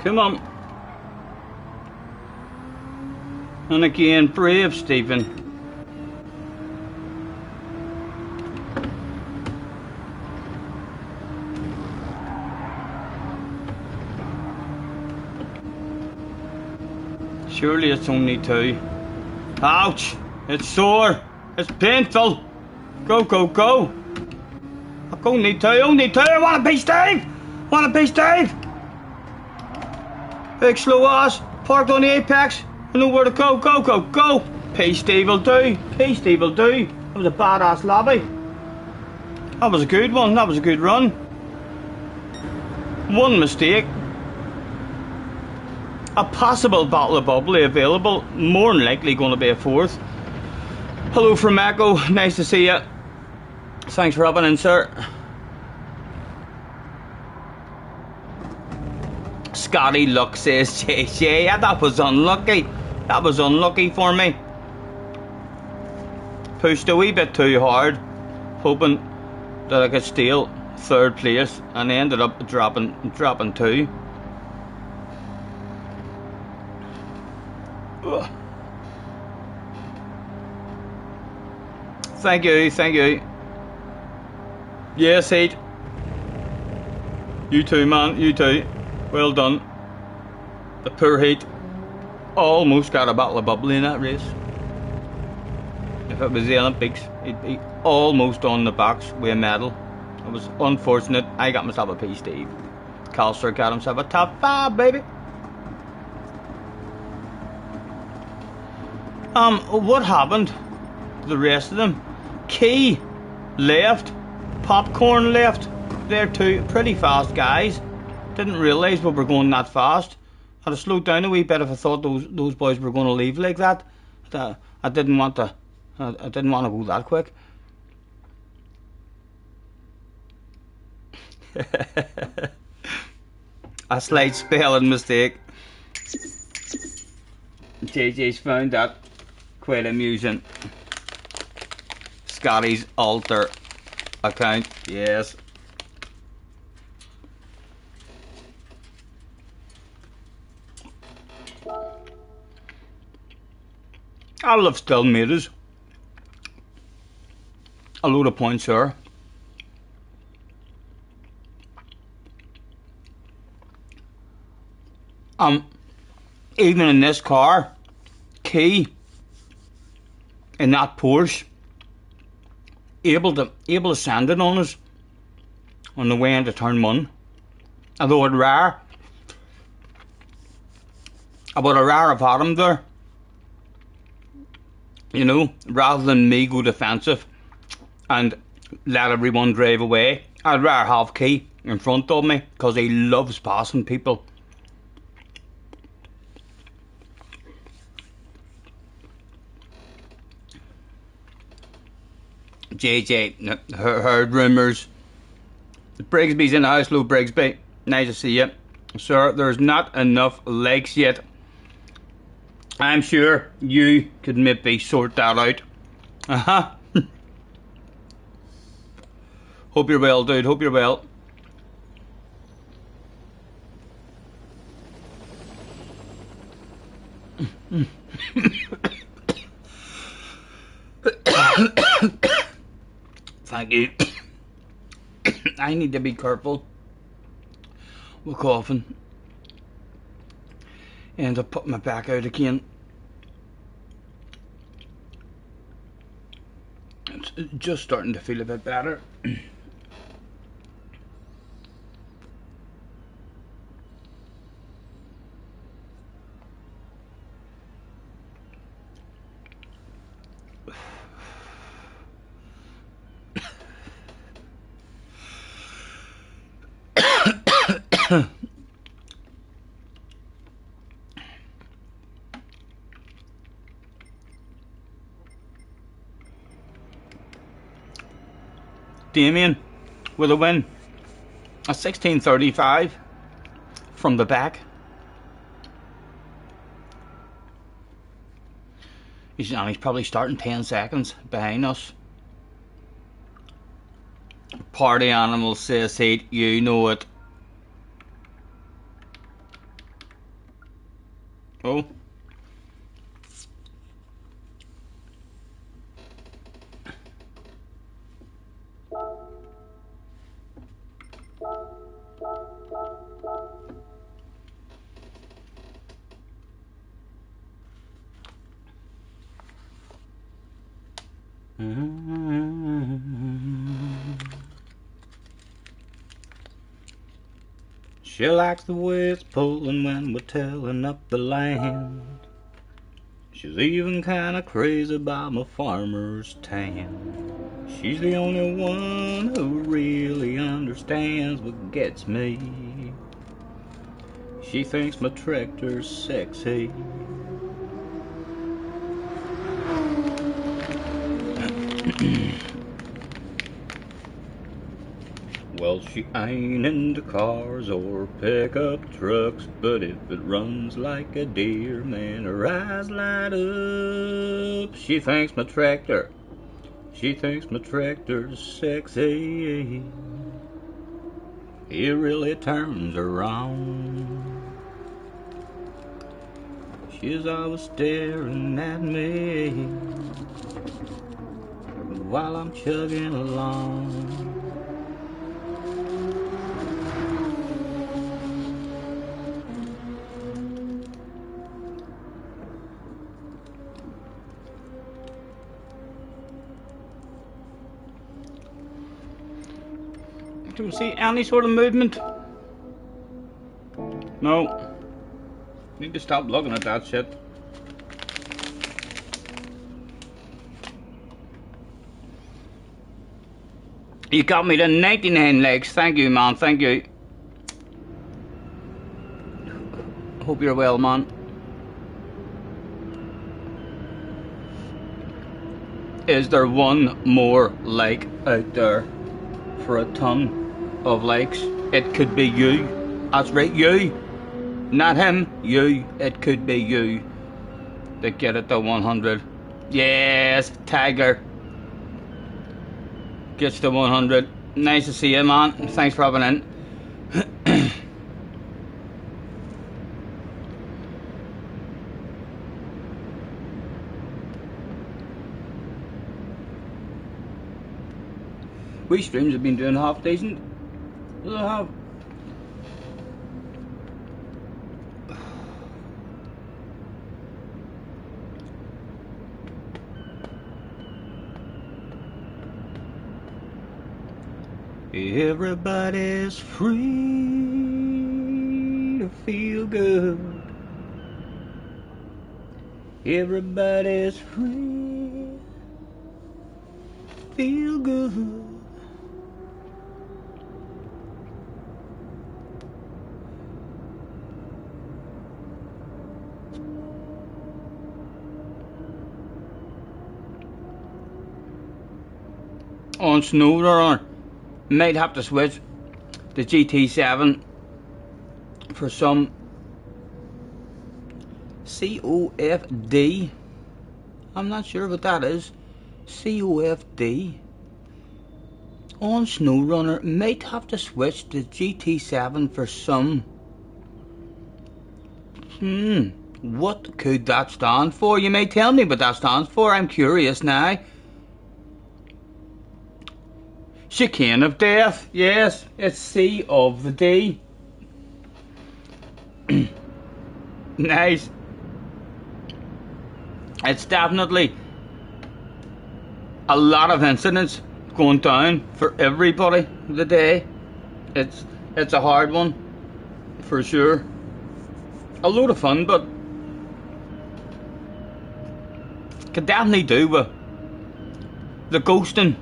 Come on. And again, brave Stephen. Surely it's only 2. Ouch! It's sore! It's painful! Go, go, go! I only 2, only 2! I want a piece, Dave! Want a piece, Dave! Big slow ass, parked on the apex. I know where to go, go, go, go! Piece, Steve will do. Piece, Steve will do. That was a badass lobby. That was a good one, that was a good run. One mistake. A possible bottle of bubbly available, more than likely going to be a 4th. Hello from Echo, nice to see you. Thanks for hopping in, sir. Scotty Luck says JJ, yeah, that was unlucky. That was unlucky for me. Pushed a wee bit too hard, hoping that I could steal 3rd place, and I ended up dropping 2. Ugh. Thank you, thank you. Yes, Heat. You too, man, you too. Well done. The poor Heat almost got a bottle of bubbly in that race. If it was the Olympics, he'd be almost on the box with a medal. It was unfortunate. I got myself a piece, Steve. Calcer got himself a top 5, baby. What happened to the rest of them? Key left, Popcorn left. They're 2 pretty fast guys. Didn't realise we were going that fast. I'd have slowed down a wee bit if I thought those boys were going to leave like that. I didn't want to. I didn't want to go that quick. A slight spelling mistake. JJ's found that quite amusing. Scotty's alter account, yes. I'll have still made us a load of points here. Even in this car, Key in that Porsche, able to send it on us on the way into turn 1. Although I would have rather have had him there, you know, rather than me go defensive and let everyone drive away. I'd rather have Key in front of me because he loves passing people. JJ heard rumours. Brigsby's in the house. Hello, Brigsby. Nice to see you. Sir, there's not enough likes yet. I'm sure you could maybe sort that out. Hope you're well, dude. Hope you're well. Thank you. I need to be careful with coughing. End up putting my back out again. It's just starting to feel a bit better. Damien with a win. A 16:35 from the back. He's probably starting 10 seconds behind us. Party animal says, "Hey, you know it." Oh. She likes the way it's pulling when we're tailing up the land. She's even kinda crazy about my farmer's tan. She's the only one who really understands what gets me. She thinks my tractor's sexy. Well, she ain't into cars or pickup trucks, but if it runs like a deer, man, her eyes light up. She thinks my tractor's sexy. It really turns her on. She's always staring at me while I'm chugging along. Do you see any sort of movement? No. Need to stop looking at that shit. You got me to 99 legs. Thank you, man. Thank you. Hope you're well, man. Is there one more like out there for a ton of likes? It could be you. That's right, you. Not him, you. It could be you that get it to 100. Yes, Tiger gets to 100. Nice to see you, man. Thanks for having in. We streams have been doing half decent. They have. Everybody's free to feel good. Everybody's free to feel good. On Snowrunner, might have to switch the GT7 for some COFD. I'm not sure what that is. COFD. On Snowrunner, might have to switch the GT7 for some. What could that stand for? You may tell me what that stands for. I'm curious now. Chicane of death. Yes, it's C of the D. Nice. It's definitely a lot of incidents going down for everybody today. It's a hard one for sure. A load of fun, but could definitely do with the ghosting.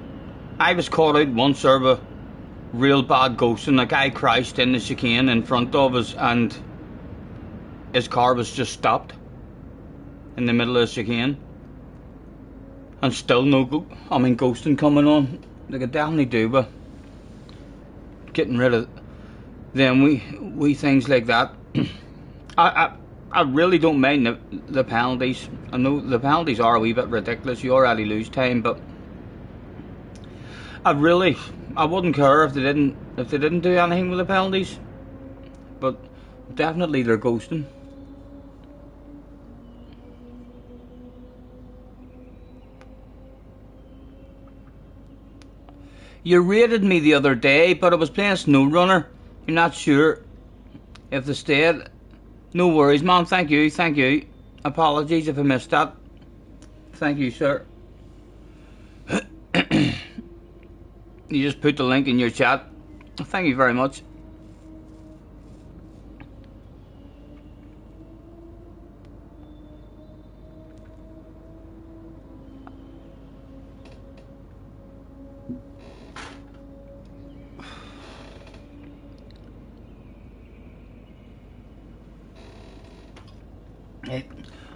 I was caught out once there with real bad ghosting. A guy crashed in the chicane in front of us and his car was just stopped in the middle of the chicane. And still no ghosting coming on. They could definitely do with getting rid of them wee things like that. I really don't mind the penalties. I know the penalties are a wee bit ridiculous. You already lose time, but I wouldn't care if they didn't do anything with the penalties. But definitely they're ghosting. You rated me the other day, but I was playing SnowRunner. You're not sure if they stayed. No worries, man. Thank you, thank you. Apologies if I missed that. Thank you, sir. You just put the link in your chat. Thank you very much.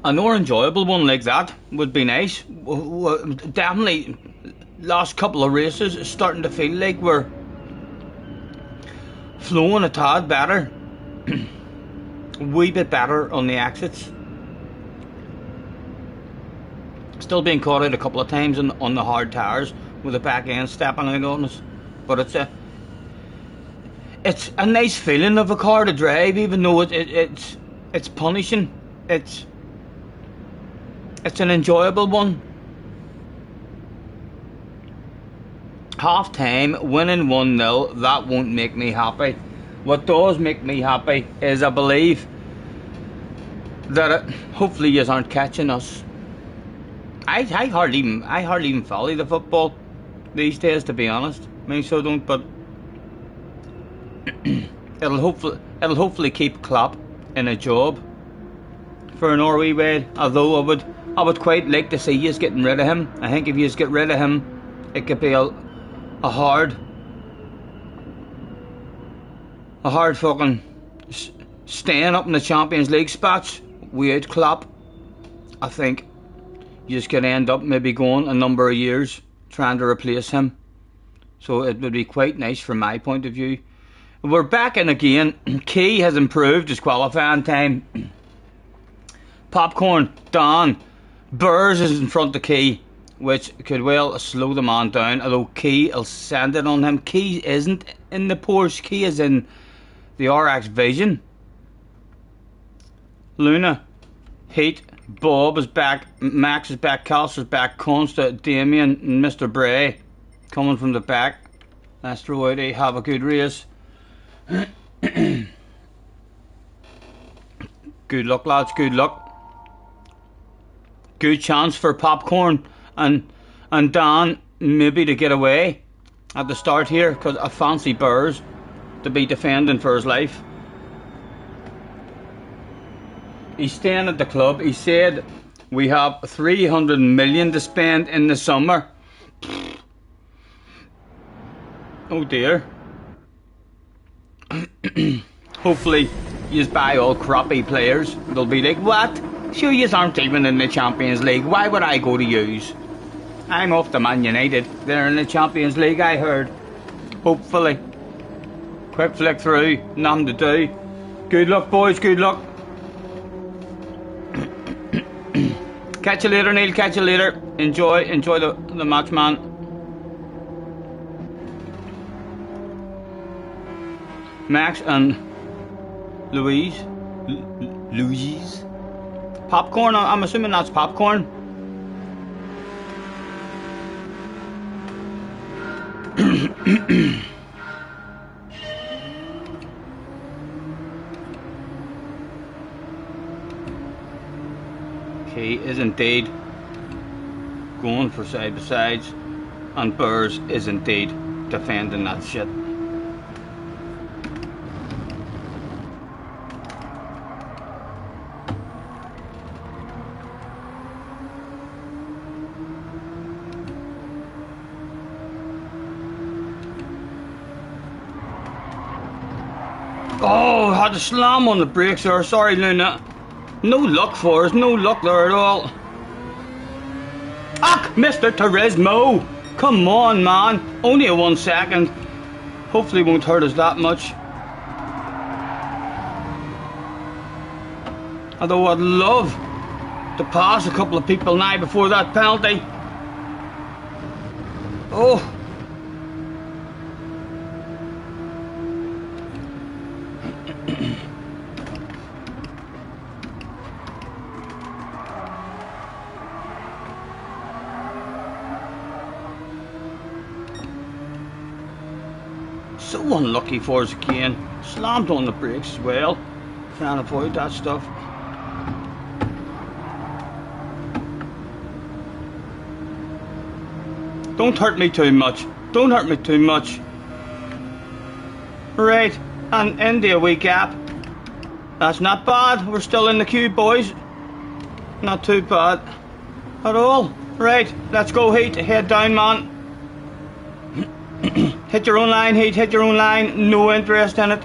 A more enjoyable one like that would be nice. Definitely, last couple of races is starting to feel like we're flowing a tad better. A wee bit better on the exits. Still being caught out a couple of times on the hard tires with the back end stepping out on us. But it's a nice feeling of a car to drive, even though it's punishing. It's an enjoyable one. Half time, winning 1-0, that won't make me happy. What does make me happy is I believe that hopefully you aren't catching us. I hardly even follow the football these days, to be honest. I mean, so don't, but it'll hopefully keep Klopp in a job for an Norway way. Although I would quite like to see you getting rid of him. I think if you get rid of him, it could be a hard fucking staying up in the Champions League spots without Klopp. I think you just could end up maybe going a number of years trying to replace him. So it would be quite nice from my point of view. We're back in again. Key has improved his qualifying time. Popcorn, Don, Burrs is in front of Key, which could well slow the man down, although Key will send it on him. Key isn't in the Porsche, Key is in the RX Vision. Luna, Heat, Bob is back, Max is back, Cal's is back, Consta, Damien, and Mr. Bray coming from the back. Astro Audi, have a good race. Good luck, lads, good luck. Good chance for Popcorn and Dan maybe to get away at the start here, because I fancy Burrs to be defending for his life. He's staying at the club. He said we have 300 million to spend in the summer. Oh dear. Hopefully you buy all crappy players. They'll be like, what? Sure, yous aren't even in the Champions League. Why would I go to yous? I'm off to Man United. They're in the Champions League, I heard. Hopefully. Quick flick through. Nothing to do. Good luck, boys. Good luck. Catch you later, Neil. Catch you later. Enjoy the match, man. Max and Louise. Louise. Popcorn. I'm assuming that's Popcorn. He is indeed going for side by sides, and Burrs is indeed defending that shit. Oh, had to slam on the brakes there. Sorry, Luna. No luck for us. No luck there at all. Ah, Mr. Turismo. Come on, man. Only a 1 second. Hopefully it won't hurt us that much. Although I'd love to pass a couple of people now before that penalty. Oh. Oh, unlucky for us again. Slammed on the brakes as well. Can't avoid that stuff. Don't hurt me too much. Don't hurt me too much. Right, and into a wee gap. That's not bad. We're still in the queue, boys. Not too bad at all. Right, let's go, Heat. Head down, man. Hit your own line, Heat. Hit your own line. No interest in it.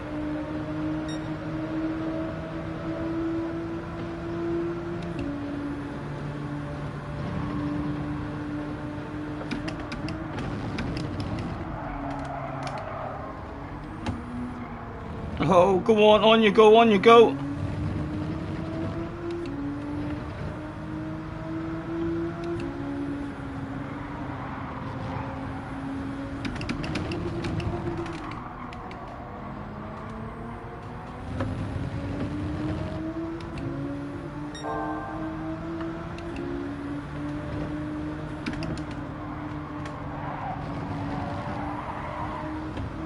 Oh, go on you go, on you go.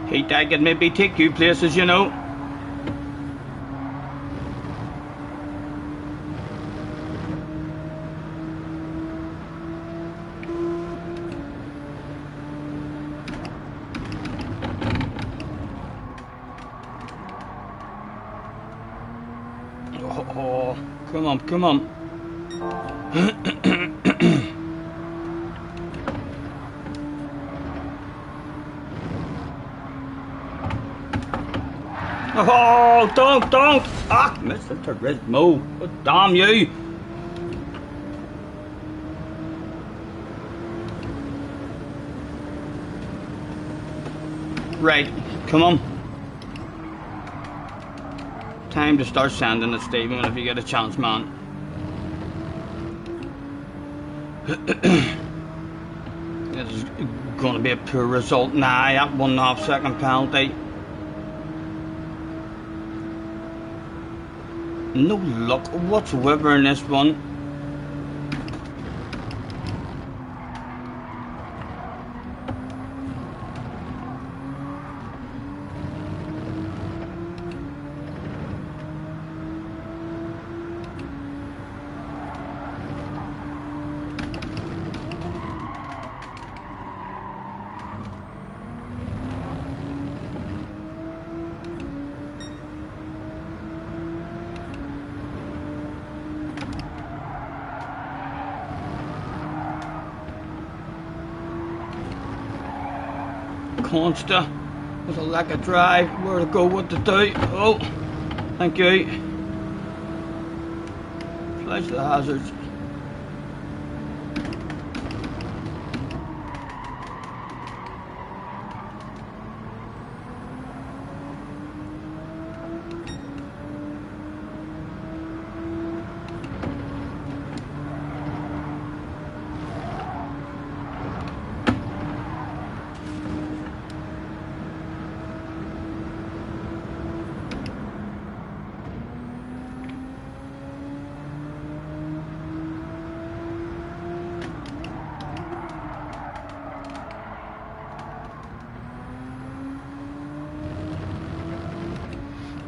Heat, I can maybe take you places, you know. Oh, come on, come on. Oh, don't. Ah, Mr. Turismo. Oh, damn you. Right, come on. Time to start sanding it, Stephen, if you get a chance, man. This is going to be a poor result. Nah, that 1.5 second penalty. No luck whatsoever in this one. Consta with a lack of drive, where to go, what to do. Oh, thank you. Flash the hazards.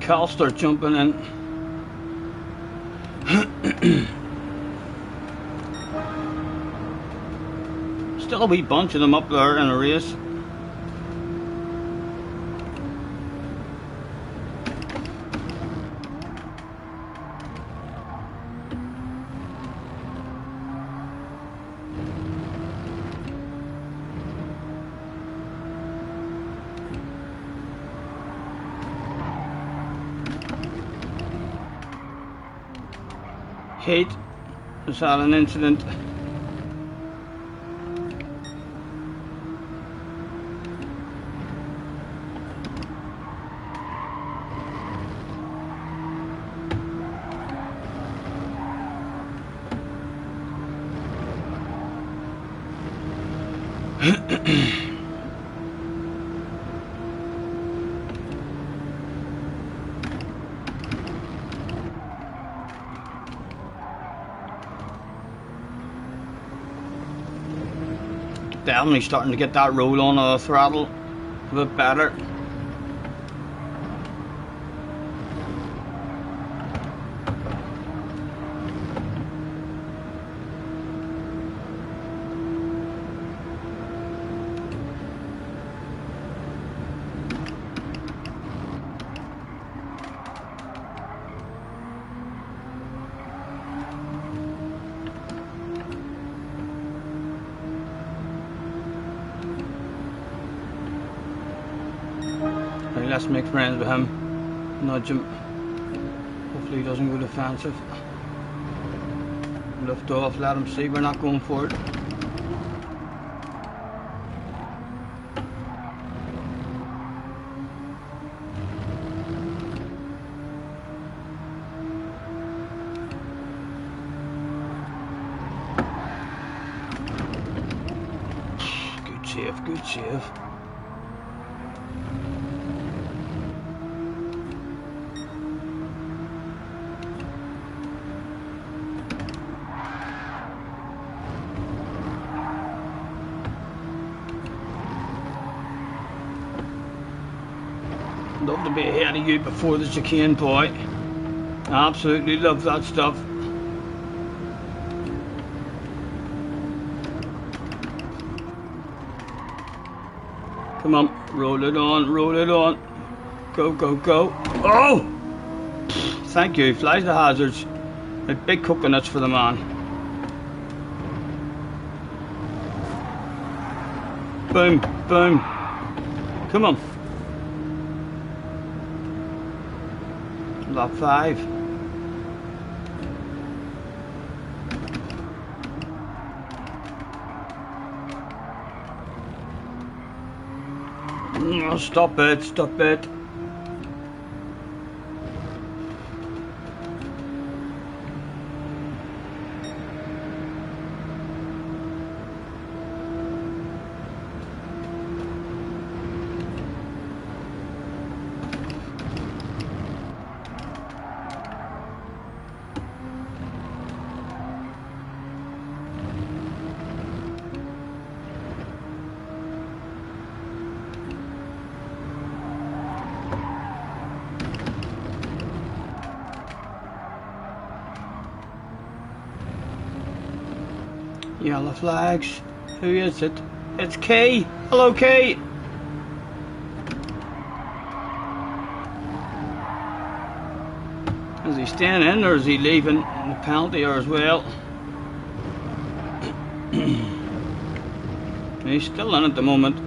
Cal start jumping in. Still a wee bunch of them up there in a race. Hate has had an incident. Definitely starting to get that roll on the throttle a bit better. let's make friends with him. Nudge him. Hopefully he doesn't go defensive. Lift off, let him see we're not going for it. Good save. Love to be ahead of you before the chicane, boy. Absolutely love that stuff. Come on, roll it on, roll it on. Go, go, go. Oh! Thank you, flies the hazards. Like big coconuts for the man. Boom, boom. Come on. Lap 5. Oh, stop it, stop it. Yellow flags. Who is it? It's Kay. Hello, Kay. Is he staying in or is he leaving in the penalty or as well? He's still in at the moment.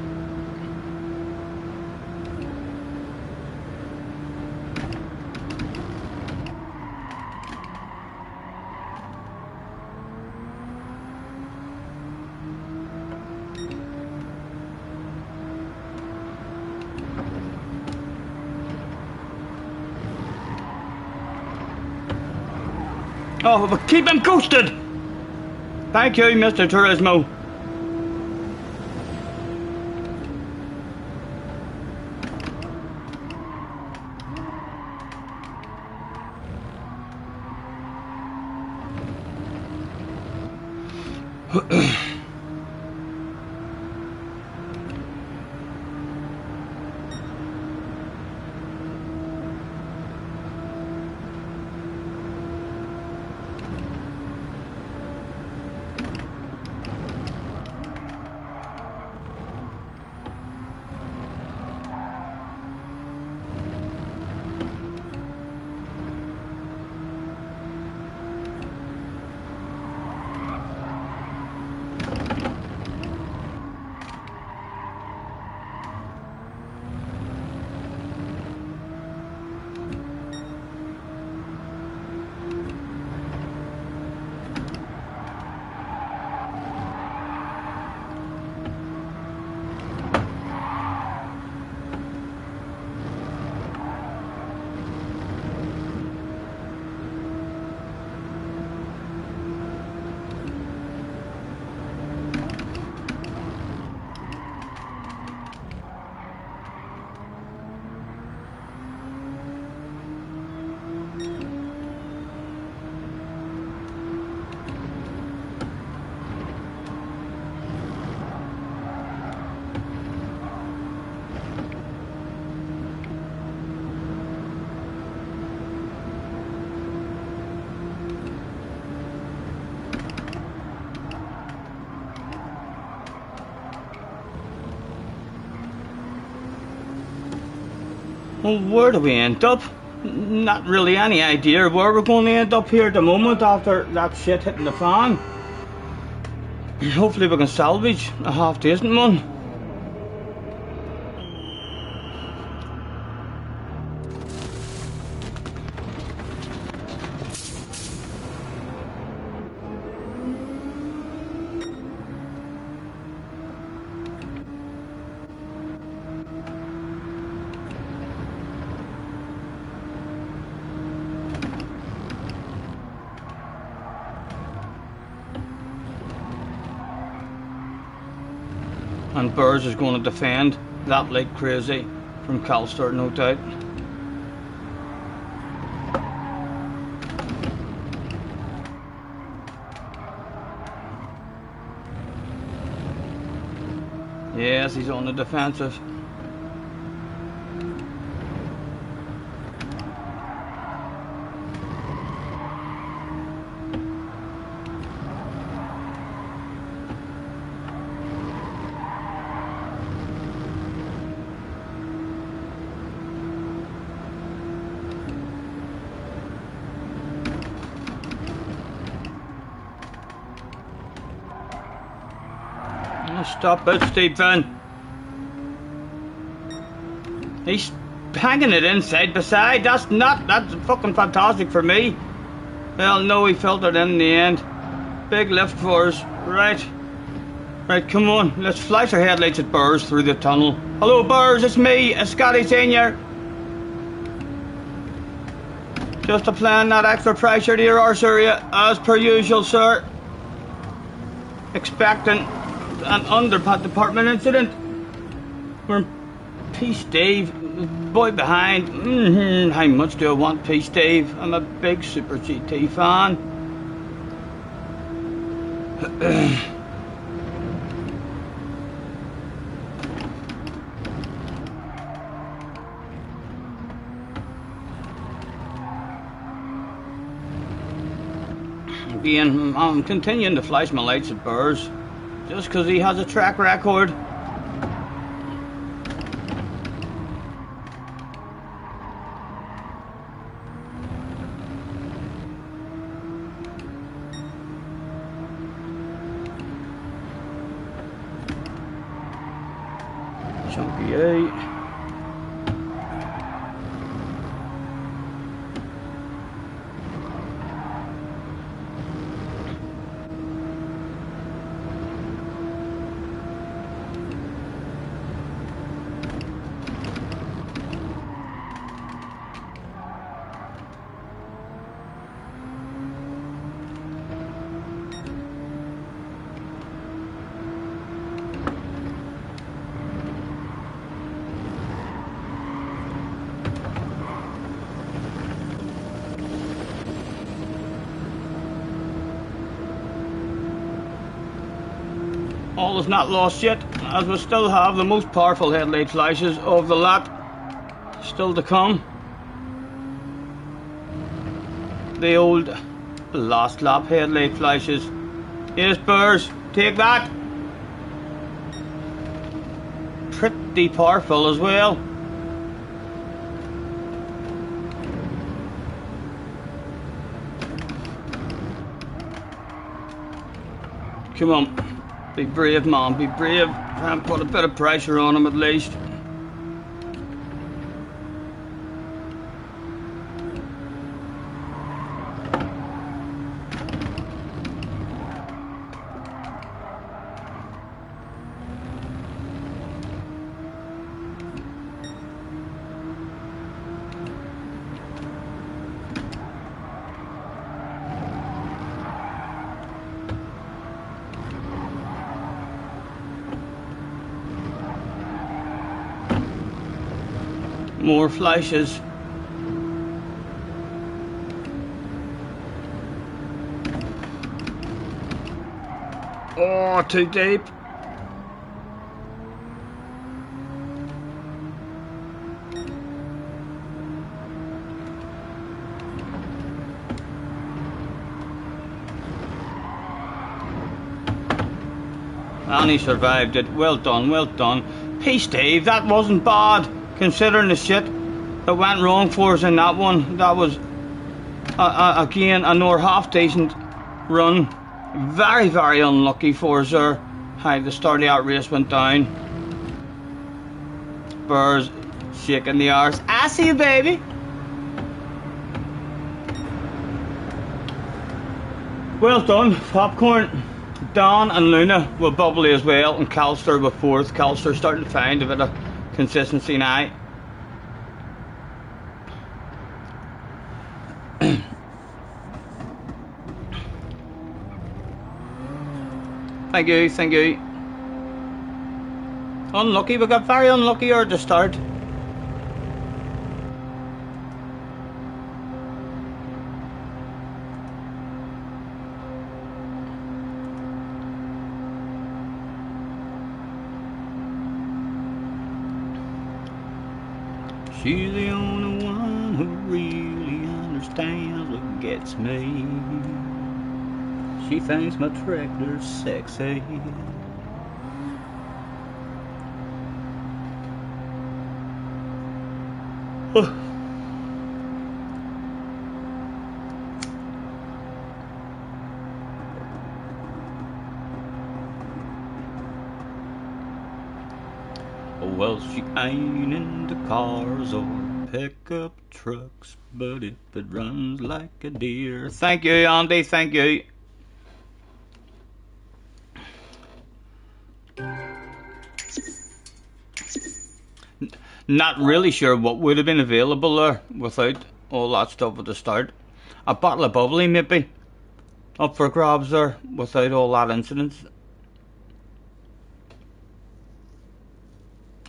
Oh, but keep him coasted! Thank you, Mr. Turismo. Well, where do we end up? Not really any idea where we're going to end up here at the moment after that shit hitting the fan. Hopefully we can salvage a half-decent one. And Burrs is going to defend that like crazy from Calster, no doubt. Yes, he's on the defensive. Stop it, Stephen. He's hanging it inside beside. That's fucking fantastic for me. Well, no, he filtered in the end. Big lift for us. Right, come on. Let's flash our headlights at Burrs through the tunnel. Hello, Burrs, it's me, Scotty Senior. Just applying that extra pressure to your arse area, as per usual, sir. Expecting an underpad department incident. We're Peace Dave, boy behind. How much do I want Peace Dave? I'm a big Super GT fan. Again, I'm continuing to flash my lights at Burrs. Just because he has a track record. Chunky 8. All is not lost yet, as we still have the most powerful headlight flashes of the lot still to come. The old last lap headlight flashes. Yes, Burrs, take that. Pretty powerful as well. Come on. Be brave, man, be brave. Try and put a bit of pressure on him at least. More flashes. Oh, too deep. And he survived it. Well done, well done. Peace, Dave. That wasn't bad, considering the shit that went wrong for us in that one. That was, again, another half-decent run. Very, very unlucky for us there. How the start of that race went down. Burrs shaking the arse. I see you, baby. Well done, Popcorn. Don and Luna were bubbly as well, and Calster were fourth. Calster starting to find a bit of consistency now. Thank you, thank you. Unlucky, we got very unlucky here at the start. She's the only one who really understands what gets me. She thinks my tractor's sexy. Oh. Well, she ain't into cars or pickup trucks, but if it runs like a deer. Thank you, Andy, thank you. Not really sure what would have been available there without all that stuff at the start. A bottle of bubbly maybe up for grabs there without all that incidents.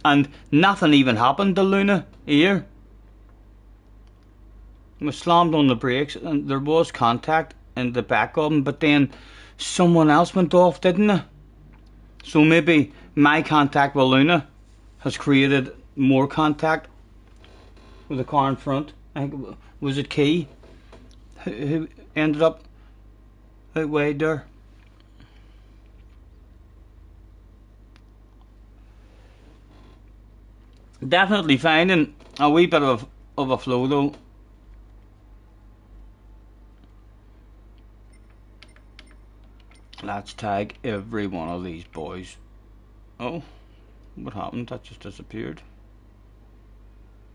And nothing even happened to Luna here. We slammed on the brakes and there was contact in the back of him, but then someone else went off, didn't they? So maybe my contact with Luna has created more contact with the car in front. I think, was it Key who ended up out wide there? Definitely finding a wee bit of a flow though. Let's tag every one of these boys. Oh, what happened? That just disappeared.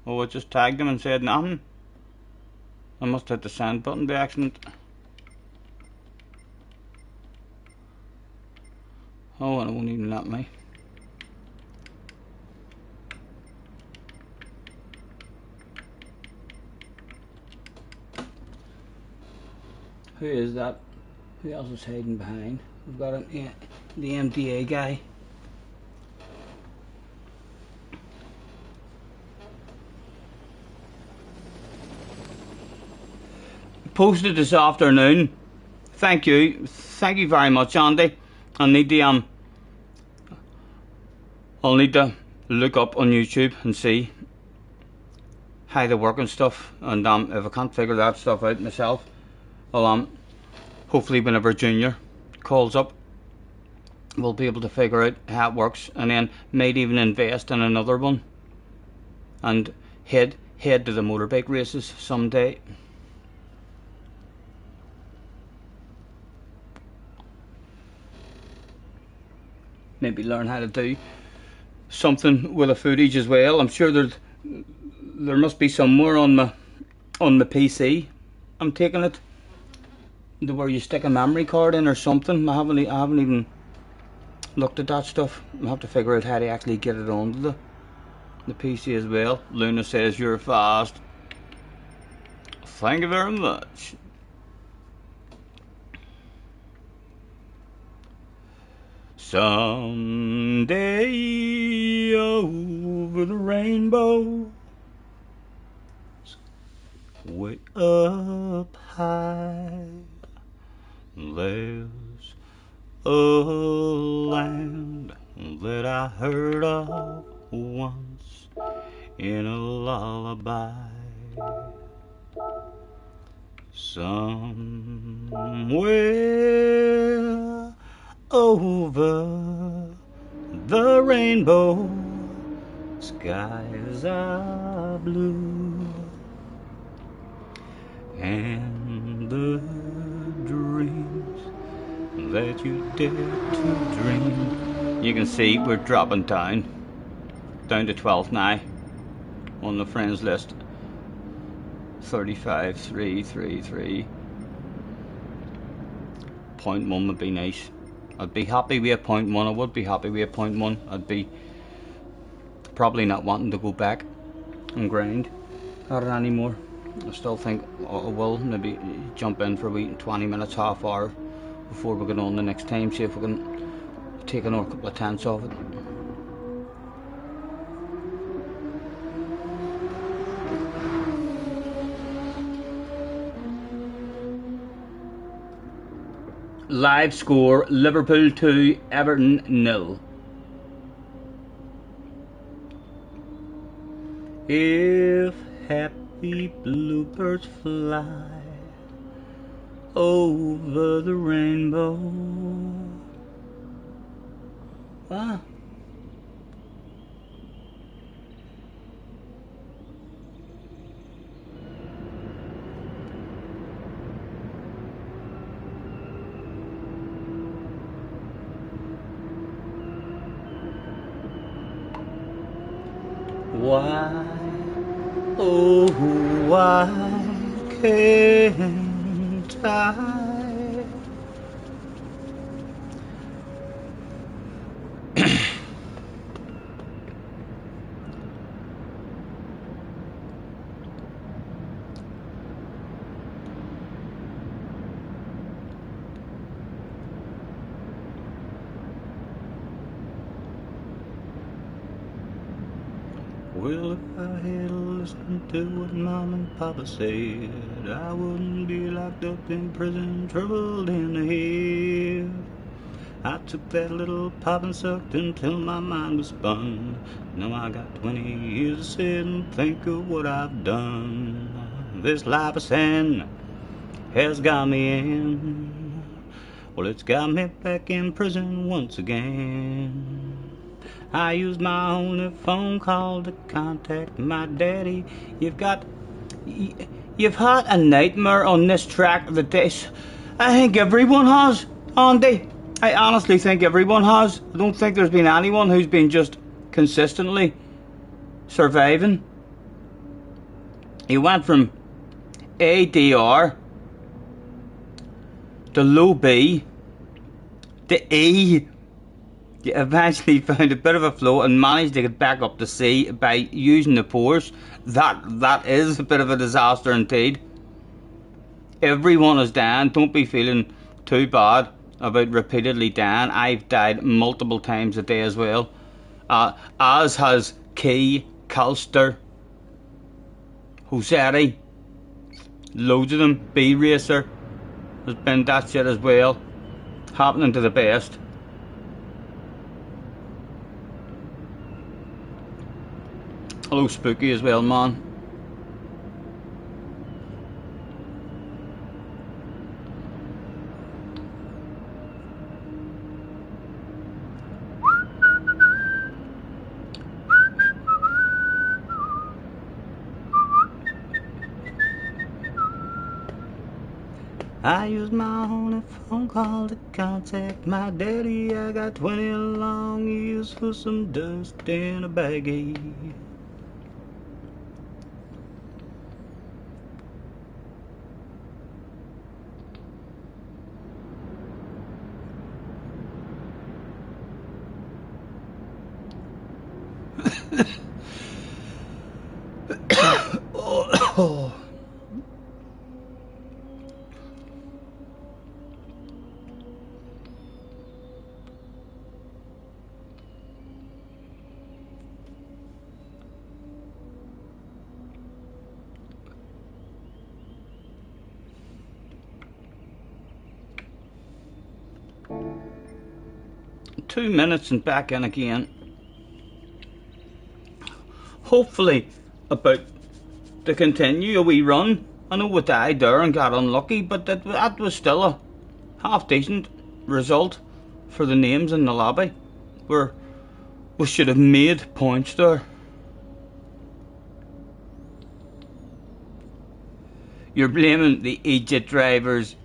Oh, I just tagged them and said nothing. I must hit the send button by accident. Oh, and it won't even let me. Who is that? Who else is hiding behind? We've got the MDA guy. Posted this afternoon. Thank you very much, Andy. I'll need to look up on YouTube and see how they work and stuff. And if I can't figure that stuff out myself, I'll hopefully whenever Junior calls up, we'll be able to figure out how it works, and then might even invest in another one and head to the motorbike races someday. Maybe learn how to do something with the footage as well. I'm sure there must be somewhere on my PC. I'm taking it to where you stick a memory card in or something. I haven't even looked at that stuff. I'll have to figure out how to actually get it onto the PC as well. Luna says you're fast. Thank you very much. Someday over the rainbow, way up high, there's a land that I heard of once in a lullaby. Somewhere over the rainbow, skies are blue, and the dreams that you dare to dream. You can see we're dropping down to 12th now on the friends list. 35,333. 0.1 would be nice. I'd be happy with a 0.1. I would be happy with a 0.1. I'd be probably not wanting to go back and grind at it anymore. I still think I will maybe jump in for a wee 20 minutes, half hour before we get on the next time. See if we can take another couple of tenths off it. Live score, Liverpool 2, Everton 0. If happy bluebirds fly over the rainbow. Ah. Why, oh, why can't I? Well, if I had listened to what Mom and Papa said, I wouldn't be locked up in prison, troubled in the head. I took that little pop and sucked until my mind was spun. Now I got 20 years to sit and think of what I've done. This life of sin has got me in. Well, it's got me back in prison once again. I used my only phone call to contact my daddy. You've had a nightmare on this track of the days. I think everyone has, Andy. I honestly think everyone has. I don't think there's been anyone who's been just consistently surviving. He went from ADR to low B to E. You eventually found a bit of a flow and managed to get back up to C by using the pores. That is a bit of a disaster indeed. Everyone is dying. Don't be feeling too bad about repeatedly dying. I've died multiple times a day as well. As has Key, Calster, Josetti, loads of them. B-Racer has been that shit as well. Happening to the best. Hello Spooky as well, man. I used my only phone call to contact my daddy. I got 20 long years for some dust in a baggie. Oh. 2 minutes and back in again. Hopefully about to continue a wee run. I know we died there and got unlucky, but that was still a half decent result for the names in the lobby. We should have made points there. You're blaming the idiot drivers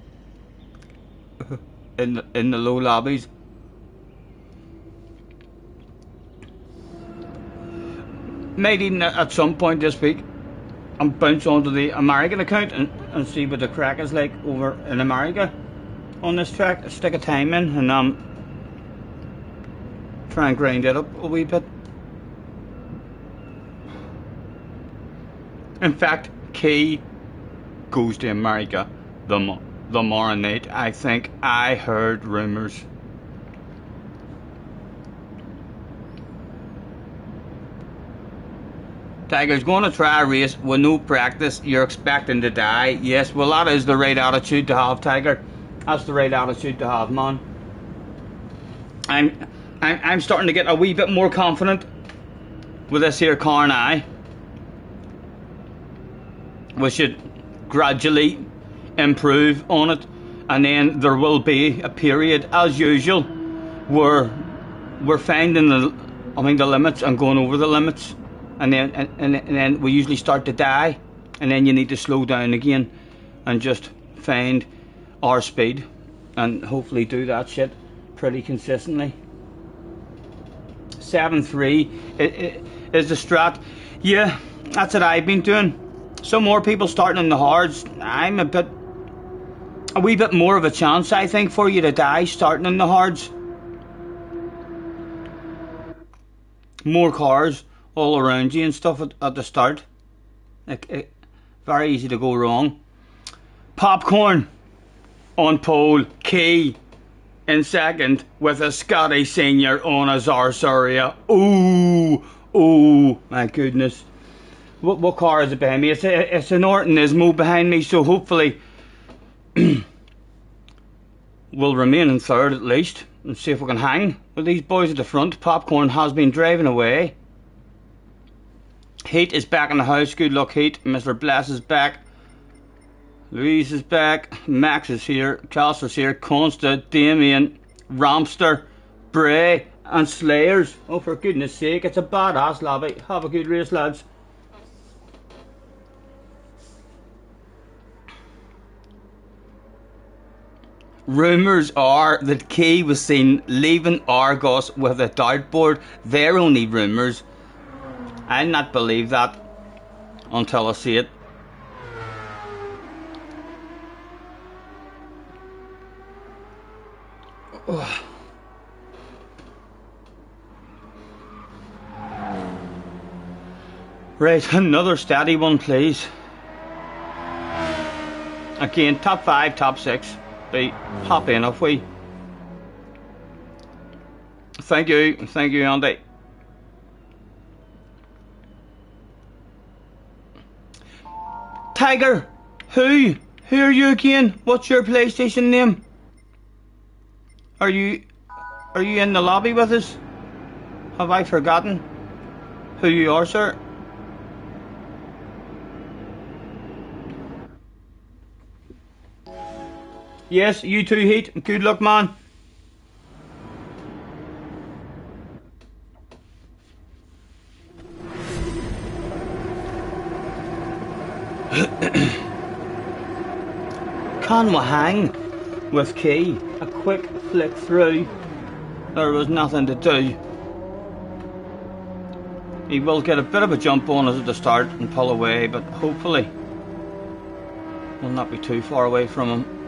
in the low lobbies. Might even at some point this week and bounce onto the American account and see what the crack is like over in America on this track. Stick a time in and try and grind it up a wee bit. In fact, Key goes to America tomorrow night. I think I heard rumours. Tiger's going to try a race with no practice. You're expecting to die. Yes, well that is the right attitude to have, Tiger. That's the right attitude to have, man. I'm starting to get a wee bit more confident with this here car now. We should gradually improve on it, and then there will be a period, as usual, where we're finding the limits and going over the limits, and then we usually start to die, and then you need to slow down again and just find our speed, and hopefully do that shit pretty consistently. 7.3 is the strat. Yeah, that's what I've been doing. Some more people starting in the hards. I'm a wee bit more of a chance, I think, for you to die starting in the hards. More cars all around you and stuff at the start. Very easy to go wrong. Popcorn on pole, Key in second with a Scotty Senior on his arse area. Ooh, my goodness. What car is it behind me? It's an Orton Nismo behind me, so hopefully we'll remain in third at least and see if we can hang with these boys at the front. Popcorn has been driving away. Heat is back in the house. Good luck, Heat. Mr. Bless is back. Louise is back. Max is here. Calster's here. Consta, Damien, Ramster, Bray, and Slayers. Oh, for goodness sake, it's a badass lobby. Have a good race, lads. Rumours are that Key was seen leaving Argos with a dartboard. They're only rumours. I'll not believe that until I see it. Oh. Right, another steady one, please. Again, top 5, top 6. Be happy enough, we. Thank you, Andy. Tiger, who are you again? What's your PlayStation name? Are you in the lobby with us? Have I forgotten who you are, sir? Yes, you too, Heat. Good luck, man. Can we hang with Key? A quick flick through. There was nothing to do. He will get a bit of a jump on us at the start and pull away, but hopefully we'll not be too far away from him.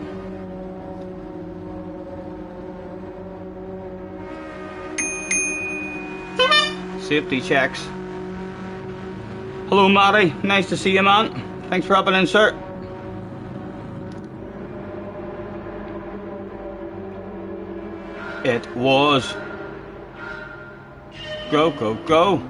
Safety checks. Hello, Matty. Nice to see you, man. Thanks for hopping in, sir. It was. Go, go, go.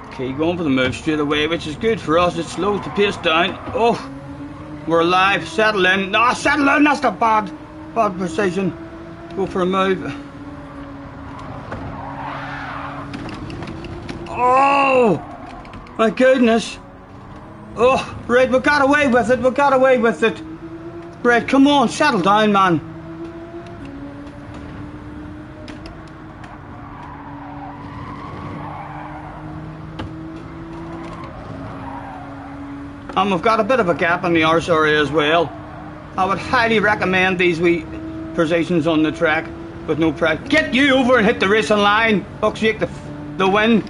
Okay, going for the move straight away, which is good for us. It slows the pace down. Oh, we're alive. Settle in. No, settle in. That's the bad precision. Go for a move. Oh, my goodness. Oh, right, we got away with it. We got away with it. Right, come on, settle down, man. We've got a bit of a gap in the arse area as well. I would highly recommend these wee positions on the track with no pressure. Get you over and hit the racing line. Fuck's sake, the win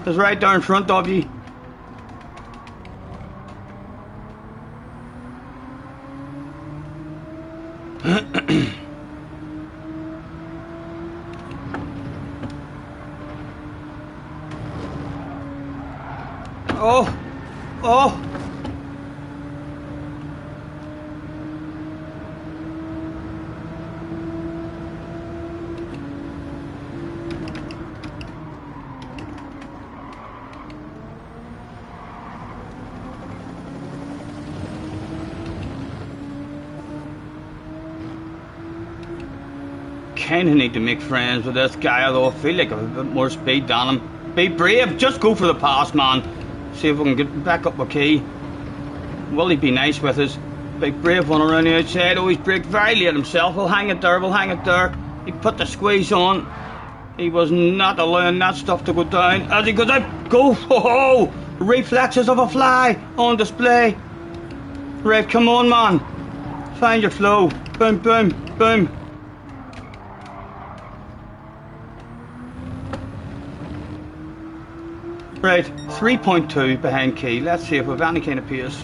is right there in front of you. Oh. kind of need to make friends with this guy, although I feel like I have a bit more speed than him. Be brave, just go for the pass, man. See if we can get back up with Key. Will he be nice with us? Big brave one around the outside. Oh, he's braked very late himself. We'll hang it there, we'll hang it there. He put the squeeze on. He was not allowing that stuff to go down. As he goes out, go! Ho-ho! Reflexes of a fly on display. Right, come on, man. Find your flow. Boom, boom, boom. Right, 3.2 behind Key. Let's see if we've any kind of pace.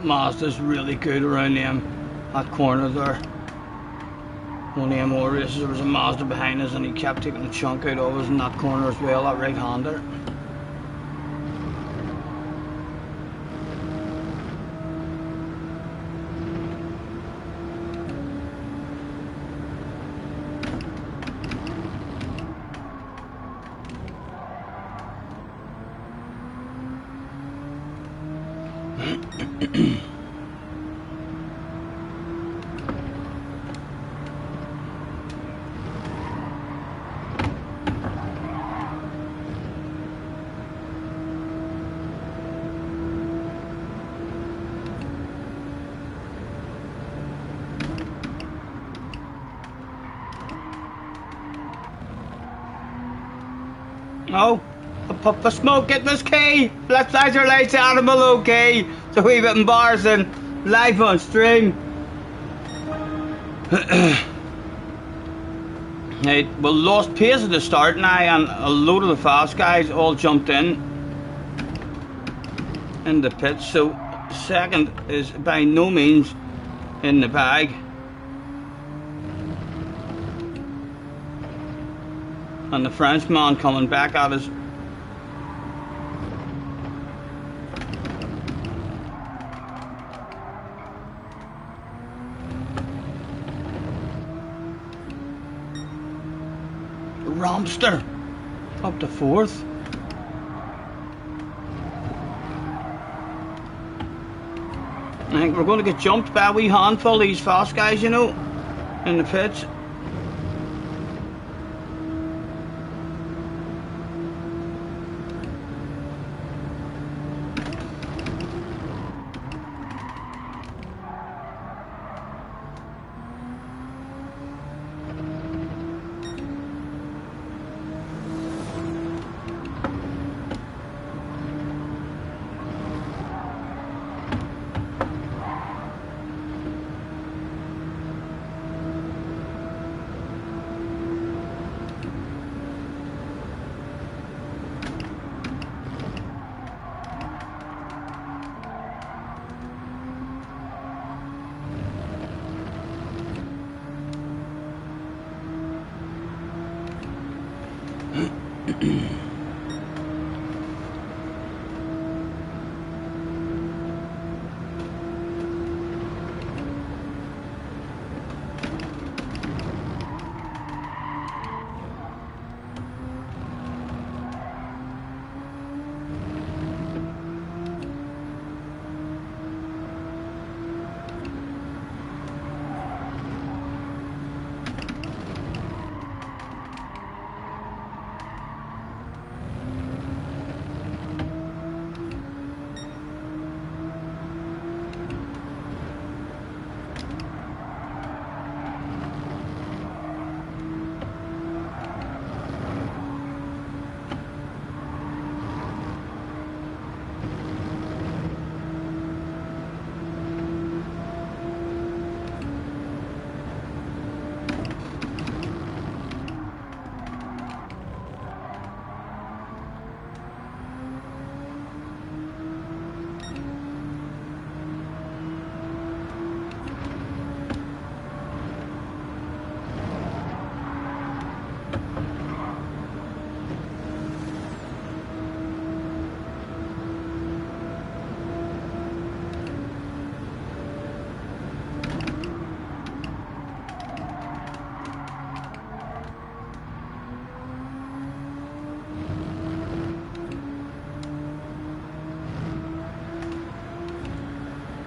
Mazda's really good around that corner there. One of the more races there was a Mazda behind us and he kept taking a chunk out of us in that corner as well, that right hander. No, I put the smoke in this key. Let's flash our lights animal, okay? It's a wee bit embarrassing. Live on stream. Right, we lost pace at the start now, and a load of the fast guys all jumped in the pit. So second is by no means in the bag. And the Frenchman coming back at us. Romster up to fourth. I think we're going to get jumped by a wee handful of these fast guys, you know, in the pits.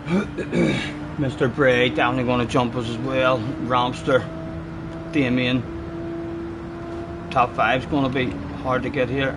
Mr. Bray definitely going to jump us as well. Ramster, Damien. Top 5 is going to be hard to get here.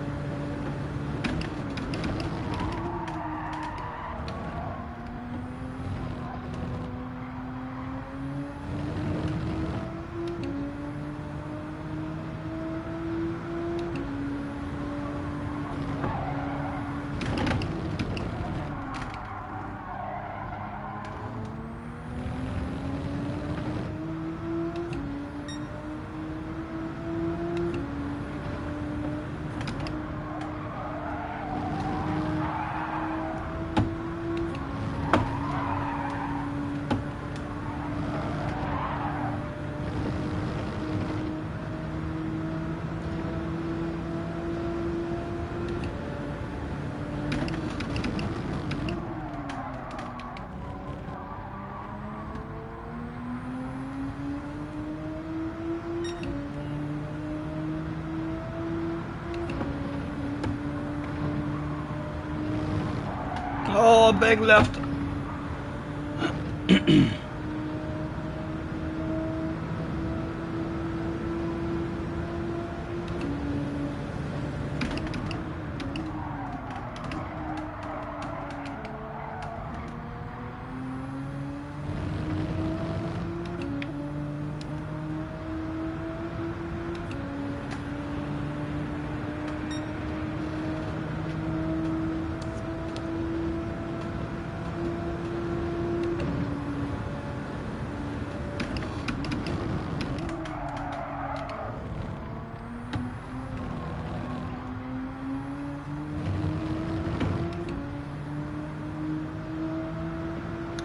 Oh, big lift.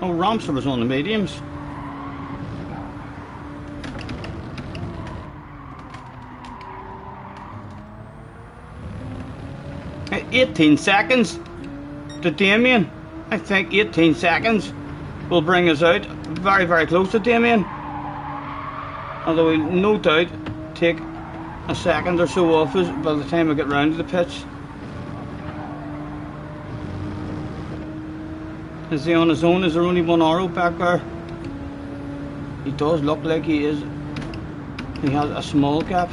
Oh, Ramster was on the mediums. Hey, 18 seconds to Damien. I think 18 seconds will bring us out. Very, very close to Damien. Although we'll no doubt take a second or so off us by the time we get round to the pitch. Is he on his own? Is there only one arrow back there? He does look like he is. He has a small gap.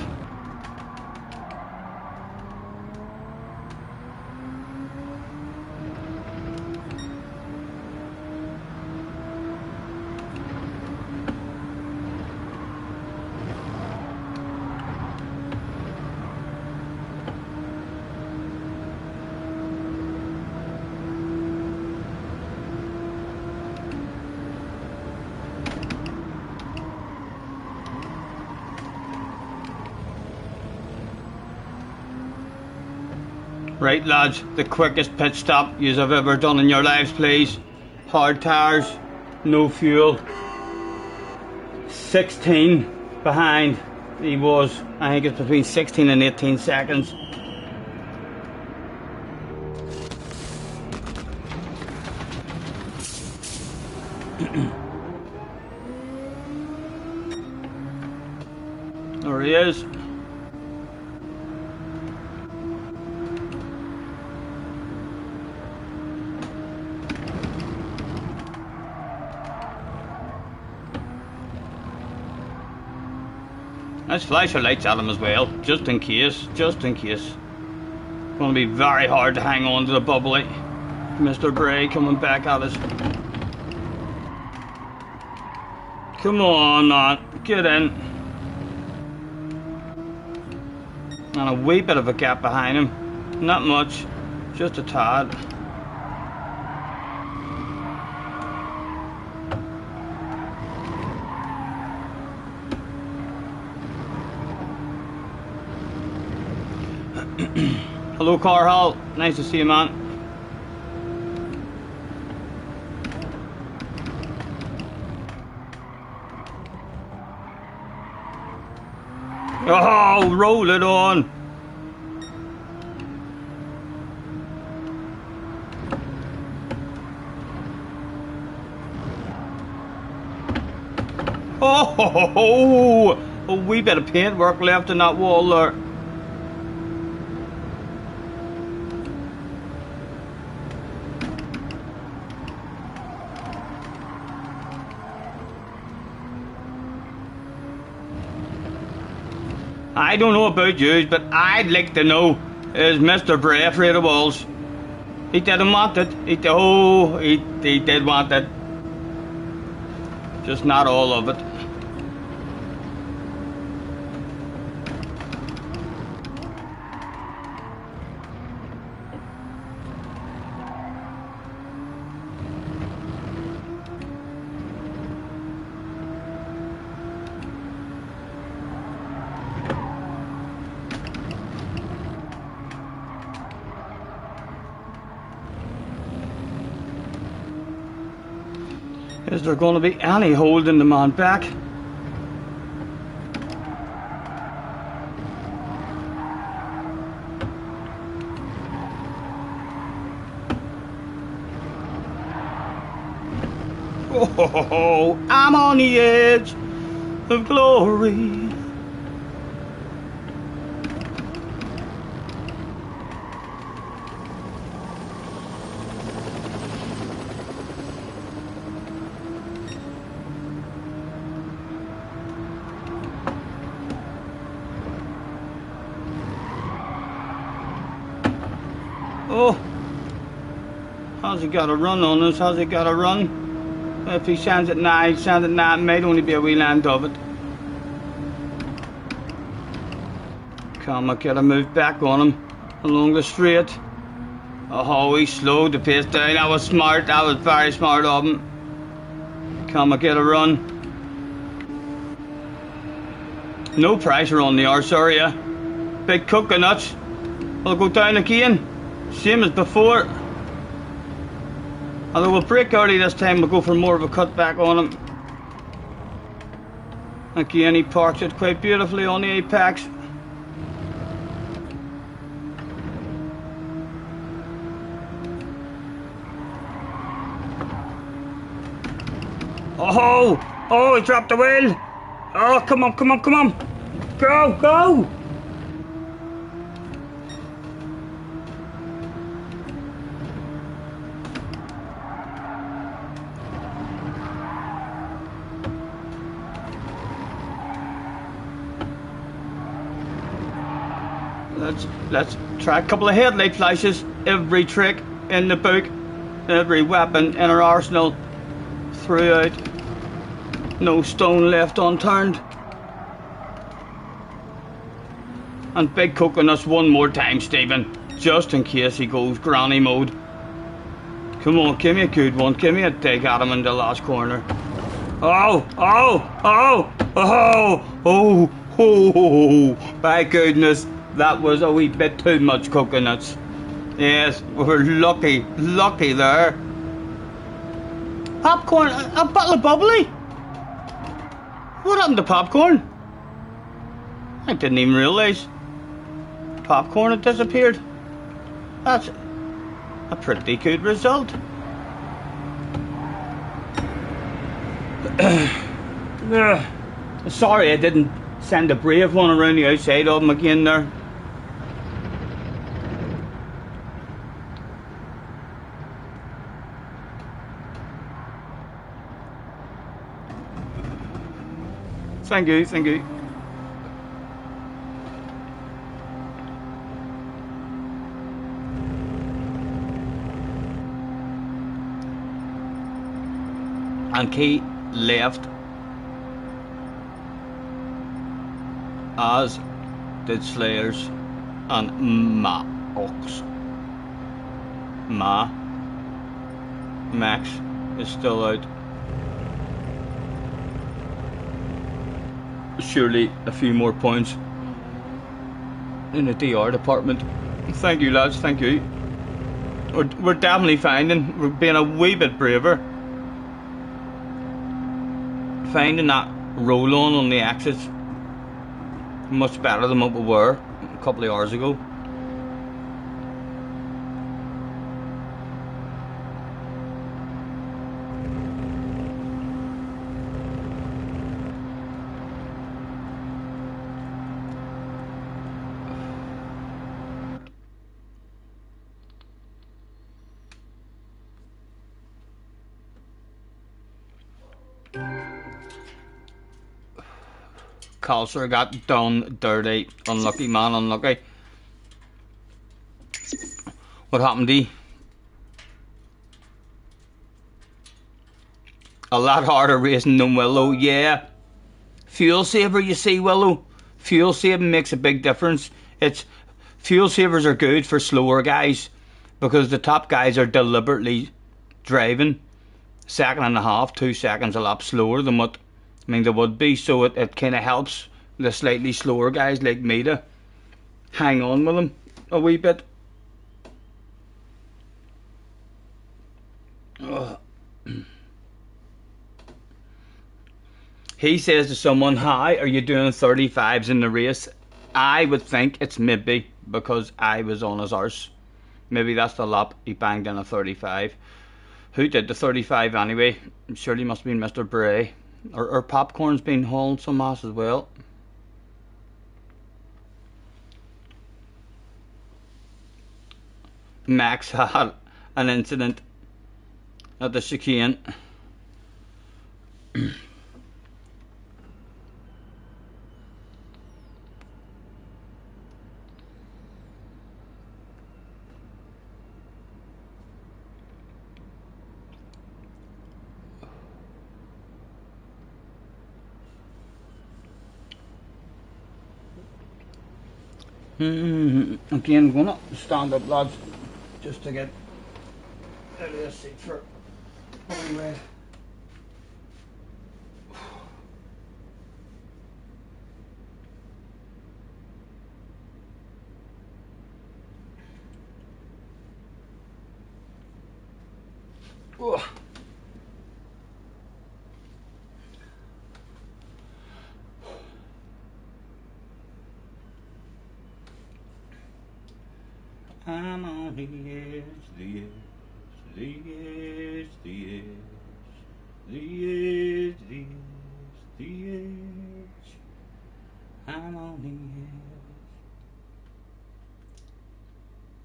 Right lads, the quickest pit stop yous have ever done in your lives, please. Hard tires, no fuel. 16 behind he was. I think it's between 16 and 18 seconds. There he is. Let's flash our lights at him as well, just in case, just in case. It's going to be very hard to hang on to the bubbly. Mr. Bray coming back at us. Come on, man, get in. And a wee bit of a gap behind him. Not much, just a tad. Hello, Carhall. Nice to see you, man. Oh, roll it on. Oh, a wee bit of paintwork left in that wall there. I don't know about you, but I'd like to know, is Mr. Bray afraid of walls? He didn't want it. He did want it. Just not all of it. Is there going to be any holding the man back? Oh, I'm on the edge of glory. Oh, how's he got a run on us? How's he got a run? If he sends it now, it might only be a wee land of it. Come on, get a move back on him along the straight. Oh, he slowed the pace down. That was smart. That was very smart of him. Come on, get a run. No pressure on the arse area. Big coconuts. I'll go down again. Same as before. Although we'll break early this time, we'll go for more of a cut back on him. Again, he parks it quite beautifully on the apex. Oh, he dropped the wheel. Oh, come on. Go. Let's try a couple of headlight flashes. Every trick in the book, every weapon in our arsenal throughout. No stone left unturned. And big coconuts one more time, Stephen, just in case he goes granny mode. Come on, give me a good one. Give me a dig at him in the last corner. Oh, my goodness. That was a wee bit too much coconuts. Yes, we're lucky there. Popcorn, a bottle of bubbly? What happened to popcorn? I didn't even realise popcorn had disappeared. That's a pretty good result. Sorry I didn't send a brave one around the outside of him again there. Thank you. And Key left, as did Slayers and Max. Max is still out. Surely a few more points in the DR department. Thank you, lads, thank you. We're definitely we're being a wee bit braver. Finding that roll on the exits much better than what we were a couple of hours ago. Calcer got done dirty. Unlucky man, unlucky. What happened to you? A lot harder racing than Willow, yeah. Fuel saver, you see, Willow. Fuel saving makes a big difference. Fuel savers are good for slower guys because the top guys are deliberately driving 2.5, 2 seconds a lap slower than what they would be. So it kind of helps the slightly slower guys like me to hang on with them a wee bit. He says to someone, "Hi, are you doing 35s in the race?" I would think it's maybe because I was on his arse. Maybe that's the lap he banged in a 35. Who did the 35 anyway? Surely must have been Mr. Bray. Or Popcorn's been hauling some ass as well. Max had an incident at the chicane. Again, I'm gonna stand up, lads, just to get out of this seat for one way. Oh. I'm on the edge, the edge, the edge, the edge, the edge, the edge, the edge. I'm on the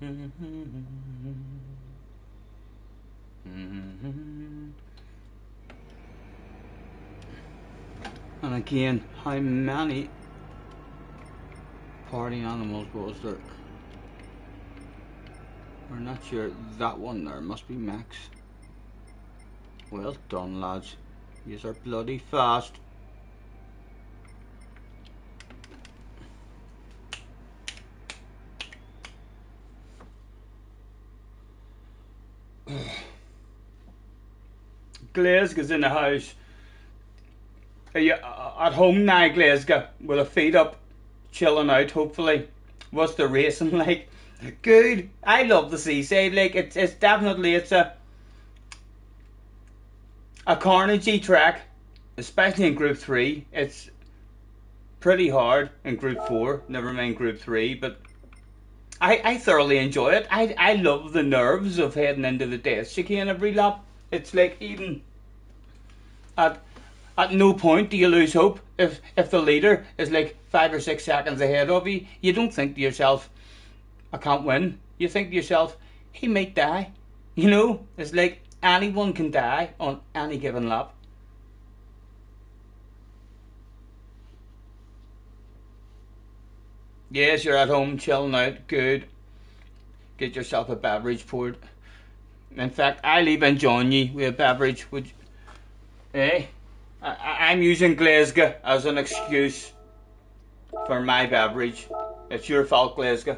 edge. And again, how many party animals was there? We're not sure. That one there must be Max. Well done, lads. Yous are bloody fast. Glasgow's in the house. Are you at home now, Glasgow, with the feet up, chilling out, hopefully? What's the racing like? Good. I love the seaside. Like it's definitely a carnagey track, especially in Group 3. It's pretty hard in Group 4, never mind Group 3, but I thoroughly enjoy it. I love the nerves of heading into the death chicane every lap. It's like even at no point do you lose hope. If the leader is like 5 or 6 seconds ahead of you, you don't think to yourself, I can't win. You think to yourself, he might die. You know, it's like anyone can die on any given lap. Yes, you're at home chilling out, good. Get yourself a beverage poured. In fact, I'll even join you with a beverage. Would you? Eh? I'm using Glasgow as an excuse for my beverage. It's your fault, Glasgow.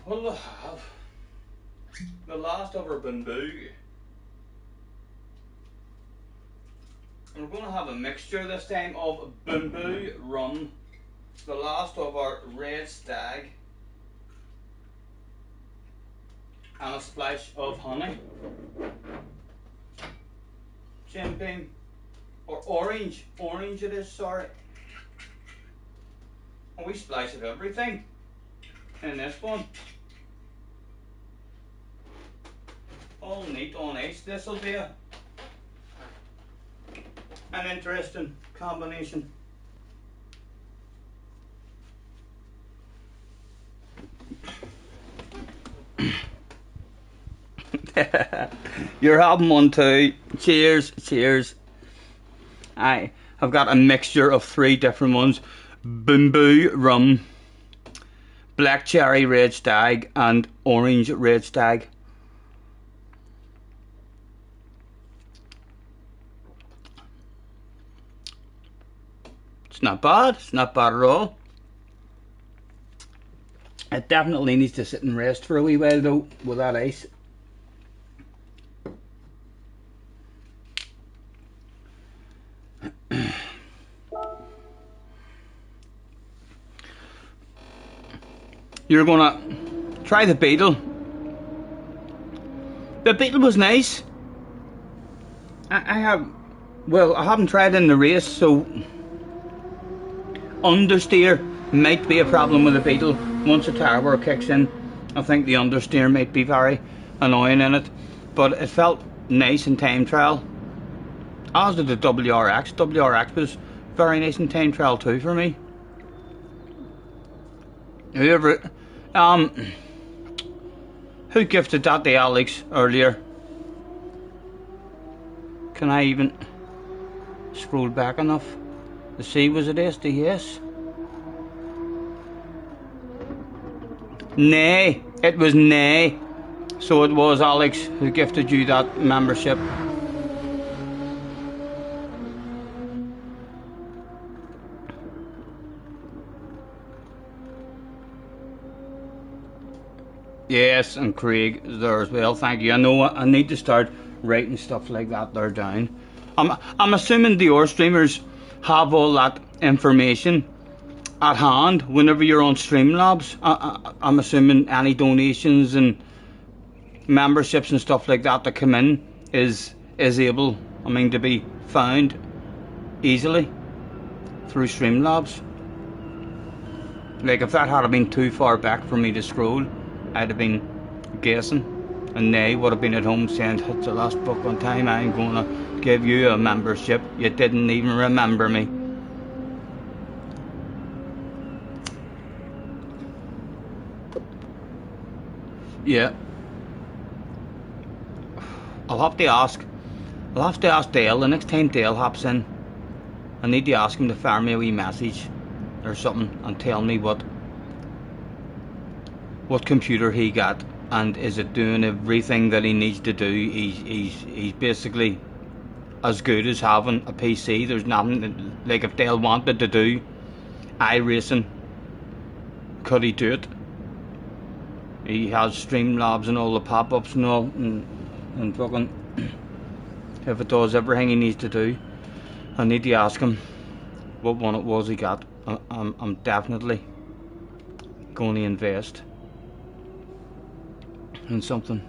What do I have? The last of our bamboo. We're going to have a mixture this time of bamboo rum, the last of our red stag, and a splash of honey. Champagne. Or orange. Orange it is, sorry. a wee splice of everything in this one. All neat on ice. This will be an interesting combination. You're having one too. Cheers, cheers. I've got a mixture of 3 different ones: bamboo rum, black cherry red stag, and orange red stag. It's not bad. It's not bad at all. It definitely needs to sit and rest for a wee while though with that ice. You're gonna try the beetle. The beetle was nice. I haven't tried in the race, so understeer might be a problem with the beetle. Once the tire wear kicks in, I think the understeer might be very annoying in it. But it felt nice in time trial. As did the WRX. WRX was very nice in time trial too for me. Who gifted that to Alex earlier? Can I even scroll back enough to see? Was it SDS? Nay, it was Nay. So it was Alex who gifted you that membership. Yes, and Craig is there as well. Thank you. I know I need to start writing stuff like that there down. I'm assuming the OR streamers have all that information at hand whenever you're on Streamlabs. I'm assuming any donations and memberships and stuff like that that come in is able, to be found easily through Streamlabs. Like if that had been too far back for me to scroll, I'd have been guessing, and they would have been at home saying, "It's the last book on time, I'm gonna give you a membership. You didn't even remember me." Yeah. I'll have to ask Dale the next time Dale hops in. I need to ask him to fire me a wee message or something and tell me what computer he got, and is it doing everything that he needs to do. He's basically as good as having a PC. There's nothing, like if Dale wanted to do iRacing, could he do it? He has Streamlabs and all the pop-ups and all, and fucking, if it does everything he needs to do. I need to ask him what one it was he got. I'm definitely going to invest in something.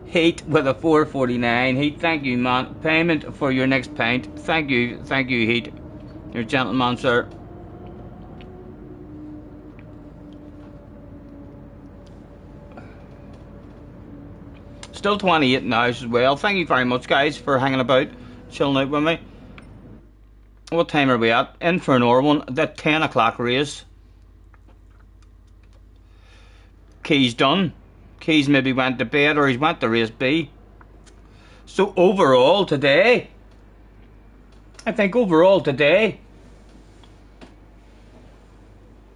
Heat with a 449. Heat, thank you, man. Payment for your next pint. Thank you, Heat. You're a gentleman, sir. Still 28 now as well. Thank you very much, guys, for hanging about, chilling out with me. What time are we at? In for an hour one. That 10 o'clock race. Key's done. Key's maybe went to bed, or he's went to race B. So overall today, I think overall today,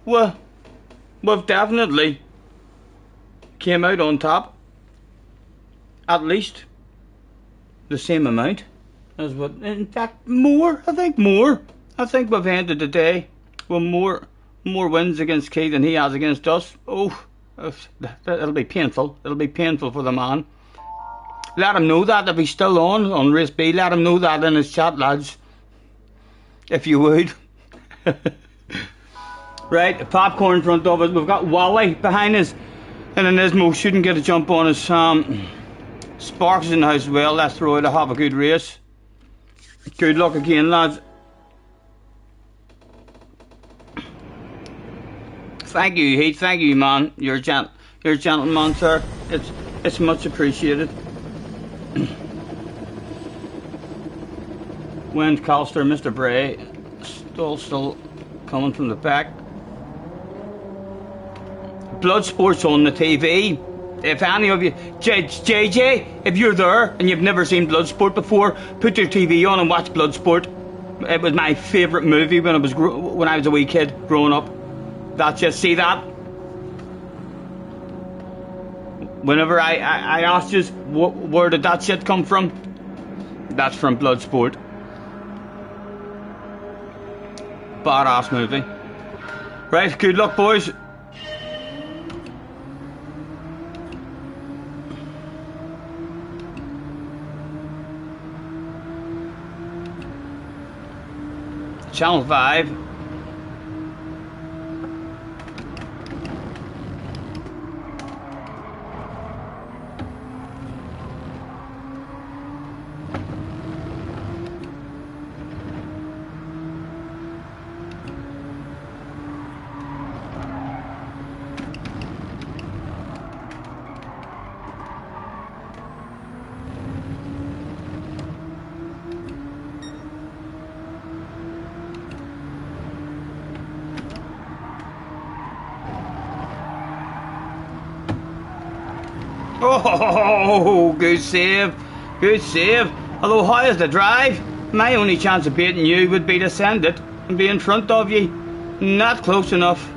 well, we've definitely came out on top. At least the same amount as what, in fact, more. I think we've ended the day with more wins against Key than he has against us. Oh, it'll be painful. It'll be painful for the man. Let him know that if he's still on race B. Let him know that in his chat, lads, if you would. Right, the popcorn in front of us. We've got Wally behind us, and Inismo shouldn't get a jump on us. Sparks in the house as well. Let's throw it. Have a good race. Good luck again, lads. Thank you, Heath. Thank you, man. You're a gentleman, sir. It's much appreciated. When's Calster, Mr. Bray? Still coming from the back. Bloodsport's on the TV. If any of you, JJ, if you're there and you've never seen Bloodsport before, put your TV on and watch Bloodsport. It was my favourite movie when I was a wee kid growing up. That's just, see that? Whenever I asked you where did that shit come from, that's from Bloodsport. Badass movie. Right, good luck, boys. Channel 5. Oh, good save. Good save. Although, how is the drive? My only chance of beating you would be to send it and be in front of you. Not close enough.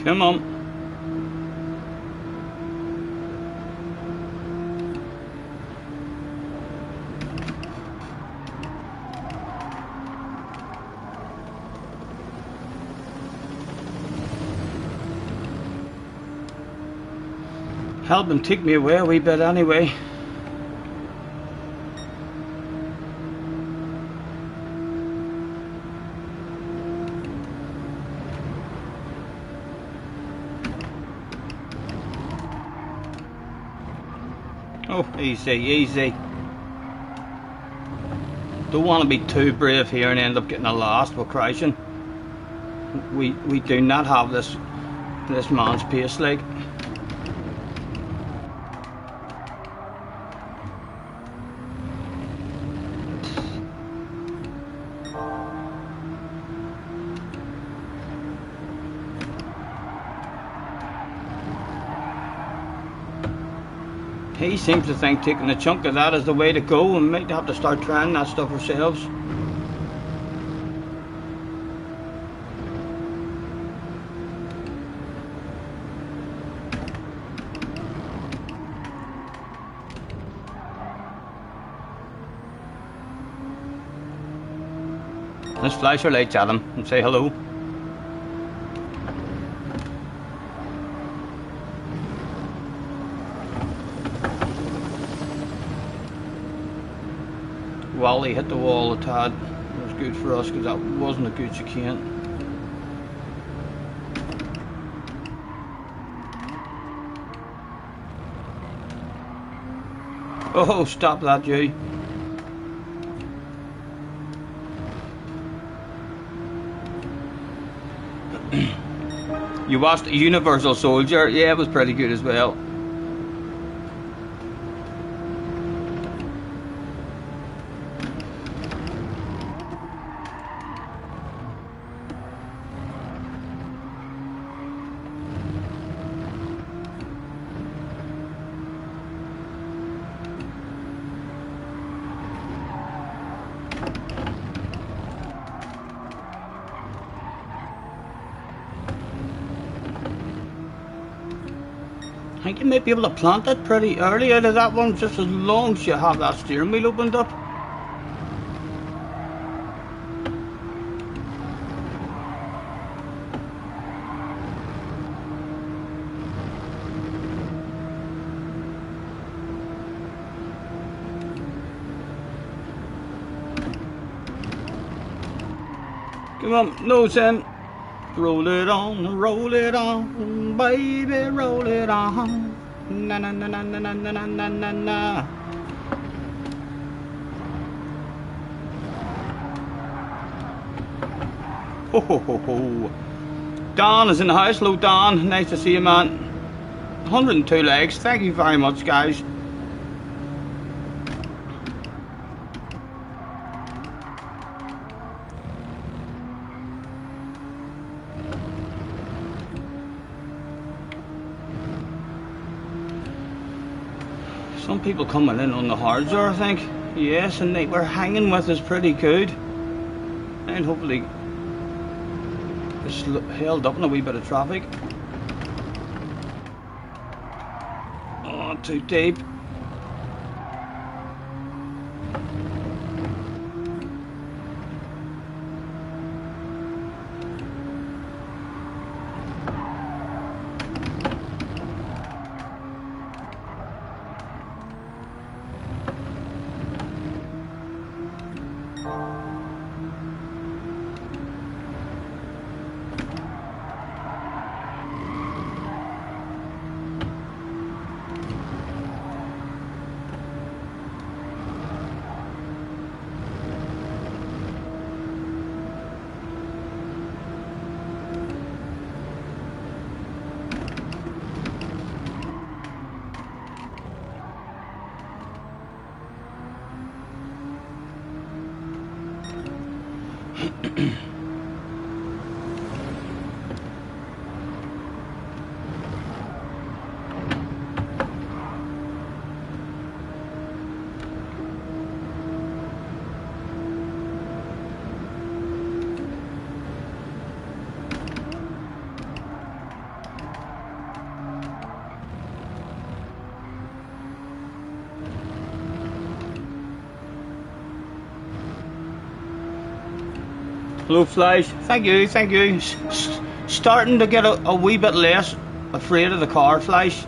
Come on. Help them take me away a wee bit anyway. Oh, easy, easy. Don't want to be too brave here and end up getting a last while crashing. We do not have this man's pace, like. He seems to think taking a chunk of that is the way to go, and we might have to start trying that stuff ourselves. Let's flash our lights at him and say hello. Wally hit the wall a tad. It was good for us because that wasn't a good chicane. Oh, stop that, you. You watched Universal Soldier? Yeah, it was pretty good as well. I think you might be able to plant it pretty early out of that one, just as long as you have that steering wheel opened up. Come on, nose in. Roll it on, baby, roll it on. Na na na na na na na na na na. Ho ho ho ho. Don is in the house. Hello Don, nice to see you, man. 102 legs, thank you very much, guys. Some people coming in on the hards there, I think. Yes, and they were hanging with us pretty good. And hopefully it's held up in a wee bit of traffic. Oh, too deep. Hello Flash, thank you, thank you. Starting to get a wee bit less afraid of the car, Flash.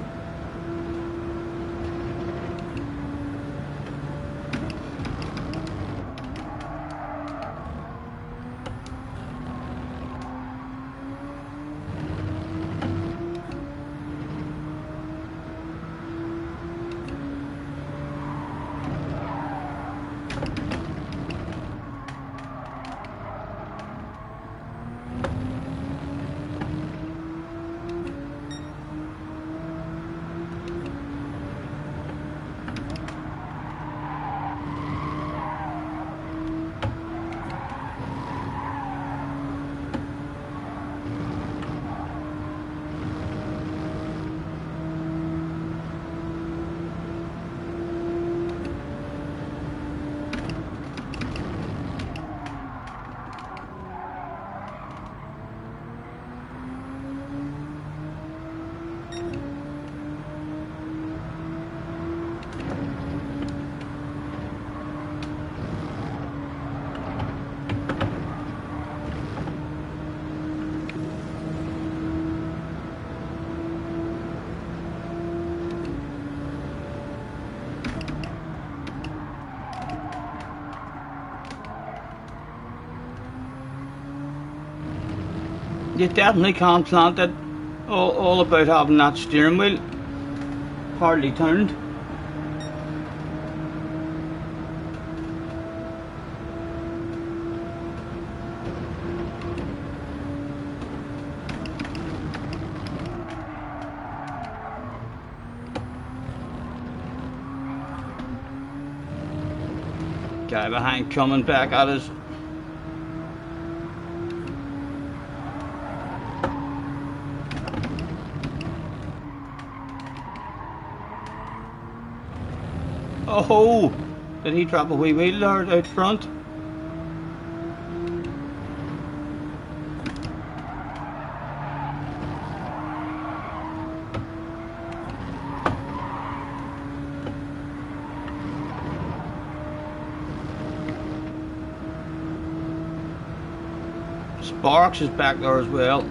You definitely can't plant it. All about having that steering wheel hardly turned. Guy behind coming back at us. Oh, did he drop a wee wheel there out front? Sparks is back there as well.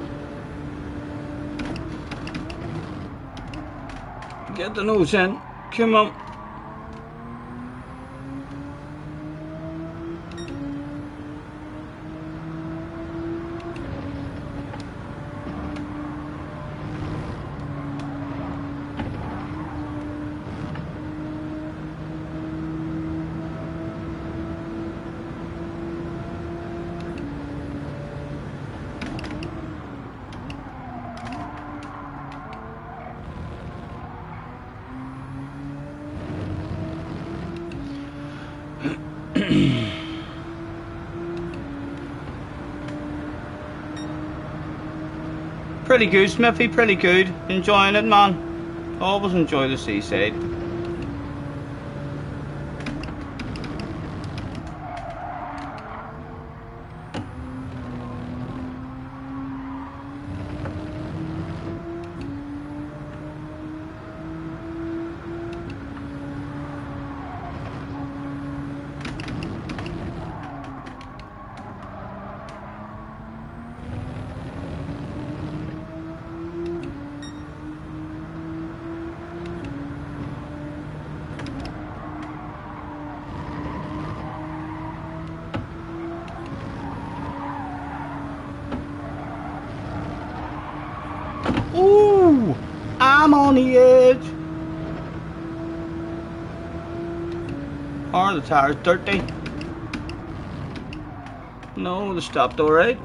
Get the nose in. Come on. Pretty good, Smithy, pretty good. Enjoying it, man. Always enjoy the seaside. Ooh, I'm on the edge. Are the tires dirty? No, they stopped alright.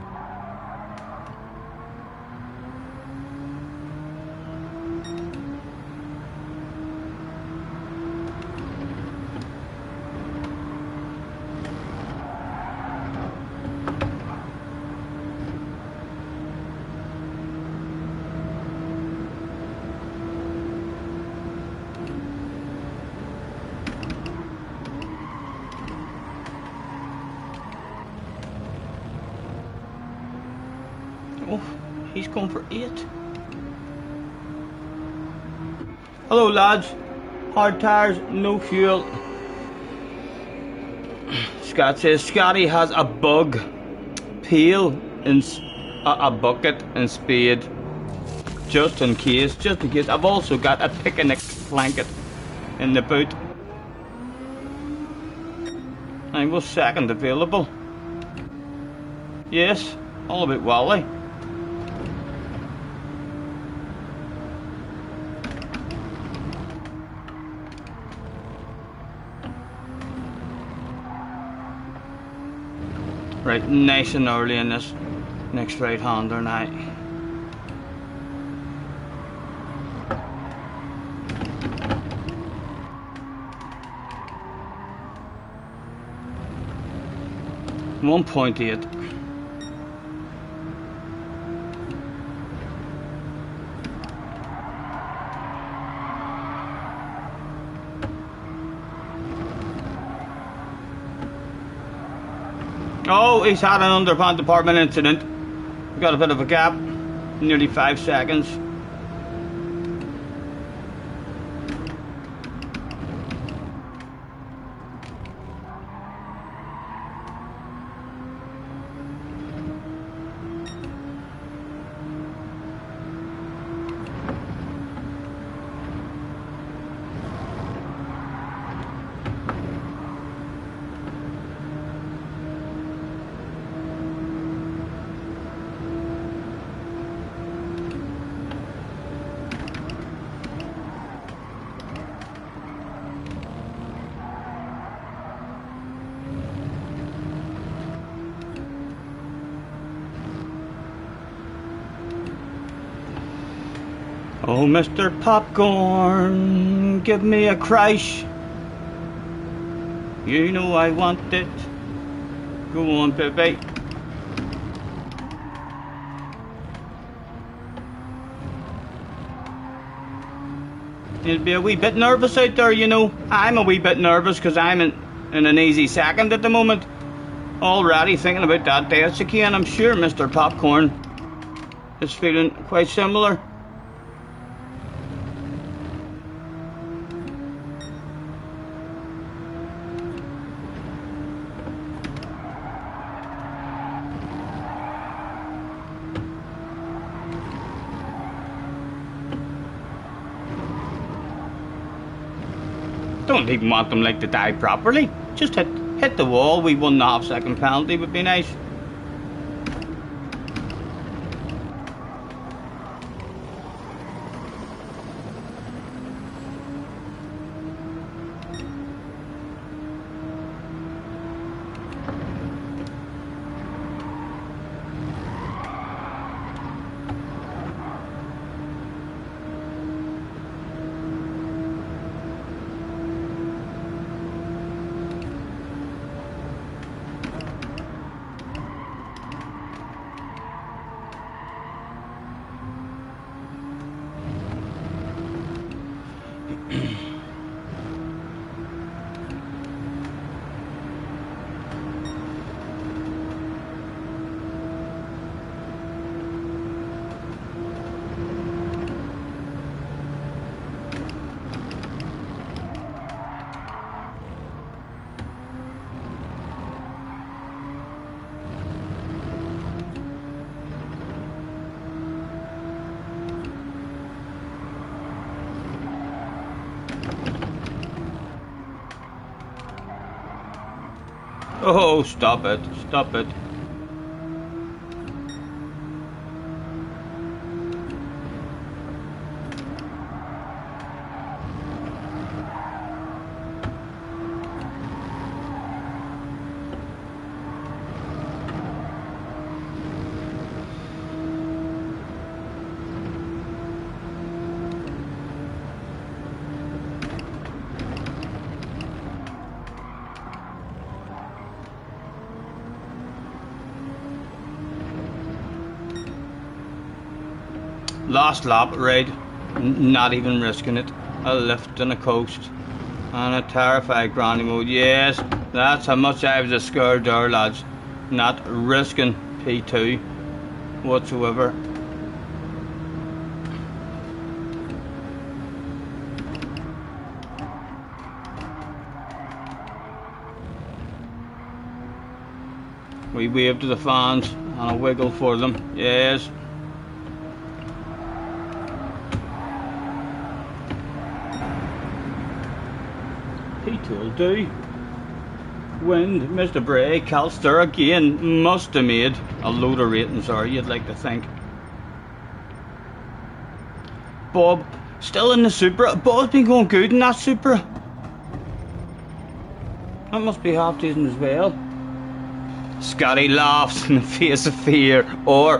Oh, he's going for 8. Hello lads, hard tires, no fuel. Scott says Scotty has a bug, pail, and a bucket and spade, just in case. I've also got a picnic blanket in the boot. I was second available. Yes, all about Wally. Right, nice and early in this next right-hander now. .8. Oh, he's had an underpant department incident. We got a bit of a gap, nearly 5 seconds. Oh, Mr. Popcorn, give me a crash. You know I want it. Go on, baby. You'll be a wee bit nervous out there, you know. I'm a wee bit nervous because I'm in an easy second at the moment. Already thinking about that death again. I'm sure Mr. Popcorn is feeling quite similar. Don't even want them like to die properly. Just hit the wall. We 1.5 second penalty would be nice. Oh, stop it, stop it. Last lap, right? Not even risking it. A lift and a coast. And a terrified granny mode. Yes, that's how much I was scared there, lads. Not risking P2 whatsoever. We wave to the fans and a wiggle for them. Yes. P2 will do. Wind, Mr. Bray, Calster again must have made a load of ratings, or you'd like to think. Bob, still in the Supra. Bob's been going good in that Supra. That must be half decent as well. Scotty laughs in the face of fear, or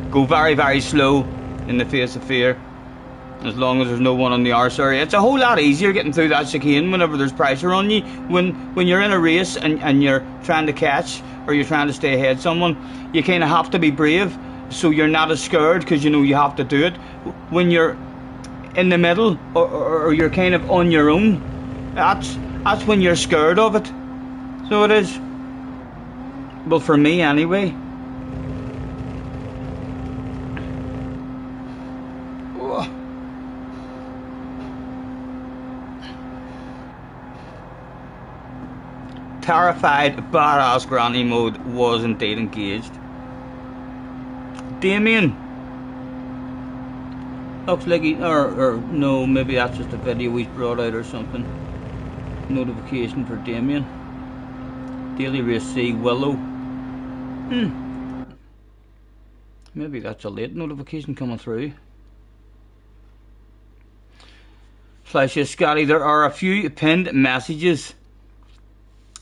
go very, very slow in the face of fear. As long as there's no one on the arse area. It's a whole lot easier getting through that chicane whenever there's pressure on you. When you're in a race and you're trying to catch or you're trying to stay ahead of someone, you kind of have to be brave, so you're not as scared because you know you have to do it. When you're in the middle or you're kind of on your own, that's when you're scared of it. So it is. Well, for me anyway. Terrified badass granny mode was indeed engaged. Damien looks like he, or no, maybe that's just a video he's brought out or something. Notification for Damien. Daily Race C Willow. Maybe that's a late notification coming through. Flashes Scotty, there are a few pinned messages.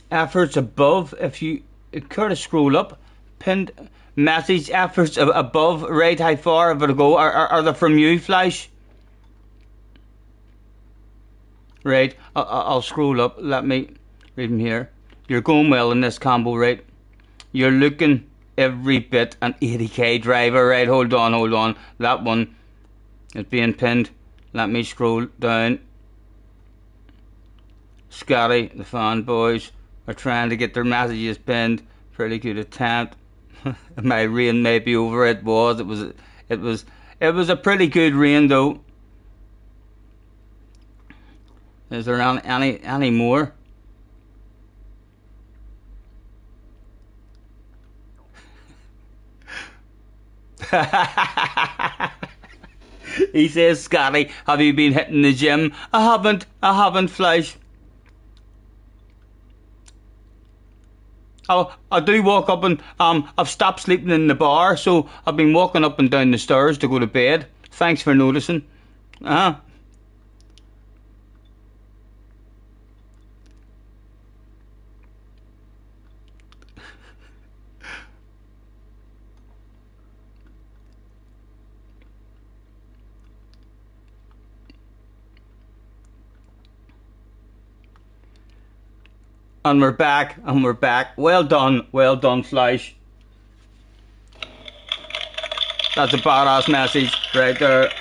Efforts above, if you care to scroll up, pinned message efforts above, right, how far of it go? Are they from you, Flash? Right, I'll scroll up, let me read them here. You're going well in this combo, right? You're looking every bit an 80k driver, right? Hold on, that one is being pinned. Let me scroll down. Scotty, the fanboys are trying to get their messages pinned. Pretty good attempt. My rain may be over. It was a pretty good rain though. Is there any more? He says, Scotty, have you been hitting the gym? I haven't, Flash. I do walk up and I've stopped sleeping in the bar, so I've been walking up and down the stairs to go to bed. Thanks for noticing. And we're back. Well done, Flash. That's a badass message right there.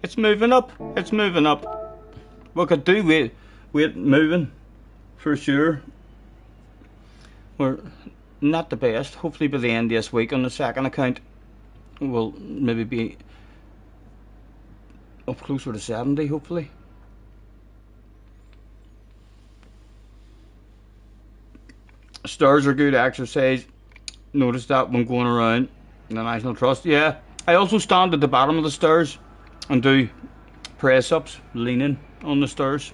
It's moving up. We could do wait moving for sure. We're not the best. Hopefully by the end of this week on the second account we'll maybe be up closer to 70 hopefully. Stairs are good exercise. Notice that when going around the National Trust. Yeah, I also stand at the bottom of the stairs and do press ups, leaning on the stairs.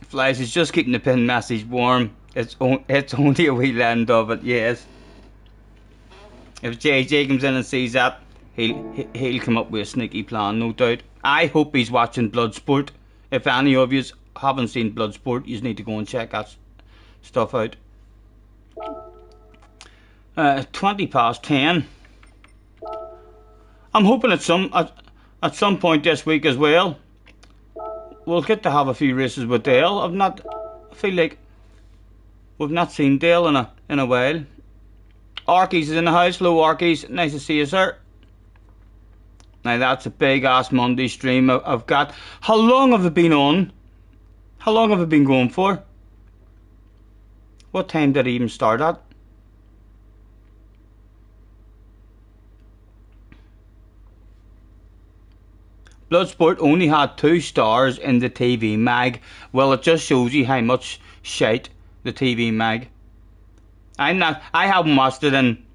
Flies is just keeping the pin message warm. It's only a wee end of it, yes. If JJ comes in and sees that, he'll come up with a sneaky plan, no doubt. I hope he's watching Bloodsport. If any of you haven't seen Bloodsport, you need to go and check that stuff out. 10:20. I'm hoping at some point this week as well, we'll get to have a few races with Dale. I feel like we've not seen Dale in a while. Arkies is in the house. Hello, Arkies. Nice to see you, sir. Now that's a big ass Monday stream I've got. How long have I been on? How long have I been going for? What time did I even start at? Bloodsport only had 2 stars in the TV mag. Well, it just shows you how much shite the TV mag. I haven't watched it in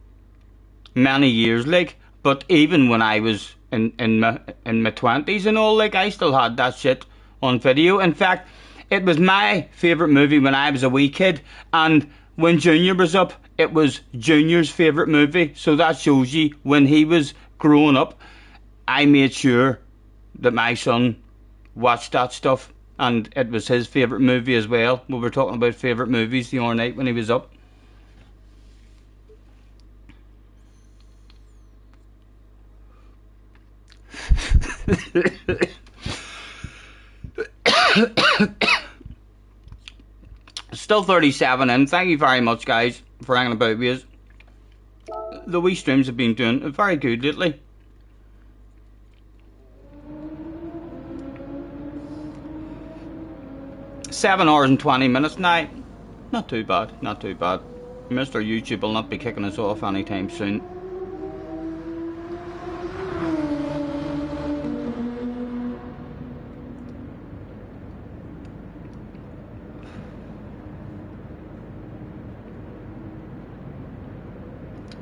many years, like, but even when I was in my 20s and all, like, I still had that shit on video. In fact, it was my favourite movie when I was a wee kid, and when Junior was up, it was Junior's favourite movie. So that shows you, when he was growing up, I made sure that my son watched that stuff, and it was his favourite movie as well. We were talking about favourite movies the other night when he was up. Still 37 in. Thank you very much, guys, for hanging about with us. The wee streams have been doing very good lately. Seven hours and 20 minutes now. Not too bad, not too bad. Mr. YouTube will not be kicking us off anytime soon.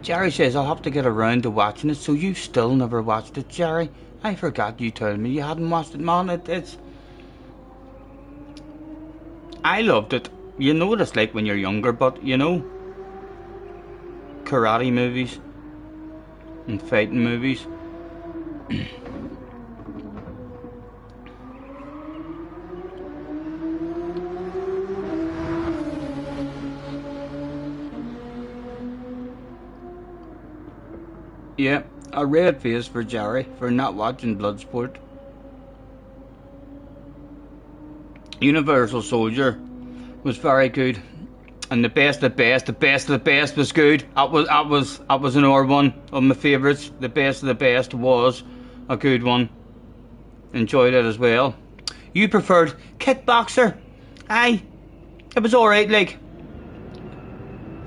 Jerry says I'll have to get around to watching it, so you still never watched it, Jerry. I forgot you told me you hadn't watched it, man. It's... I loved it. You know what it's like when you're younger, but you know, karate movies and fighting movies. Yeah, a red face for Jerry for not watching Bloodsport. Universal Soldier was very good, and the best of the best was good. That was another one of my favourites. The best of the best was a good one. Enjoyed it as well. You preferred Kickboxer? Aye, it was alright. Like,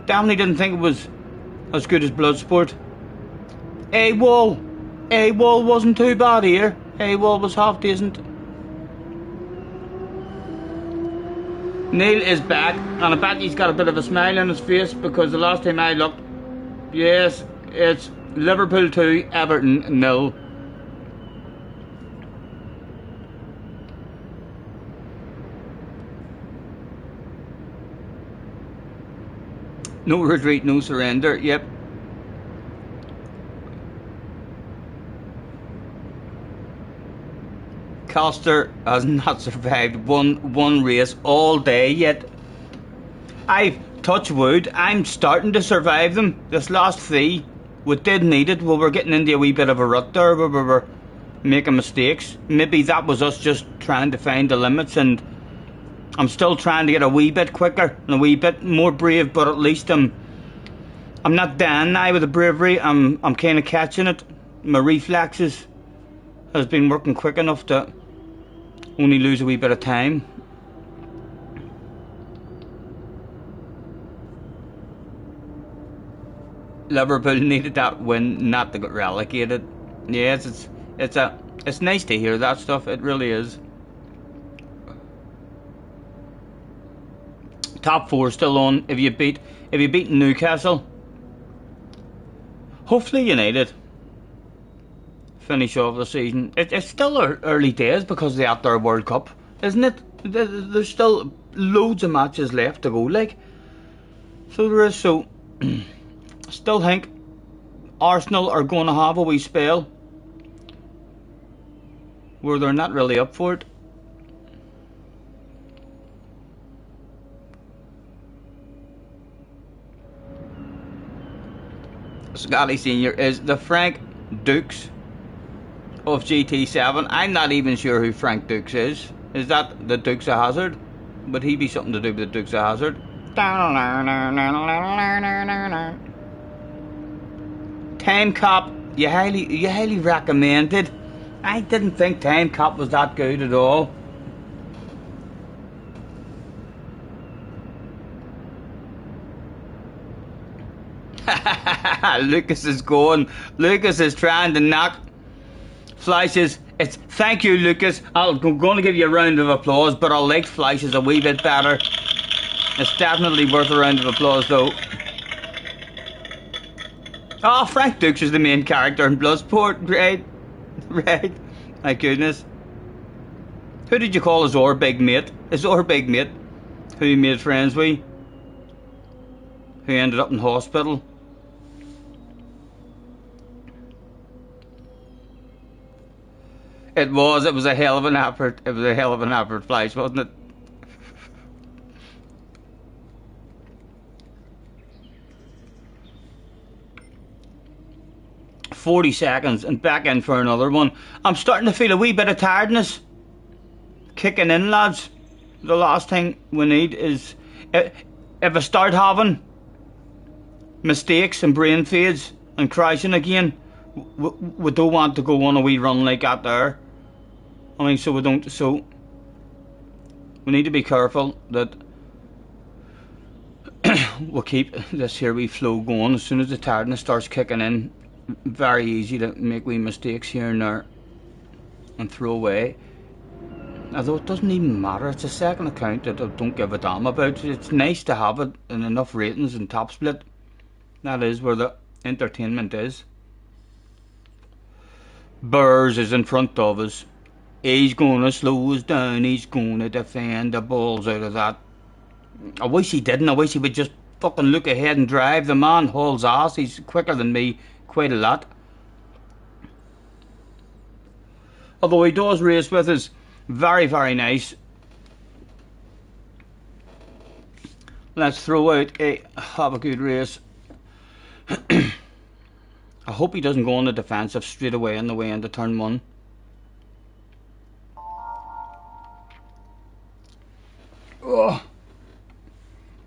definitely didn't think it was as good as Bloodsport. AWOL wasn't too bad here. AWOL was half decent. Neil is back, and I bet he's got a bit of a smile on his face, because the last time I looked, yes, it's Liverpool 2, Everton 0. No retreat, no surrender, yep. Coster has not survived one race all day yet. I've touched wood, I'm starting to survive them. This last 3, we did need it. We were getting into a wee bit of a rut there where we were making mistakes. Maybe that was us just trying to find the limits, and I'm still trying to get a wee bit quicker and a wee bit more brave, but at least I'm not down now with the bravery. I'm kind of catching it. My reflexes has been working quick enough to only lose a wee bit of time. Liverpool needed that win not to get relegated. Yes, it's nice to hear that stuff. It really is. Top 4 still on. If you beat Newcastle, hopefully United finish off the season. It's still early days because they're at their World Cup, isn't it? There's still loads of matches left to go, like. So there is. So still think Arsenal are going to have a wee spell where they're not really up for it. Scotty Senior is the Frank Dukes of GT7. I'm not even sure who Frank Dukes is. Is that the Dukes of Hazzard? Would he be something to do with the Dukes of Hazzard? Time Cop, you highly recommended. I didn't think Time Cop was that good at all. Lucas is going. Lucas is trying to knock Fleisch's. It's thank you, Lucas. I'm going to give you a round of applause, but I like Fleisch's a wee bit better. It's definitely worth a round of applause, though. Oh, Frank Dukes is the main character in Bloodsport. Right, right. My goodness. Who did you call our big mate? Our big mate, who he made friends with, who ended up in hospital. It was a hell of an effort. It was a hell of an effort, Fleisch, wasn't it? $40 and back in for another one. I'm starting to feel a wee bit of tiredness kicking in, lads. The last thing we need is, if I start having mistakes and brain fades and crashing again, we don't want to go on a wee run like that there. I mean, so we need to be careful that we'll keep this here wee flow going. As soon as the tiredness starts kicking in, very easy to make wee mistakes here and there and throw away. Although it doesn't even matter, it's a second account that I don't give a damn about. It's nice to have it in enough ratings and top split. That is where the entertainment is. Burrs is in front of us. He's going to slow us down. He's going to defend the balls out of that. I wish he didn't. I wish he would just fucking look ahead and drive. The man hauls ass. He's quicker than me quite a lot. Although he does race with us. Very, very nice. Let's throw out a have a good race. I hope he doesn't go on the defensive straight away on the way into turn 1. Oh.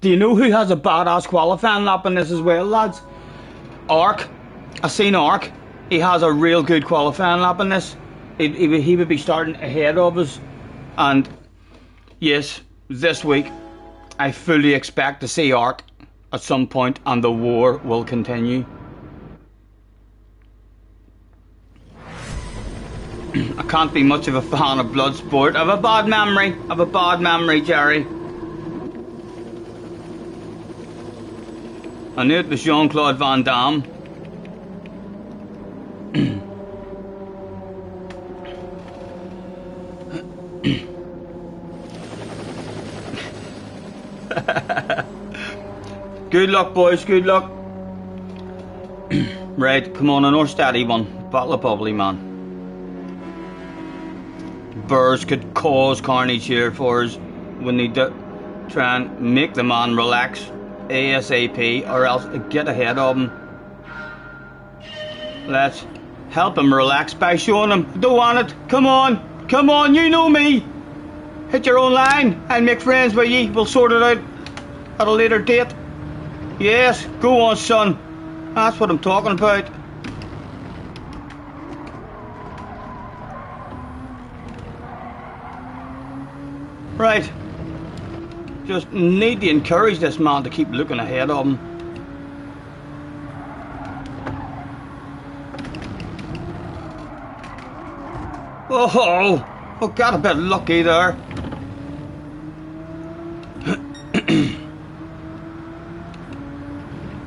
Do you know who has a badass qualifying lap in this as well, lads? Ark. I seen Ark. He has a real good qualifying lap in this. He would be starting ahead of us. And yes, this week I fully expect to see Ark at some point, and the war will continue. I can't be much of a fan of Bloodsport. I have a bad memory. I have a bad memory, Jerry. I knew it was Jean-Claude Van Damme. Good luck, boys. Good luck. Right, come on, another steady one. Bottle of bubbly, man. Burrs could cause carnage here for us. We need to try and make the man relax ASAP, or else get ahead of him. Let's help him relax by showing him. Don't want it. Come on. Come on, you know me. Hit your own line. I'll make friends with you. We'll sort it out at a later date. Yes, go on, son. That's what I'm talking about. Right. Just need to encourage this man to keep looking ahead of him. Oh, I got a bit lucky there.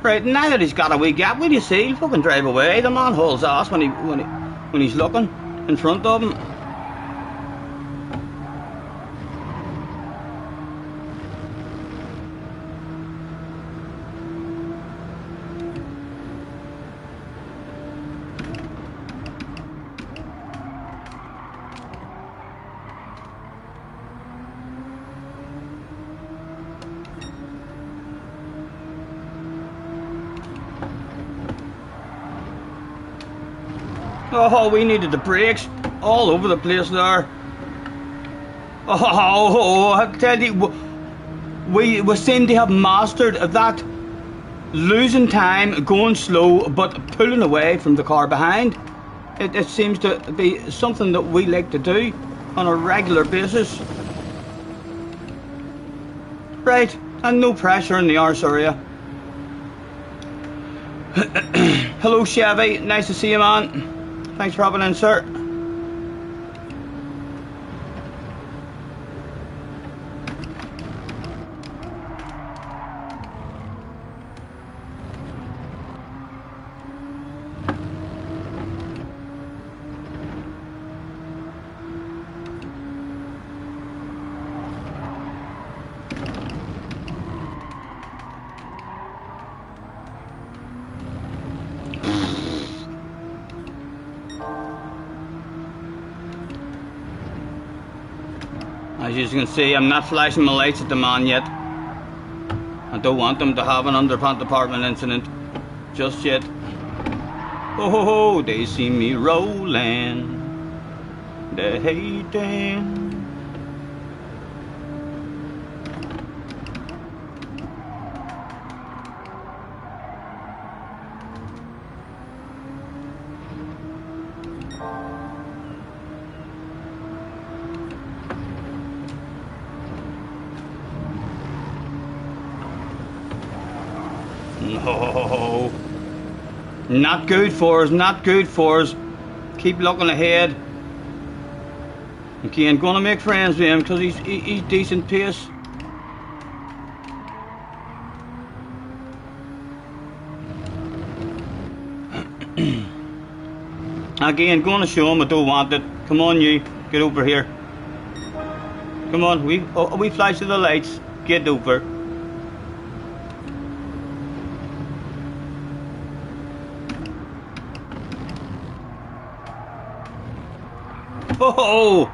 Right, now that he's got a wee gap, will you see? He'll fucking drive away. The man hauls ass when he's looking in front of him. Oh, we needed the brakes all over the place there. Oh, I tell you, we seem to have mastered that losing time, going slow, but pulling away from the car behind. It seems to be something that we like to do on a regular basis. Right, and no pressure in the arse area. Hello, Chevy. Nice to see you, man. Thanks for hopping in, sir. As you can see, I'm not flashing my lights at the man yet. I don't want them to have an underpants department incident just yet. Oh, they see me rolling, they're hating. No, not good for us, not good for us. Keep looking ahead. Okay, I'm gonna make friends with him because he's decent pace. Again, gonna show him I don't want it. Come on, you, get over here. Come on, we flash to the lights. Get over. Oh!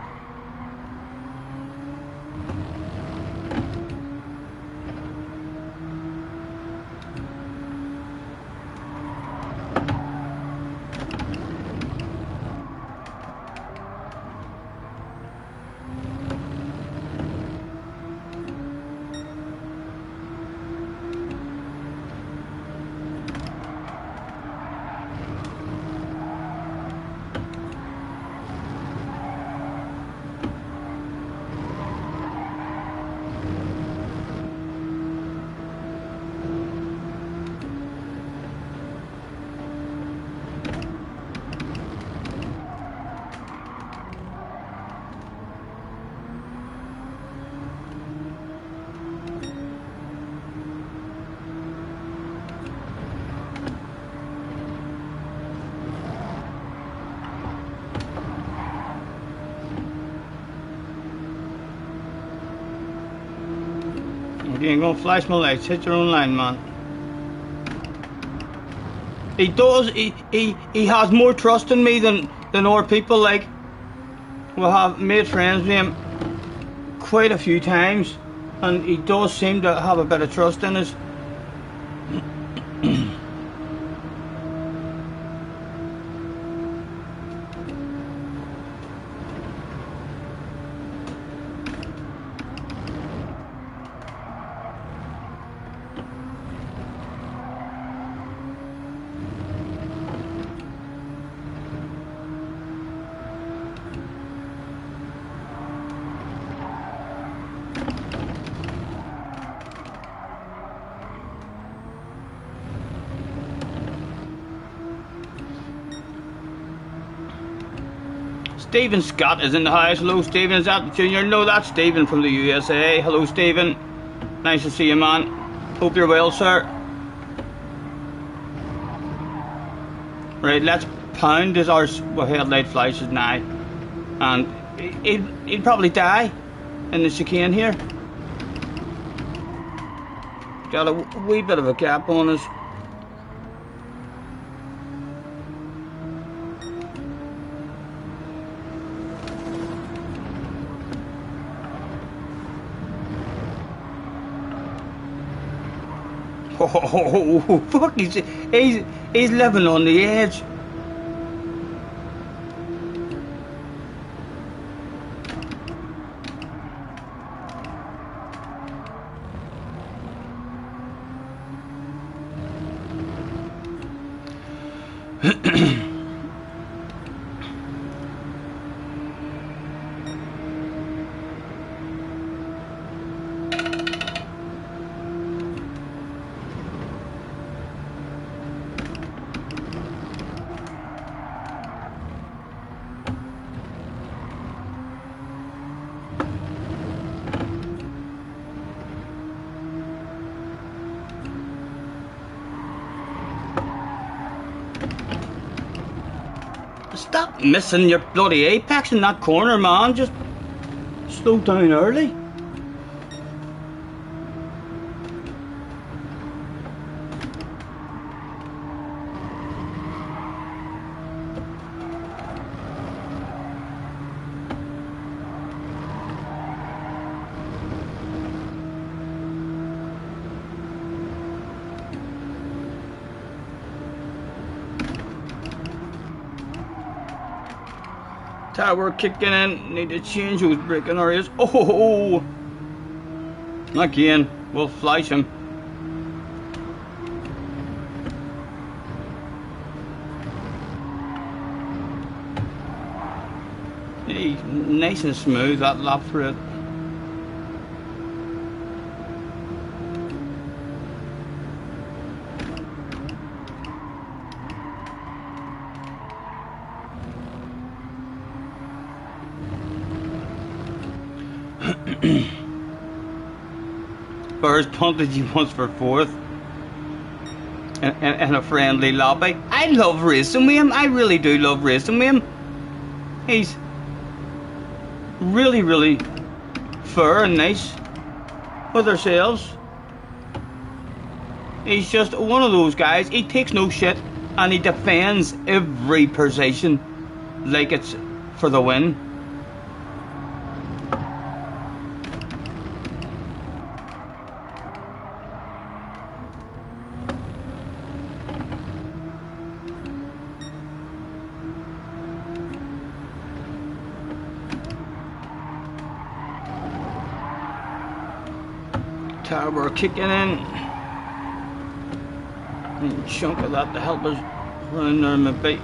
You ain't gonna flash my lights. Hit your own line, man. He does. He has more trust in me than our people. Like, we have made friends with him quite a few times, and he does seem to have a bit of trust in us. Stephen Scott is in the house. Hello, Stephen. Is that Junior? No, that's Stephen from the USA. Hello, Stephen. Nice to see you, man. Hope you're well, sir. Right, let's pound as our headlight flashes now. And he'll probably die in the chicane here. Got a wee bit of a gap on us. Oh, fuck, he's living on the edge. Stop missing your bloody apex in that corner, man. Just slow down early. Tower kicking in, need to change those braking areas. Oh! Again, we'll flash him. Hey, nice and smooth that lap for it. Burrs punted you once for fourth in a friendly lobby. I love racing with him. I really do love racing with him. He's really fair and nice with ourselves. He's just one of those guys. He takes no shit and he defends every position like it's for the win. Tower kicking in. And chunk of that to help us run there my bait.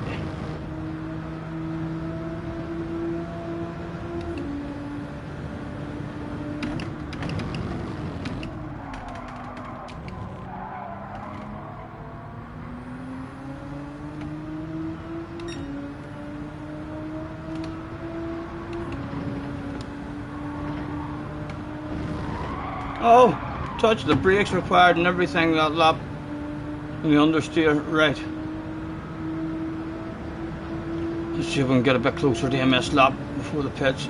Oh, touch the brakes required and everything that lap. We understeer, right. Let's see if we can get a bit closer to MS lap before the pits.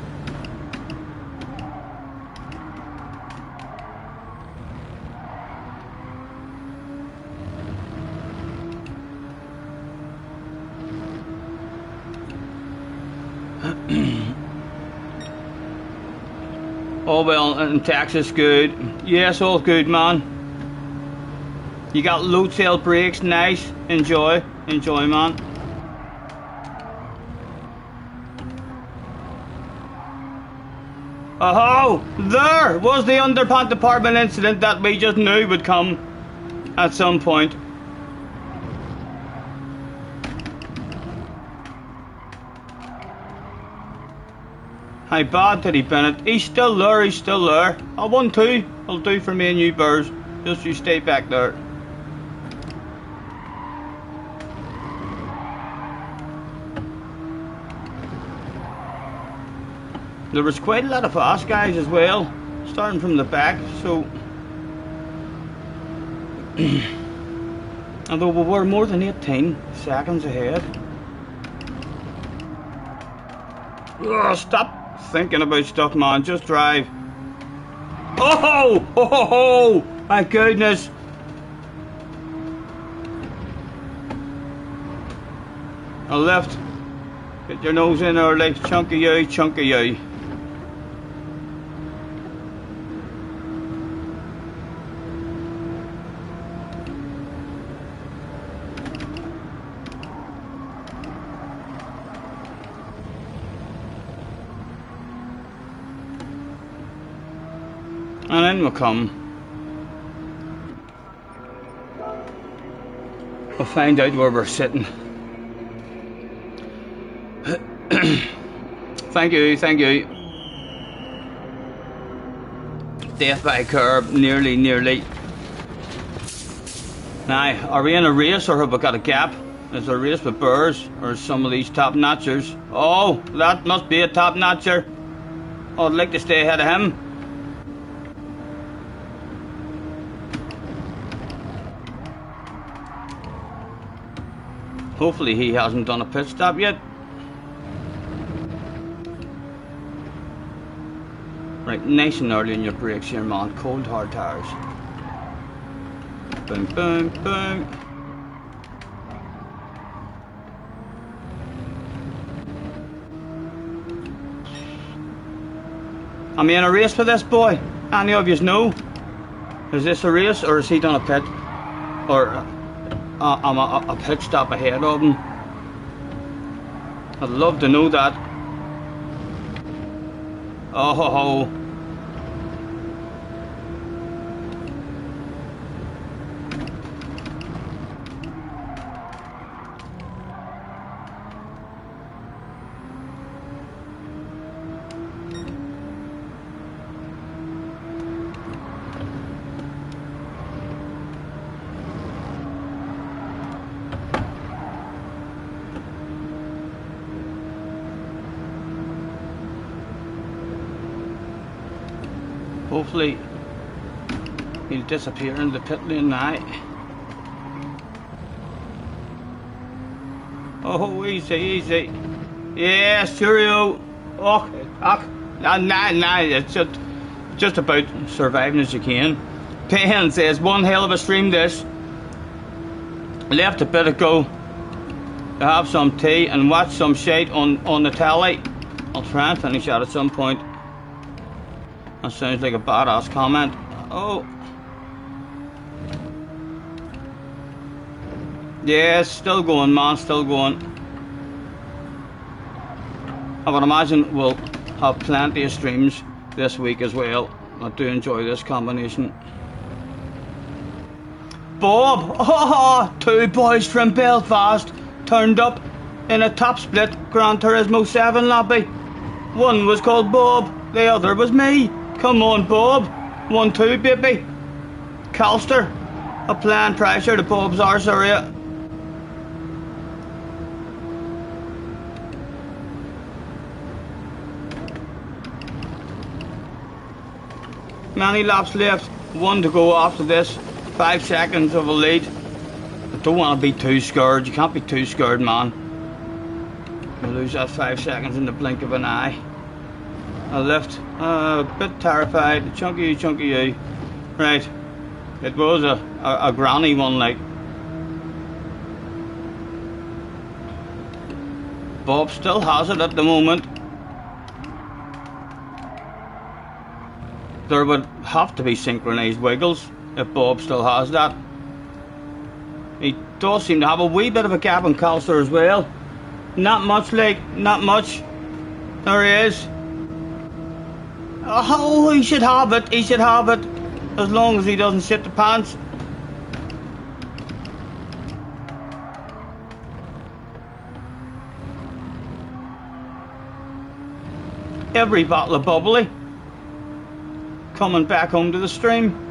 Oh well, in Texas, good. Yes, all good, man. You got low tail brakes, nice. Enjoy, man. Oh, there was the underpant department incident that we just knew would come at some point. Hi, bad Teddy Bennett. He's still there, he's still there. I won two. I'll do for me and you, Burrs. Just you stay back there. There was quite a lot of fast guys as well, starting from the back, so although we were more than 18 seconds ahead. Oh, stop thinking about stuff, man, just drive. Oh, oh, oh, oh, my goodness. A left. Get your nose in early. Chunky you, chunky you. And in we come. We'll find out where we're sitting. Thank you, thank you. Death by curb, nearly. Now, are we in a race or have we got a gap? Is there a race with Burrs or some of these top notchers? Oh, that must be a top notcher. Oh, I'd like to stay ahead of him. Hopefully he hasn't done a pit stop yet. Right, nice and early on your brakes here, man. Cold hard tires. Boom, boom, boom. Am I in a race for this boy? Any of yous know? Is this a race or has he done a pit? Or am I a pit stop ahead of him? I'd love to know that. Oh ho ho. Hopefully he'll disappear in the pit lane now. Oh, easy. Yes, cheerio. Nah, it's just about surviving as you can. Penn says, one hell of a stream this. Left a bit ago to have some tea and watch some shite on the telly. I'll try and finish that at some point. That sounds like a badass comment. Oh. Yes, still going, man, still going. I would imagine we'll have plenty of streams this week as well. I do enjoy this combination. Bob! Oh, two boys from Belfast turned up in a top split Gran Turismo 7 lobby. One was called Bob, the other was me. Come on, Bob. 1-2, baby. Calster. Applying pressure to Bob's arse area. Many laps left. One to go after this. 5 seconds of a lead. I don't want to be too scared. You can't be too scared, man. You'll lose that 5 seconds in the blink of an eye. A lift, a bit terrified, chunky you. Right, it was a granny one, like. Bob still has it at the moment. There would have to be synchronised wiggles if Bob still has that. He does seem to have a wee bit of a gap in Calcer as well. Not much, like, not much. There he is. Oh, he should have it, as long as he doesn't shit the pants. Every bottle of bubbly coming back home to the stream.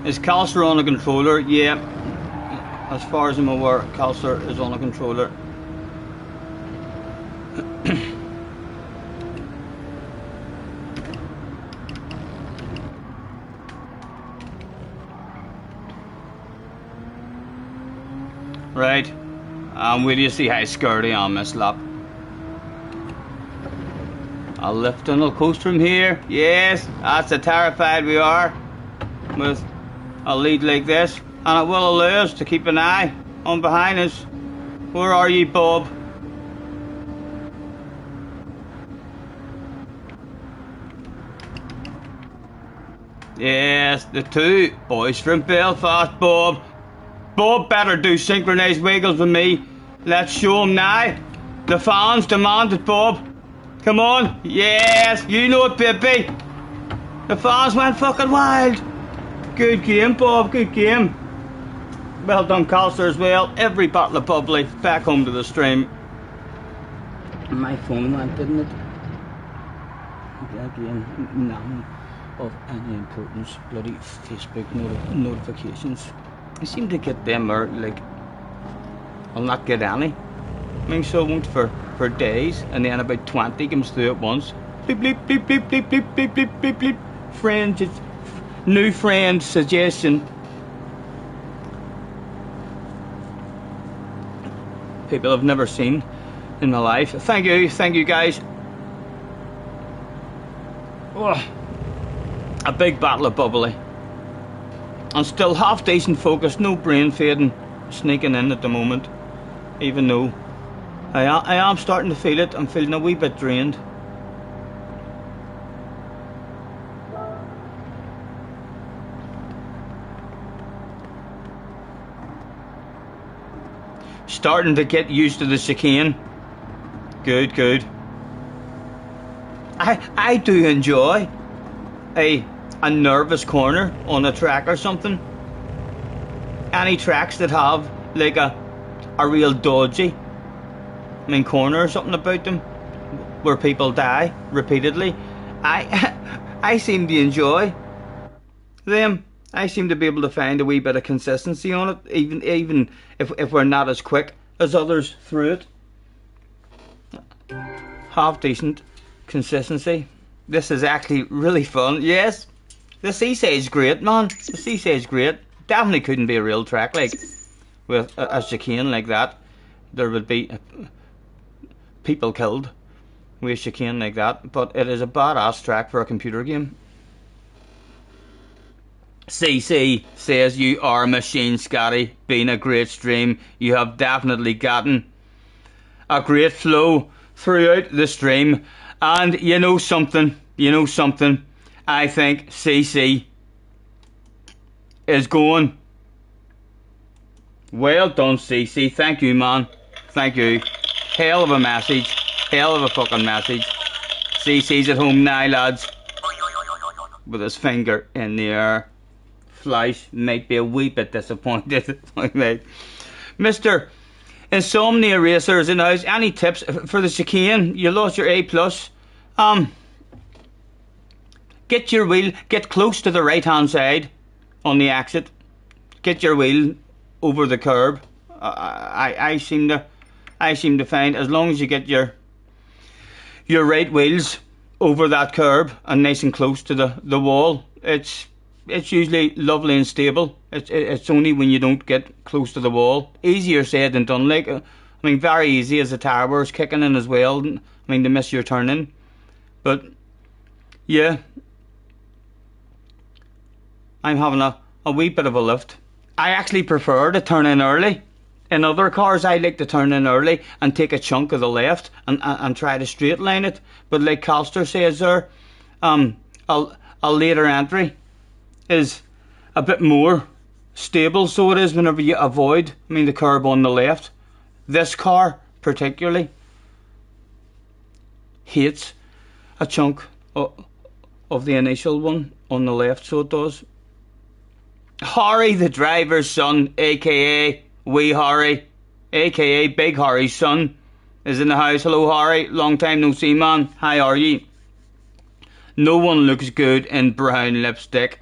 Is Calcer on a controller? Yeah. As far as I'm aware, Calcer is on a controller. Right. Wait till you see how scared I am this lap. I'll lift and I'll coast from here. Yes, that's how terrified we are with a lead like this. And it will allow us to keep an eye on behind us. Where are you, Bob? Yes, the two boys from Belfast, Bob. Bob better do synchronised wiggles with me. Let's show him now. The fans demand it, Bob. Come on. Yes, you know it, baby. The fans went fucking wild. Good game, Bob. Good game. Well done, Calcer, as well. Every bottle of bubbly back home to the stream. My phone went, didn't it? Again, none of any importance. Bloody Facebook notifications. I seem to get them, or like, I'll not get any. I mean, so I won't for days, and then about 20 comes through at once. Bleep, bleep, bleep, bleep, bleep, bleep, bleep, bleep, bleep, bleep. Friend, just new friend suggestion. People I've never seen in my life. Thank you guys. Oh, a big bottle of bubbly. And still half decent focus, no brain fading sneaking in at the moment. Even though I am starting to feel it, I'm feeling a wee bit drained. Starting to get used to the chicane. Good, good. I do enjoy a nervous corner on a track or something. Any tracks that have like a real dodgy corner or something about them, where people die repeatedly, I seem to enjoy them. I seem to be able to find a wee bit of consistency on it, even if we're not as quick as others through it. Half decent consistency. This is actually really fun. Yes, the Seaside's great, man. The Seaside's great. Definitely couldn't be a real track like with a chicane like that. There would be people killed with a chicane like that. But it is a badass track for a computer game. CC says, you are a machine, Scotty. Been a great stream. You have definitely gotten a great flow throughout the stream. And you know something, I think CC is going. Well done, CC. Thank you, man. Thank you. Hell of a message. Hell of a fucking message. CC's at home now, lads. With his finger in the air. Fleisch might be a wee bit disappointed. Mr. Insomnia Racer is in the house. Any tips for the chicane? You lost your A+. Get your wheel, get close to the right hand side on the exit. Get your wheel over the curb. I seem to find as long as you get your right wheels over that curb and nice and close to the wall, it's usually lovely and stable. It's only when you don't get close to the wall. Easier said than done. Like, I mean, very easy as the tires kicking in as well. I mean, to miss your turning. But yeah, I'm having a wee bit of a lift. I actually prefer to turn in early. In other cars, I like to turn in early and take a chunk of the left and try to straight line it. But like Calster says there, a later entry is a bit more stable, so it is whenever you avoid, the curb on the left. This car particularly hates a chunk of the initial one on the left, so it does. Harry, the driver's son, aka Wee Harry, aka Big Harry's son, is in the house. Hello, Harry. Long time no see, man. How are ye? No one looks good in brown lipstick.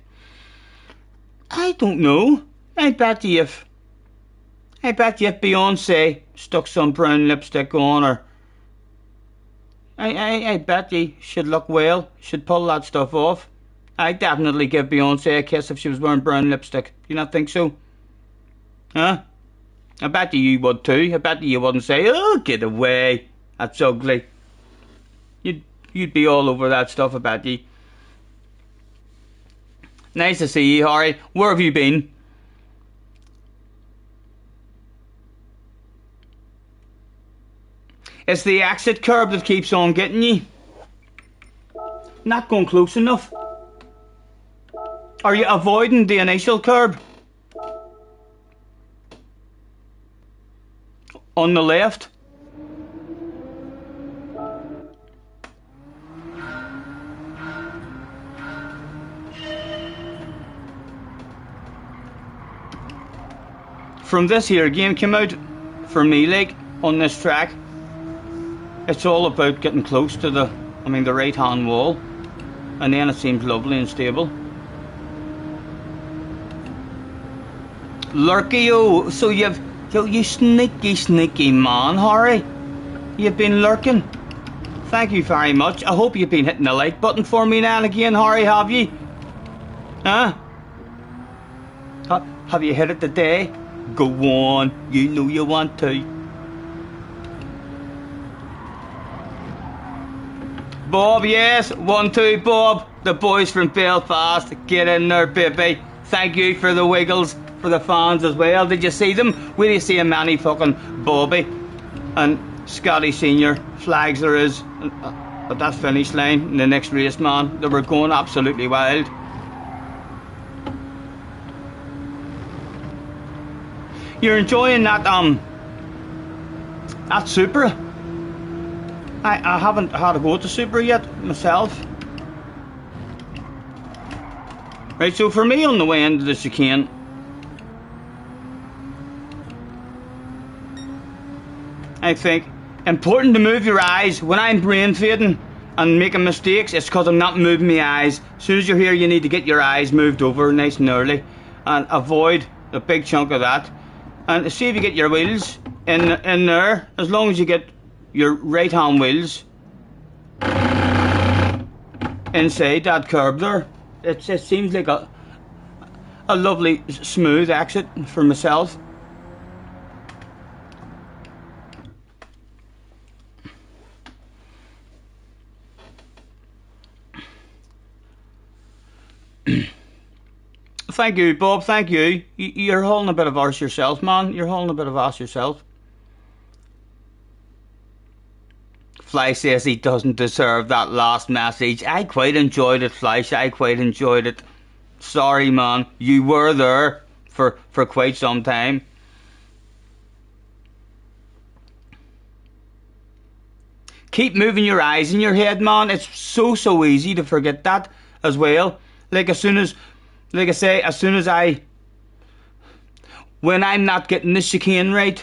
I don't know. I bet you if Beyonce stuck some brown lipstick on her, I bet you she'd look well. She'd pull that stuff off. I'd definitely give Beyonce a kiss if she was wearing brown lipstick. Do you not think so? Huh? I bet you would too. I bet you wouldn't say, "Oh, get away, that's ugly." You'd be all over that stuff, I bet you. Nice to see you, Harry. Where have you been? It's the exit curb that keeps on getting you. Not going close enough. Are you avoiding the initial curb? On the left? From this here game came out, for me, like, on this track, it's all about getting close to the right hand wall, and then it seems lovely and stable. Lurky-o, so you sneaky man, Harry. You've been lurking. Thank you very much. I hope you've been hitting the like button for me now and again, Harry, have you? Huh? Have you hit it today? Go on, you know you want to. Bob, yes, 1, 2, Bob. The boys from Belfast, get in there, baby. Thank you for the wiggles, for the fans as well. Did you see them? Where do you see a manny fucking Bobby and Scotty Senior flags there is at that finish line in the next race, man? They were going absolutely wild. You're enjoying that Supra? I haven't had a go at the Supra yet myself. Right, so for me on the way into the chicane, I think important to move your eyes. When I'm brain fading and making mistakes, it's because I'm not moving my eyes. As soon as you're here, you need to get your eyes moved over nice and early and avoid a big chunk of that. And see if you get your wheels in there. As long as you get your right hand wheels inside that curb there, it seems like a lovely smooth exit for myself. Thank you, Bob, thank you. You're hauling a bit of arse yourself, man. You're hauling a bit of ass yourself. Fleisch says he doesn't deserve that last message. I quite enjoyed it, Fleisch. I quite enjoyed it. Sorry, man. You were there for quite some time. Keep moving your eyes in your head, man. It's so easy to forget that as well. Like I say, when I'm not getting the chicane right,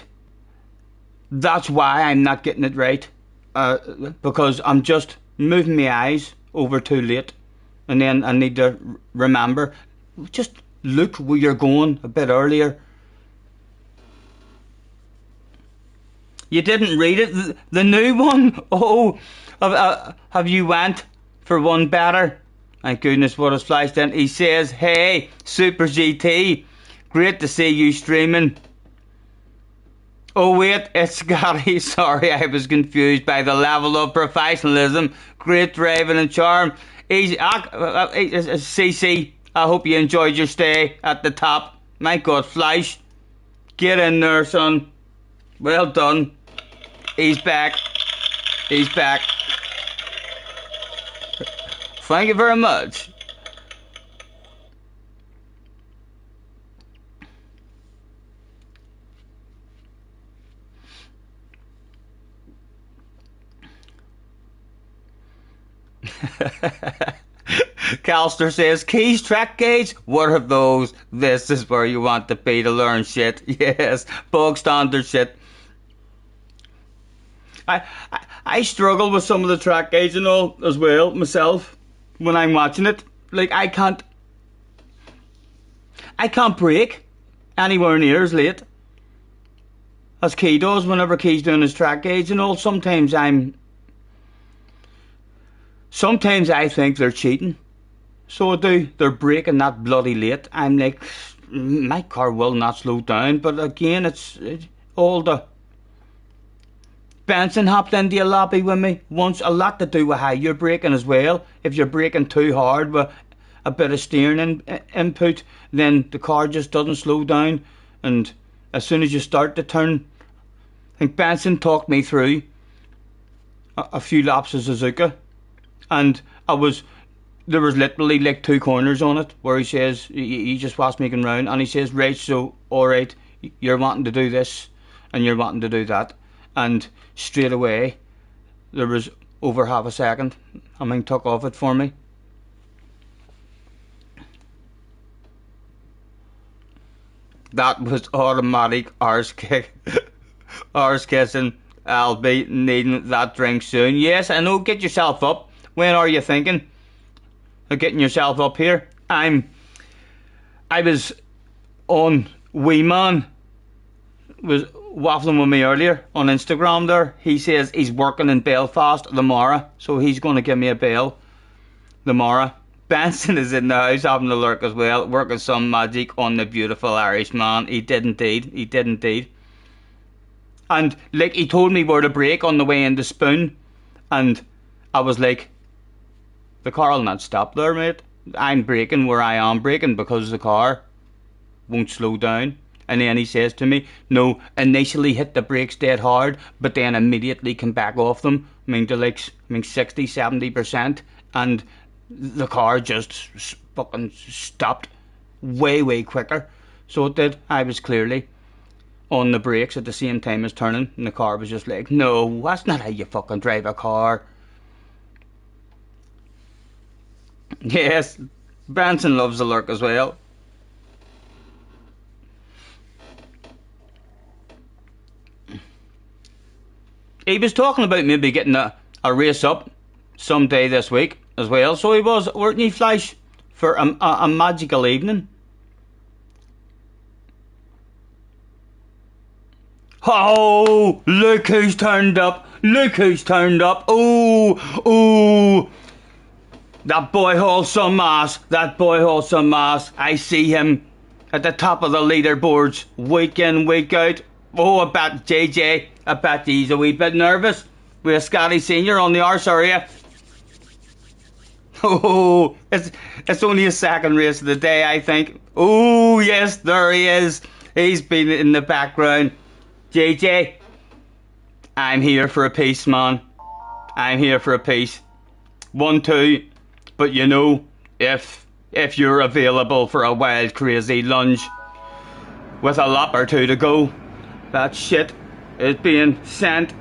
that's why I'm not getting it right. Because I'm just moving my eyes over too late, and then I need to remember, just look where you're going a bit earlier. You didn't read it, the new one? Oh, have you went for one better? My goodness, what has flashed in? He says, "Hey, Super GT, great to see you streaming." Oh wait, it's Scotty. Sorry, I was confused by the level of professionalism. Great driving and charm. Easy, CC, I hope you enjoyed your stay at the top. My God, Fleisch, get in there, son. Well done. He's back. He's back. Thank you very much. Calster says, "Keys, track gauge, what are those? This is where you want to be to learn shit." Yes, bog standard shit. I struggle with some of the track gauge and all as well myself when I'm watching it. Like, I can't. I can't brake anywhere near as late as Key does whenever Key's doing his track gauge and all. Sometimes I think they're cheating. So I do. They're braking that bloody late. I'm like, my car will not slow down. But again, it's all the... Benson hopped into a lobby with me once. A lot to do with how you're braking as well. If you're braking too hard with a bit of steering input, then the car just doesn't slow down. And as soon as you start to turn, I think Benson talked me through a few laps of Suzuka, and there was literally like 2 corners on it where he says, he just was making round, and he says, right, so alright, you're wanting to do this and you're wanting to do that, and straight away there was over half a second took off it for me. That was automatic arse kick. Arse kissing. I'll be needing that drink soon. Yes, I know, get yourself up. When are you thinking of getting yourself up here? I was on Wee Man was waffling with me earlier on Instagram there. He says he's working in Belfast tomorrow, so he's going to give me a bell tomorrow. Benson is in the house having a lurk as well, working some magic on the beautiful Irishman. He did indeed. And like, he told me where to brake on the way into Spoon, and I was like, the car will not stop there, mate. I'm braking where I am braking because the car won't slow down. And then he says to me, no, initially hit the brakes dead hard, but then immediately come back off them. To like 60, 70%, and the car just fucking stopped way quicker. So it did. I was clearly on the brakes at the same time as turning, and the car was just like, no, that's not how you fucking drive a car. Yes, Branson loves the lurk as well. He was talking about maybe getting a race up someday this week as well. So he was, weren't you, Flash, for a magical evening? Oh, look who's turned up. Oh, that boy hauls some ass. I see him at the top of the leaderboards week in, week out. Oh, I bet JJ, he's a wee bit nervous with a Scotty Senior on the arse area. Oh, it's only a second race of the day, I think. Oh, yes, there he is. He's been in the background. JJ, I'm here for a piece, man. I'm here for a piece. 1-2, but you know, if you're available for a wild, crazy lunge with a lap or 2 to go, that shit is being sent.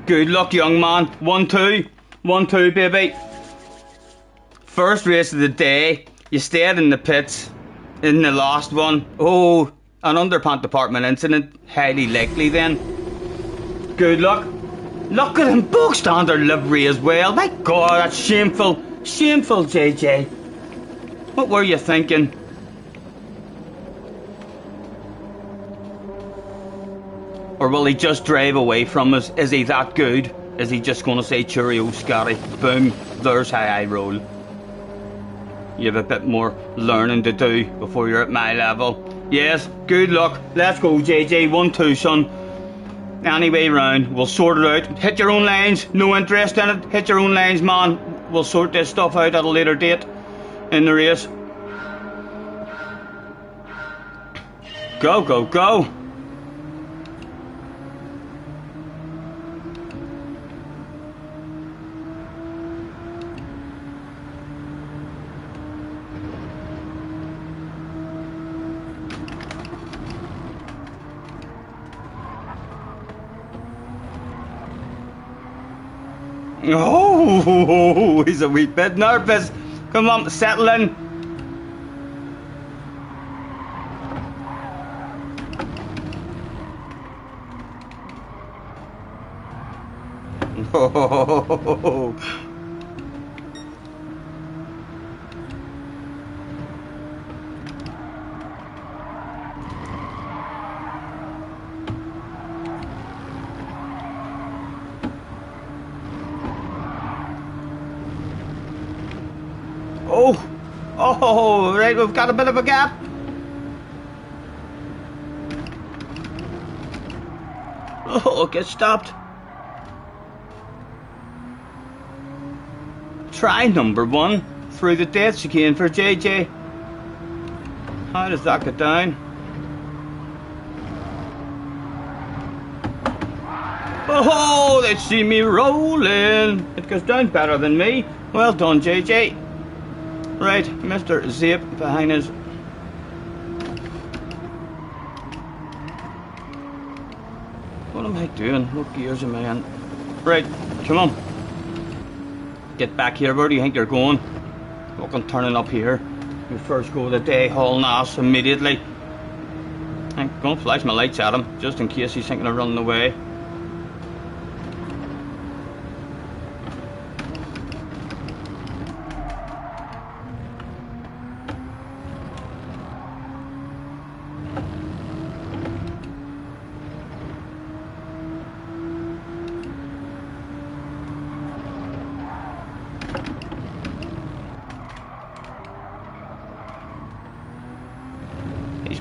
Good luck, young man. 1-2, baby. First race of the day. You stayed in the pits in the last one. Oh, an underpant department incident. Highly likely then. Good luck. Look at him, book standard livery as well. My God, that's shameful. Shameful, JJ. What were you thinking? Or will he just drive away from us? Is he that good? Is he just going to say, cheerio, Scotty? Boom, there's how I roll. You have a bit more learning to do before you're at my level. Yes, good luck. Let's go, JJ. 1-2, son. Anyway round, we'll sort it out. Hit your own lines. No interest in it. Hit your own lines, man. We'll sort this stuff out at a later date in the race. Go, go, go. Oh, he's a wee bit nervous. Come on, settle in. Oh. Oh! Oh, right, we've got a bit of a gap. Oh, get stopped. Try number 1 through the death chicane for JJ. How does that get down? Oh, they see me rolling. It goes down better than me. Well done, JJ. Right, Mr. Zip behind us. What am I doing? What gears am I in? Right, come on. Get back here. Where do you think you're going? Fucking turning up here. You first go to the day hauling ass immediately. I'm gonna flash my lights at him, just in case he's thinking of running away.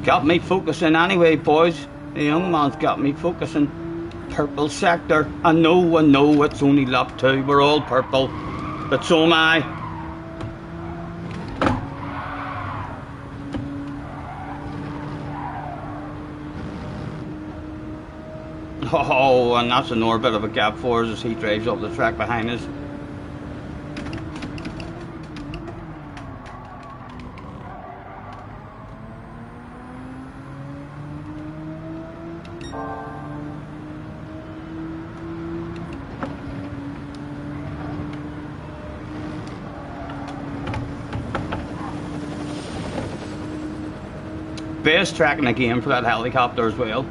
Got me focusing anyway, boys. The young man's got me focusing. Purple sector. I know it's only lap 2. We're all purple. But so am I. Oh, and that's another bit of a gap for us as he drives up the track behind us. Best track in the game for that helicopter as well.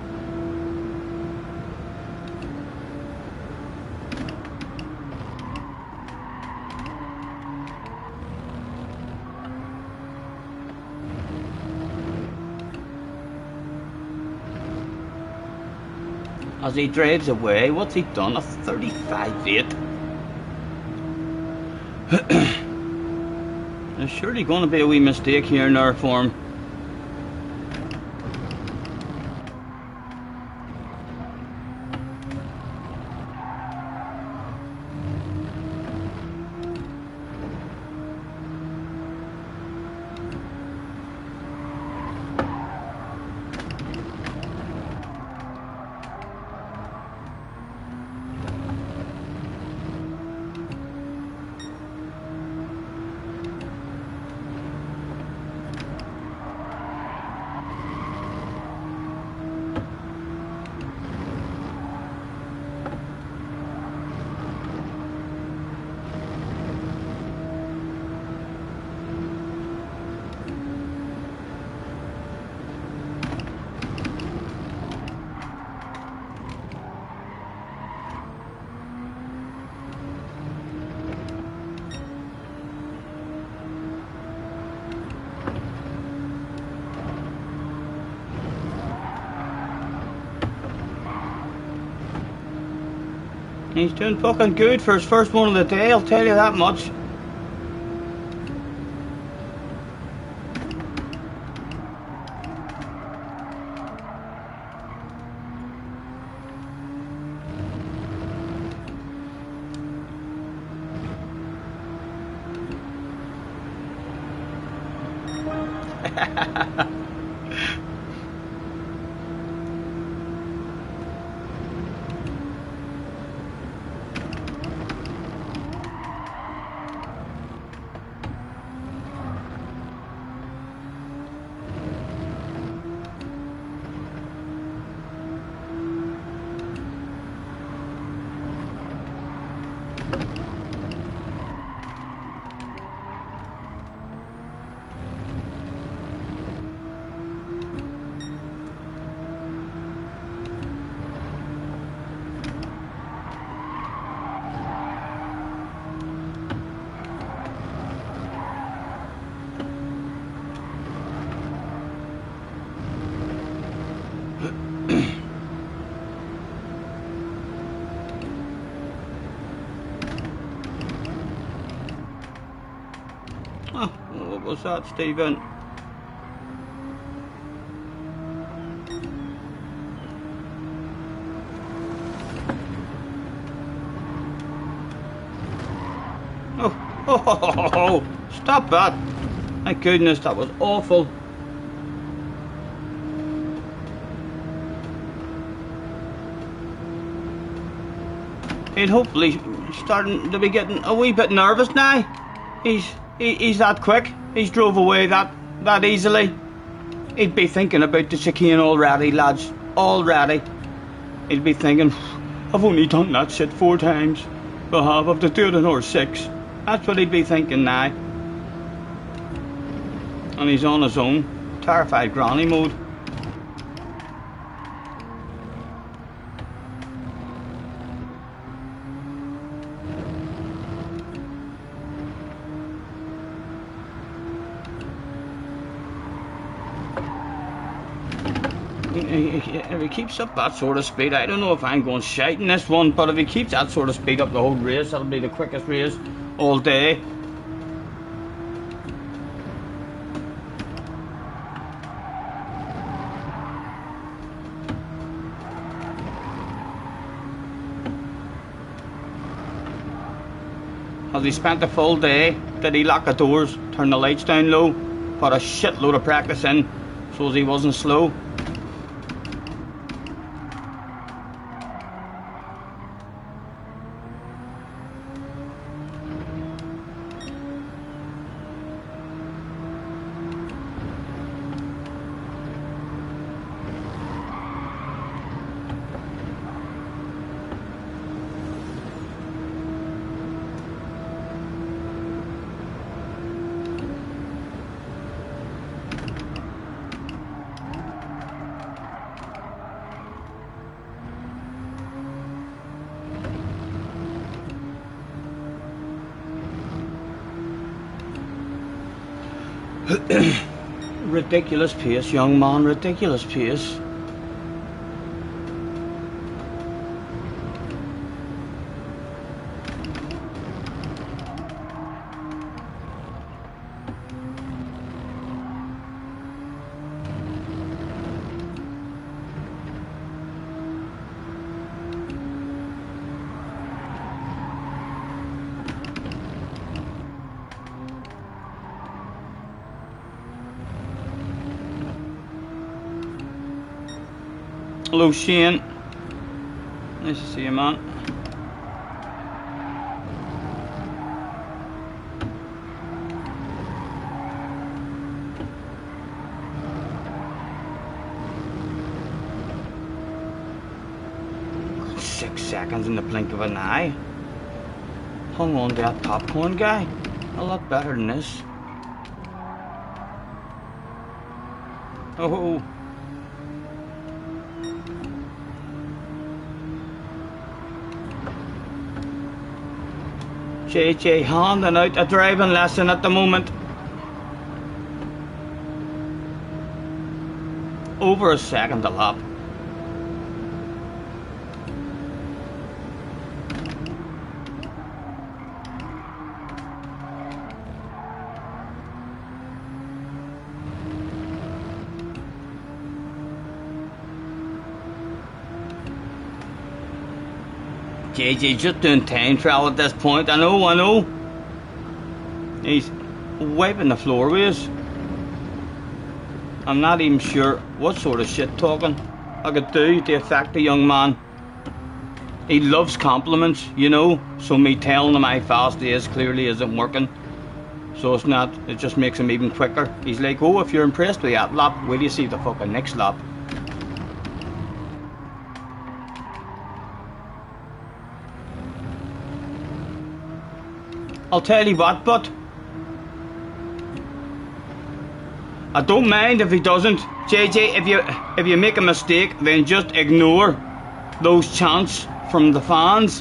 As he drives away, what's he done? A 35.8. There's surely going to be a wee mistake here in our form. He's doing fucking good for his first one of the day, I'll tell you that much. was that, Stephen? Oh, stop that. My goodness, that was awful. He's hopefully starting to be getting a wee bit nervous now. He's that quick. He's drove away that easily. He'd be thinking about the chicane already, lads. Already. He'd be thinking, I've only done that shit 4 times. I'll have to do it another 6. That's what he'd be thinking now. And he's on his own. Terrified granny mode. If he keeps up that sort of speed, I don't know if I'm going shite in this one, but if he keeps that sort of speed up the whole race, that'll be the quickest race all day. Has he spent the full day? Did he lock the doors, turn the lights down low, put a shitload of practice in so he wasn't slow? Ridiculous pace, young man, ridiculous pace. Hello Shane, nice to see you, man. God, 6 seconds in the blink of an eye. Hung on to that popcorn guy, a lot better than this. Oh. JJ handing out a driving lesson at the moment. Over a second a lap. JJ just doing time trial at this point. I know. He's wiping the floor with us. I'm not even sure what sort of shit talking I could do to affect the young man. He loves compliments, you know, so me telling him how fast he is clearly isn't working. So it's not, it just makes him even quicker. He's like, oh, if you're impressed with that lap, will you see the fucking next lap? I'll tell you what, but I don't mind if he doesn't. JJ, if you make a mistake, then just ignore those chants from the fans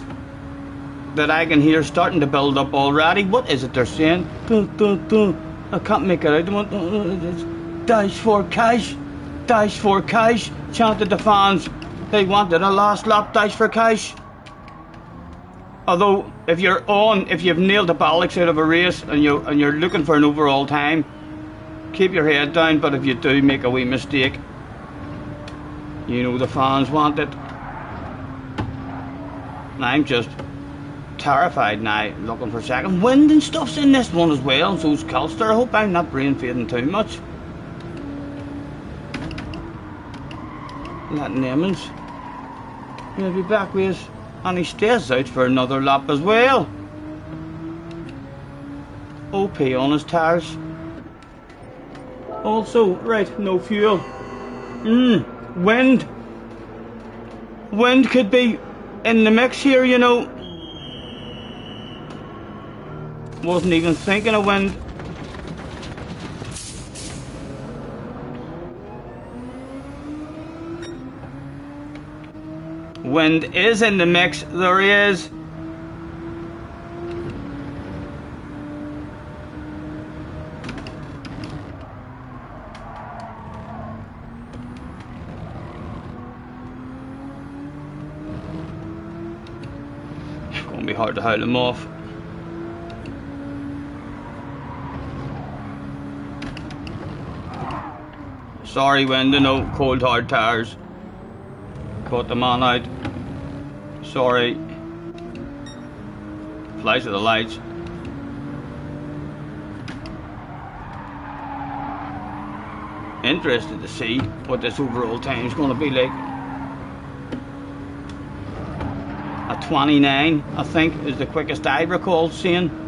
that I can hear starting to build up already. What is it they're saying? I can't make it out. Dash for cash, chanted the fans. They wanted a last lap dash for cash. Although if you've nailed the bollocks out of a race and you're looking for an overall time, keep your head down. But if you do make a wee mistake, you know the fans want it. And I'm just terrified now, looking for second. Wind and stuff's in this one as well, and so's Culster. I hope I'm not brain fading too much. Letting Emmons. He'll be back with us, and he stays out for another lap as well. OP on his tyres. Also, right, no fuel. Wind. Wind could be in the mix here, you know. Wasn't even thinking of wind. Wind is in the mix. There he is. It's going to be hard to hold him off. Sorry, Wind, no cold hard tires. Caught the man out. Sorry. Flies of the lights. Interested to see what this overall time is going to be like. A 29, I think, is the quickest I recall seeing.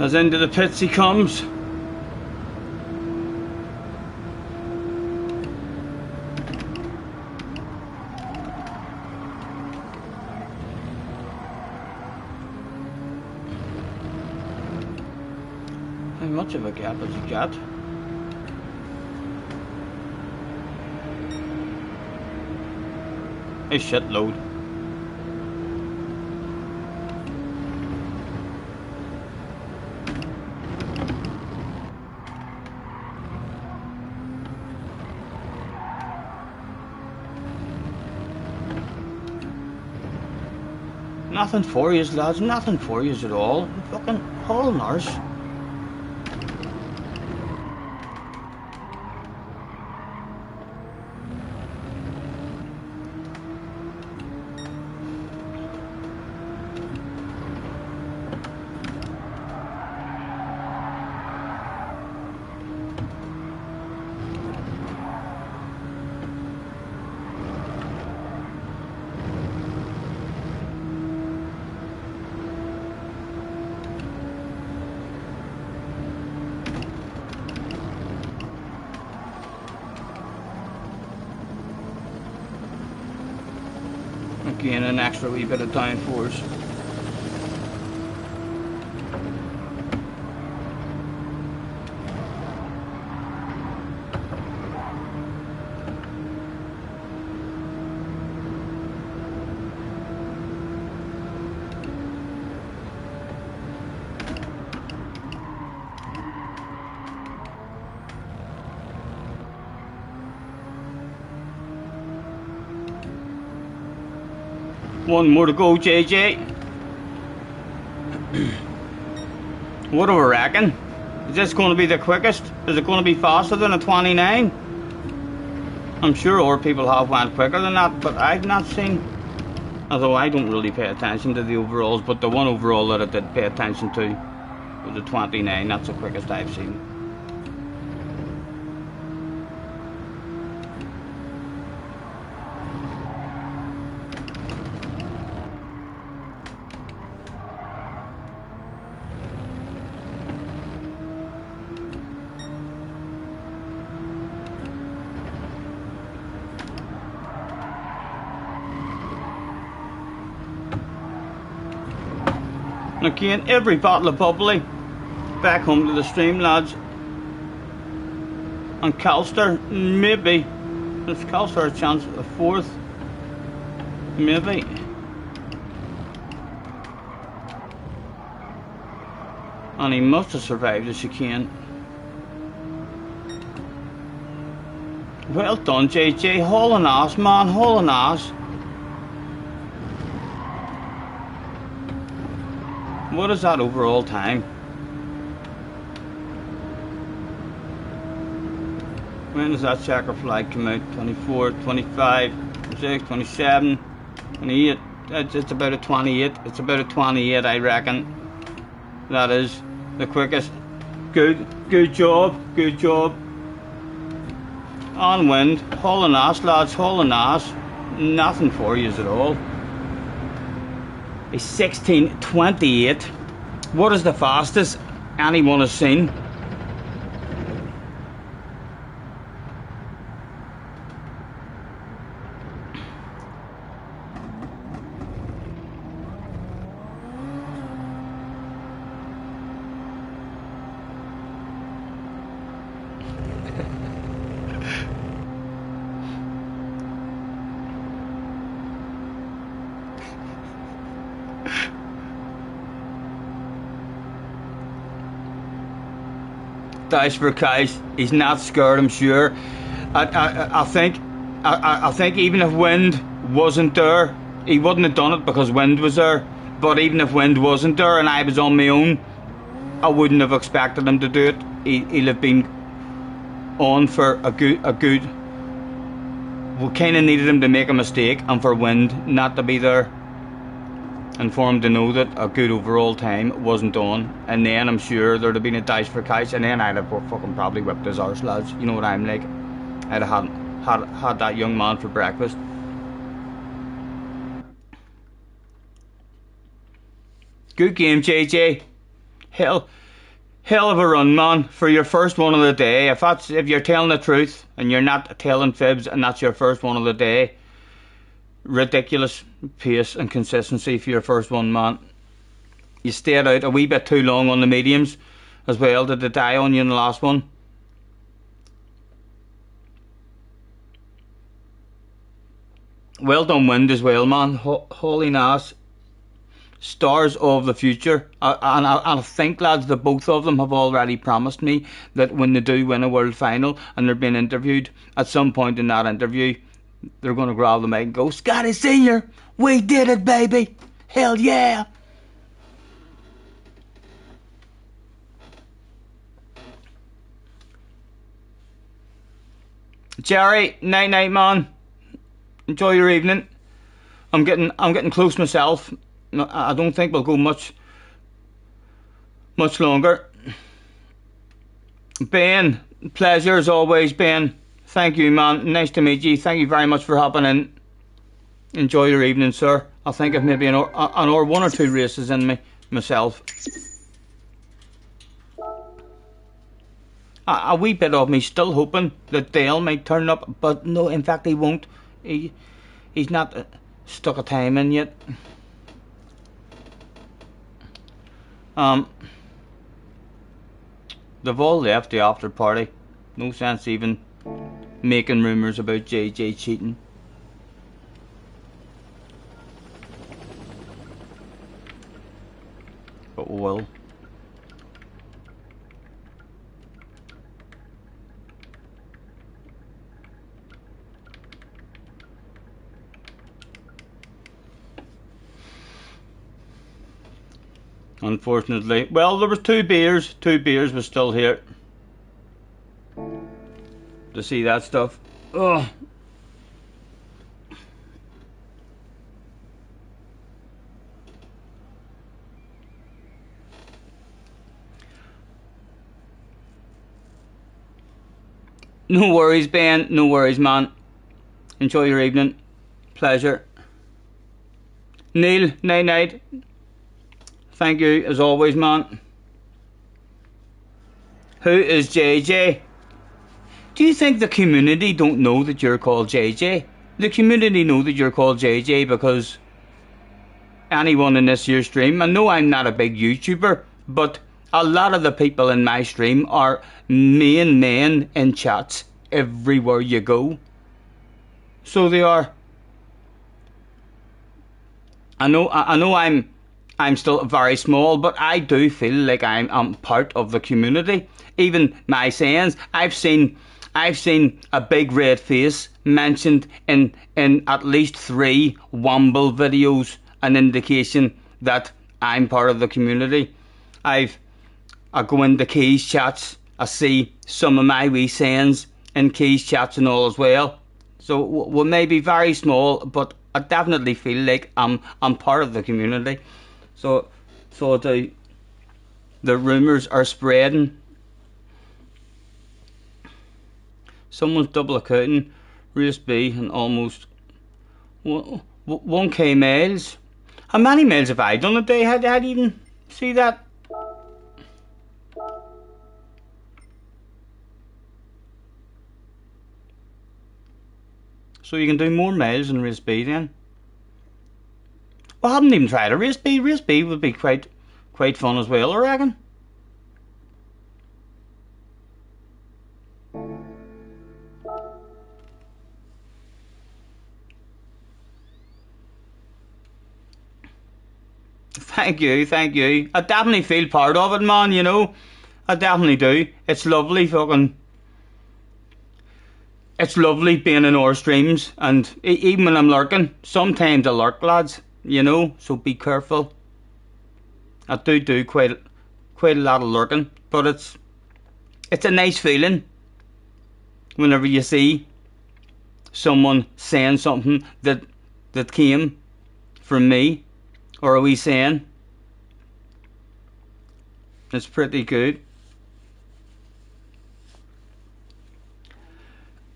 As into the pits he comes. How much of a gap has he got? A shitload. Nothing for yous, lads, nothing for yous at all. Fucking hauling ours. Again, an extra wee bit of downforce. One more to go, JJ. What do we reckon? Is this going to be the quickest? Is it going to be faster than a 29? I'm sure other people have went quicker than that, but I've not seen. Although I don't really pay attention to the overalls, but the one overall that I did pay attention to was the 29. That's the quickest I've seen. Again, every bottle of bubbly back home to the stream, lads. And Calster, maybe. If Calster a chance of 4th, maybe. And he must have survived the chicane. Well done, JJ. Hauling ass, man. Hauling ass. What is that overall time? When does that checker flag come out? 24, 25, 26, 27, 28. It's about a 28. It's about a 28, I reckon. That is the quickest. Good job. Good job. On wind. Hauling ass, lads. Hauling ass. Nothing for you at all. A 16:28. What is the fastest anyone has seen? Dice for Kais. He's not scared, I'm sure. I think even if wind wasn't there, he wouldn't have done it because wind was there. But even if wind wasn't there and I was on my own, I wouldn't have expected him to do it. He'll have been on for a good. We kind of needed him to make a mistake and for wind not to be there. And for him to know that a good overall time wasn't on, and then I'm sure there'd have been a dice for Kais, and then I'd have fucking probably whipped his arse, lads. You know what I'm like? I'd have had that young man for breakfast. Good game, JJ. Hell of a run, man, for your first one of the day. If you're telling the truth and you're not telling fibs, and that's your first one of the day. Ridiculous pace and consistency for your first one, man. You stayed out a wee bit too long on the mediums as well. Did they die on you in the last one? Well done, wind as well, man. Holy nass. Stars of the future. And I think, lads, that both of them have already promised me that when they do win a world final and they're being interviewed, at some point in that interview they're going to grab the mic and go, Scotty Senior, we did it, baby. Hell yeah. Jerry, night night, man. Enjoy your evening. I'm getting close myself. I don't think we'll go much longer. Ben, pleasure as always, Ben. Thank you, man. Nice to meet you. Thank you very much for hopping in. Enjoy your evening, sir. I think I've maybe an or one or two races in me myself. A wee bit of me still hoping that Dale might turn up, but no, in fact he won't. He's not stuck a time in yet. They've all left the after party. No sense even making rumours about JJ cheating. But we will. Unfortunately. Well, there was two beers. Two beers was still here to see that stuff. Ugh. No worries, Ben. No worries, man. Enjoy your evening. Pleasure. Neil, night night. Thank you as always, man. Who is JJ? Do you think the community don't know that you're called JJ? The community know that you're called JJ because anyone in this year's stream, I know I'm not a big YouTuber, but A lot of the people in my stream are main men in chats everywhere you go. So they are. I know I'm still very small, but I do feel like I'm part of the community. Even my sayings, I've seen a big red face mentioned in at least 3 Womble videos, an indication that I'm part of the community. I go into Keys chats, I see some of my wee sayings in Keys chats and all as well. So we may be very small, but I definitely feel like I'm part of the community. So the rumours are spreading. Someone's double accounting race B and almost 1k miles. How many miles have I done a day? How do you even see that? So you can do more miles in race B then. Well, I haven't even tried a race B. Race B would be quite fun as well, I reckon. Thank you. I definitely feel part of it, man, you know. I definitely do. It's lovely it's lovely being in our streams, and even when I'm lurking, sometimes I lurk, lads, you know, so be careful. I do quite a lot of lurking, but it's a nice feeling whenever you see someone saying something that came from me, or a wee saying. It's pretty good.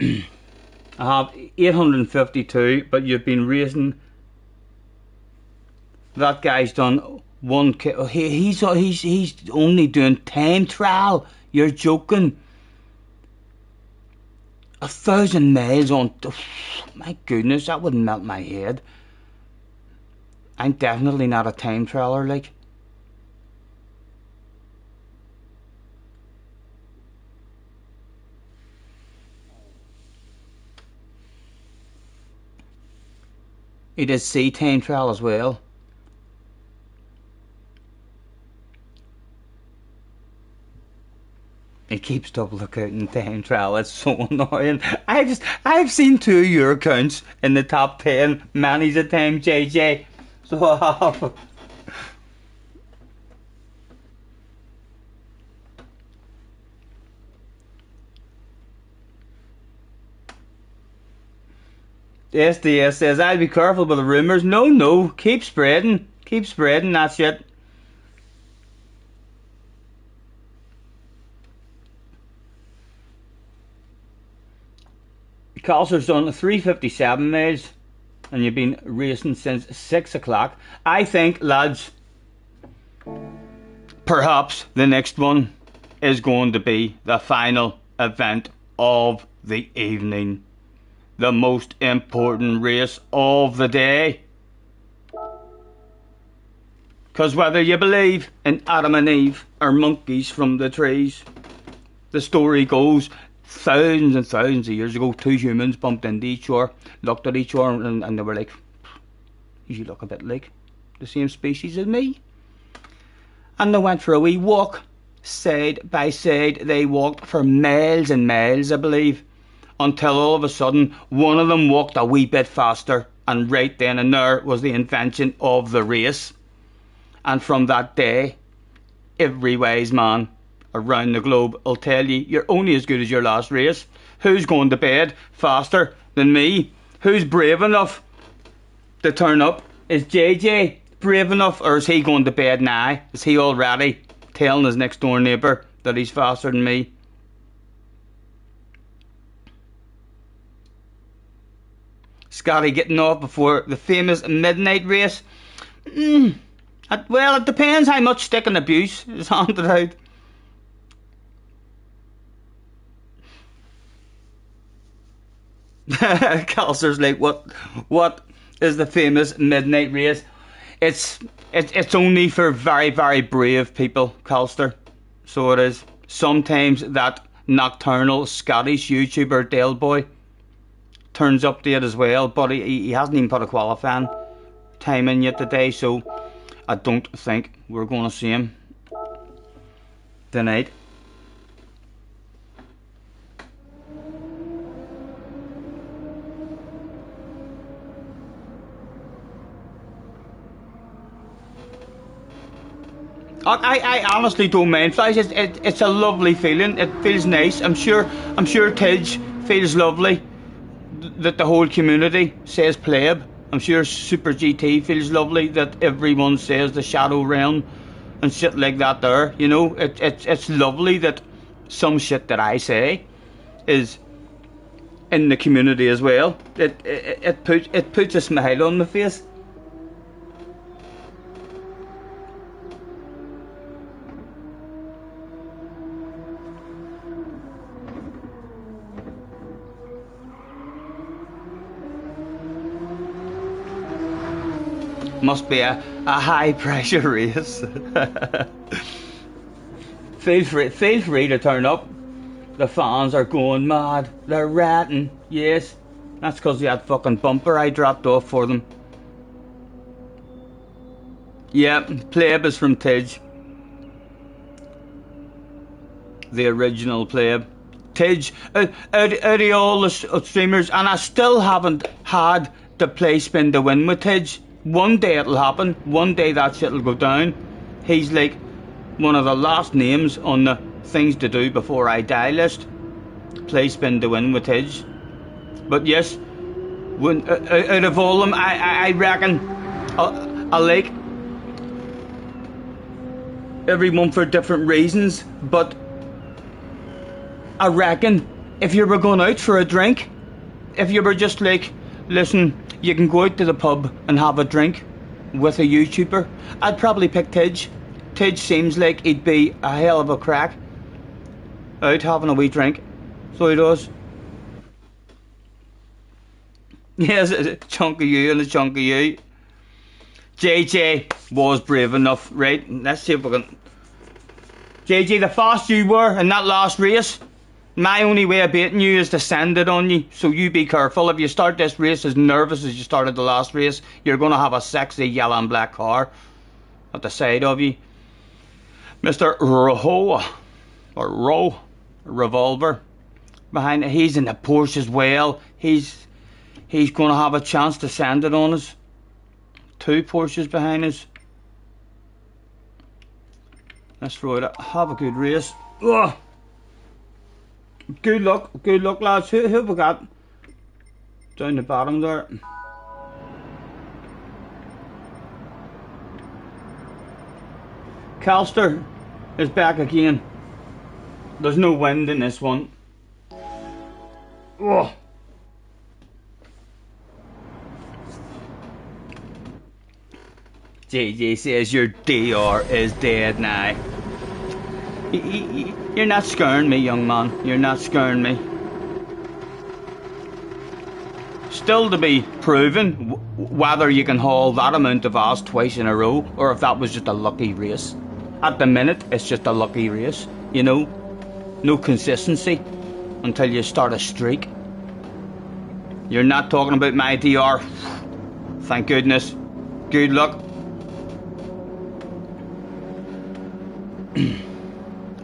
I have 852, but you've been raising. That guy's done 1k. Oh, he's only doing time trial. You're joking. 1,000 miles on. Oh, my goodness, that would melt my head. I'm definitely not a time trialer, like. He did C time trial as well. He keeps double accounting time trial. It's so annoying. I've seen 2 of your accounts in the top 10 many's a time, JJ. So I have. SDS says, I'll be careful with the rumours. No, keep spreading, that shit. Calcer's done 357 miles, and you've been racing since 6 o'clock. I think, lads, perhaps the next one is going to be the final event of the evening. The most important race of the day. Because whether you believe in Adam and Eve or monkeys from the trees, the story goes thousands and thousands of years ago, 2 humans bumped into each other, looked at each other, and they were like, you look a bit like the same species as me. And they went for a wee walk, side by side. They walked for miles and miles, I believe, until all of a sudden one of them walked a wee bit faster, and right then and there was the invention of the race. And from that day, every wise man around the globe will tell you, you're only as good as your last race. Who's going to bed faster than me? Who's brave enough to turn up? Is JJ brave enough, or is he going to bed now? Is he already telling his next door neighbour that he's faster than me? Scotty getting off before the famous midnight race? Well, it depends how much stick and abuse is handed out. Calcer's like, what is the famous midnight race? It's only for very, very brave people, Calster. So it is. Sometimes that nocturnal Scottish YouTuber Dale Boy turns up to it as well, but he hasn't even put a qualifying time in yet today, so I don't think we're going to see him tonight. I honestly don't mind flies. It's a lovely feeling. It feels nice. I'm sure Tidge feels lovely that the whole community says pleb. I'm sure Super GT feels lovely that everyone says the Shadow Realm and shit like that there. You know, it's lovely that some shit that I say is in the community as well. It puts a smile on my face. Must be a high pressure race. Feel free to turn up. The fans are going mad. They're ratting. Yes, that's because of that fucking bumper I dropped off for them. Yeah, pleb is from Tidge. The original pleb. Tidge, out of all the streamers, and I still haven't had to play spin to win with Tidge. One day it'll happen, one day that shit'll go down. He's like one of the last names on the things to do before I die list. Play spin to win with Tidge. But yes, when, out of all them, I reckon I like everyone for different reasons, but I reckon if you were going out for a drink, if you were just like, listen, you can go out to the pub and have a drink with a YouTuber, I'd probably pick Tidge. Tidge seems like he'd be a hell of a crack out having a wee drink. So he does. Yes, a chunk of you and a chunk of you. JJ was brave enough, right? Let's see if we can... JJ, the fast you were in that last race, my only way of beating you is to send it on you, so you be careful. If you start this race as nervous as you started the last race, you're going to have a sexy yellow and black car at the side of you. Mr. Roho, or Ro, Revolver, behind it. He's in the Porsche as well. He's going to have a chance to send it on us. 2 Porsches behind us. Let's throw it up. Have a good race. Ugh. Good luck, lads. Who have we got down the bottom there? Calster is back again. There's no wind in this one. Ugh. JJ says your DR is dead now. You're not scaring me, young man. You're not scaring me. Still to be proven whether you can haul that amount of ass twice in a row, or if that was just a lucky race. At the minute, it's just a lucky race. You know, no consistency until you start a streak. You're not talking about my DR. Thank goodness. Good luck.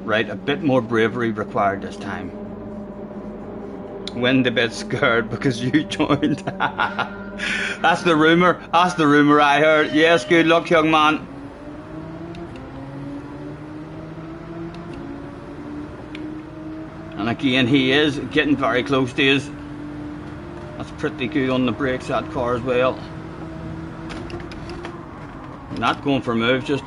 Right, a bit more bravery required this time. Wind a bit scared because you joined. That's the rumour. That's the rumour I heard. Yes, good luck, young man. And again, he is getting very close to us. That's pretty good on the brakes, that car as well. Not going for moves, just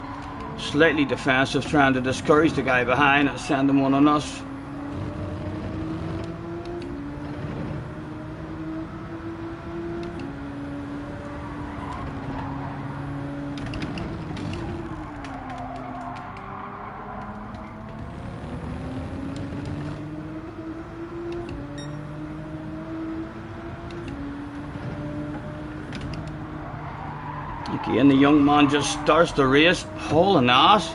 slightly defensive, trying to discourage the guy behind and send him one on us. Again, the young man just starts the race, hauling ass,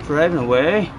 driving away.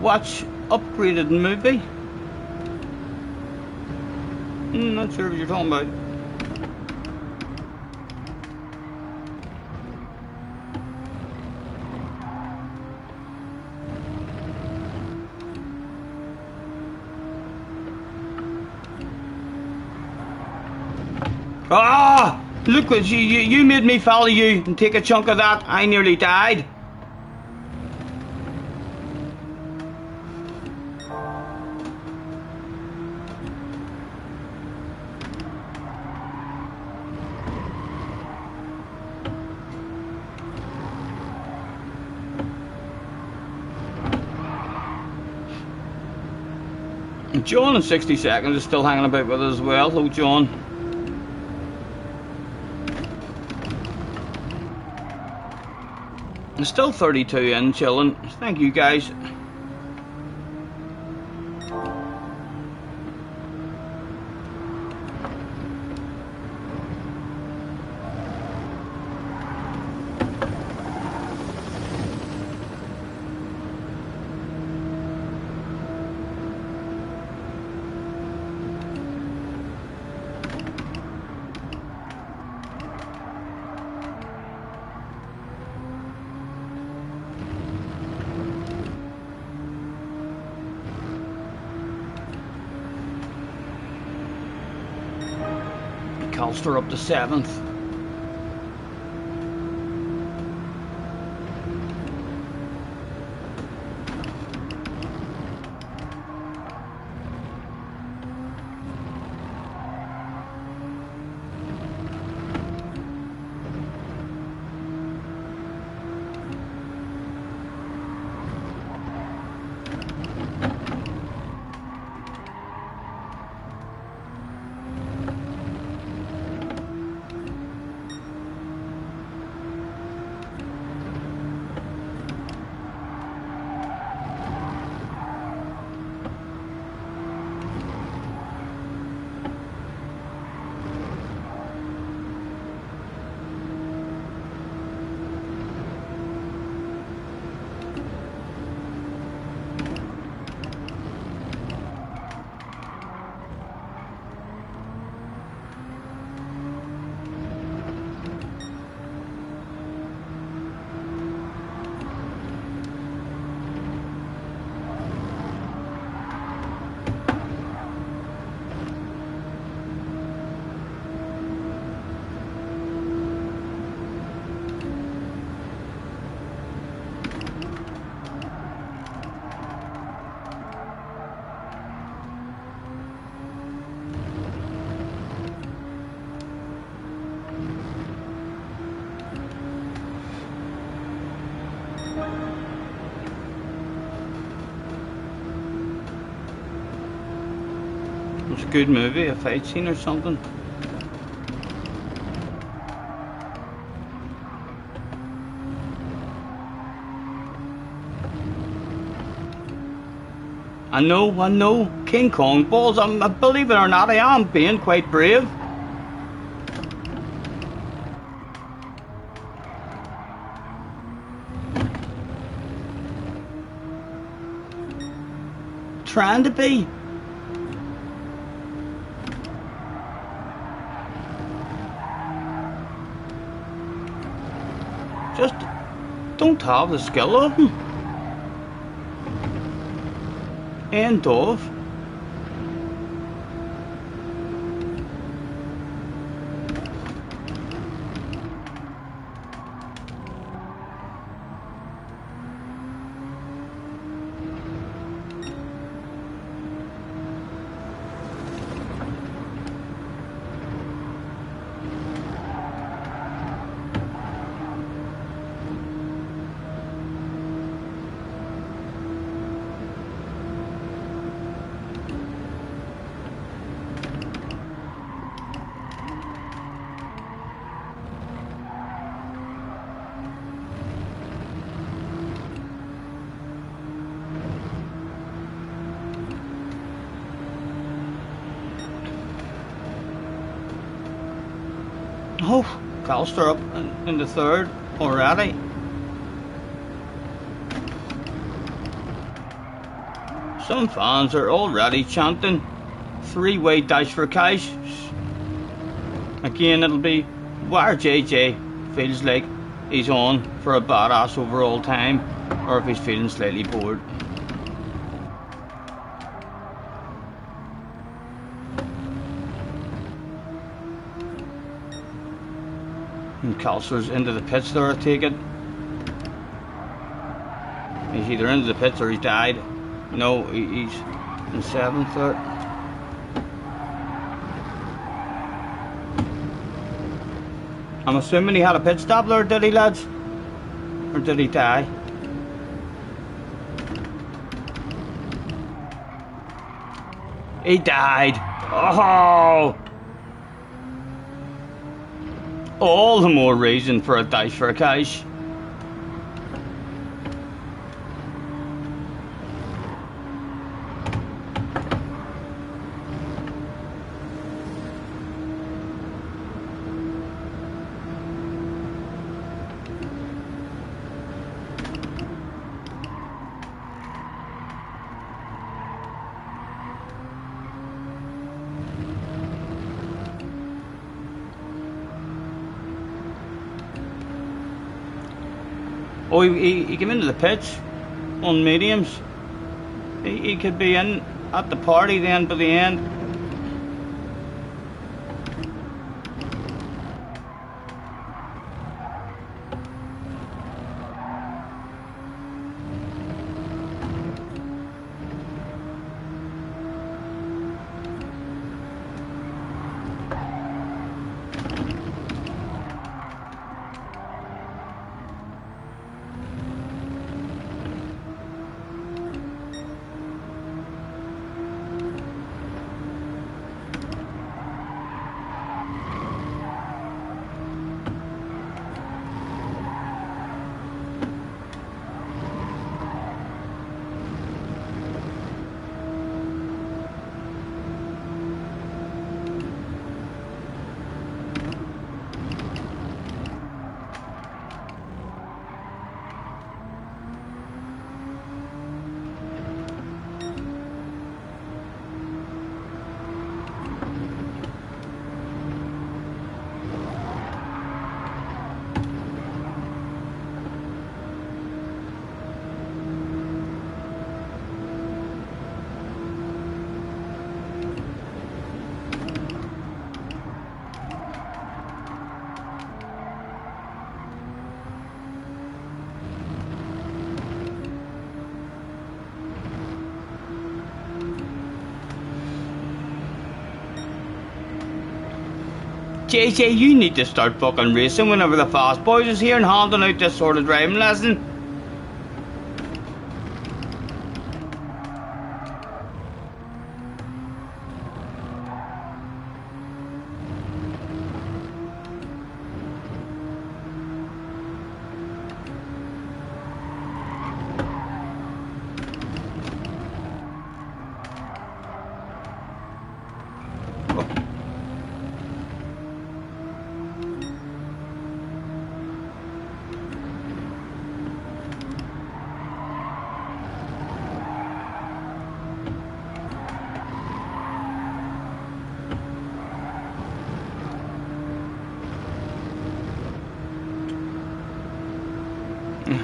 watch upgraded movie. Not sure what you're talking about. Ah! Look what you made me follow you and take a chunk of that. I nearly died. John in 60 seconds is still hanging about with us as well. Hello, John. I'm still 32 in, chilling. Thank you guys. Calster up to 7th. It's a good movie, a fight scene or something. I know, King Kong balls. Believe it or not, I am being quite brave. Trying to be. Just don't have the skill of him. End of. Oh, Calster up in the 3rd already. Some fans are already chanting 3-way dash for cash. Again, it'll be where JJ feels like he's on for a badass overall time, or if he's feeling slightly bored. And Calcer's into the pits there, I take it. He's either into the pits or he's died. No, he's in 7th there. I'm assuming he had a pit stop there, did he, lads? Or did he die? He died. Oh! All the more reason for a dash for a cash. Oh, he came into the pits on mediums. He could be in at the party then by the end. JJ, you need to start fucking racing whenever the fast boys is here and handing out this sort of driving lesson.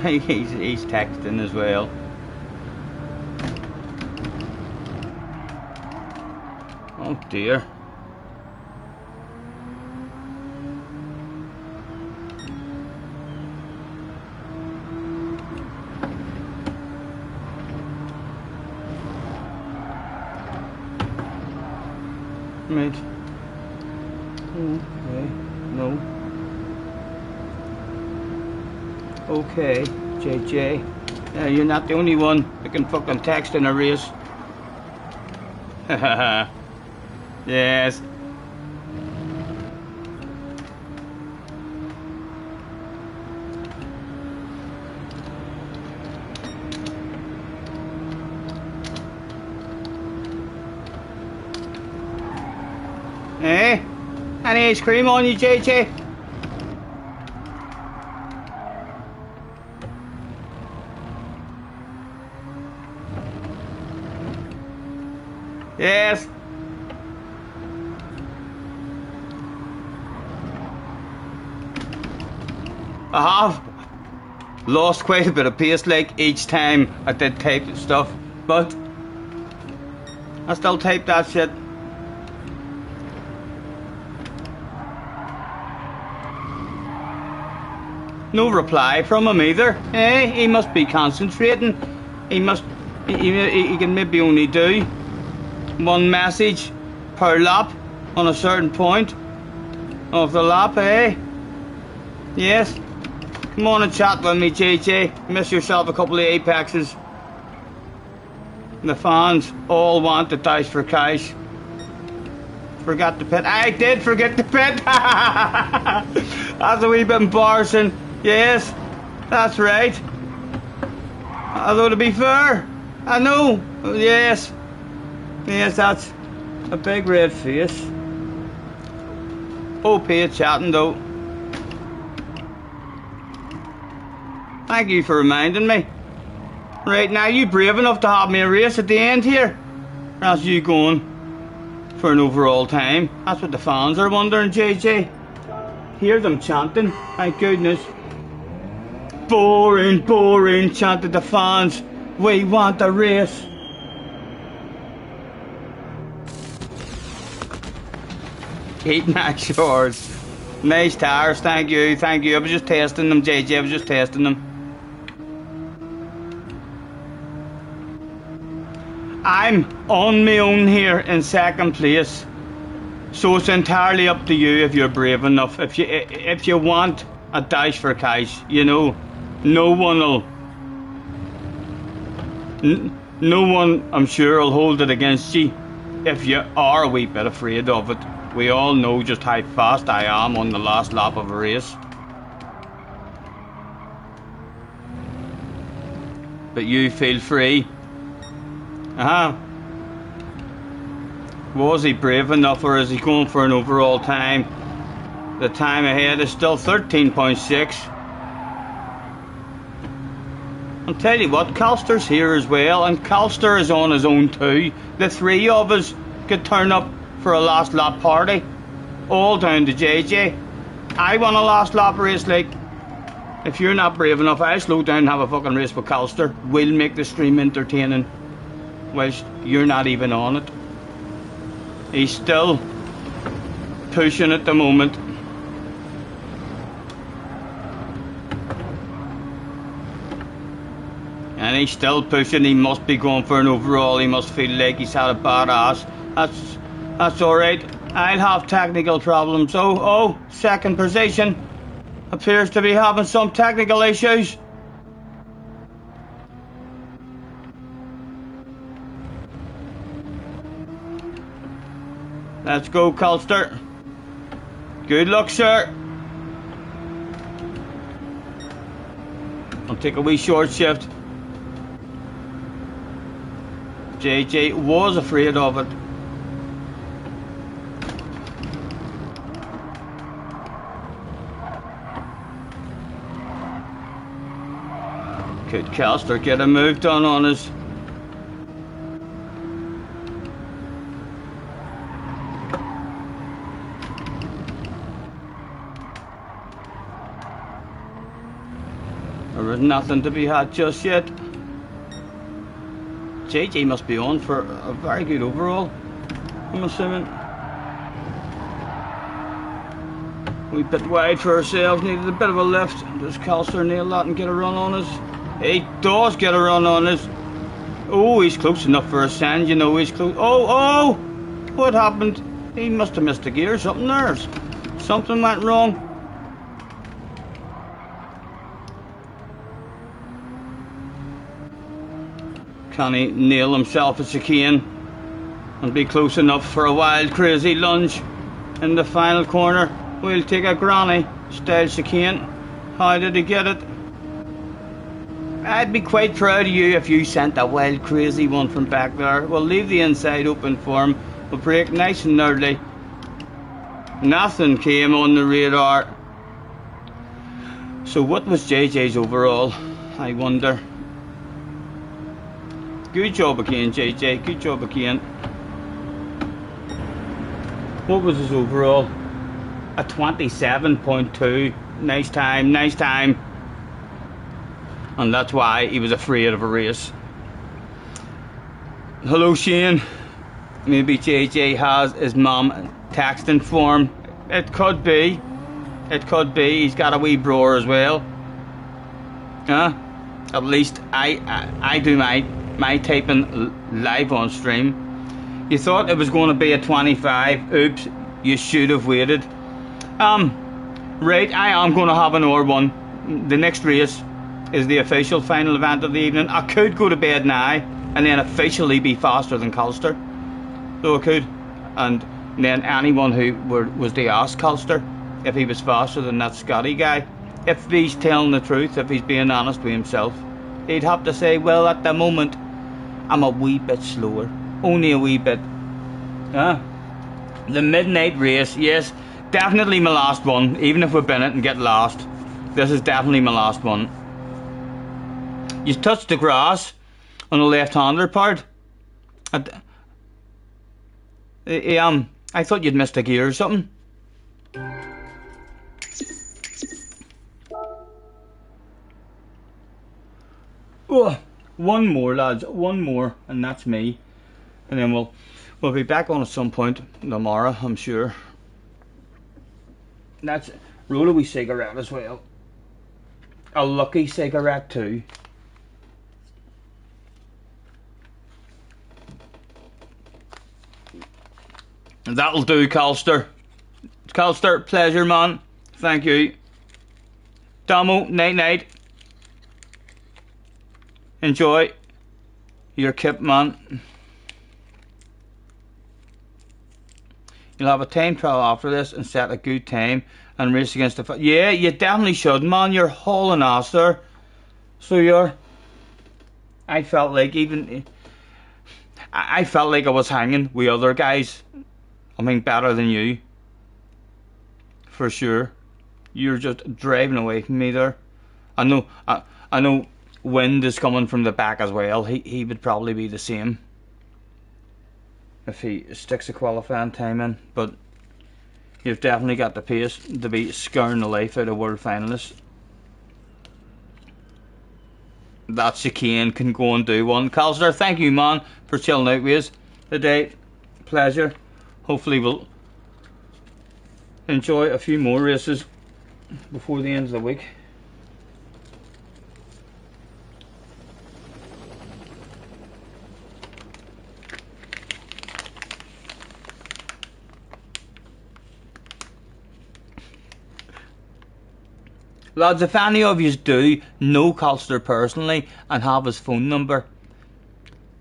He's texting as well. Oh dear. Mate. Okay. No. Okay, JJ. You're not the only one that can fucking text in a race. Haha. Yes. Eh? Any ice cream on you, JJ? Yes. I have lost quite a bit of pace like each time I did type stuff, but I still type that shit. No reply from him either. Eh? He must be concentrating. He can maybe only do one message per lap on a certain point of the lap, eh? Yes. Come on and chat with me, JJ. Miss yourself a couple of apexes. The fans all want the dice for cash. Forgot the pit. I did forget the pit. That's a wee bit embarrassing. Yes, that's right. Although to be fair, I know. Yes. Yes, that's a big red face. OP at chatting though. Thank you for reminding me. Right now, you brave enough to have me a race at the end here? Or else you going for an overall time? That's what the fans are wondering, JJ. Hear them chanting. Thank goodness. Boring, boring, chanted the fans. We want a race. Heat Max Shores. Nice tires, thank you, thank you. I was just testing them, JJ, I was just testing them. I'm on my own here in second place, so it's entirely up to you if you're brave enough. If you want a dash for cash, you know, no one, I'm sure, will hold it against you if you are a wee bit afraid of it. We all know just how fast I am on the last lap of a race. But you feel free. Was he brave enough, or is he going for an overall time? The time ahead is still 13.6. I'll tell you what, Calster's here as well, and Calster is on his own too. The three of us could turn up for a last lap party, all down to JJ. I want a last lap race. Like, if you're not brave enough, I'll slow down and have a fucking race with Calster. We'll make the stream entertaining whilst you're not even on it. He's still pushing at the moment. And he's still pushing. He must be going for an overall. He must feel like he's had a bad ass. That's alright. I'll have technical problems. Oh, second position. Appears to be having some technical issues. Let's go, Calster. Good luck, sir. I'll take a wee short shift. JJ was afraid of it. Could Calster get a move done on us? There is nothing to be had just yet. JJ must be on for a very good overall, I'm assuming. We bit wide for ourselves, needed a bit of a lift. Does Calster nail that and get a run on us? He does get a run on us. Oh, he's close enough for a send, you know, he's close. Oh! What happened? He must have missed a gear or something there. Something went wrong. Can he nail himself a chicane and be close enough for a wild, crazy lunge in the final corner? We'll take a granny style chicane. How did he get it? I'd be quite proud of you if you sent a wild, crazy one from back there. We'll leave the inside open for him. We'll brake nice and early. Nothing came on the radar. So what was JJ's overall, I wonder? Good job again, JJ. Good job again. What was his overall? A 27.2. Nice time, nice time. And that's why he was afraid of a race. Hello Shane. Maybe JJ has his mum texting for him. It could be. It could be. He's got a wee bro as well. At least I do my typing live on stream. You thought it was going to be a 25. Oops, you should have waited. Right, I am going to have another one. The next race is the official final event of the evening. I could go to bed now and then officially be faster than Colster. So I could. And then anyone who was to ask Colster if he was faster than that Scotty guy, if he's telling the truth, if he's being honest with himself, he'd have to say, well, at the moment, I'm a wee bit slower. Only a wee bit. The midnight race, yes, definitely my last one. Even if we've been it and get lost, this is definitely my last one. You touched the grass on the left-hander part. I thought you'd missed a gear or something. Oh, one more, lads, one more, and that's me. And then we'll be back on at some point tomorrow, I'm sure. That's roll a wee cigarette as well. A lucky cigarette too. And that'll do, Colster. Colster, pleasure, man. Thank you. Damo, night night. Enjoy your kip, man. You'll have a time trial after this and set a good time and race against the... Yeah, you definitely should, man. You're hauling ass there. So you're... I felt like I felt like I was hanging with other guys. I mean, better than you. For sure. You're just driving away from me there. I know wind is coming from the back as well. He would probably be the same if he sticks a qualifying time in, but you've definitely got the pace to be scaring the life out of world finalists. That chicane can go and do one. Calster, thank you, man, for chilling out with us today. Pleasure. Hopefully we'll enjoy a few more races before the end of the week. Lads, if any of you do know Colster personally and have his phone number,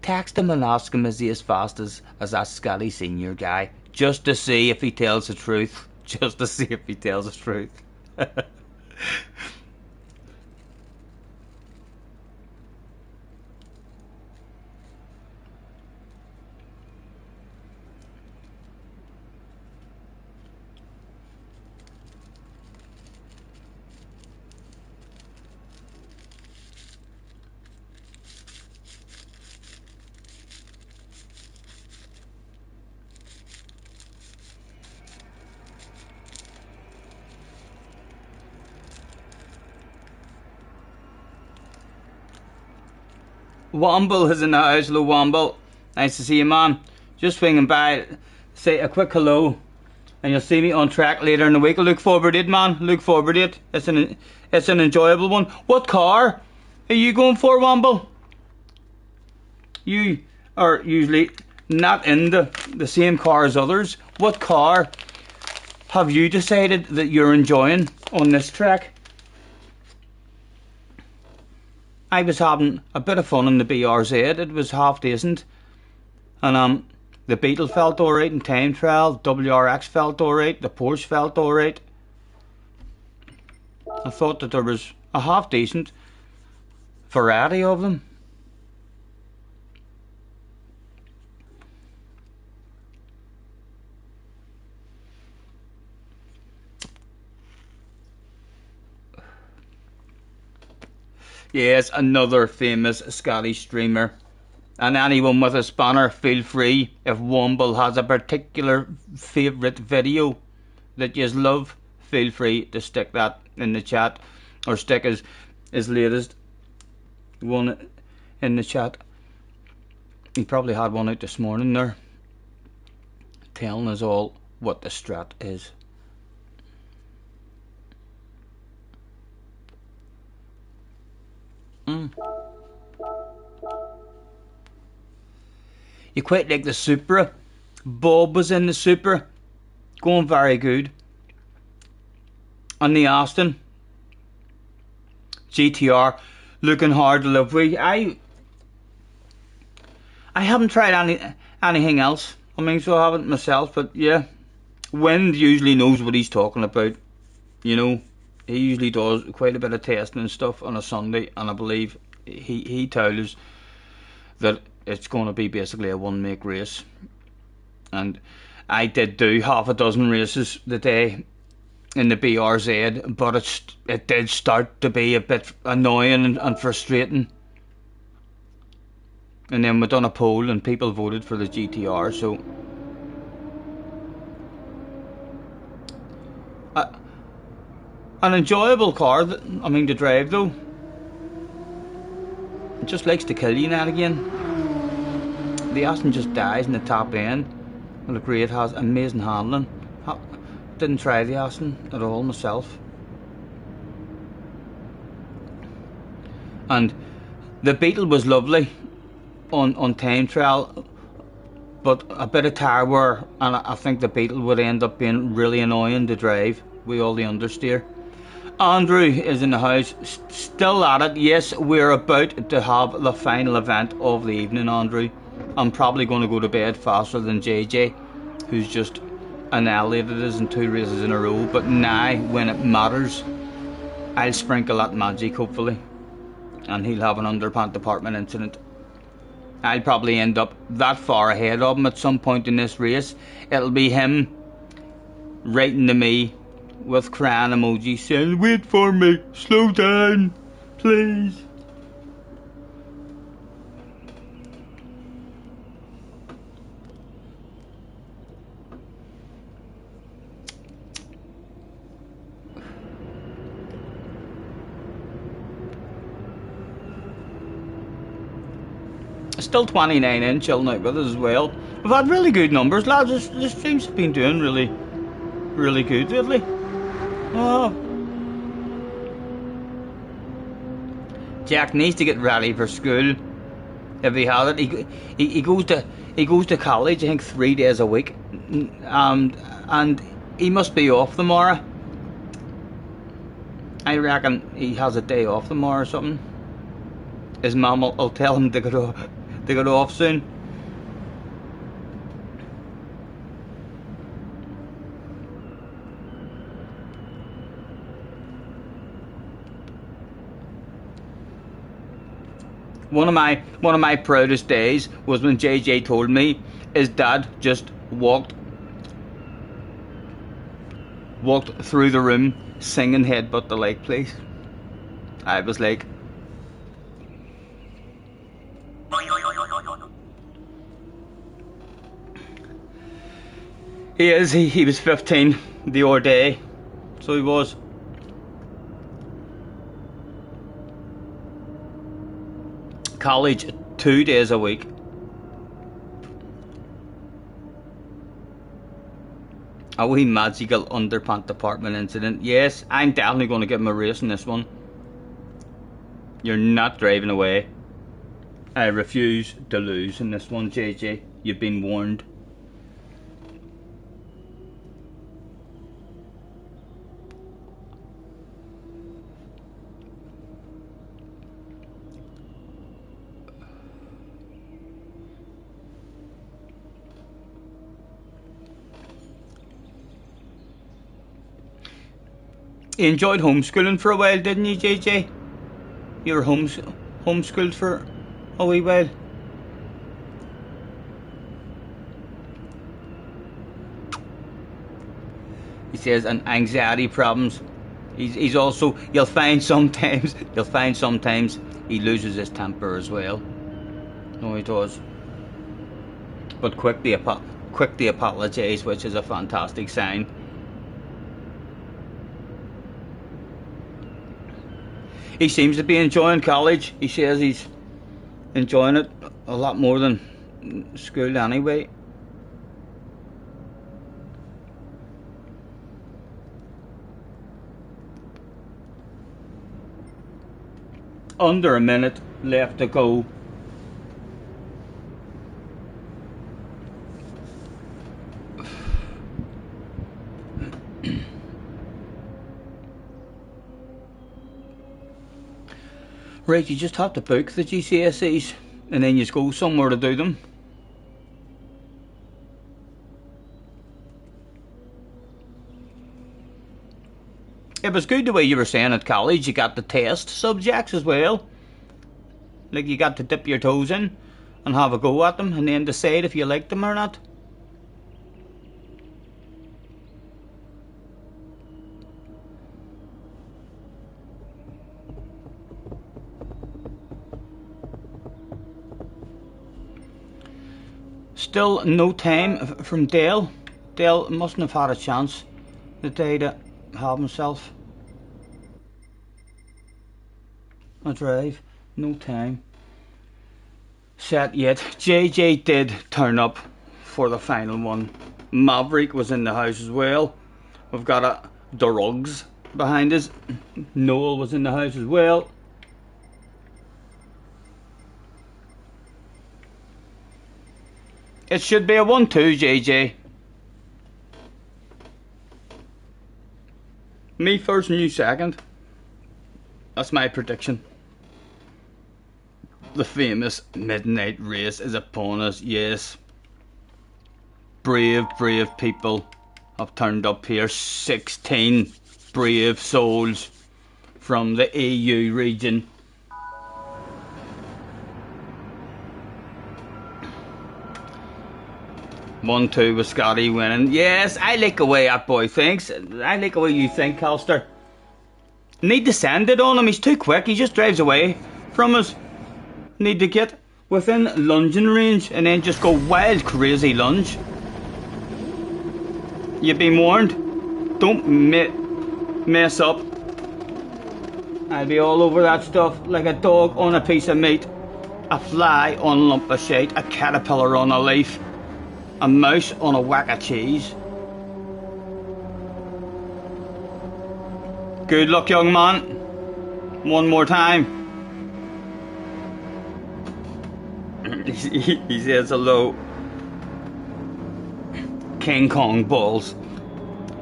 text him and ask him is he as fast as that Scotty Senior guy, just to see if he tells the truth. Just to see if he tells the truth. Womble is in the house. Hello, Womble. Nice to see you, man. Just swinging by, say a quick hello, and you'll see me on track later in the week. I look forward to it, man. Look forward to it. It's an enjoyable one. What car are you going for, Womble? You are usually not in the same car as others. What car have you decided that you're enjoying on this track? I was having a bit of fun in the BRZ. It was half decent, and the Beetle felt alright in time trial. WRX felt alright. The Porsche felt alright. I thought that there was a half decent variety of them. Yes, another famous Scottish streamer. And anyone with a spanner, feel free. If Womble has a particular favourite video that you love, feel free to stick that in the chat, or stick his latest one in the chat. He probably had one out this morning there, telling us all what the strat is. You quite like the Supra. Bob was in the Supra, going very good. And the Aston GTR, looking hard delivery. I haven't tried anything else. I mean, so I haven't myself, but yeah, Wind usually knows what he's talking about. You know, he usually does quite a bit of testing and stuff on a Sunday, and I believe he tells us that it's going to be basically a one-make race. And I did do half a dozen races today in the BRZ, but it did start to be a bit annoying and frustrating. And then we done a poll and people voted for the GTR, so an enjoyable car, to drive though. It just likes to kill you now and again. The Aston just dies in the top end. Well, the Great has amazing handling. Didn't try the Aston at all myself. And the Beetle was lovely on time trial, but a bit of tire wear, and I think the Beetle would end up being really annoying to drive with all the understeer. Andrew is in the house, still at it. Yes, we're about to have the final event of the evening, Andrew. I'm probably going to go to bed faster than JJ, who's just annihilated us in 2 races in a row. But now, when it matters, I'll sprinkle that magic, hopefully, and he'll have an underpant department incident. I'll probably end up that far ahead of him at some point in this race. It'll be him writing to me with crying emojis saying, "Wait for me, slow down, please." Still 29 in, chilling out with us as well. We've had really good numbers, lads. This team's been doing really good lately. Oh. Jack needs to get ready for school. If he had it, he goes to college, I think 3 days a week, and he must be off tomorrow. I reckon he has a day off tomorrow or something. His mum will tell him to get off soon. One of my proudest days was when JJ told me his dad just walked through the room singing "Headbutt the Leg Please." I was like, he was 15 the other day, so he was. College 2 days a week. A wee magical underpant department incident. Yes, I'm definitely going to give him a race in this one. You're not driving away. I refuse to lose in this one, JJ. You've been warned. You enjoyed homeschooling for a while, didn't you, JJ? You were homeschooled for a wee while. He says, and anxiety problems. He's also, you'll find sometimes he loses his temper as well. No, he does. But quick to apologise, which is a fantastic sign. He seems to be enjoying college. He says he's enjoying it a lot more than school anyway. Under a minute left to go. Right, you just have to book the GCSEs and then you just go somewhere to do them. It was good the way you were saying at college you got the test subjects as well. Like you got to dip your toes in and have a go at them and then decide if you like them or not. Still no time from Dale. Dale mustn't have had a chance the day to have himself a drive. No time set yet. JJ did turn up for the final one. Maverick was in the house as well. We've got the rugs behind us. Noel was in the house as well. It should be a 1-2, JJ. Me first and you second. That's my prediction. The famous midnight race is upon us, yes. Brave people have turned up here. 16 brave souls from the EU region. 1-2 with Scotty winning. Yes, I like the way that boy thinks. I like the way you think, Calster. Need to send it on him. He's too quick. He just drives away from us. Need to get within lunging range and then just go wild, crazy lunge. You've been warned. Don't mess up. I'll be all over that stuff like a dog on a piece of meat, a fly on a lump of shite, a caterpillar on a leaf, a mouse on a whack of cheese. Good luck, young man. One more time. He says hello. King Kong balls.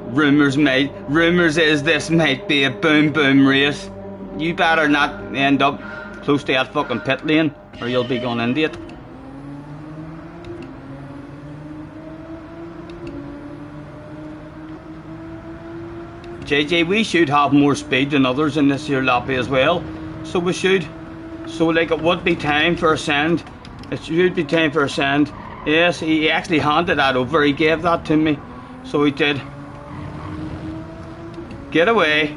Rumours is this might be a boom boom race. You better not end up close to that fucking pit lane or you'll be going into it. JJ, we should have more speed than others in this here lappy as well. So we should. So like it would be time for a send. It should be time for a send. Yes, he actually handed that over. He gave that to me. So he did. Get away.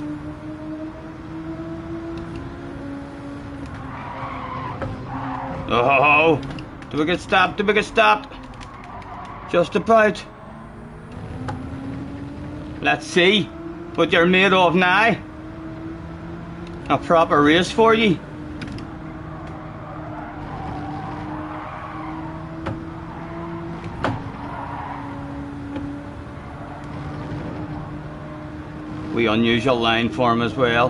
Oh, do we get stopped? Do we get stopped? Just about. Let's see what you're made of now. A proper race for you. We unusual line for him as well.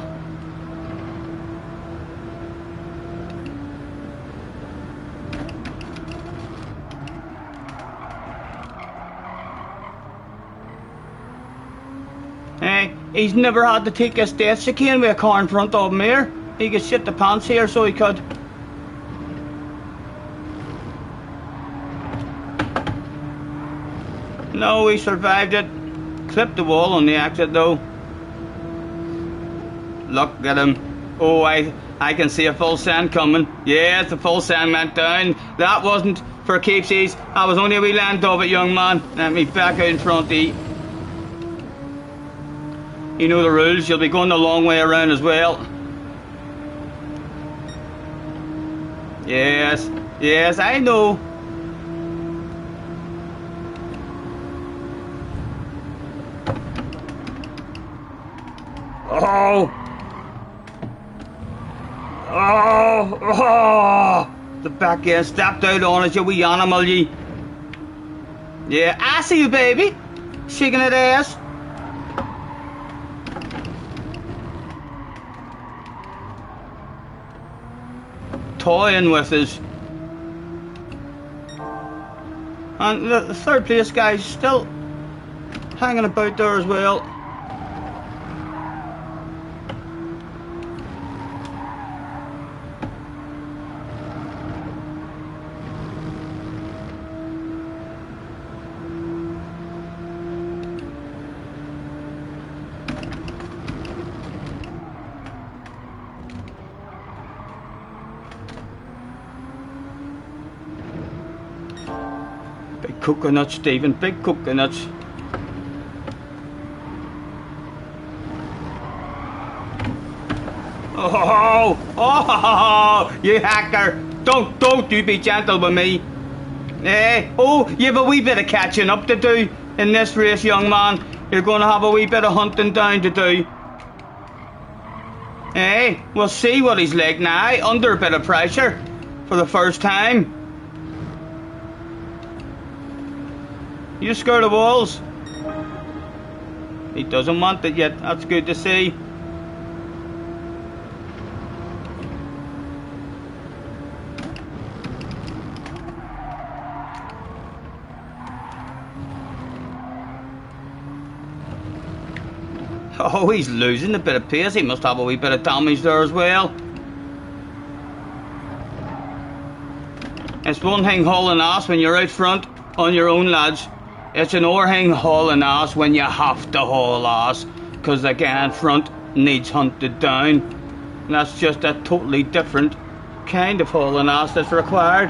Hey, he's never had to take his death chicane with a car in front of him here. He could shit the pants here, so he could. No, he survived it. Clipped the wall on the exit though. Look at him. Oh, I can see a full send coming. Yes, the full send went down. That wasn't for keepsies. I was only a wee land of it, young man. Let me back out in front of you. You know the rules. You'll be going the long way around as well. Yes, Yes, I know. Oh! Oh! Oh! The back end stepped out on us, you wee animal, ye. Yeah, I see you, baby. Shaking that ass. Toying with us. And the third place guy's still hanging about there as well. Big coconut, Stephen, big coconuts. Oh, oh, you hacker! Don't you be gentle with me. Eh? Oh, you have a wee bit of catching up to do in this race, young man. You're going to have a wee bit of hunting down to do. Eh? We'll see what he's like now, under a bit of pressure for the first time. You scared of walls? He doesn't want it yet. That's good to see. Oh, he's losing a bit of pace. He must have a wee bit of damage there as well. It's one thing hauling ass when you're out front on your own, lads. It's an other thing hauling ass when you have to haul ass, because the guy in front needs hunted down. And that's just a totally different kind of hauling ass that's required.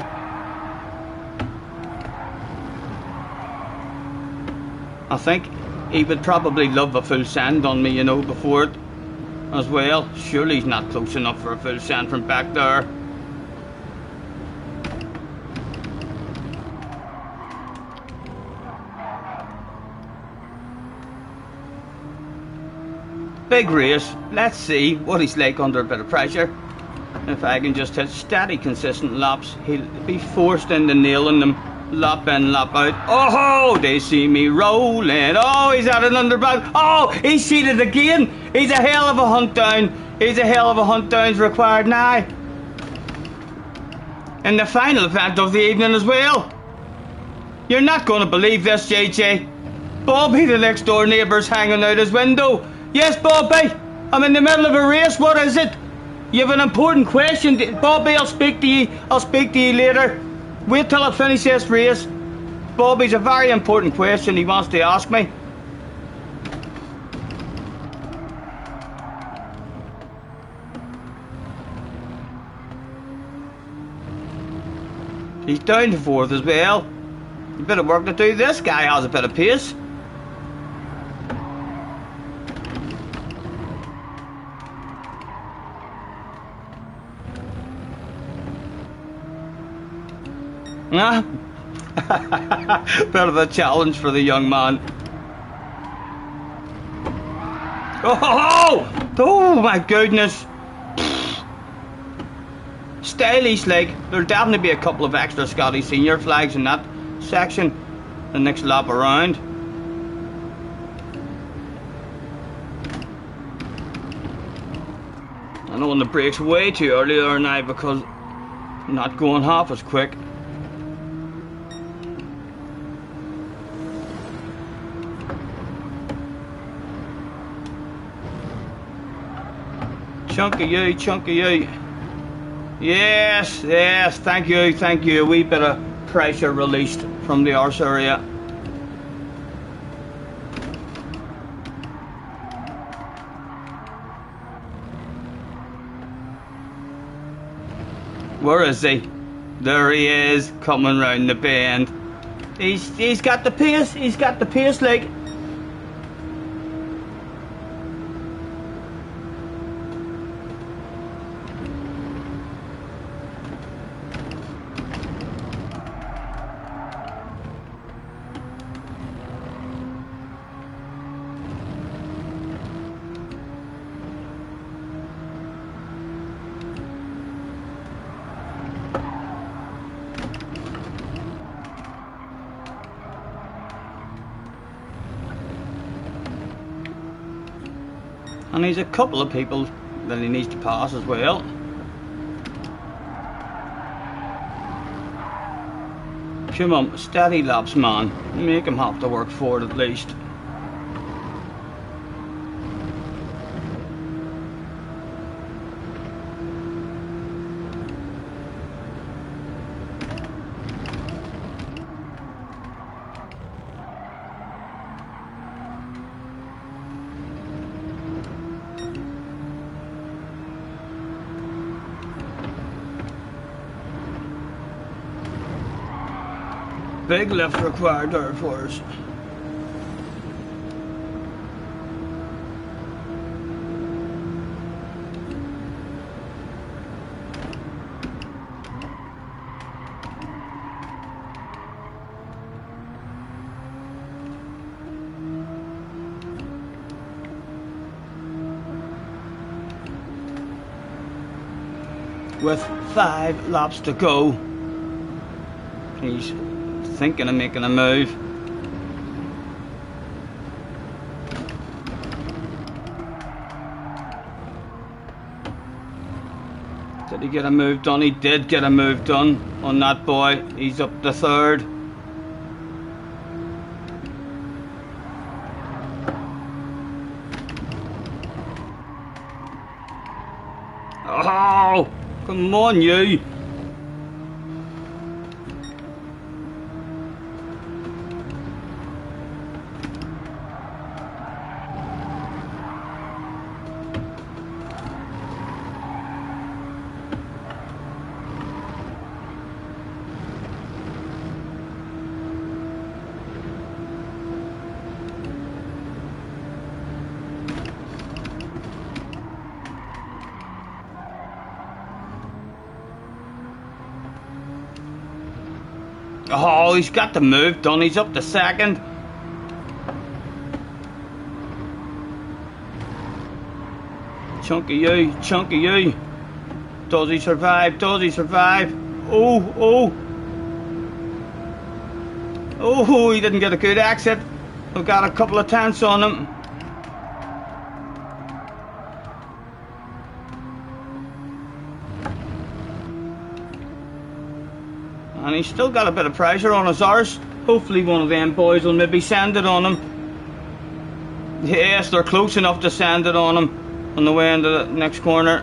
I think he would probably love a full send on me, you know, before it as well. Surely he's not close enough for a full send from back there. Big race. Let's see what he's like under a bit of pressure. If I can just hit steady, consistent laps, he'll be forced into nailing them. Lap in, lap out. Oh, they see me rolling. Oh, he's at an underback. Oh, he's seated again. He's a hell of a hunt down. He's a hell of a hunt down's required now. In the final event of the evening as well. You're not going to believe this, JJ. Bobby, the next door neighbour's hanging out his window. Yes, Bobby. I'm in the middle of a race. What is it? You have an important question. Bobby, I'll speak to you. I'll speak to you later. Wait till I finish this race. Bobby's a very important question he wants to ask me. He's down to fourth as well. A bit of work to do. This guy has a bit of pace. Bit of a challenge for the young man. Oh my goodness. Stylish, like, there'll definitely be a couple of extra Scotty Senior flags in that section the next lap around. I know on the brakes way too early there now because I'm not going half as quick. Chunky you. Yes, thank you. A wee bit of pressure released from the arse area. Where is he? There he is, coming round the bend. He's got the pace, like. And he's a couple of people that he needs to pass as well. Come on, steady laps, man. Make him have to work for it at least. Big lift required there for us. With 5 laps to go, he's thinking of making a move. Did he get a move done? He did get a move done on that boy. He's up to 3rd. Oh, come on you. Oh, he's got the move done. He's up to 2nd. Chunky you, chunky you. Does he survive? Does he survive? Oh, oh. Oh, he didn't get a good exit. We've got a couple of tenths on him. And he's still got a bit of pressure on his arse. Hopefully one of them boys will maybe send it on him. Yes, they're close enough to send it on him on the way into the next corner.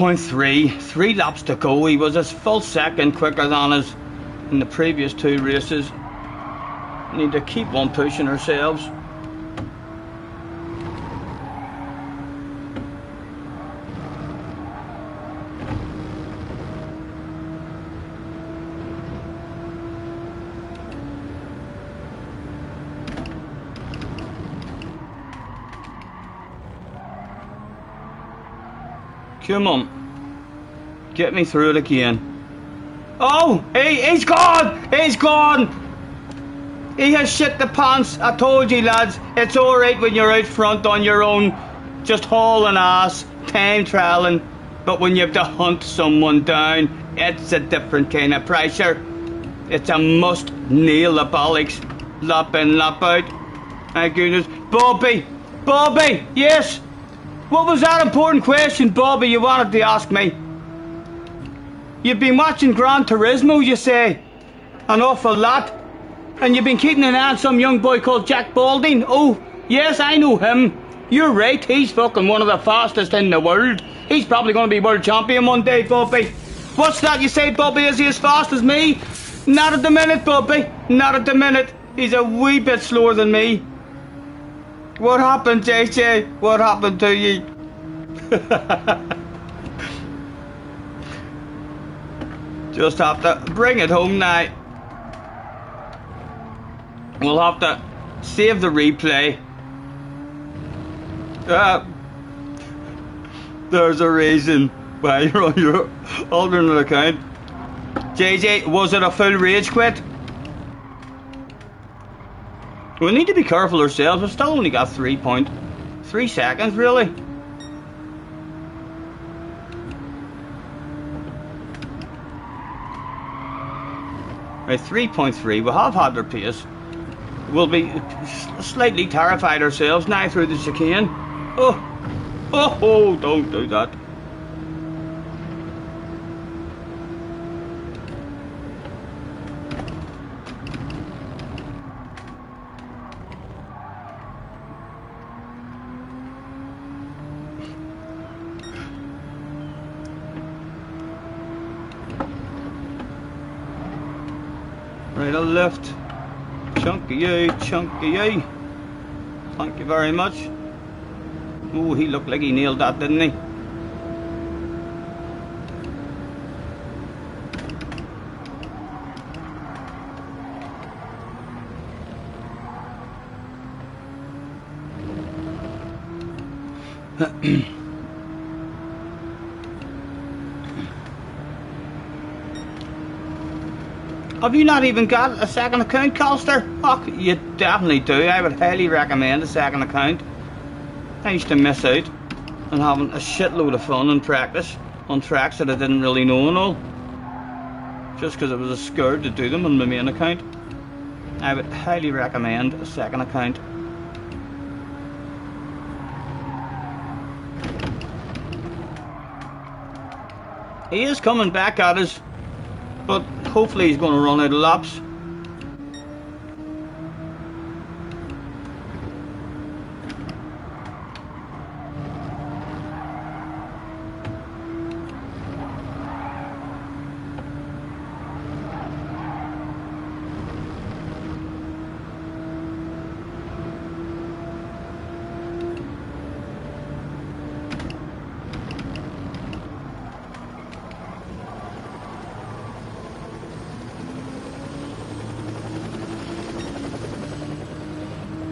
.3 laps to go. He was a full second quicker than us in the previous 2 races. Need to keep on pushing ourselves. Come on. Get me through it again. Oh! He's gone! He's gone! He has shit the pants. I told you, lads. It's alright when you're out front on your own, just hauling ass, time trialing. But when you have to hunt someone down, it's a different kind of pressure. It's a must nail the bollocks. Lap in, lap out. My goodness. Bobby! Bobby! Yes! What was that important question, Bobby, you wanted to ask me? You've been watching Gran Turismo, you say? An awful lot. And you've been keeping an eye on some young boy called Jack Balding? Oh, yes, I know him. You're right, he's fucking one of the fastest in the world. He's probably going to be world champion one day, Bobby. What's that you say, Bobby? Is he as fast as me? Not at the minute, Bobby. Not at the minute. He's a wee bit slower than me. What happened, JJ? What happened to you? Just have to bring it home now. We'll have to save the replay. There's a reason Well, you're altering an account. JJ, was it a full rage quit? We need to be careful ourselves. We've still only got 3.3 seconds, really. Right, 3.3. We have had their pace. We'll be slightly terrified ourselves now through the chicane. Oh, don't do that. Right, a left. Chunky yay, chunky yay. Thank you very much. Oh, he looked like he nailed that, didn't he? Have you not even got a second account, Colster? Oh, you definitely do. I would highly recommend a second account. I used to miss out on having a shitload of fun and practice on tracks that I didn't really know and all. Just because I was scared to do them on my main account. I would highly recommend a second account. He is coming back at us, but hopefully he's going to run out of laps.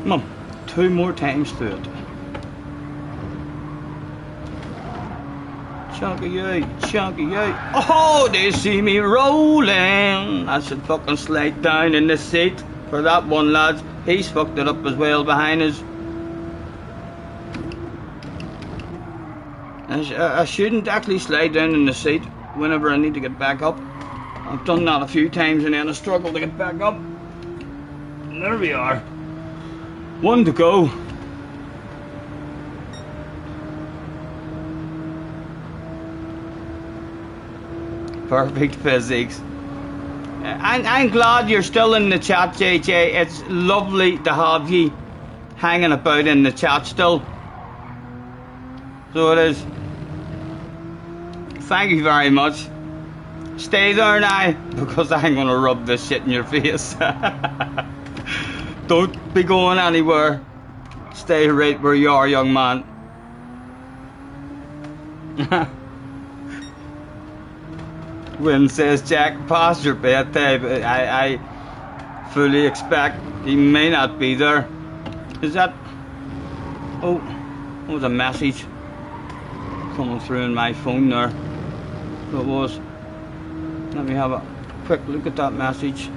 Come on, 2 more times through it. Chunky yay, chunky yay. Oh, they see me rolling. I should fucking slide down in the seat for that one, lads. He's fucked it up as well behind us. I shouldn't actually slide down in the seat whenever I need to get back up. I've done that a few times and then I struggle to get back up. And there we are. 1 to go. Perfect physics. I'm glad you're still in the chat, JJ. It's lovely to have you hanging about in the chat still. So it is. Thank you very much. Stay there now, because I'm going to rub this shit in your face. Don't be going anywhere. Stay right where you are, young man. Wynn says, Jack, past your bedtime. I fully expect he may not be there. Is that... Oh, what was a message coming through in my phone there? It was. Let me have a quick look at that message.